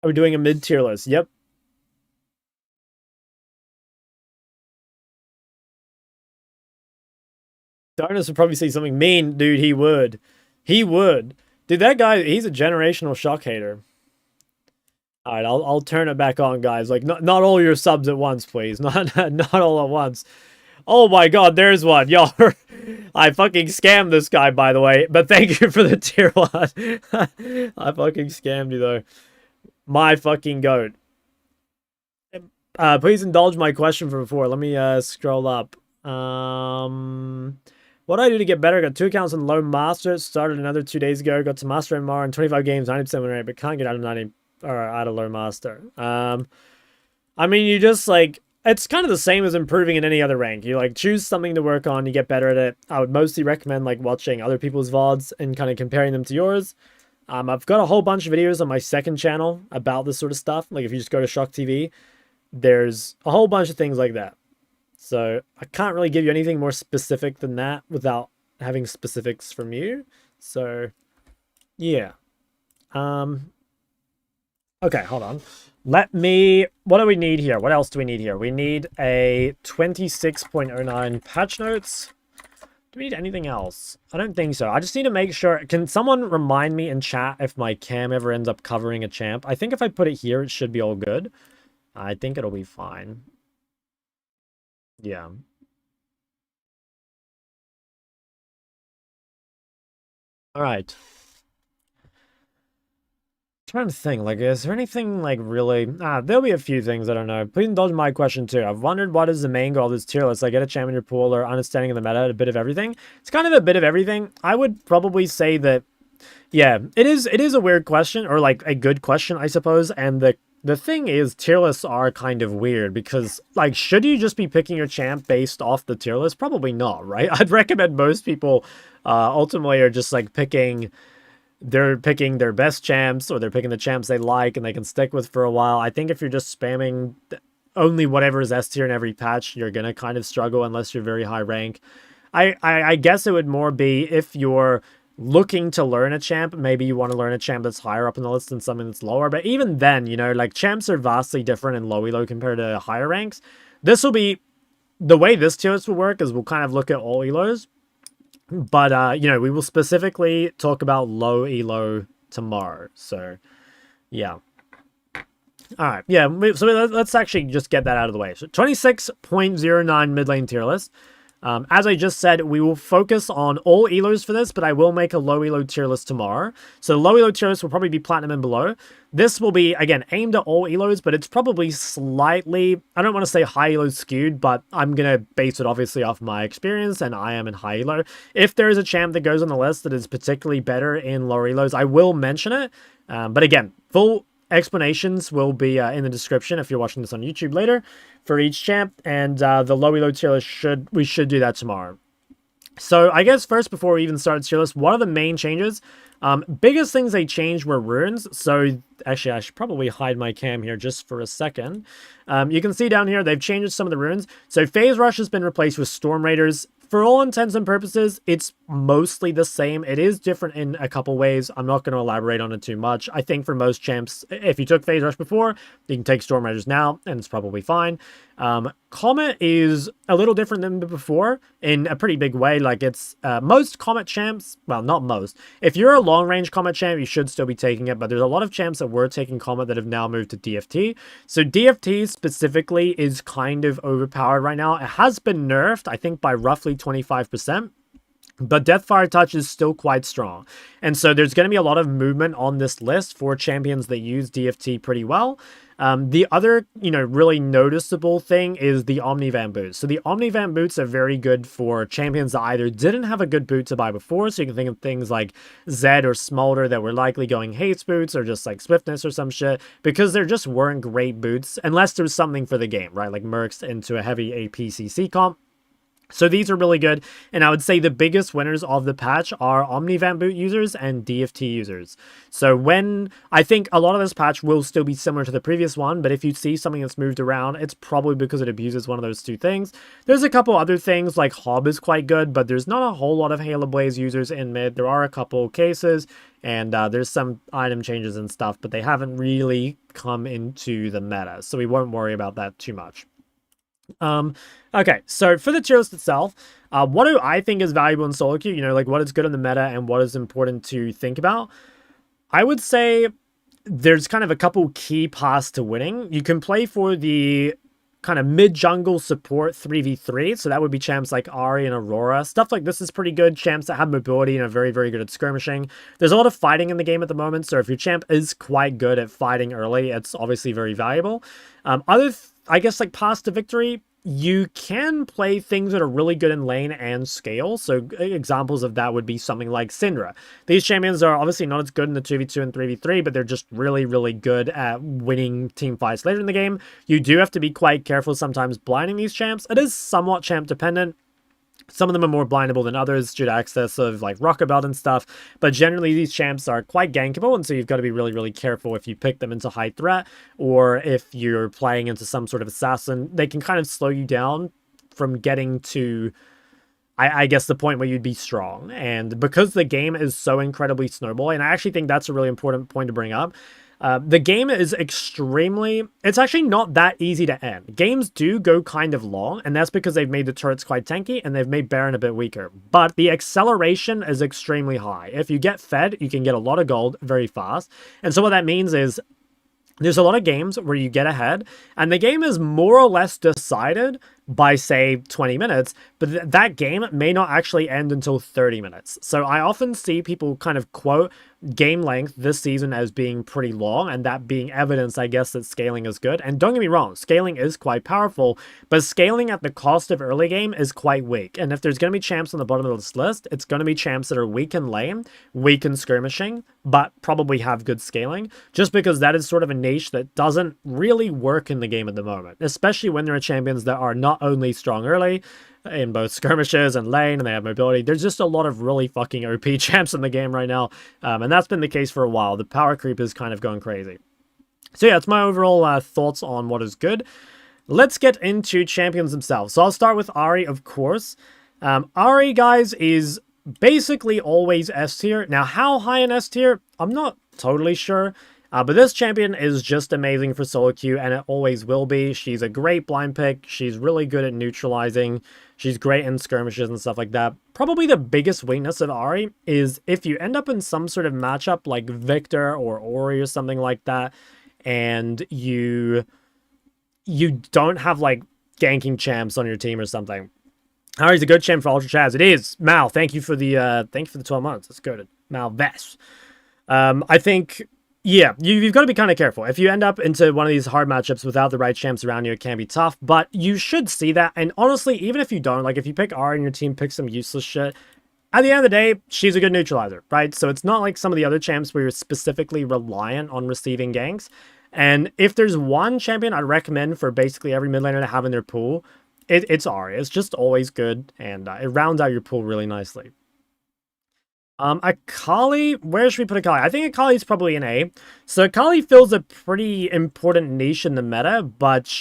Are we doing a mid-tier list? Yep. Darkness would probably say something mean, dude. He would. He would. Dude, that guy, he's a generational Shock hater. All right, I'll turn it back on, guys. Like, not all your subs at once, please. Not all at once. Oh my god, there's one. Y'all, I fucking scammed this guy, by the way. But thank you for the tier 1. I fucking scammed you, though. My fucking goat. Please indulge my question from before. Let me scroll up. What do I do to get better? Got 2 accounts in low master. Started another 2 days ago. Got to master MR in 25 games, 90% win rate, but can't get out of 90 or out of low master. I mean, you just like, it's kind of the same as improving in any other rank. You like choose something to work on, you get better at it. I would mostly recommend like watching other people's VODs and kind of comparing them to yours. I've got a whole bunch of videos on my second channel about this sort of stuff. Like if you just go to Shock TV, there's a whole bunch of things like that. So I can't really give you anything more specific than that without having specifics from you. So yeah. Okay, hold on. What do we need here? What else do we need here? We need a 26.09 patch notes. Do we need anything else? I don't think so. I just need to make sure. Can someone remind me in chat if my cam ever ends up covering a champ? I think if I put it here, it should be all good. I think it'll be fine. Yeah. All right. Trying to think, like, is there anything, like, really... there'll be a few things, I don't know. Please indulge my question, too. I've wondered what is the main goal of this tier list. Like, get a champ in your pool or understanding of the meta, a bit of everything. It's kind of a bit of everything. I would probably say that, yeah, it is a weird question, or, like, a good question, I suppose. And the thing is, tier lists are kind of weird because, like, should you just be picking your champ based off the tier list? Probably not, right? I'd recommend most people ultimately are just, like, they're picking their best champs, or they're picking the champs they like and they can stick with for a while. I think if you're just spamming only whatever is S tier in every patch, you're going to kind of struggle unless you're very high rank. I guess it would more be if you're looking to learn a champ, maybe you want to learn a champ that's higher up in the list than something that's lower. But even then, you know, like champs are vastly different in low elo compared to higher ranks. This will be, the way this tier list will work is we'll kind of look at all elos. But, you know, we will specifically talk about low elo tomorrow. So, yeah. All right. Yeah, so let's actually just get that out of the way. So, 26.09 mid lane tier list. As I just said, we will focus on all elos for this, but I will make a low elo tier list tomorrow. So low elo tier list will probably be platinum and below. This will be, again, aimed at all elos, but it's probably slightly, I don't want to say high elo skewed, but I'm going to base it obviously off my experience, and I am in high elo. If there is a champ that goes on the list that is particularly better in lower elos, I will mention it. But again, full explanations will be in the description if you're watching this on YouTube later for each champ, and the low elo tier list we should do that tomorrow. So I guess first, before we even start the tier list, what are the main changes? Biggest things they changed were runes. So actually, I should probably hide my cam here just for a second. You can see down here they've changed some of the runes. So Phase Rush has been replaced with Storm Raiders. For all intents and purposes, it's mostly the same. It is different in a couple ways. I'm not going to elaborate on it too much. I think for most champs, if you took Phase Rush before, you can take Storm Raiders now, and it's probably fine. Comet is a little different than before in a pretty big way. Like, it's most Comet champs, well, not most. If you're a long-range Comet champ, you should still be taking it, but there's a lot of champs that were taking Comet that have now moved to DFT. So DFT specifically is kind of overpowered right now. It has been nerfed, I think, by roughly 25%. But Deathfire Touch is still quite strong. And so there's going to be a lot of movement on this list for champions that use DFT pretty well. The other, really noticeable thing is the Omnivamp boots. So the Omnivamp boots are very good for champions that either didn't have a good boot to buy before. So you can think of things like Zed or Smolder that were likely going haste boots or just like swiftness or some shit, because there just weren't great boots unless there's something for the game, right? Like Mercs into a heavy APCC comp. So these are really good, and I would say the biggest winners of the patch are Omnivamp boot users and DFT users. So I think a lot of this patch will still be similar to the previous one, but if you see something that's moved around, it's probably because it abuses one of those two things. There's a couple other things, like Hob is quite good, but there's not a whole lot of Halo Blaze users in mid. There are a couple cases, and there's some item changes and stuff, but they haven't really come into the meta, so we won't worry about that too much. Okay, so for the tier list itself, what do I think is valuable in solo queue? Like what is good in the meta and what is important to think about? I would say there's kind of a couple key paths to winning. You can play for the kind of mid-jungle support 3v3, so that would be champs like Ahri and Aurora. Stuff like this is pretty good. Champs that have mobility and are very, very good at skirmishing. There's a lot of fighting in the game at the moment, so if your champ is quite good at fighting early, it's obviously very valuable. I guess, like, paths to victory, you can play things that are really good in lane and scale. So examples of that would be something like Syndra. These champions are obviously not as good in the 2v2 and 3v3, but they're just really, really good at winning team fights later in the game. You do have to be quite careful sometimes blinding these champs. It is somewhat champ dependent. Some of them are more blindable than others due to access of like Rocket Belt and stuff, but generally these champs are quite gankable, and so you've got to be really, really careful if you pick them into high threat, or if you're playing into some sort of assassin. They can kind of slow you down from getting to, I guess, the point where you'd be strong. And because the game is so incredibly snowball, and I actually think that's a really important point to bring up, the game is it's actually not that easy to end. Games do go kind of long, and that's because they've made the turrets quite tanky, and they've made Baron a bit weaker. But the acceleration is extremely high. If you get fed, you can get a lot of gold very fast. And so what that means is there's a lot of games where you get ahead, and the game is more or less decided by, say, 20 minutes, but that game may not actually end until 30 minutes. So I often see people kind of quote game length this season as being pretty long, and that being evidence, I guess, that scaling is good. And don't get me wrong, scaling is quite powerful, but scaling at the cost of early game is quite weak. And if there's going to be champs on the bottom of this list, it's going to be champs that are weak in lane, weak in skirmishing, but probably have good scaling, just because that is sort of a niche that doesn't really work in the game at the moment, especially when there are champions that are not only strong early in both skirmishes and lane, and they have mobility. There's just a lot of really fucking OP champs in the game right now, and that's been the case for a while. The power creep is kind of going crazy. So yeah, it's my overall thoughts on what is good. Let's get into champions themselves. So I'll start with Ahri, of course. Ahri, guys, is basically always S tier. Now, how high in S tier? I'm not totally sure. But this champion is just amazing for solo queue, and it always will be. She's a great blind pick. She's really good at neutralizing. She's great in skirmishes and stuff like that. Probably the biggest weakness of Ahri is if you end up in some sort of matchup like Victor or Ori or something like that, and you don't have like ganking champs on your team or something. Ahri's a good champ for Ultra Chaz. It is. Mal, thank you for the 12 months. Let's go to Mal Vest. I think, yeah, you've got to be kind of careful. If you end up into one of these hard matchups without the right champs around you, it can be tough, but you should see that. And honestly, even if you don't, like if you pick Ahri and your team picks some useless shit, at the end of the day, she's a good neutralizer, right? So it's not like some of the other champs where you're specifically reliant on receiving ganks. And if there's one champion I'd recommend for basically every mid laner to have in their pool, it's Ahri. It's just always good, and it rounds out your pool really nicely. Akali, where should we put Akali? I think Akali's probably an A. So Akali fills a pretty important niche in the meta, but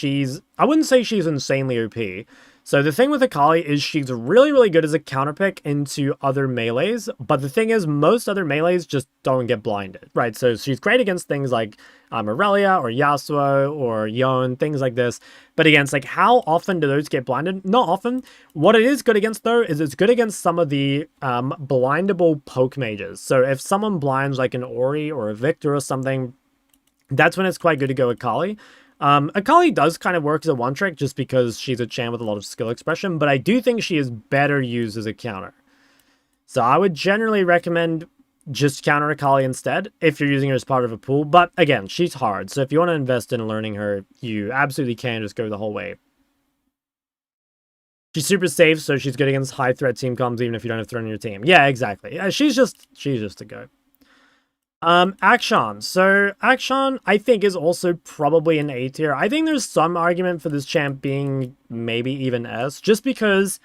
I wouldn't say she's insanely OP. So the thing with Akali is she's really, really good as a counterpick into other melees, but the thing is most other melees just don't get blinded, right? So she's great against things like Irelia or Yasuo or Yone, things like this, but against like how often do those get blinded? Not often. What it is good against though is it's good against some of the blindable poke mages. So if someone blinds like an Ori or a Victor or something, that's when it's quite good to go with Akali. Akali does kind of work as a one-trick just because she's a champ with a lot of skill expression, but I do think she is better used as a counter. So I would generally recommend just counter Akali instead if you're using her as part of a pool. But again, she's hard. So if you want to invest in learning her, you absolutely can just go the whole way. She's super safe, so she's good against high threat team comps even if you don't have threat on your team. Yeah, exactly. She's just a go. Akshan. So Akshan, I think, is also probably an A tier. I think there's some argument for this champ being maybe even S, just because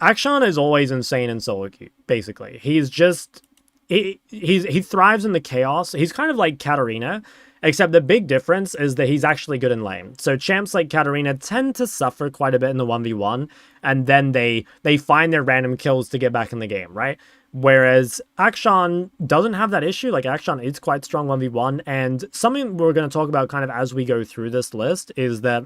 Akshan is always insane in solo queue, basically. He's just... He thrives in the chaos. He's kind of like Katarina, except the big difference is that he's actually good in lane. So champs like Katarina tend to suffer quite a bit in the 1v1, and then they find their random kills to get back in the game, right? Whereas Akshan doesn't have that issue. Like, Akshan is quite strong 1v1, and something we're going to talk about kind of as we go through this list is that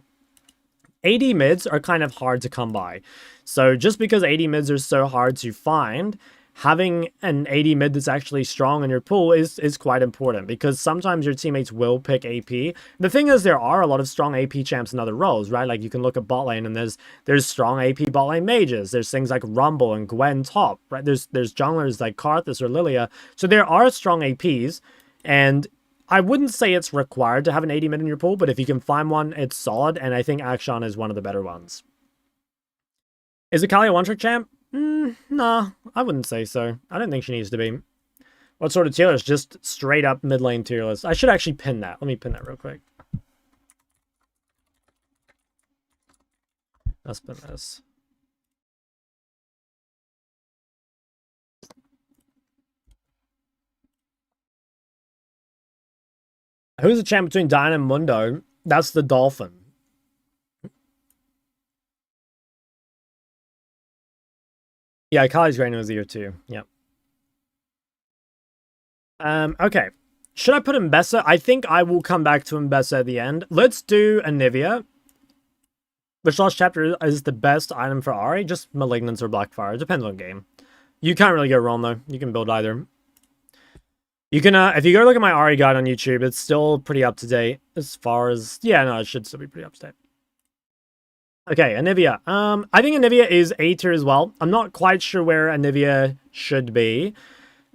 AD mids are kind of hard to come by. So just because AD mids are so hard to find, having an AD mid that's actually strong in your pool is quite important, because sometimes your teammates will pick AP. The thing is, there are a lot of strong AP champs in other roles, right? Like, you can look at bot lane and there's strong AP bot lane mages. There's things like Rumble and Gwen top, right? There's junglers like Karthus or Lilia. So there are strong APs, and I wouldn't say it's required to have an AD mid in your pool, but if you can find one, it's solid, and I think Akshan is one of the better ones. Is Akali a one-trick champ? Nah, I wouldn't say so. I don't think she needs to be. What sort of tier list? Just straight up mid lane tier list. I should actually pin that. Let me pin that real quick. Let's pin this. Who's the champ between Diana and Mundo? That's the Dolphin. Yeah, Akali's Grainer was year 2. Yep. Okay. Should I put Mbessa? I think I will come back to Mbessa at the end. Let's do Anivia. Which last chapter is the best item for Ahri? Just Malignance or Blackfire. It depends on game. You can't really go wrong, though. You can build either. You can, if you go look at my Ahri guide on YouTube, it's still pretty up to date as far as... Yeah, no, it should still be pretty up to date. Okay, Anivia. I think Anivia is A tier as well. I'm not quite sure where Anivia should be.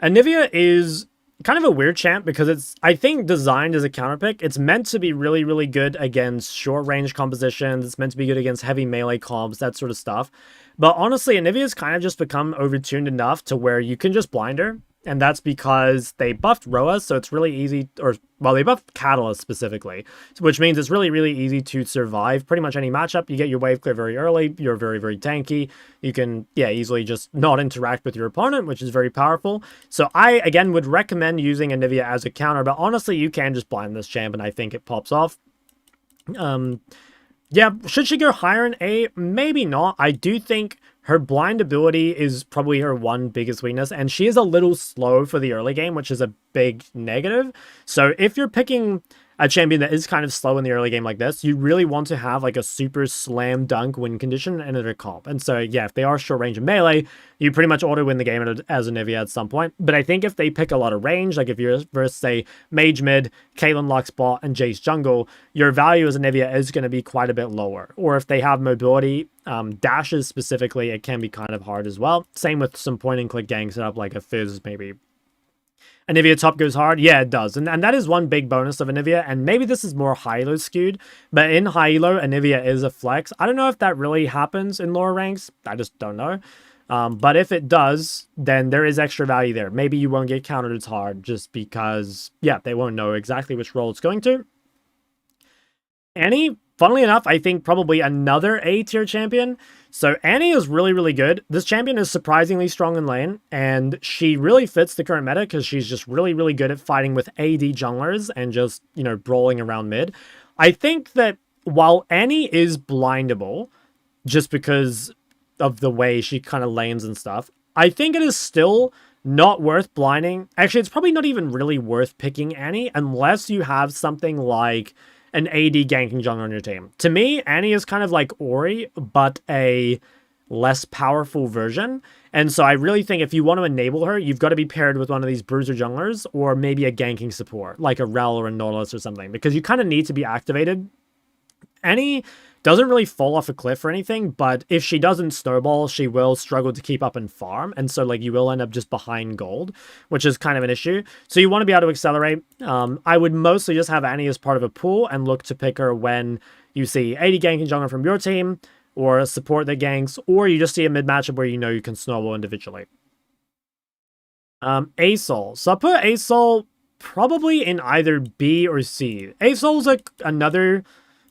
Anivia is kind of a weird champ because it's, I think, designed as a counter pick. It's meant to be really, really good against short range compositions. It's meant to be good against heavy melee comps, that sort of stuff. But honestly, Anivia's kind of just become overtuned enough to where you can just blind her. And that's because they buffed Roa, so it's really easy, or, well, they buffed Catalyst specifically, which means it's really, really easy to survive pretty much any matchup. You get your wave clear very early, you're very, very tanky. You can, yeah, easily just not interact with your opponent, which is very powerful. So I, again, would recommend using Anivia as a counter, but honestly, you can just blind this champ, and I think it pops off. Yeah, should she go higher in A? Maybe not. I do think her blind ability is probably her one biggest weakness, and she is a little slow for the early game, which is a big negative. So if you're picking a champion that is kind of slow in the early game like this, you really want to have like a super slam dunk win condition and a comp. And so, yeah, if they are short range and melee, you pretty much auto win the game as Anivia at some point. But I think if they pick a lot of range, like if you're versus, say, Mage mid, Caitlyn Lux bot, and Jace jungle, your value as Anivia is going to be quite a bit lower. Or if they have mobility, dashes specifically, it can be kind of hard as well. Same with some point and click gang setup like a Fizz maybe. Anivia top goes hard? Yeah, it does. And that is one big bonus of Anivia, and maybe this is more high elo skewed, but in high elo, Anivia is a flex. I don't know if that really happens in lower ranks. I just don't know. But if it does, then there is extra value there. Maybe you won't get countered as hard just because, yeah, they won't know exactly which role it's going to. Annie, funnily enough, I think probably another A-tier champion. So Annie is really, really good. This champion is surprisingly strong in lane, and she really fits the current meta because she's just really, really good at fighting with AD junglers and just, you know, brawling around mid. I think that while Annie is blindable, just because of the way she kind of lanes and stuff, I think it is still not worth blinding. Actually, it's probably not even really worth picking Annie unless you have something like an AD ganking jungler on your team. To me, Annie is kind of like Ori, but a less powerful version. And so I really think if you want to enable her, you've got to be paired with one of these bruiser junglers or maybe a ganking support, like a Rel or a Nautilus or something, because you kind of need to be activated. Annie doesn't really fall off a cliff or anything, but if she doesn't snowball, she will struggle to keep up and farm, and so like you will end up just behind gold, which is kind of an issue. So you want to be able to accelerate. I would mostly just have Annie as part of a pool and look to pick her when you see 80 ganking jungler from your team, or support the ganks, or you just see a mid matchup where you know you can snowball individually. Asol. So I'll put Asol probably in either B or C. Asol's like another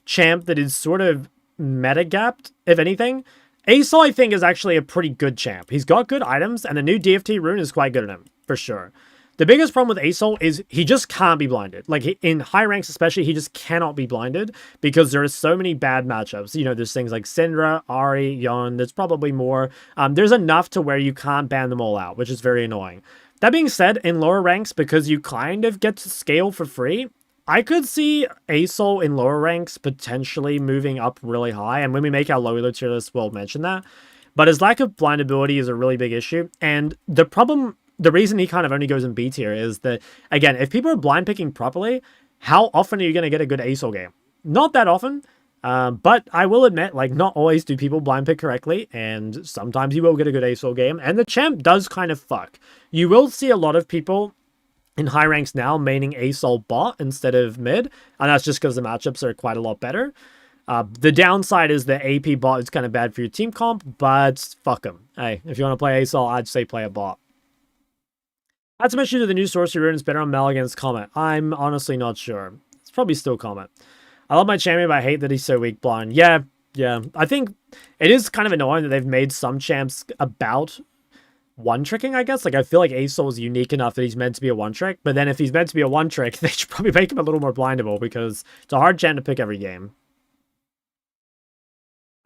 champ that is sort of meta-gapped, if anything. Asol, I think, is actually a pretty good champ. He's got good items, and the new DFT rune is quite good at him, for sure. The biggest problem with Asol is he just can't be blinded. Like, in high ranks especially, he just cannot be blinded because there are so many bad matchups. You know, there's things like Syndra, Ahri, Yone, there's probably more. There's enough to where you can't ban them all out, which is very annoying. That being said, in lower ranks, because you kind of get to scale for free, I could see Asol in lower ranks potentially moving up really high, and when we make our low elo tier list, we'll mention that. But his lack of blind ability is a really big issue, and the reason he kind of only goes in B tier is that, again, if people are blind picking properly, how often are you going to get a good Asol game? Not that often, but I will admit, like, not always do people blind pick correctly, and sometimes you will get a good Asol game, and the champ does kind of fuck. You will see a lot of people in high ranks now maining Asol bot instead of mid, and that's just because the matchups are quite a lot better. The downside is the AP bot is kind of bad for your team comp, but fuck him. Hey, if you want to play Asol, I'd say play a bot. Had some issues with the new sorcery rune is better on Mel against Comet. I'm honestly not sure. It's probably still Comet. I love my champion, but I hate that he's so weak blind. Yeah. I think it is kind of annoying that they've made some champs about one-tricking, I guess. Like, I feel like Asol is unique enough that he's meant to be a one-trick, but then if he's meant to be a one-trick, they should probably make him a little more blindable, because it's a hard champ to pick every game.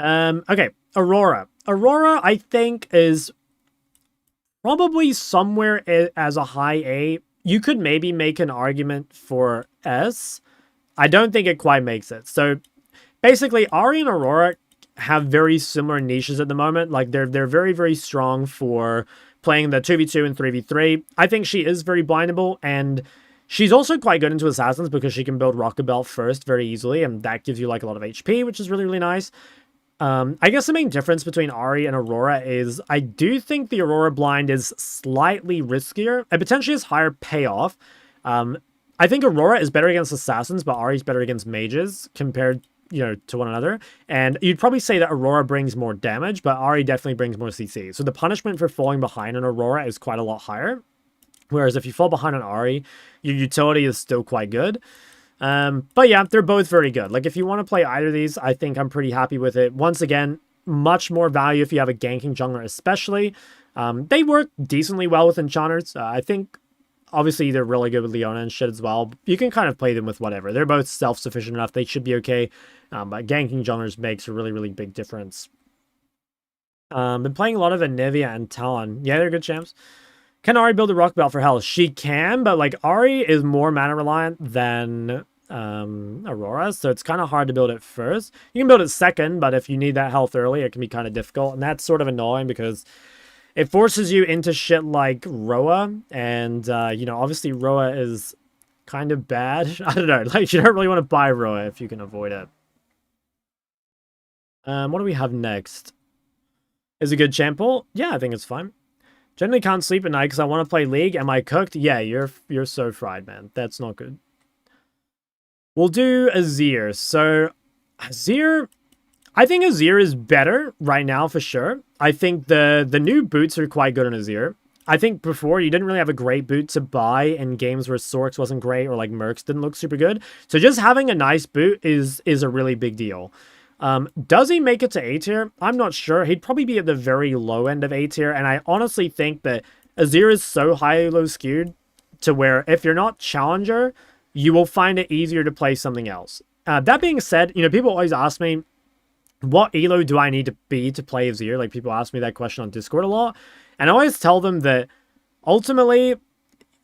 Okay, Aurora. Aurora, I think, is probably somewhere as a high A. You could maybe make an argument for S. I don't think it quite makes it. So, basically, Ahri and Aurora have very similar niches at the moment. Like, they're very, very strong for playing the 2v2 and 3v3. I think she is very blindable, and she's also quite good into assassins because she can build Rocket Belt first very easily, and that gives you like a lot of HP, which is really, really nice. I guess the main difference between Ahri and Aurora is I do think the Aurora blind is slightly riskier and potentially has higher payoff. I think Aurora is better against assassins, but Ahri's better against mages compared, you know, to one another. And you'd probably say that Aurora brings more damage, but Ahri definitely brings more CC. So the punishment for falling behind on Aurora is quite a lot higher. Whereas if you fall behind on Ahri, your utility is still quite good. But yeah, they're both very good. Like, if you want to play either of these, I think I'm pretty happy with it. Once again, much more value if you have a ganking jungler especially. They work decently well with enchanters. I think, obviously, they're really good with Leona and shit as well. You can kind of play them with whatever. They're both self-sufficient enough. They should be okay. But ganking junglers makes a really, really big difference. Been playing a lot of Anivia and Talon. Yeah, they're good champs. Can Ahri build a rock belt for hell? She can, but like Ahri is more mana reliant than Aurora, so it's kind of hard to build it first. You can build it second, but if you need that health early, it can be kind of difficult, and that's sort of annoying because it forces you into shit like Roa, and you know, obviously Roa is kind of bad. I don't know, like you don't really want to buy Roa if you can avoid it. What do we have next? Is it good champ pool? Yeah, I think it's fine. Generally can't sleep at night because I want to play League. Am I cooked? Yeah, you're so fried, man. That's not good. We'll do Azir. So, Azir, I think Azir is better right now for sure. I think the new boots are quite good on Azir. I think before you didn't really have a great boot to buy in games where Sorks wasn't great or like Mercs didn't look super good. So just having a nice boot is a really big deal. Does he make it to A tier? I'm not sure. He'd probably be at the very low end of A tier, and I honestly think that Azir is so high low skewed to where if you're not challenger, you will find it easier to play something else. That being said, you know, people always ask me, what elo do I need to be to play Azir? Like, people ask me that question on Discord a lot, and I always tell them that ultimately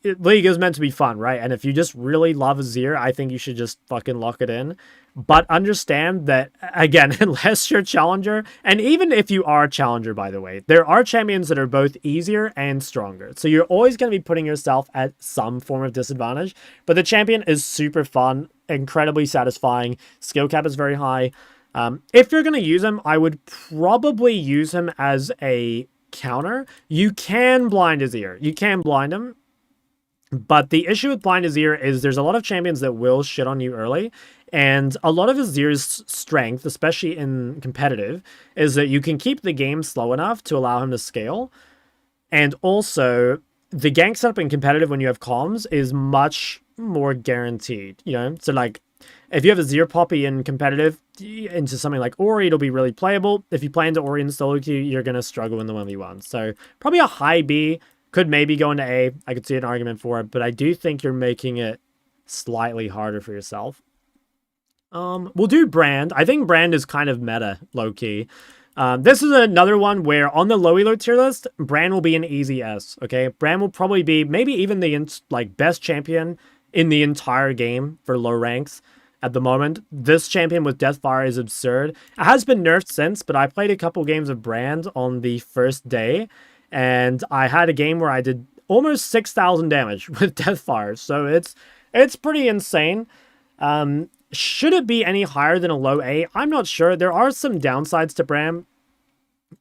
League is meant to be fun, right? And if you just really love Azir, I think you should just fucking lock it in. But understand that, again, unless you're Challenger, and even if you are Challenger, by the way, there are champions that are both easier and stronger. So you're always going to be putting yourself at some form of disadvantage. But the champion is super fun, incredibly satisfying. Skill cap is very high. If you're going to use him, I would probably use him as a counter. You can blind his ear. You can blind him. But the issue with blind Azir is there's a lot of champions that will shit on you early. And a lot of Azir's strength, especially in competitive, is that you can keep the game slow enough to allow him to scale. And also, the gank setup in competitive when you have comms is much more guaranteed, you know? So, like, if you have a Azir Poppy in competitive into something like Ori, it'll be really playable. If you play into Ori in solo queue, you're going to struggle in the 1v1. So, probably a high B. Could maybe go into A. I could see an argument for it, but I do think you're making it slightly harder for yourself. We'll do Brand. I think Brand is kind of meta, low-key. This is another one where on the low elo tier list, Brand will be an easy S, okay? Brand will probably be maybe even the best champion in the entire game for low ranks at the moment. This champion with Deathfire is absurd. It has been nerfed since, but I played a couple games of Brand on the first day, and I had a game where I did almost 6,000 damage with Deathfire, so it's pretty insane. Should it be any higher than a low A? I'm not sure. There are some downsides to Bram.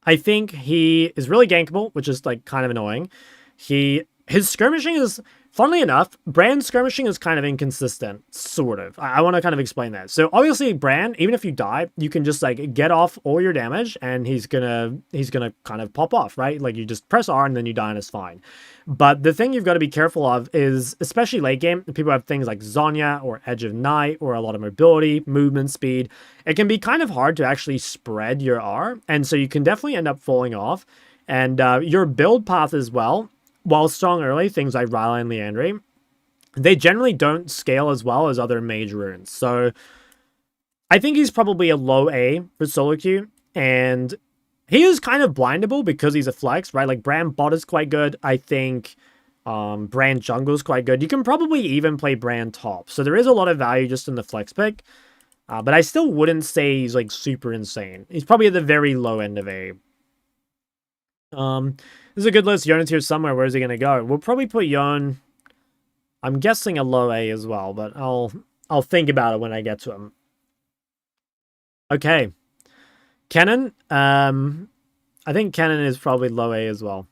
I think he is really gankable, which is like kind of annoying. His skirmishing is, funnily enough, Brand's skirmishing is kind of inconsistent, sort of. I want to kind of explain that. So obviously Brand, even if you die, you can just like get off all your damage and he's gonna kind of pop off, right? Like you just press R and then you die and it's fine. But the thing you've got to be careful of is, especially late game, people have things like Zhonya or Edge of Night or a lot of mobility, movement speed. It can be kind of hard to actually spread your R, and so you can definitely end up falling off. And your build path as well, while strong early, things like Rylai and Liandry, they generally don't scale as well as other mage runes. So I think he's probably a low A for solo queue, and he is kind of blindable because he's a flex, right? Like, Brand bot is quite good. I think Brand jungle is quite good. You can probably even play Brand top. So there is a lot of value just in the flex pick. But I still wouldn't say he's, like, super insane. He's probably at the very low end of A. This is a good list. Yone is here somewhere. Where is he going to go? We'll probably put Yone, I'm guessing a low A as well, but I'll think about it when I get to him. Okay. Kennen, I think Kennen is probably low A as well.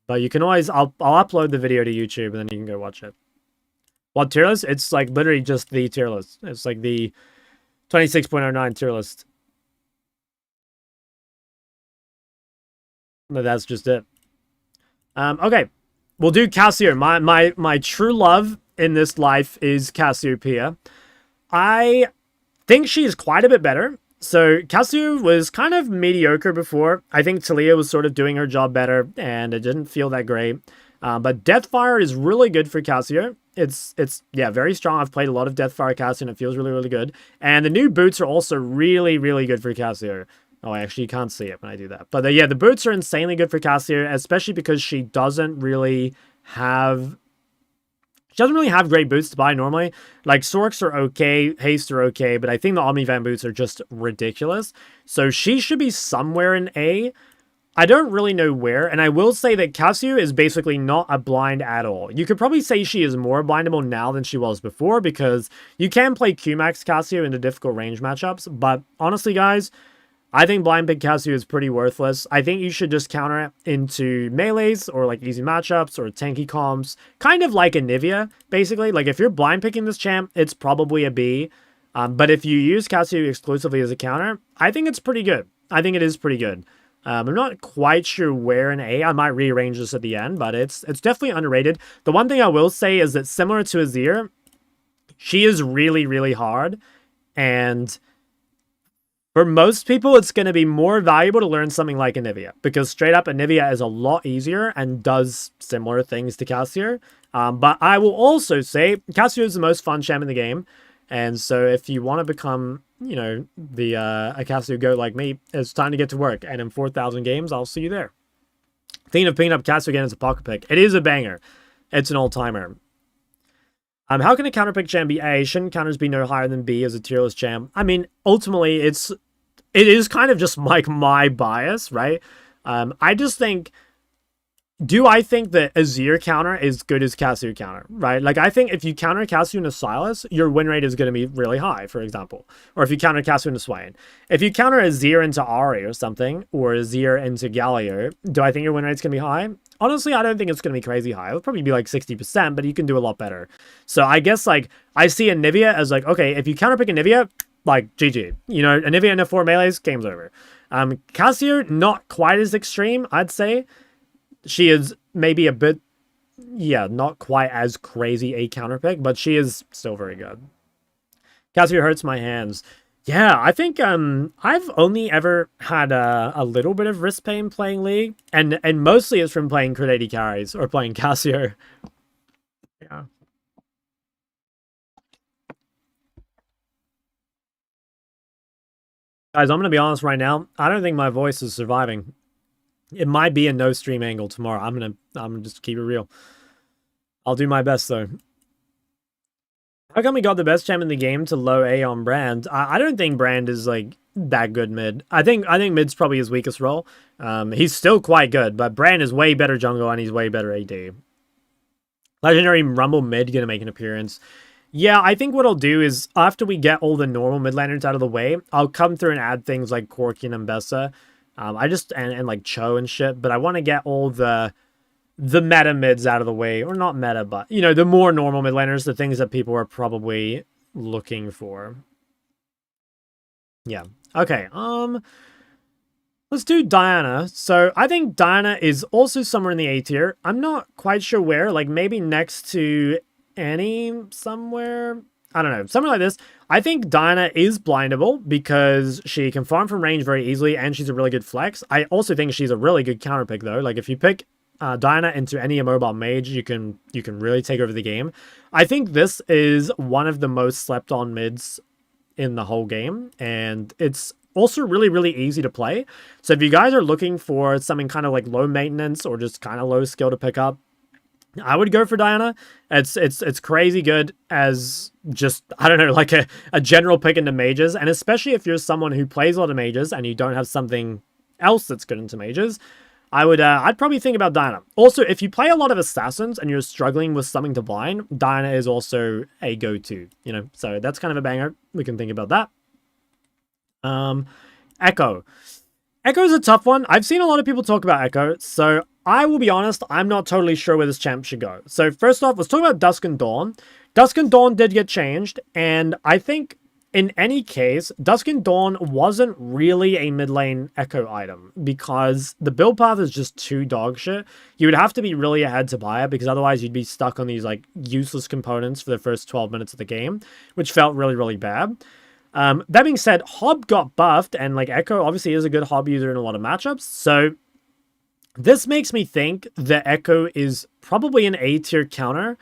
But you can always, I'll upload the video to YouTube and then you can go watch it. What tier list? It's like literally just the tier list. It's like the 26.09 tier list. But that's just it. Okay. We'll do Cassio. My true love in this life is Cassiopeia. I think she's quite a bit better. So Cassio was kind of mediocre before. I think Talia was sort of doing her job better, and it didn't feel that great. But Deathfire is really good for Cassio. It's very strong. I've played a lot of Deathfire Cassio, and it feels really, really good. And the new boots are also really, really good for Cassio. Oh, actually, you can't see it when I do that. But yeah, the boots are insanely good for Cassio, especially because she doesn't really have great boots to buy normally. Like, Sorks are okay, Haste are okay, but I think the Omnivan boots are just ridiculous. So she should be somewhere in A. I don't really know where, and I will say that Cassio is basically not a blind at all. You could probably say she is more blindable now than she was before, because you can play Qmax Cassio into difficult range matchups, but honestly, guys, I think blind pick Cassio is pretty worthless. I think you should just counter it into melees or like easy matchups or tanky comps, kind of like Anivia, basically. Like, if you're blind picking this champ, it's probably a B. But if you use Cassio exclusively as a counter, I think it's pretty good. I think it is pretty good. I'm not quite sure where in A. I might rearrange this at the end, but it's definitely underrated. The one thing I will say is that similar to Azir, she is really, really hard, and for most people, it's going to be more valuable to learn something like Anivia, because straight up Anivia is a lot easier and does similar things to Cassio. But I will also say Cassio is the most fun champ in the game, and so if you want to become, you know, a Cassio goat like me, it's time to get to work. And in 4,000 games, I'll see you there. Thinking of picking up Cassio again as a pocket pick. It is a banger. It's an all-timer. How can a counterpick champ be A? Shouldn't counters be no higher than B as a tier list champ? I mean, ultimately, it is kind of just like my bias, right? I just think do I think that Azir counter is good as Cassio counter, right? Like, I think if you counter Cassio into Sylas, your win rate is going to be really high, for example. Or if you counter Cassio into Swain. If you counter Azir into Ahri or something, or Azir into Galio, do I think your win rate's going to be high? Honestly, I don't think it's going to be crazy high. It'll probably be like 60%, but you can do a lot better. So I guess, like, I see Anivia as like, okay, if you counterpick Anivia, like, GG. You know, Anivia into 4 melees, game's over. Cassio, not quite as extreme, I'd say. She is maybe a bit, yeah, not quite as crazy a counterpick, but she is still very good. Cassio hurts my hands. Yeah, I think I've only ever had a little bit of wrist pain playing League, and mostly it's from playing crit 80 carries or playing Cassio. Yeah. Guys, I'm going to be honest right now. I don't think my voice is surviving. It might be a no stream angle tomorrow. I'm gonna just keep it real. I'll do my best though. How come we got the best champ in the game to low A on Brand? I don't think Brand is like that good mid. I think mid's probably his weakest role. He's still quite good, but Brand is way better jungle and he's way better AD. Legendary Rumble mid gonna make an appearance. Yeah, I think what I'll do is after we get all the normal mid laners out of the way, I'll come through and add things like Corki and Mbessa. And like Cho and shit, but I want to get all the meta mids out of the way, or not meta, but you know, the more normal mid laners, the things that people are probably looking for. Yeah. Okay. Let's do Diana. So I think Diana is also somewhere in the A tier. I'm not quite sure where, like maybe next to Annie somewhere. I don't know, something like this. I think Diana is blindable because she can farm from range very easily and she's a really good flex. I also think she's a really good counter pick though. Like if you pick Diana into any immobile mage, you can really take over the game. I think this is one of the most slept on mids in the whole game, and it's also really, really easy to play. So if you guys are looking for something kind of like low maintenance or just kind of low skill to pick up, I would go for Diana. It's crazy good as just, I don't know, like a general pick into mages. And especially if you're someone who plays a lot of mages and you don't have something else that's good into mages, I'd probably think about Diana. Also, if you play a lot of assassins and you're struggling with something to blind, Diana is also a go-to, you know. So that's kind of a banger. We can think about that. Echo. Echo is a tough one. I've seen a lot of people talk about Echo, so I will be honest, I'm not totally sure where this champ should go. So first off, let's talk about Dusk and Dawn. Dusk and Dawn did get changed, and I think in any case, Dusk and Dawn wasn't really a mid lane Echo item because the build path is just too dog shit. You would have to be really ahead to buy it because otherwise you'd be stuck on these like useless components for the first 12 minutes of the game, which felt really, really bad. That being said, Hob got buffed, and like Echo obviously is a good Hob user in a lot of matchups, so this makes me think that Echo is probably an A tier counter.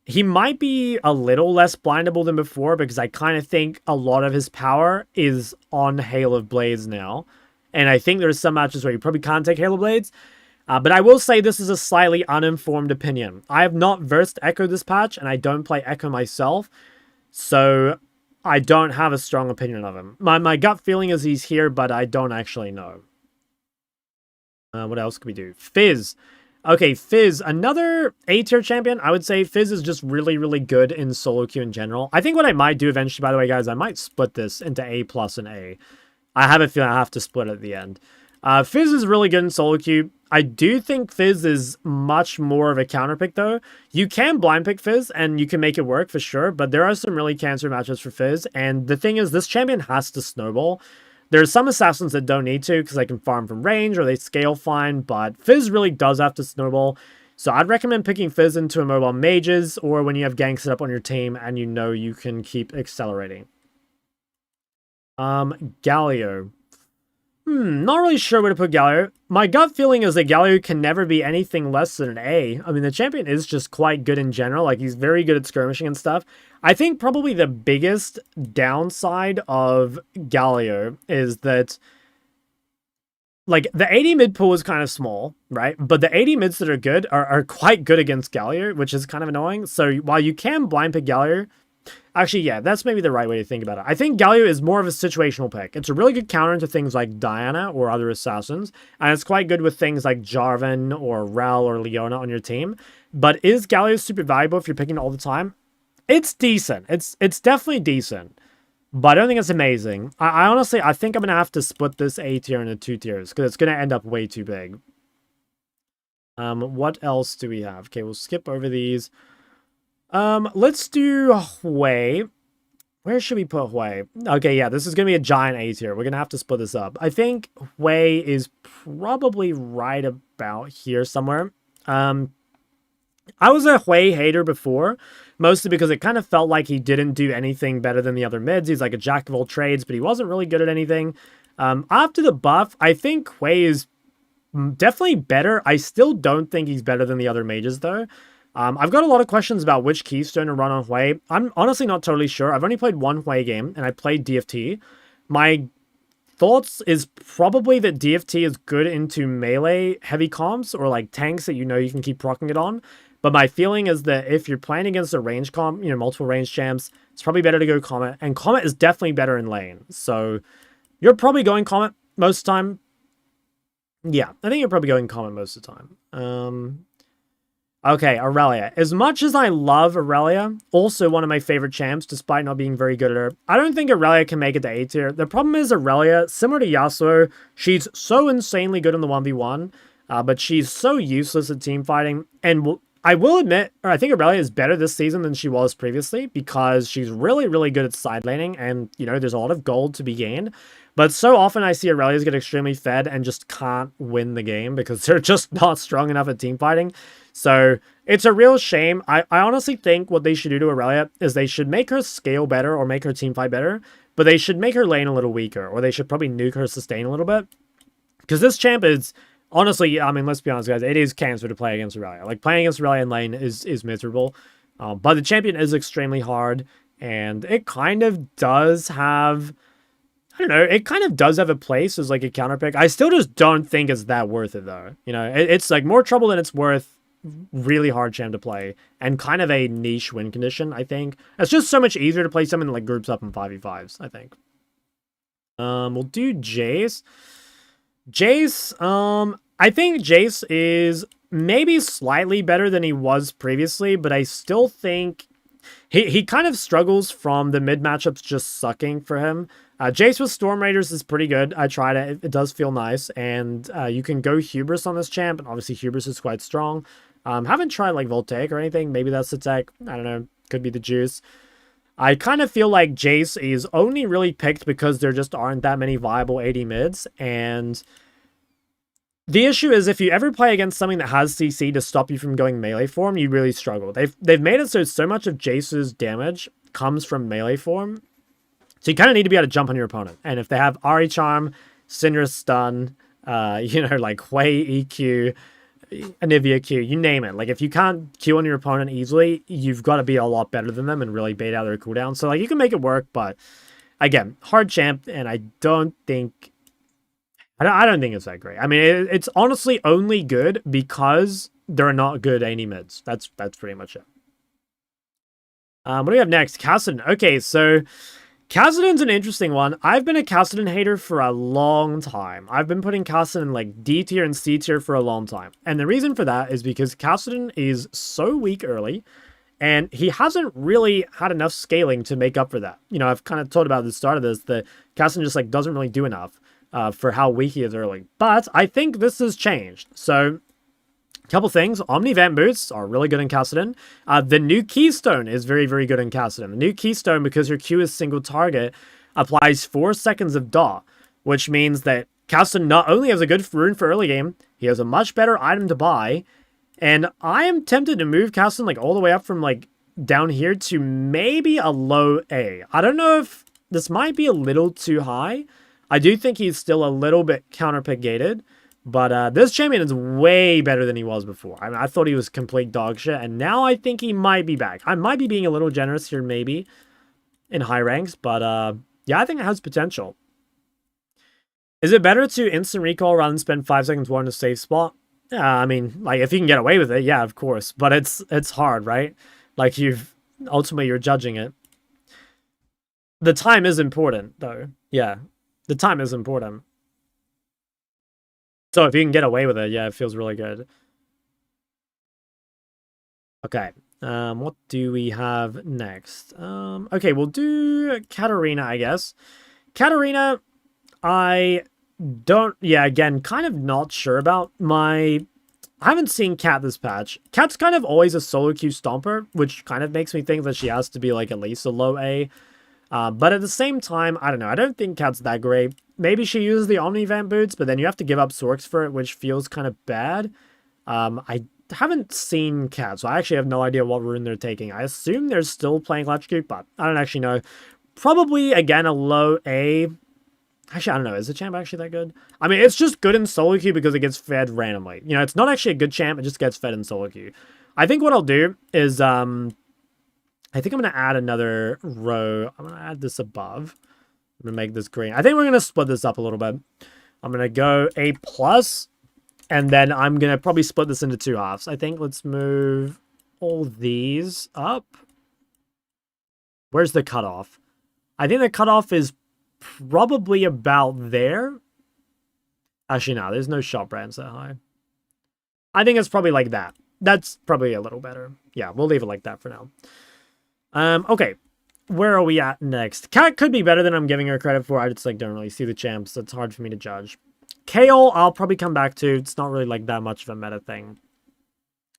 He might be a little less blindable than before because I kind of think a lot of his power is on Hail of Blades now, and I think there's some matches where you probably can't take Hail of Blades. But I will say this is a slightly uninformed opinion. I have not versed Echo this patch, and I don't play Echo myself, so I don't have a strong opinion of him. My gut feeling is he's here, but I don't actually know. What else could we do? Fizz. Okay, Fizz, another A-tier champion. I would say Fizz is just really, really good in solo queue in general. I think what I might do eventually, by the way, guys, I might split this into A+ and A. I have a feeling I have to split at the end. Fizz is really good in solo queue. I do think Fizz is much more of a counter pick, though. You can blind pick Fizz, and you can make it work for sure, but there are some really cancer matchups for Fizz, and the thing is, this champion has to snowball. There are some assassins that don't need to, because they can farm from range, or they scale fine, but Fizz really does have to snowball. So I'd recommend picking Fizz into immobile mages, or when you have ganks set up on your team, and you know you can keep accelerating. Galio. Not really sure where to put Galio. My gut feeling is that Galio can never be anything less than an A. I mean, the champion is just quite good in general. Like, he's very good at skirmishing and stuff. I think probably the biggest downside of Galio is that, like, the 80 mid pool is kind of small, right? But the 80 mids that are good are quite good against Galio, which is kind of annoying. So while you can blind pick Galio, Actually, yeah, that's maybe the right way to think about it. I think Galio is more of a situational pick. It's a really good counter to things like Diana or other assassins, and it's quite good with things like Jarvan or Rel or Leona on your team. But is Galio super valuable if you're picking it all the time? It's decent. It's definitely decent. But I don't think it's amazing. I honestly, I think I'm going to have to split this A tier into 2 tiers because it's going to end up way too big. What else do we have? Okay, we'll skip over these. Let's do Hui. Where should we put Hui? Okay, yeah, this is going to be a giant A tier. We're going to have to split this up. I think Hui is probably right about here somewhere. I was a Hui hater before, mostly because it kind of felt like he didn't do anything better than the other mids. He's like a jack of all trades, but he wasn't really good at anything. After the buff, I think Hui is definitely better. I still don't think he's better than the other mages, though. I've got a lot of questions about which keystone to run on Hui. I'm honestly not totally sure. I've only played one Hui game, and I played DFT. My thoughts is probably that DFT is good into melee heavy comps, or like tanks that you know you can keep proccing it on. But my feeling is that if you're playing against a range comp, you know, multiple range champs, it's probably better to go Comet. And Comet is definitely better in lane. So you're probably going Comet most of the time. Yeah, I think you're probably going Comet most of the time. Okay, Aurelia. As much as I love Aurelia, also one of my favorite champs, despite not being very good at her, I don't think Aurelia can make it to A tier. The problem is Aurelia, similar to Yasuo, she's so insanely good in the 1v1, but she's so useless at team fighting. And I will admit, or I think Aurelia is better this season than she was previously because she's really, really good at side laning and, you know, there's a lot of gold to be gained. But so often I see Aurelias get extremely fed and just can't win the game because they're just not strong enough at team fighting. So it's a real shame. I honestly think what they should do to Aurelia is they should make her scale better or make her team fight better, but they should make her lane a little weaker, or they should probably nuke her sustain a little bit. Because this champ is... Honestly, I mean, let's be honest, guys. It is cancer to play against Aurelia. Like, playing against Aurelia in lane is miserable. But the champion is extremely hard. And it kind of does have... I don't know. It kind of does have a place as, like, a counter pick. I still just don't think it's that worth it, though. You know, it's, like, more trouble than it's worth. Really hard champ to play. And kind of a niche win condition, I think. It's just so much easier to play something that, like, groups up in 5v5s, I think. We'll do Jace. Jace, I think Jace is maybe slightly better than he was previously, but I still think he kind of struggles from the mid matchups just sucking for him. Jace with Storm Raiders is pretty good. I tried it. It does feel nice, and you can go Hubris on this champ, and obviously Hubris is quite strong. Haven't tried like Voltaic or anything. Maybe that's the tech. I don't know. Could be the juice. I kind of feel like Jace is only really picked because there just aren't that many viable AD mids, and the issue is if you ever play against something that has CC to stop you from going melee form, you really struggle. They've made it so much of Jace's damage comes from melee form, so you kind of need to be able to jump on your opponent. And if they have Ahri Charm, Syndra's Stun, you know, like Hui EQ, Anivia Q, you name it. Like, if you can't Q on your opponent easily, you've got to be a lot better than them and really bait out their cooldown. So, like, you can make it work, but again, hard champ, and I don't think it's that great. I mean, it's honestly only good because there are not good AD mids. That's pretty much it. What do we have next? Kassadin. Okay, so Kassadin's an interesting one. I've been a Kassadin hater for a long time. I've been putting Kassadin in like D tier and C tier for a long time. And the reason for that is because Kassadin is so weak early, and he hasn't really had enough scaling to make up for that. You know, I've kind of talked about at the start of this that Kassadin just like doesn't really do enough for how weak he is early. But I think this has changed. So, a couple things. Omni Vent Boots are really good in Kassadin. The new Keystone is very, very good in Kassadin. The new Keystone, because your Q is single target, applies 4 seconds of dot, which means that Kassadin not only has a good rune for early game, he has a much better item to buy, and I am tempted to move Kassadin like all the way up from like down here to maybe a low A. I don't know if this might be a little too high. I do think he's still a little bit counterpick gated, but this champion is way better than he was before. I mean, I thought he was complete dog shit, and now I think he might be back. I might be being a little generous here, maybe, in high ranks, but yeah, I think it has potential. Is it better to instant recall rather than spend 5 seconds one in a safe spot? I mean, like, if you can get away with it, yeah, of course, but it's hard, right? Like, ultimately, you're judging it. The time is important, though. Yeah, the time is important. So if you can get away with it, yeah, it feels really good. Okay. What do we have next? Okay, we'll do Katarina, I guess. Katarina, I don't... Yeah, again, kind of not sure about my... I haven't seen Cat this patch. Cat's kind of always a solo queue stomper, which kind of makes me think that she has to be, like, at least a low A. But at the same time, I don't know. I don't think Cat's that great. Maybe she uses the Omni-Vamp boots, but then you have to give up Sorks for it, which feels kind of bad. I haven't seen Cat, so I actually have no idea what rune they're taking. I assume they're still playing Electrocute, but I don't actually know. Probably, again, a low A. Actually, I don't know. Is the champ actually that good? I mean, it's just good in solo queue because it gets fed randomly. You know, it's not actually a good champ. It just gets fed in solo queue. I think what I'll do is, I think I'm going to add another row. I'm going to add this above. I'm going to make this green. I think we're going to split this up a little bit. I'm going to go A+, and then I'm going to probably split this into 2 halves. I think let's move all these up. Where's the cutoff? I think the cutoff is probably about there. Actually, no, there's no shop brands that high. I think it's probably like that. That's probably a little better. Yeah, we'll leave it like that for now. Okay. Where are we at next? Cat could be better than I'm giving her credit for. I just like don't really see the champs. So it's hard for me to judge. Kayle, I'll probably come back to. It's not really like that much of a meta thing.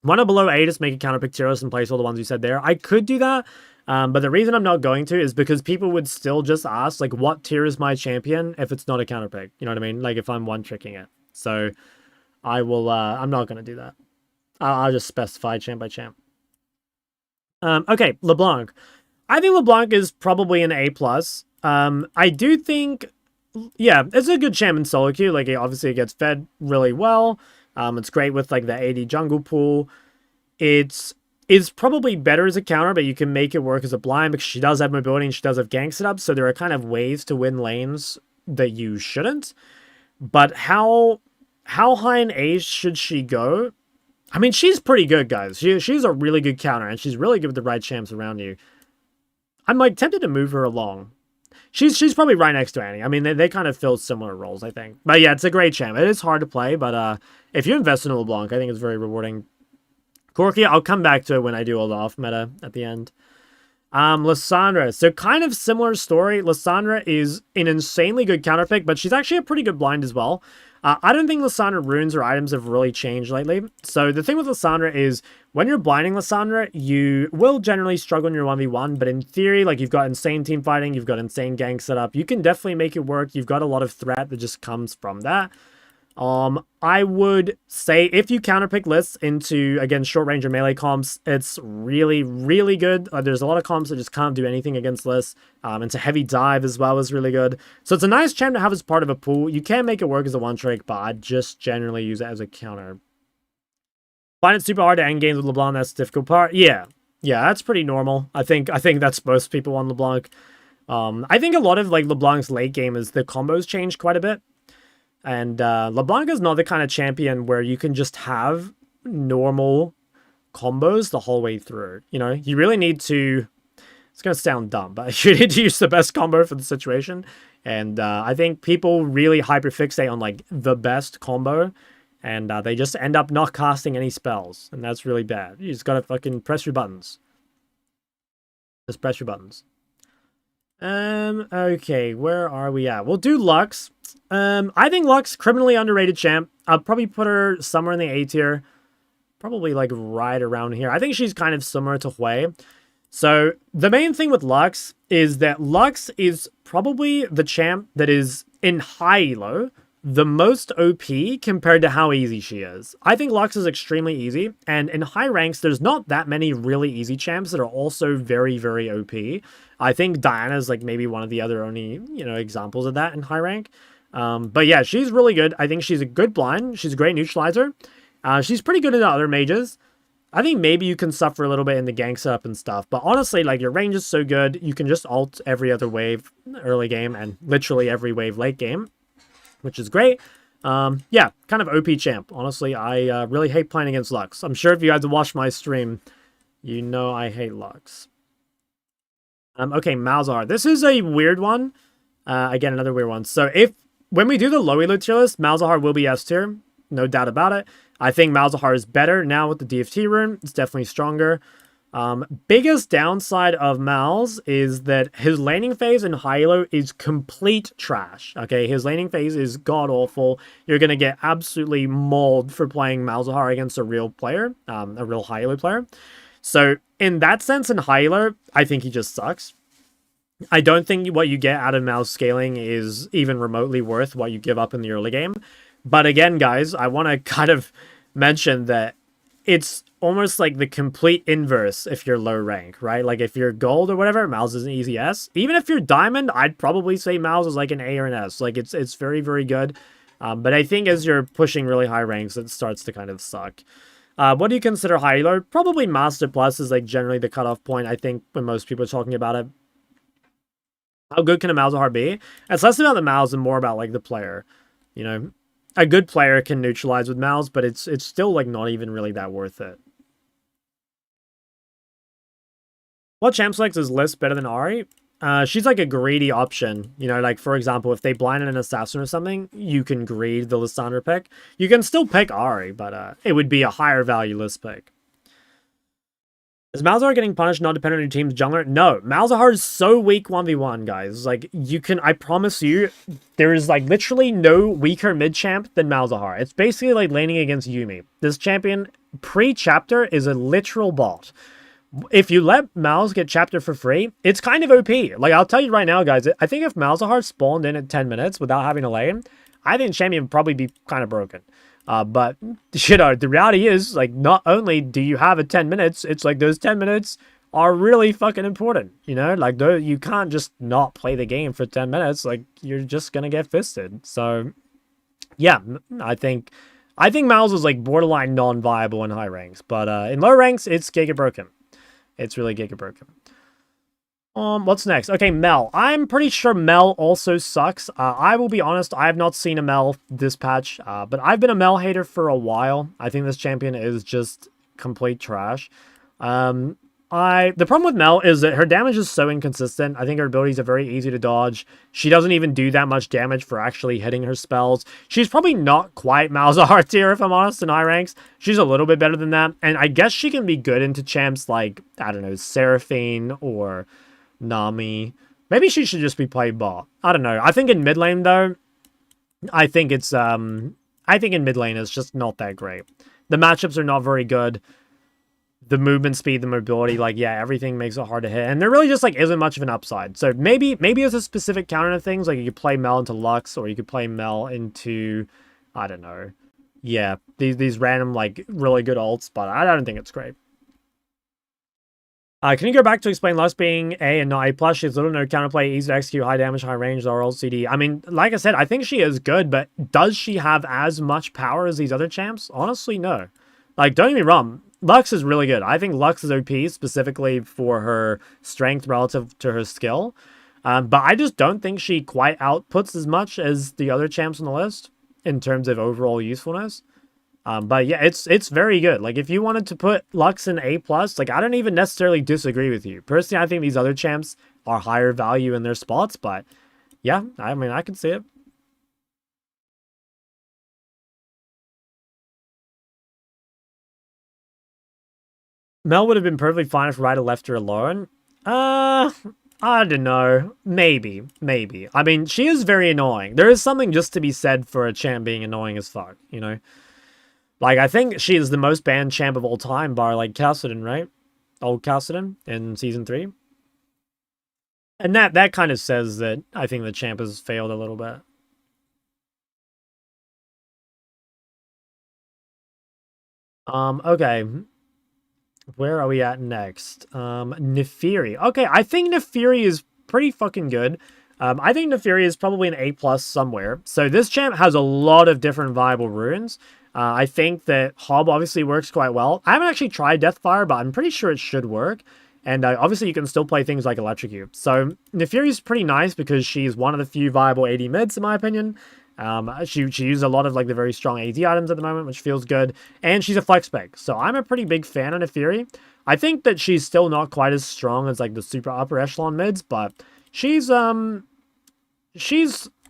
One or below A, just make a counter pick Tyros and place all the ones you said there. I could do that. But the reason I'm not going to is because people would still just ask, like, what tier is my champion if it's not a counter pick? You know what I mean? Like, if I'm one-tricking it. So, I will, I'm not going to do that. I'll just specify champ by champ. Okay, LeBlanc. I think LeBlanc is probably an A+. I do think, yeah, it's a good champ in solo queue. Like, obviously it gets fed really well. It's great with, like, the AD jungle pool. It's probably better as a counter, but you can make it work as a blind because she does have mobility and she does have gank setup. So there are kind of ways to win lanes that you shouldn't. But how high in A should she go? I mean, she's pretty good, guys. She's a really good counter, and she's really good with the right champs around you. I'm like tempted to move her along. She's probably right next to Annie. I mean, they kind of fill similar roles, I think. But yeah, it's a great champ. It is hard to play, but if you invest in a LeBlanc, I think it's very rewarding. Corki, I'll come back to it when I do all the off meta at the end. Lissandra. So kind of similar story. Lissandra is an insanely good counter pick, but she's actually a pretty good blind as well. I don't think Lissandra runes or items have really changed lately. So the thing with Lissandra is when you're blinding Lissandra, you will generally struggle in your 1v1, but in theory, like you've got insane team fighting, you've got insane gank setup, you can definitely make it work. You've got a lot of threat that just comes from that. I would say if you counterpick lists into, again, short range or melee comps, it's really, really good. There's a lot of comps that just can't do anything against lists. Into heavy dive as well is really good. So it's a nice champ to have as part of a pool. You can make it work as a one-trick, but I just generally use it as a counter. Find it super hard to end games with LeBlanc. That's the difficult part. Yeah, that's pretty normal. I think that's most people on LeBlanc. I think a lot of like LeBlanc's late game is the combos change quite a bit. And LeBlanc is not the kind of champion where you can just have normal combos the whole way through. You know, you really need to... It's going to sound dumb, but you need to use the best combo for the situation. And I think people really hyperfixate on, like, the best combo. And they just end up not casting any spells. And that's really bad. You just got to fucking press your buttons. Just press your buttons. Okay, where are we at? We'll do Lux. I think Lux, criminally underrated champ. I'll probably put her somewhere in the A tier. Probably like right around here. I think she's kind of similar to Hui. So the main thing with Lux is that Lux is probably the champ that is in high elo the most OP compared to how easy she is. I think Lux is extremely easy, and in high ranks, there's not that many really easy champs that are also very, very OP. I think Diana's like maybe one of the other only, you know, examples of that in high rank. But yeah, she's really good. I think she's a good blind. She's a great neutralizer. She's pretty good in other mages. I think maybe you can suffer a little bit in the gank setup and stuff. But honestly, like your range is so good, you can just ult every other wave early game and literally every wave late game, which is great. Yeah, kind of OP champ. Honestly, I really hate playing against Lux. I'm sure if you guys watch my stream, you know I hate Lux. Okay, Malzahar. This is a weird one. Again, another weird one. So when we do the low elo tier list, Malzahar will be S tier. No doubt about it. I think Malzahar is better now with the DFT rune. It's definitely stronger. Biggest downside of Malz is that his laning phase in high elo is complete trash. Okay, his laning phase is god-awful. You're going to get absolutely mauled for playing Malzahar against a real player, a real high elo player. So, in that sense, in high elo, I think he just sucks. I don't think what you get out of Malz scaling is even remotely worth what you give up in the early game. But again, guys, I want to kind of mention that it's almost like the complete inverse if you're low rank, right? Like if you're gold or whatever, Malz is an easy S. Even if you're diamond, I'd probably say Malz is like an A or an S. Like it's very, very good. But I think as you're pushing really high ranks, it starts to kind of suck. What do you consider high elo? Probably Master Plus is like generally the cutoff point, I think, when most people are talking about it. How good can a Malzahar be? It's less about the Malz and more about like the player. You know, a good player can neutralize with Malz, but it's still like not even really that worth it. What champ selects is Liz better than Ahri? She's like a greedy option. You know, like for example, if they blinded an assassin or something, you can greed the Lissandra pick. You can still pick Ahri, but it would be a higher value Liz pick. Is Malzahar getting punished not dependent on your team's jungler? No, Malzahar is so weak 1v1, guys. Like, you can, I promise you, there is like literally no weaker mid-champ than Malzahar. It's basically like laning against Yuumi. This champion, pre-chapter, is a literal bot. If you let Malz get chapter for free, it's kind of OP. Like, I'll tell you right now, guys, I think if Malzahar spawned in at 10 minutes without having a lane, I think the champion would probably be kind of broken. But, you know, the reality is, like, not only do you have a 10 minutes, it's like those 10 minutes are really fucking important, you know? Like, you can't just not play the game for 10 minutes. Like, you're just gonna get fisted. So, yeah, I think Malz is, like, borderline non-viable in high ranks. But in low ranks, it's Giga broken. It's really Giga broken. What's next? Okay, Mel. I'm pretty sure Mel also sucks. I will be honest, I have not seen a Mel this patch, but I've been a Mel hater for a while. I think this champion is just complete trash. The problem with Mel is that her damage is so inconsistent. I think her abilities are very easy to dodge. She doesn't even do that much damage for actually hitting her spells. She's probably not quite Malzahar tier, if I'm honest, in high ranks. She's a little bit better than that, and I guess she can be good into champs like, I don't know, Seraphine or Nami. Maybe she should just be played bot. I don't know. I think in mid lane though, I think in mid lane it's just not that great. The matchups are not very good. The movement speed, the mobility, like yeah, everything makes it hard to hit. And there really just like isn't much of an upside. So maybe there's a specific counter to things, like you could play Mel into Lux, or you could play Mel into, I don't know. Yeah, these random like really good ults, but I don't think it's great. Can you go back to explain Lux being A and not A+? She's little no counterplay, easy to execute, high damage, high range, RL CD. I mean, like I said, I think she is good, but does she have as much power as these other champs? Honestly, no. Like, don't get me wrong, Lux is really good. I think Lux is OP specifically for her strength relative to her skill. But I just don't think she quite outputs as much as the other champs on the list in terms of overall usefulness. But yeah, it's very good. Like, if you wanted to put Lux in A+, like, I don't even necessarily disagree with you. Personally, I think these other champs are higher value in their spots, but yeah, I mean, I can see it. Mel would have been perfectly fine if Ryder left her alone. I don't know. Maybe. I mean, she is very annoying. There is something just to be said for a champ being annoying as fuck, you know? Like, I think she is the most banned champ of all time, bar, like, Kassadin, right? Old Kassadin in Season 3. And that kind of says that I think the champ has failed a little bit. Okay. Where are we at next? Naafiri. Okay, I think Naafiri is pretty fucking good. I think Naafiri is probably an A+ somewhere. So this champ has a lot of different viable runes. I think that Hob obviously works quite well. I haven't actually tried Deathfire, but I'm pretty sure it should work. And obviously you can still play things like Electrocute. So Naafiri is pretty nice because she's one of the few viable AD mids, in my opinion. She uses a lot of like the very strong AD items at the moment, which feels good. And she's a flex spec. So I'm a pretty big fan of Naafiri. I think that she's still not quite as strong as like the super upper echelon mids, but she's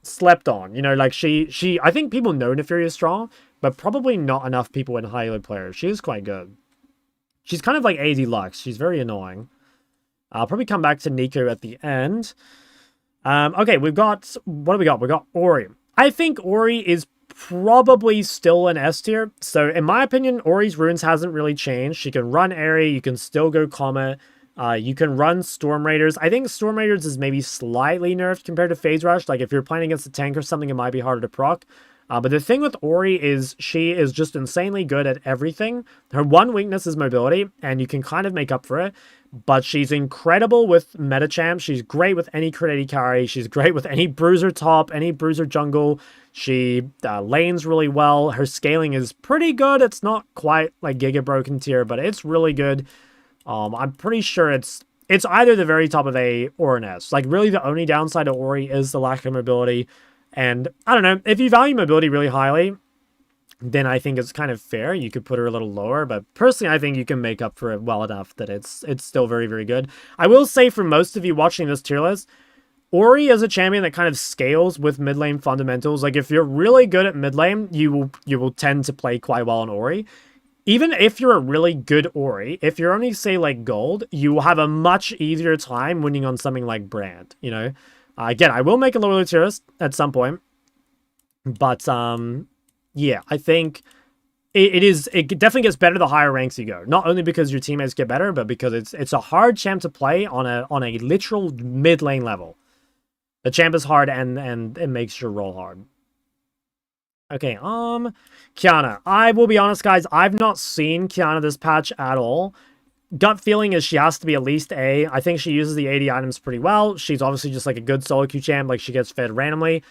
slept on. You know, like I think people know Naafiri is strong, but probably not enough people in high-elo players. She is quite good. She's kind of like AD Lux. She's very annoying. I'll probably come back to Neeko at the end. Okay, what do we got? We got Ori. I think Ori is probably still an S tier. So in my opinion, Ori's runes hasn't really changed. She can run Airy. You can still go Comet. You can run Storm Raiders. I think Storm Raiders is maybe slightly nerfed compared to Phase Rush. Like if you're playing against a tank or something, it might be harder to proc. But the thing with Ori is she is just insanely good at everything. Her one weakness is mobility, and you can kind of make up for it. But she's incredible with meta champ. She's great with any crit AD carry. She's great with any bruiser top, any bruiser jungle. She lanes really well. Her scaling is pretty good. It's not quite like Giga Broken tier, but it's really good. I'm pretty sure it's either the very top of A or an S. Like really the only downside of Ori is the lack of mobility. And I don't know, if you value mobility really highly, then I think it's kind of fair. You could put her a little lower, but personally, I think you can make up for it well enough that it's still very, very good. I will say for most of you watching this tier list, Ori is a champion that kind of scales with mid lane fundamentals. Like if you're really good at mid lane, you will tend to play quite well on Ori. Even if you're a really good Ori, if you're only say like gold, you will have a much easier time winning on something like Brand, you know? Again, I will make a lower tier list at some point, but yeah, I think it definitely gets better the higher ranks you go. Not only because your teammates get better, but because it's a hard champ to play on a literal mid lane level. The champ is hard and it makes your role hard. Okay, Qiyana. I will be honest, guys, I've not seen Qiyana this patch at all. Gut feeling is she has to be at least A. I think she uses the AD items pretty well. She's obviously just like a good solo queue champ, like she gets fed randomly.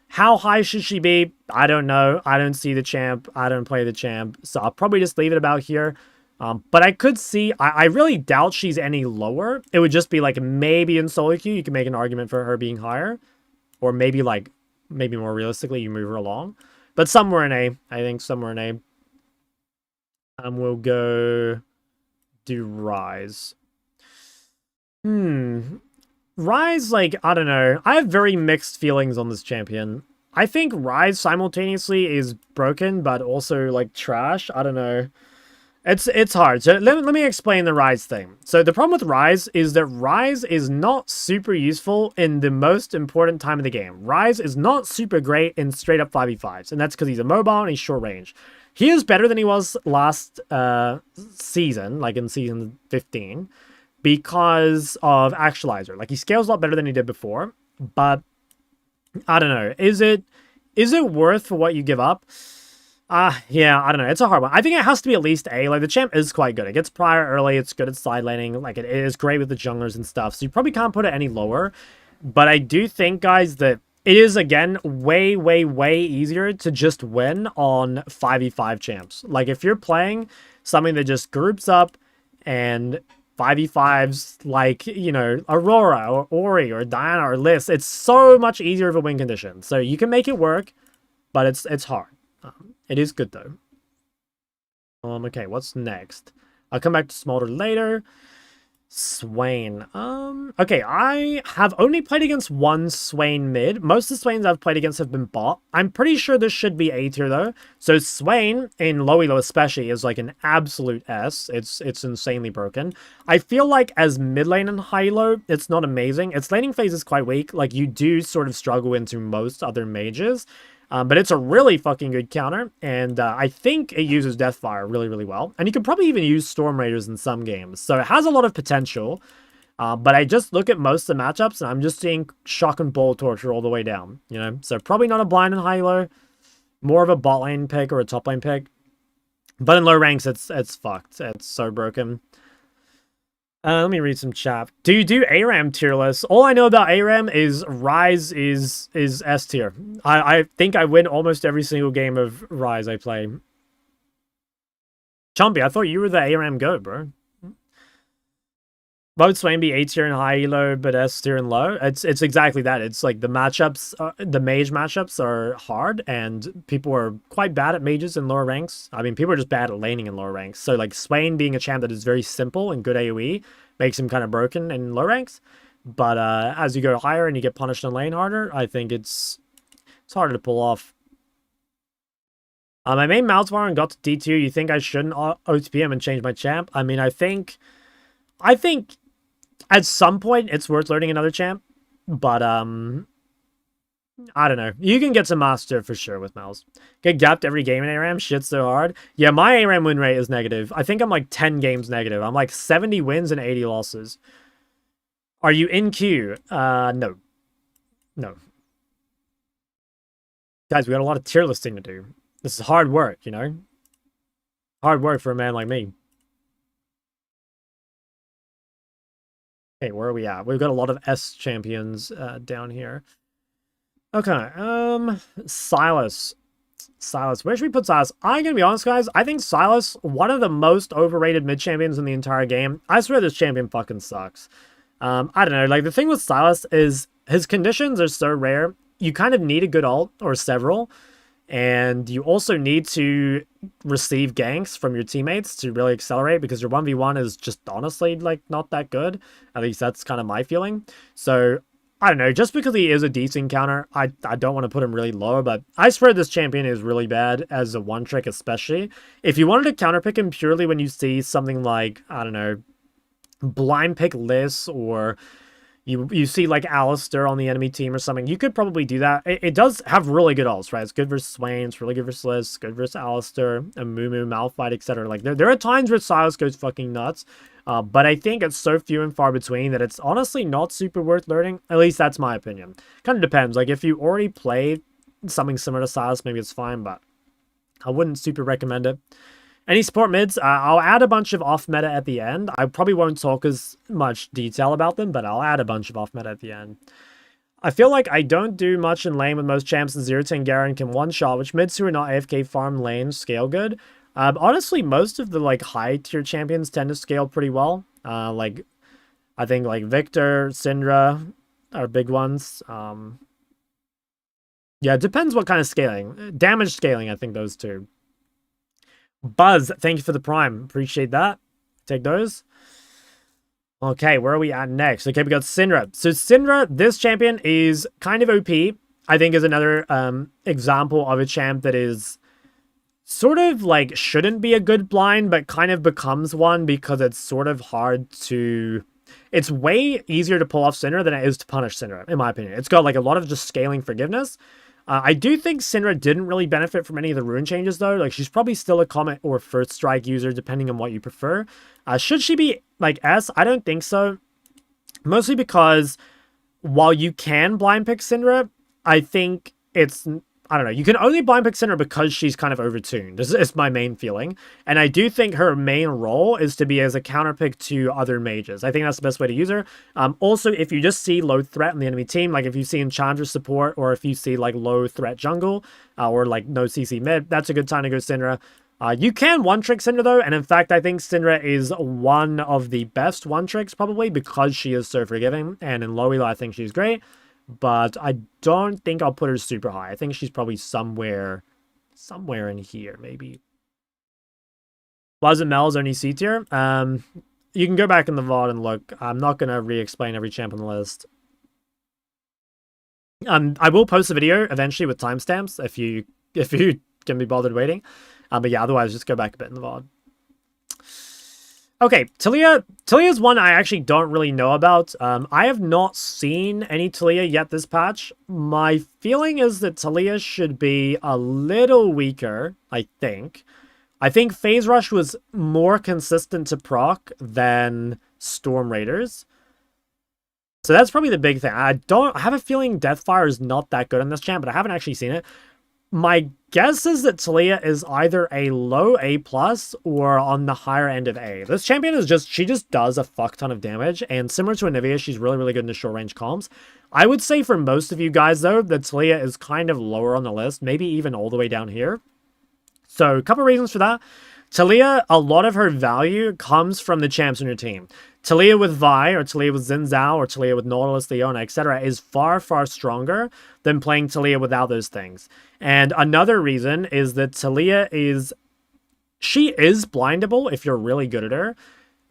How high should she be? I don't know. I don't see the champ. I don't play the champ. So I'll probably just leave it about here. But I could see, I really doubt she's any lower. It would just be like maybe in solo queue, you can make an argument for her being higher. Or maybe more realistically, you move her along. But somewhere in A. I think somewhere in A. We'll go do Rise. Rise, like, I don't know. I have very mixed feelings on this champion. I think Rise simultaneously is broken, but also, like, trash. I don't know. It's hard. So let me explain the Rise thing. So the problem with Rise is that Rise is not super useful in the most important time of the game. Rise is not super great in straight up 5v5s, and that's because he's a mobile and he's short range. He is better than he was last season, like in season 15, because of Actualizer. Like, he scales a lot better than he did before, but I don't know. Is it worth for what you give up? Yeah, I don't know. It's a hard one. I think it has to be at least A. Like, the champ is quite good. It gets prior early. It's good at side laning. Like, it is great with the junglers and stuff. So you probably can't put it any lower. But I do think, guys, that it is, again, way, way, way easier to just win on 5v5 champs. Like, if you're playing something that just groups up and 5v5s like, you know, Aurora or Ori or Diana or Liz, it's so much easier of a win condition. So you can make it work, but it's hard. It is good, though. Okay, what's next? I'll come back to Smolder later. Swain. Okay, I have only played against one Swain mid. Most of the Swains I've played against have been bot. I'm pretty sure this should be A tier though. So Swain, in low elo especially, is like an absolute S. It's insanely broken. I feel like as mid lane and high elo, it's not amazing. Its laning phase is quite weak. Like, you do sort of struggle into most other mages. But it's a really fucking good counter, and I think it uses Deathfire really, really well. And you could probably even use Storm Raiders in some games. So it has a lot of potential, but I just look at most of the matchups, and I'm just seeing Shock and Bowl Torture all the way down, you know? So probably not a blind and high-low, more of a bot lane pick or a top lane pick. But in low ranks, it's fucked. It's so broken. Let me read some chat. Do you do ARAM tier list? All I know about ARAM is Rise is S tier. I think I win almost every single game of Rise I play. Chompy, I thought you were the ARAM GOAT, bro. Both Swain be A tier and high elo, but S tier and low. It's exactly that. It's like the matchups, the mage matchups are hard, and people are quite bad at mages in lower ranks. I mean, people are just bad at laning in lower ranks. So like Swain being a champ that is very simple and good AoE makes him kind of broken in low ranks. But as you go higher and you get punished in lane harder, I think it's harder to pull off. I made Malzahar and got to D2. You think I shouldn't OTP him and change my champ? I mean, I think at some point it's worth learning another champ, but I don't know. You can get some master for sure with Malz. Get gapped every game in ARAM. Shit's so hard. Yeah, my ARAM win rate is negative. I think I'm like 10 games negative. I'm like 70 wins and 80 losses. Are you in queue? No. No. Guys, we got a lot of tier listing to do. This is hard work, you know? Hard work for a man like me. Okay, where are we at? We've got a lot of S champions down here. Okay, Sylas. Sylas. Where should we put Sylas? I'm gonna be honest, guys. I think Sylas, one of the most overrated mid champions in the entire game. I swear this champion fucking sucks. I don't know. Like, the thing with Sylas is his conditions are so rare. You kind of need a good ult or several. And you also need to receive ganks from your teammates to really accelerate, because your 1v1 is just honestly like not that good. At least that's kind of my feeling. So I don't know, just because he is a decent counter, I don't want to put him really low, but I swear this champion is really bad as a one trick, especially. If you wanted to counterpick him purely when you see something like, I don't know, blind pick Liz, or you see like Alistar on the enemy team or something, you could probably do that. It does have really good ults, right? It's good versus Swain, it's really good versus Liz, it's good versus Alistar, Amumu, Malphite, etc. Like, there are times where Sylas goes fucking nuts, but I think it's so few and far between that it's honestly not super worth learning. At least that's my opinion. Kind of depends. Like, if you already played something similar to Sylas, maybe it's fine, but I wouldn't super recommend it. Any support mids? I'll add a bunch of off-meta at the end. I probably won't talk as much detail about them, but I'll add a bunch of off-meta at the end. I feel like I don't do much in lane with most champs, and 0-10 Garen can one-shot, which mids who are not AFK farm lane scale good. Honestly, most of the like high-tier champions tend to scale pretty well. Like, I think like Victor, Syndra are big ones. Yeah, it depends what kind of scaling. Damage scaling, I think those two. Buzz, thank you for the prime. Appreciate that. Take those. Okay, where are we at next? Okay, we got Syndra. So Syndra, this champion is kind of OP. I think is another example of a champ that is sort of like shouldn't be a good blind, but kind of becomes one because it's sort of hard to... It's way easier to pull off Syndra than it is to punish Syndra, in my opinion. It's got like a lot of just scaling forgiveness. I do think Syndra didn't really benefit from any of the rune changes, though. Like, she's probably still a Comet or First Strike user, depending on what you prefer. Should she be, like, S? I don't think so. Mostly because, while you can blind pick Syndra, I think it's... I don't know. You can only blind pick Syndra because she's kind of overtuned. This is my main feeling. And I do think her main role is to be as a counterpick to other mages. I think that's the best way to use her. Also, if you just see low threat in the enemy team, like if you see Enchantress support, or if you see like low threat jungle, or like no CC mid, that's a good time to go Syndra. You can one-trick Syndra, though, and in fact, I think Syndra is one of the best one-tricks, probably, because she is so forgiving, and in low elo, I think she's great. But I don't think I'll put her super high. I think she's probably somewhere in here, maybe. Buzz and Mel's only C tier. You can go back in the VOD and look. I'm not going to re-explain every champ on the list. I will post a video eventually with timestamps if you can be bothered waiting. But yeah, otherwise just go back a bit in the VOD. Okay, Taliyah. Taliyah's one I actually don't really know about. I have not seen any Taliyah yet this patch. My feeling is that Taliyah should be a little weaker, I think. I think Phase Rush was more consistent to proc than Storm Raiders. So that's probably the big thing. I have a feeling Deathfire is not that good on this champ, but I haven't actually seen it. My guess is that Taliyah is either a low A+, or on the higher end of A. This champion is she just does a fuck ton of damage, and similar to Anivia, she's really, really good in the short range comms. I would say for most of you guys, though, that Taliyah is kind of lower on the list, maybe even all the way down here. So, a couple reasons for that. Taliyah, a lot of her value comes from the champs on your team. Taliyah with Vi, or Taliyah with Xin Zhao, or Taliyah with Nautilus, Leona, etc. is far, far stronger than playing Taliyah without those things. And another reason is that Taliyah she is blindable if you're really good at her.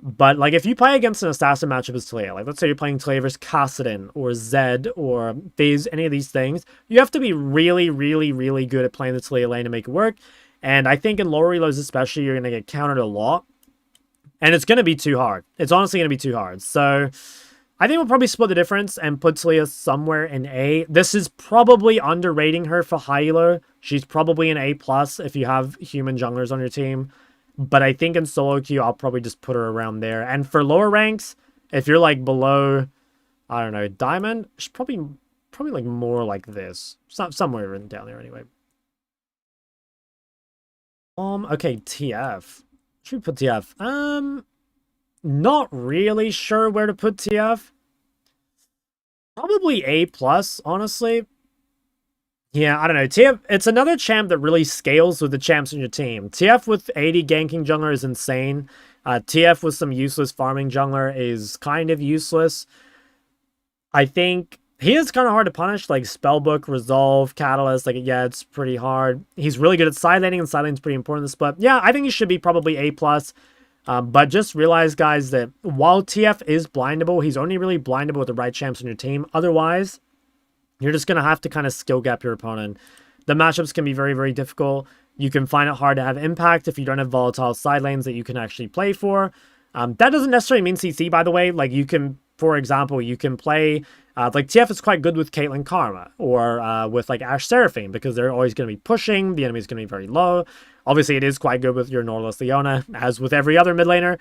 But, like, if you play against an assassin matchup as Taliyah, like, let's say you're playing Taliyah versus Kassadin, or Zed, or FaZe, any of these things, you have to be really, really, really good at playing the Taliyah lane to make it work. And I think in lower reloads especially, you're going to get countered a lot. And it's going to be too hard. It's honestly going to be too hard. So, I think we'll probably split the difference and put Taliyah somewhere in A. This is probably underrating her for high elo. She's probably an A+ if you have human junglers on your team. But I think in solo queue, I'll probably just put her around there. And for lower ranks, if you're like below, I don't know, diamond, she's probably like more like this. Somewhere written down there anyway. Okay, TF. Should we put TF? Not really sure where to put TF. Probably A+, honestly. Yeah, I don't know. TF, it's another champ that really scales with the champs in your team. TF with 80 ganking jungler is insane. TF with some useless farming jungler is kind of useless. I think he is kind of hard to punish, like Spellbook, Resolve, Catalyst. Like, yeah, it's pretty hard. He's really good at side laning, and side laning is pretty important in this split. Yeah, I think he should be probably A+. But just realize, guys, that while TF is blindable, he's only really blindable with the right champs on your team. Otherwise, you're just going to have to kind of skill gap your opponent. The matchups can be very, very difficult. You can find it hard to have impact if you don't have volatile side lanes that you can actually play for. That doesn't necessarily mean CC, by the way. Like, you can, for example, you can play... like, TF is quite good with Caitlyn Karma, or with, like, Ashe Seraphine, because they're always going to be pushing. The enemy's going to be very low. Obviously, it is quite good with your Nautilus Leona, as with every other mid laner.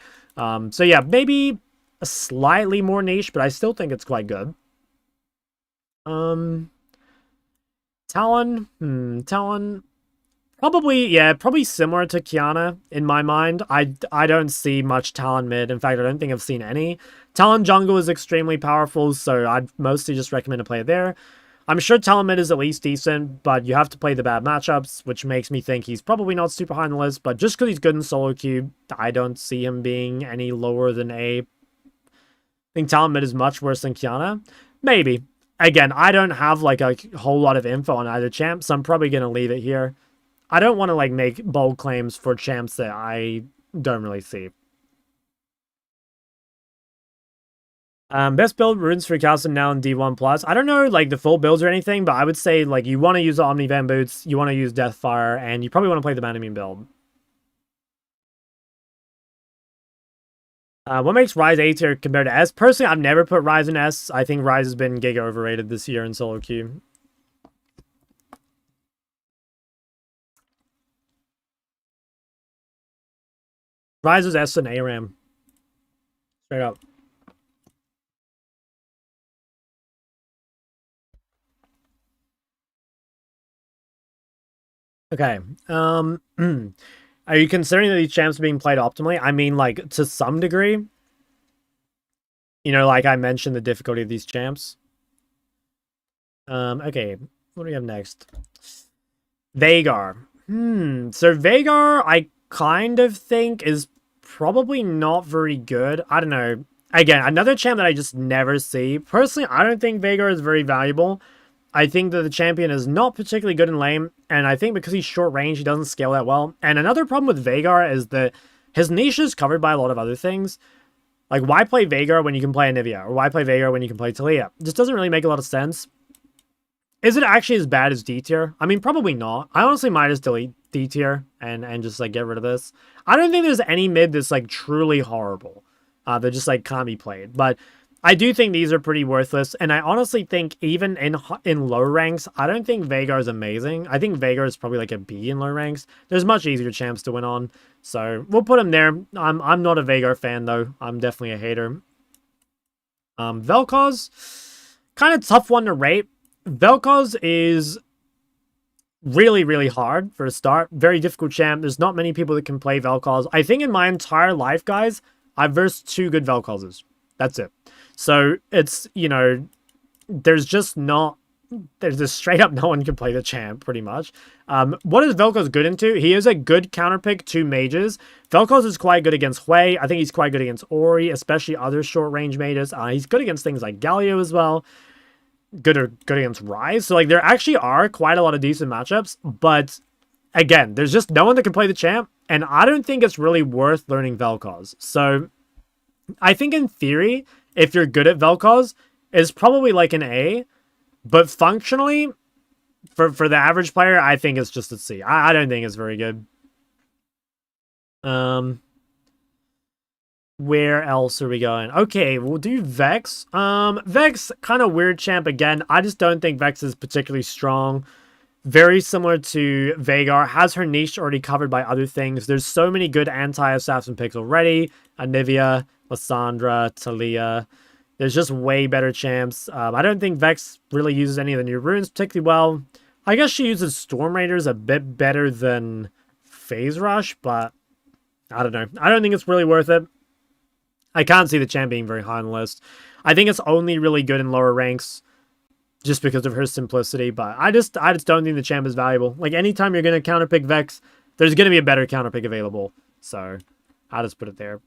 So, yeah, maybe a slightly more niche, but I still think it's quite good. Talon, probably similar to Qiyana in my mind. I don't see much Talon mid. In fact, I don't think I've seen any. Talon jungle is extremely powerful, so I'd mostly just recommend to play it there. I'm sure Talon mid is at least decent, but you have to play the bad matchups, which makes me think he's probably not super high on the list, but just because he's good in solo queue, I don't see him being any lower than A. I think Talon mid is much worse than Qiyana. Maybe. Again, I don't have like a whole lot of info on either champ, so I'm probably going to leave it here. I don't want to like make bold claims for champs that I don't really see. Best build runes for Calcium now in D1+. I don't know like the full builds or anything, but I would say like you want to use the Omnivan boots, you want to use Deathfire, and you probably want to play the Manamune build. What makes Ryze A tier compared to S? Personally, I've never put Ryze in S. I think Ryze has been giga overrated this year in solo queue. Ryze is S and ARAM. Straight up. Okay. Are you considering that these champs are being played optimally? I mean, like, to some degree. You know, like I mentioned, the difficulty of these champs. Okay. What do we have next? Veigar. So Veigar, I kind of think is probably not very good. I don't know. Again, another champ that I just never see. Personally, I don't think Veigar is very valuable. I think that the champion is not particularly good in lane, and I think because he's short range, he doesn't scale that well. And another problem with Veigar is that his niche is covered by a lot of other things. Like, why play Veigar when you can play Anivia? Or why play Veigar when you can play Taliyah? It just doesn't really make a lot of sense. Is it actually as bad as D tier? I mean, probably not. I honestly might just delete D tier and just, like, get rid of this. I don't think there's any mid that's, like, truly horrible. That just, like, can't be played. But I do think these are pretty worthless, and I honestly think even in low ranks, I don't think Veigar is amazing. I think Veigar is probably like a B in low ranks. There's much easier champs to win on, so we'll put him there. I'm not a Veigar fan though. I'm definitely a hater. Vel'Koz, kind of tough one to rate. Vel'Koz is really, really hard for a start. Very difficult champ. There's not many people that can play Vel'Koz. I think in my entire life, guys, I've versed 2 good Vel'Kozes. That's it. So it's, you know, there's just not there's just straight up no one can play the champ, pretty much. What is Vel'Koz good into? He is a good counterpick to mages. Vel'Koz is quite good against Hui. I think he's quite good against Ori, especially other short-range mages. He's good against things like Galio as well. Good against Ryze. So, like, there actually are quite a lot of decent matchups. But, again, there's just no one that can play the champ. And I don't think it's really worth learning Vel'Koz. So, I think in theory, if you're good at Vel'Koz, it's probably like an A. But functionally, for the average player, I think it's just a C. I don't think it's very good. Where else are we going? Okay, we'll do Vex. Vex, kind of weird champ again. I just don't think Vex is particularly strong. Very similar to Veigar. Has her niche already covered by other things. There's so many good anti-assassin picks already. Anivia, Lissandra, Talia. There's just way better champs. I don't think Vex really uses any of the new runes particularly well. I guess she uses Storm Raiders a bit better than Phase Rush, but I don't know. I don't think it's really worth it. I can't see the champ being very high on the list. I think it's only really good in lower ranks just because of her simplicity, but I just don't think the champ is valuable. Like, anytime you're going to counterpick Vex, there's going to be a better counterpick available. So, I'll just put it there.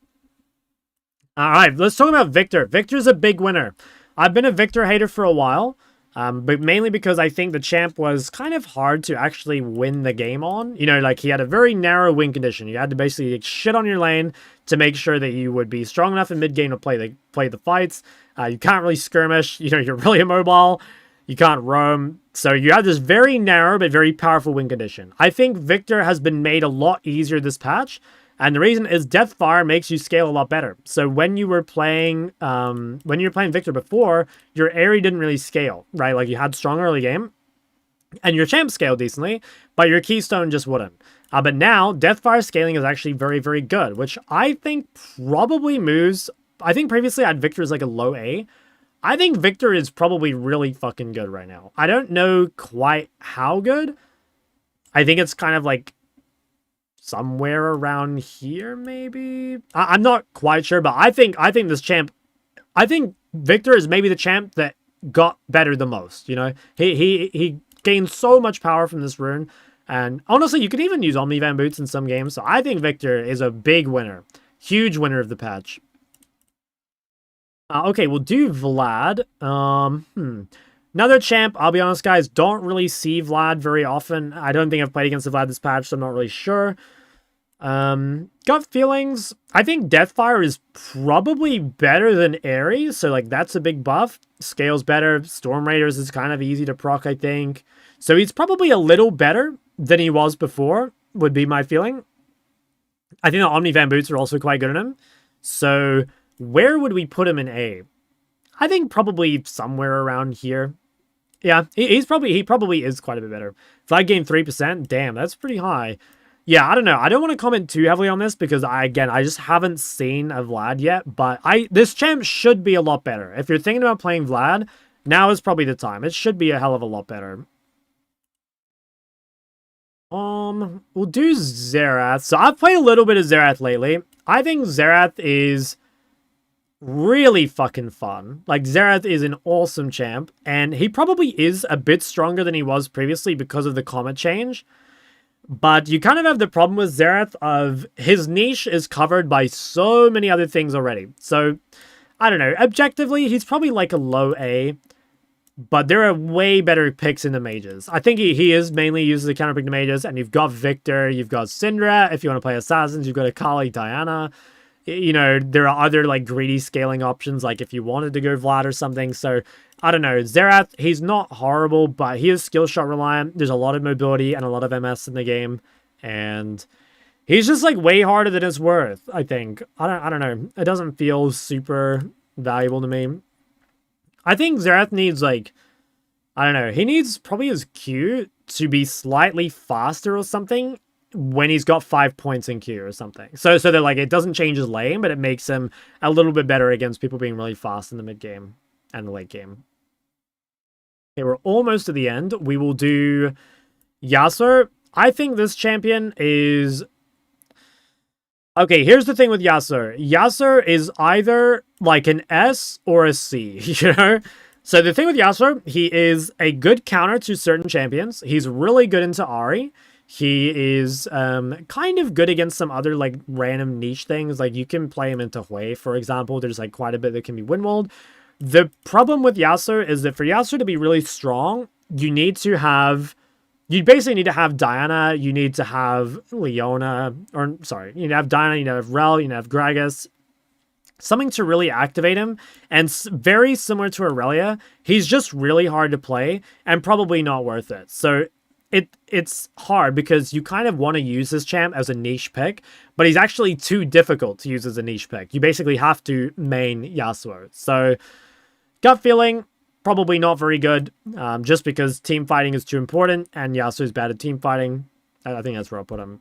Alright, let's talk about Viktor. Viktor's a big winner. I've been a Viktor hater for a while, but mainly because I think the champ was kind of hard to actually win the game on. You know, like, he had a very narrow win condition. You had to basically shit on your lane to make sure that you would be strong enough in mid-game to play the fights. You can't really skirmish. You know, you're really immobile. You can't roam. So you have this very narrow but very powerful win condition. I think Viktor has been made a lot easier this patch. And the reason is Deathfire makes you scale a lot better. So when you were playing Viktor before, your Aerie didn't really scale, right? Like, you had strong early game, and your champ scaled decently, but your Keystone just wouldn't. But now, Deathfire scaling is actually very, very good, which I think probably moves... I think previously I had Viktor as like a low A. I think Viktor is probably really fucking good right now. I don't know quite how good. I think it's kind of like somewhere around here, maybe? I'm not quite sure, but I think this champ... I think Viktor is maybe the champ that got better the most, you know? He gained so much power from this rune, and honestly, you could even use Omnivan Boots in some games, so I think Viktor is a big winner. Huge winner of the patch. Okay, we'll do Vlad. Another champ, I'll be honest, guys, don't really see Vlad very often. I don't think I've played against Vlad this patch, so I'm not really sure. Gut feelings, I think Deathfire is probably better than Ares, so, like, that's a big buff. Scales better. Storm Raiders is kind of easy to proc, I think. So he's probably a little better than he was before, would be my feeling. I think the Omnivan Boots are also quite good in him. So where would we put him in A? I think probably somewhere around here. Yeah, he probably is quite a bit better. If I gain 3%, damn, that's pretty high. Yeah, I don't know. I don't want to comment too heavily on this because I just haven't seen a Vlad yet, but this champ should be a lot better. If you're thinking about playing Vlad, now is probably the time. It should be a hell of a lot better. We'll do Xerath. So I've played a little bit of Xerath lately. I think Xerath is really fucking fun. Like, Xerath is an awesome champ, and he probably is a bit stronger than he was previously because of the Comet change. But you kind of have the problem with Xerath of his niche is covered by so many other things already. So, I don't know. Objectively, he's probably like a low A. But there are way better picks in the mages. I think he is mainly used as a counterpick to mages. And you've got Viktor, you've got Syndra. If you want to play assassins, you've got Akali, Diana. You know, there are other, like, greedy scaling options, like if you wanted to go Vlad or something. So, I don't know. Xerath, he's not horrible, but he is skill shot reliant. There's a lot of mobility and a lot of MS in the game. And he's just, like, way harder than it's worth, I think. I don't know. It doesn't feel super valuable to me. I think Xerath needs, like, I don't know. He needs probably his Q to be slightly faster or something when he's got 5 points in Q or something. So that, like, it doesn't change his lane, but it makes him a little bit better against people being really fast in the mid game and the late game. Okay, we're almost to the end. We will do Yasuo. I think this champion is... Okay, here's the thing with Yasuo. Yasuo is either, like, an S or a C, you know? So the thing with Yasuo, he is a good counter to certain champions. He's really good into Ahri. He is kind of good against some other like random niche things. Like you can play him into Hui, for example. There's like quite a bit that can be windwalled. The problem with Yasuo is that for Yasuo to be really strong, you basically need to have Diana, you need to have Leona, or sorry, you need to have Diana, you need to have Rel, you need to have Gragas. Something to really activate him, and very similar to Aurelia, he's just really hard to play and probably not worth it. So it's hard because you kind of want to use this champ as a niche pick, but he's actually too difficult to use as a niche pick. You basically have to main Yasuo. So gut feeling, probably not very good, just because team fighting is too important, and Yasuo's bad at team fighting. I think that's where I'll put him.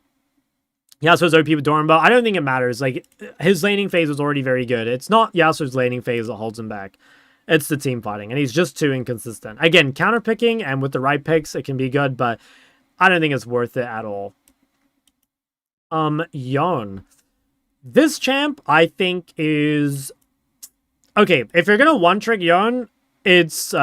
Yasuo's OP with Doran, but I don't think it matters. Like, his laning phase was already very good. It's not Yasuo's laning phase that holds him back. It's the team fighting, and he's just too inconsistent. Again, counter picking, and with the right picks, it can be good, but I don't think it's worth it at all. Yone. This champ, I think, is... Okay, if you're gonna one-trick Yone, it's,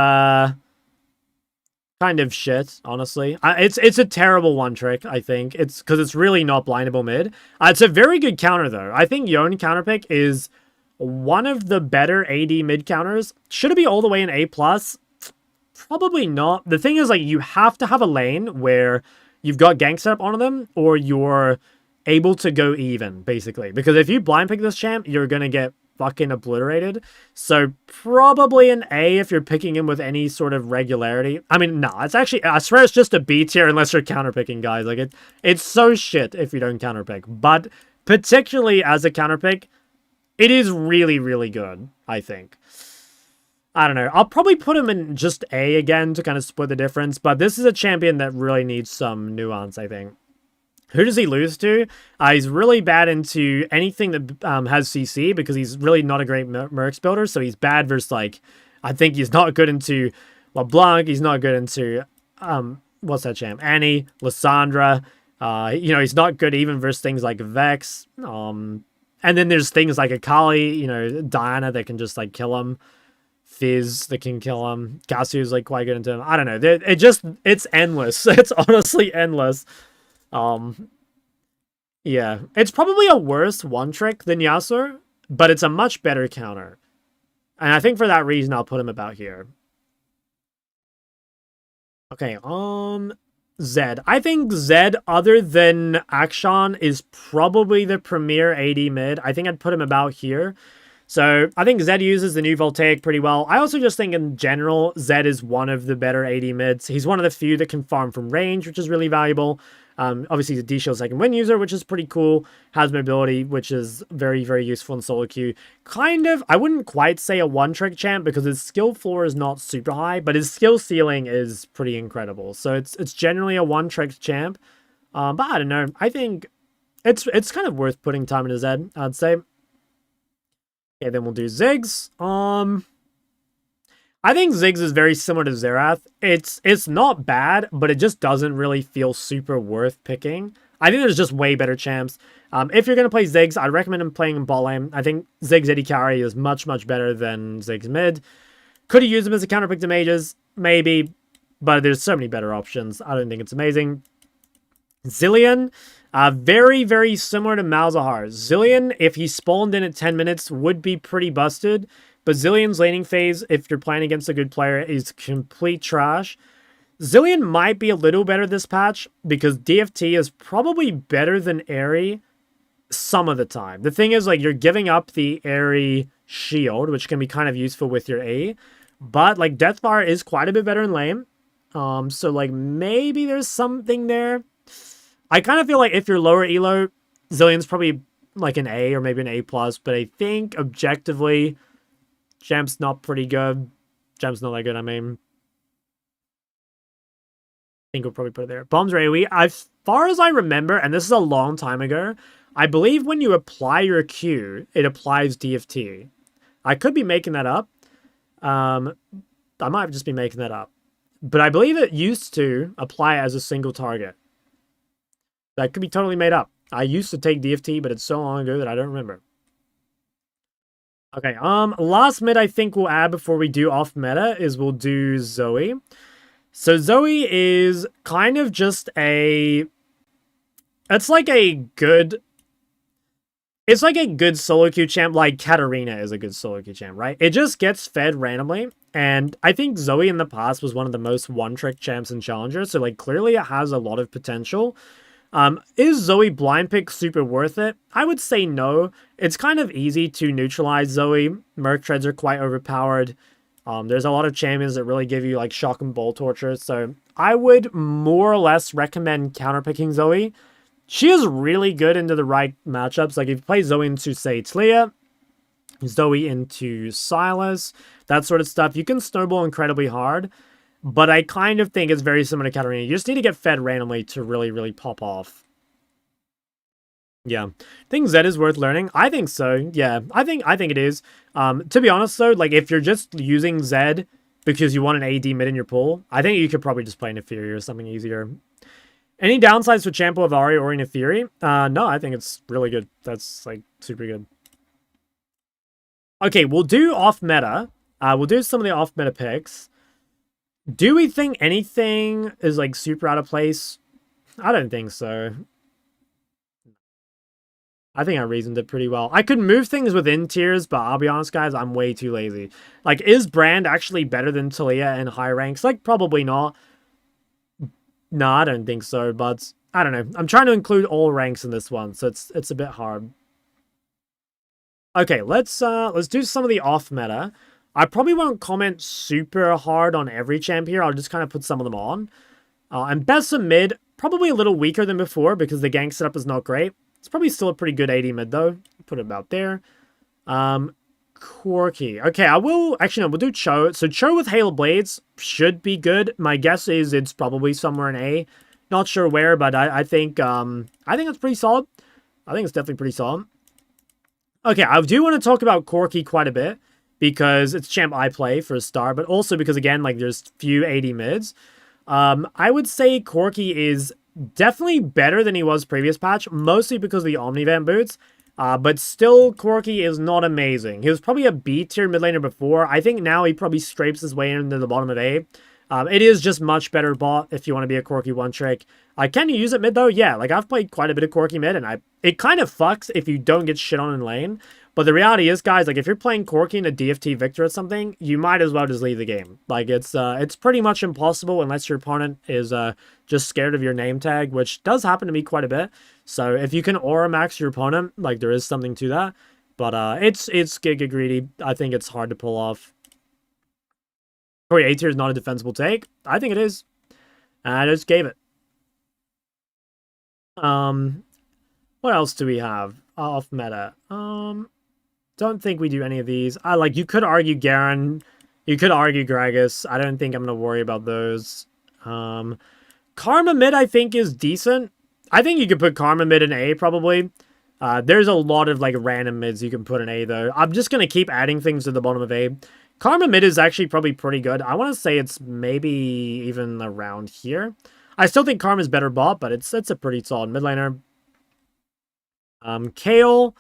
kind of shit, honestly. It's a terrible one trick, I think. It's because it's really not blindable mid. It's a very good counter, though. I think Yone counter pick is one of the better AD mid counters. Should it be all the way in A+? Probably not. The thing is, like, you have to have a lane where you've got gank set up onto them, or you're able to go even, basically. Because if you blind pick this champ, you're gonna get fucking obliterated. So probably an A if you're picking him with any sort of regularity. I mean, no, it's actually, I swear it's just a B tier unless you're counterpicking, guys. Like, it's so shit if you don't counterpick. But particularly as a counterpick, it is really, really good, I think. I don't know. I'll probably put him in just A again to kind of split the difference. But this is a champion that really needs some nuance, I think. Who does he lose to? He's really bad into anything that has CC because he's really not a great Mercs builder. So he's bad versus, like, I think he's not good into LeBlanc. He's not good into, what's that champ? Annie, Lissandra. You know, he's not good even versus things like Vex. And then there's things like Akali, you know, Diana that can just, like, kill him. Fizz that can kill him. Kasu's, like, quite good into him. I don't know. It's endless. It's honestly endless. Yeah, it's probably a worse one trick than Yasuo, but it's a much better counter. And I think for that reason, I'll put him about here. Okay, Zed. I think Zed, other than Akshan, is probably the premier AD mid. I think I'd put him about here. So I think Zed uses the new Voltaic pretty well. I also just think in general, Zed is one of the better AD mids. He's one of the few that can farm from range, which is really valuable. Obviously, he's a D-Shield second win user, which is pretty cool. Has mobility, which is very, very useful in solo queue. Kind of, I wouldn't quite say a one-trick champ because his skill floor is not super high, but his skill ceiling is pretty incredible. So it's generally a one-trick champ. But I don't know. I think it's kind of worth putting time into Zed, I'd say. Okay, then we'll do Ziggs. I think Ziggs is very similar to Xerath. It's not bad, but it just doesn't really feel super worth picking. I think there's just way better champs. If you're going to play Ziggs, I'd recommend him playing in bot lane. I think Ziggs AD carry is much, much better than Ziggs mid. Could you use him as a counterpick to mages? Maybe, but there's so many better options. I don't think it's amazing. Zilean, very, very similar to Malzahar. Zilean, if he spawned in at 10 minutes, would be pretty busted. But Zilean's laning phase, if you're playing against a good player, is complete trash. Zilean might be a little better this patch because DFT is probably better than Aerie some of the time. The thing is, like, you're giving up the Aerie shield, which can be kind of useful with your A. But, like, Deathfire is quite a bit better in lane. So, like, maybe there's something there. I kind of feel like if you're lower elo, Zilean's probably, like, an A or maybe an A+. But I think, objectively, Champ's not pretty good. Champ's not that good, I mean. I think we'll probably put it there. Bombs are AoE. As far as I remember, and this is a long time ago, I believe when you apply your Q, it applies DFT. I could be making that up. I might just be making that up. But I believe it used to apply as a single target. That could be totally made up. I used to take DFT, but it's so long ago that I don't remember. Okay, last mid I think we'll add before we do off meta is we'll do Zoe. So Zoe is kind of just a... It's like a good solo queue champ, like Katarina is a good solo queue champ, right? It just gets fed randomly, and I think Zoe in the past was one of the most one-trick champs in Challenger, so like clearly it has a lot of potential. Is Zoe blind pick super worth it? I would say no. It's kind of easy to neutralize Zoe. Merc treads are quite overpowered. There's a lot of champions that really give you like shock and ball torture, so I would more or less recommend counterpicking Zoe. She is really good into the right matchups. Like if you play Zoe into, say, Talia, Zoe into Silas, that sort of stuff, you can snowball incredibly hard. But I kind of think it's very similar to Katarina. You just need to get fed randomly to really, really pop off. Yeah. I think Zed is worth learning. I think so. Yeah, I think it is. To be honest, though, like if you're just using Zed because you want an AD mid in your pool, I think you could probably just play Nefiri or something easier. Any downsides for Champo of Ahri or Nefiri? No, I think it's really good. That's, like, super good. Okay, we'll do off-meta. We'll do some of the off-meta picks. Do we think anything is, like, super out of place? I don't think so. I think I reasoned it pretty well. I could move things within tiers, but I'll be honest, guys, I'm way too lazy. Like, is Brand actually better than Talia in high ranks? Like, probably not. No, I don't think so, but I don't know. I'm trying to include all ranks in this one, so it's a bit hard. Okay, let's do some of the off meta. I probably won't comment super hard on every champ here. I'll just kind of put some of them on. And best of mid, probably a little weaker than before because the gank setup is not great. It's probably still a pretty good AD mid though. Put it about there. Quirky. Okay, I will... Actually, no, we'll do Cho. So Cho with Hail Blades should be good. My guess is it's probably somewhere in A. Not sure where, but I think it's pretty solid. I think it's definitely pretty solid. Okay, I do want to talk about Corki quite a bit because it's champ I play for a star, but also because, again, like, there's few AD mids. I would say Corki is definitely better than he was previous patch, mostly because of the Omnivamp boots. But still, Corki is not amazing. He was probably a B tier mid laner before. I think now he probably scrapes his way into the bottom of A. It is just much better bot if you want to be a Corki one trick. Can you use it mid though? Yeah, like I've played quite a bit of Corki mid, and it kind of fucks if you don't get shit on in lane. But the reality is, guys, like if you're playing Corki in a DFT Victor or something, you might as well just leave the game. Like it's pretty much impossible unless your opponent is just scared of your name tag, which does happen to me quite a bit. So if you can aura max your opponent, like there is something to that. But it's Giga greedy. I think it's hard to pull off. Corey A tier is not a defensible take. I think it is. I just gave it. What else do we have off meta? Don't think we do any of these. You could argue Garen. You could argue Gragas. I don't think I'm gonna worry about those. Karma mid I think is decent. I think you could put Karma mid in A probably. There's a lot of like random mids you can put in A though. I'm just gonna keep adding things to the bottom of A. Karma mid is actually probably pretty good. I want to say it's maybe even around here. I still think Karma's better bot, but it's a pretty solid mid laner. Kayle.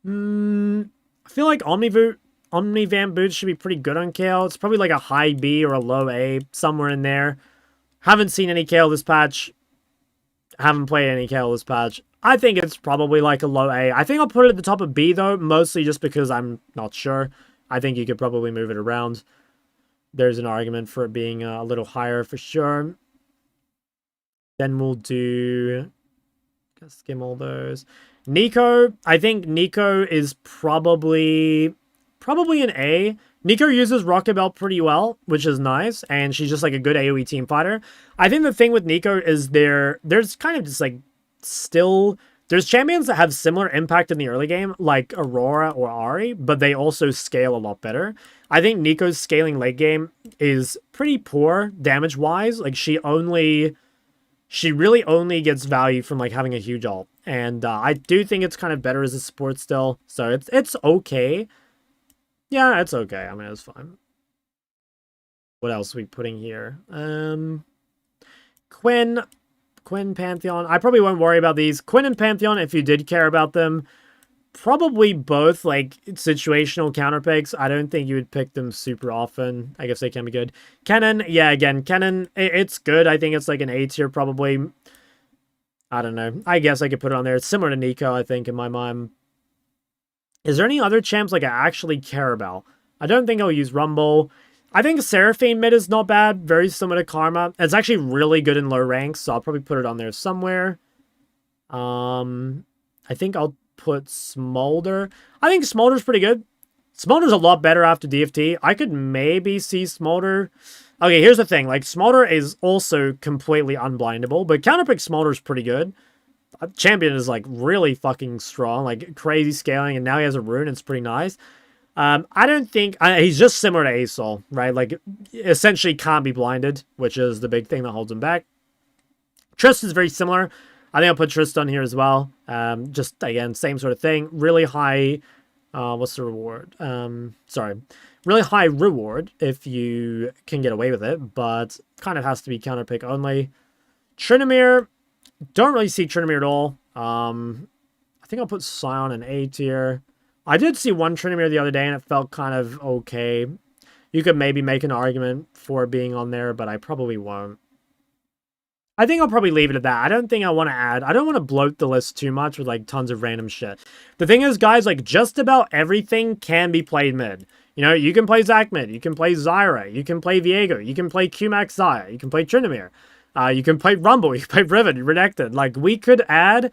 I feel like Omnivamp boots should be pretty good on Kayle. It's probably like a high B or a low A, somewhere in there. Haven't seen any Kayle this patch. Haven't played any Kayle this patch. I think it's probably like a low A. I think I'll put it at the top of B though, mostly just because I'm not sure. I think you could probably move it around. There's an argument for it being a little higher for sure. Then we'll do... skim all those. Neeko. I think Neeko is probably an A. Neeko uses Rocket Belt pretty well, which is nice, and she's just like a good AoE team fighter. I think the thing with Neeko is there's kind of just like still... There's champions that have similar impact in the early game, like Aurora or Ahri, but they also scale a lot better. I think Neeko's scaling late game is pretty poor damage-wise. Like, she really only gets value from, like, having a huge ult. And I do think it's kind of better as a support still. So it's okay. Yeah, it's okay. I mean, it's fine. What else are we putting here? Quinn, Pantheon. I probably won't worry about these. Quinn and Pantheon, if you did care about them, probably both, like, situational counter picks. I don't think you would pick them super often. I guess they can be good. Kennen, yeah, again, Kennen, it's good. I think it's like an A tier probably. I don't know. I guess I could put it on there. It's similar to Nico, I think, in my mind. Is there any other champs like I actually care about? I don't think I'll use Rumble. I think Seraphine mid is not bad. Very similar to Karma. It's actually really good in low ranks, so I'll probably put it on there somewhere. I think I'll put Smolder. I think Smolder's pretty good. Smolder's a lot better after DFT. I could maybe see Smolder. Okay, here's the thing. Like, Smolder is also completely unblindable, but counterpick Smolder's pretty good. Champion is, like, really fucking strong. Like, crazy scaling, and now he has a rune. It's pretty nice. I don't think... he's just similar to Asol, right? Like, essentially can't be blinded, which is the big thing that holds him back. Trist is very similar. I think I'll put Trist on here as well. Just, again, same sort of thing. Really high... what's the reward? Sorry. Really high reward if you can get away with it, but kind of has to be counterpick only. Tryndamere, don't really see Tryndamere at all. I think I'll put Sion in A tier. I did see one Tryndamere the other day, and it felt kind of okay. You could maybe make an argument for being on there, but I probably won't. I think I'll probably leave it at that. I don't think I want to add... I don't want to bloat the list too much with, like, tons of random shit. The thing is, guys, like, just about everything can be played mid. You know, you can play Zac mid. You can play Zyra. You can play Viego. You can play QMax Xayah. You can play Tryndamere. You can play Rumble. You can play Riven, Redacted. Like, we could add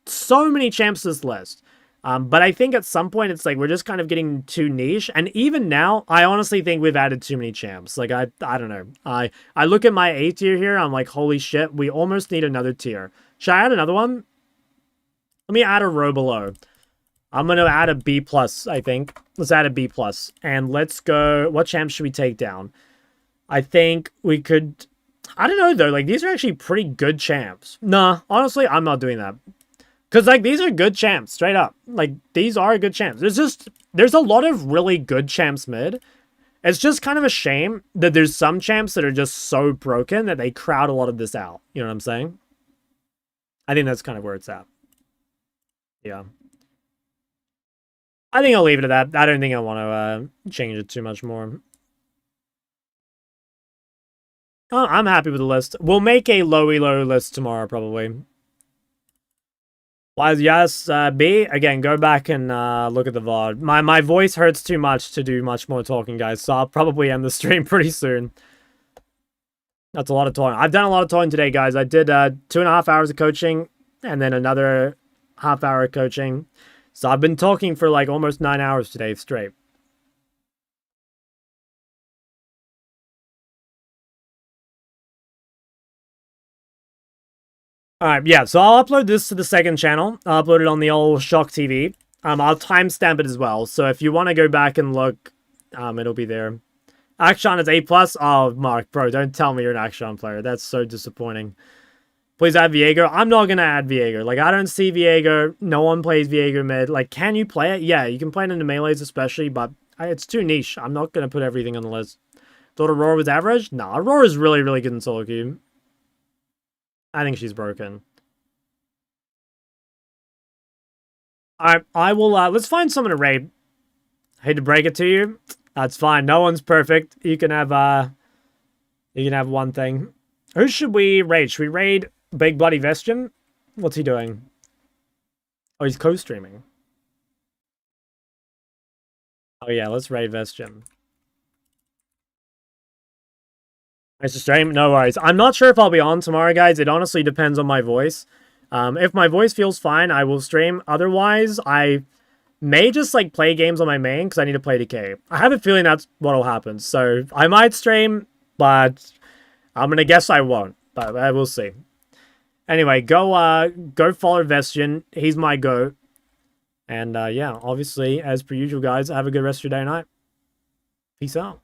so many champs to this list. But I think at some point, it's like, we're just kind of getting too niche. And even now, I honestly think we've added too many champs. Like, I don't know. I look at my A tier here, I'm like, holy shit, we almost need another tier. Should I add another one? Let me add a row below. I'm going to add a B+, I think. Let's add a B+. And let's go... What champs should we take down? I think we could... I don't know, though. Like, these are actually pretty good champs. Nah, honestly, I'm not doing that. Because, like, these are good champs, straight up. Like, these are good champs. There's a lot of really good champs mid. It's just kind of a shame that there's some champs that are just so broken that they crowd a lot of this out. You know what I'm saying? I think that's kind of where it's at. Yeah. I think I'll leave it at that. I don't think I want to change it too much more. Oh, I'm happy with the list. We'll make a lowy low list tomorrow, probably. Yes, B, again, go back and look at the VOD. My voice hurts too much to do much more talking, guys, so I'll probably end the stream pretty soon. That's a lot of talking. I've done a lot of talking today, guys. I did 2.5 hours of coaching, and then another half hour of coaching. So I've been talking for like almost 9 hours today straight. Alright, yeah, so I'll upload this to the second channel. I'll upload it on the old Shock TV. I'll timestamp it as well, so if you want to go back and look, it'll be there. Akshan is A+. Oh, Mark, bro, don't tell me you're an Akshan player. That's so disappointing. Please add Viego. I'm not going to add Viego. Like, I don't see Viego. No one plays Viego mid. Like, can you play it? Yeah, you can play it in the melees especially, but it's too niche. I'm not going to put everything on the list. Thought Aurora was average? Nah, Aurora's really, really good in solo queue. I think she's broken. Alright, I will, let's find someone to raid. Hate to break it to you. That's fine. No one's perfect. You can have one thing. Who should we raid? Should we raid Big Bloody Vestian? What's he doing? Oh, he's co-streaming. Oh yeah, let's raid Vestian. Nice to stream. No worries. I'm not sure if I'll be on tomorrow, guys. It honestly depends on my voice. If my voice feels fine, I will stream. Otherwise, I may just like play games on my main because I need to play Decay. I have a feeling that's what'll happen. So I might stream, but I'm gonna guess I won't. But I will see. Anyway, go follow Vestian. He's my goat. And yeah, obviously, as per usual, guys, have a good rest of your day and night. Peace out.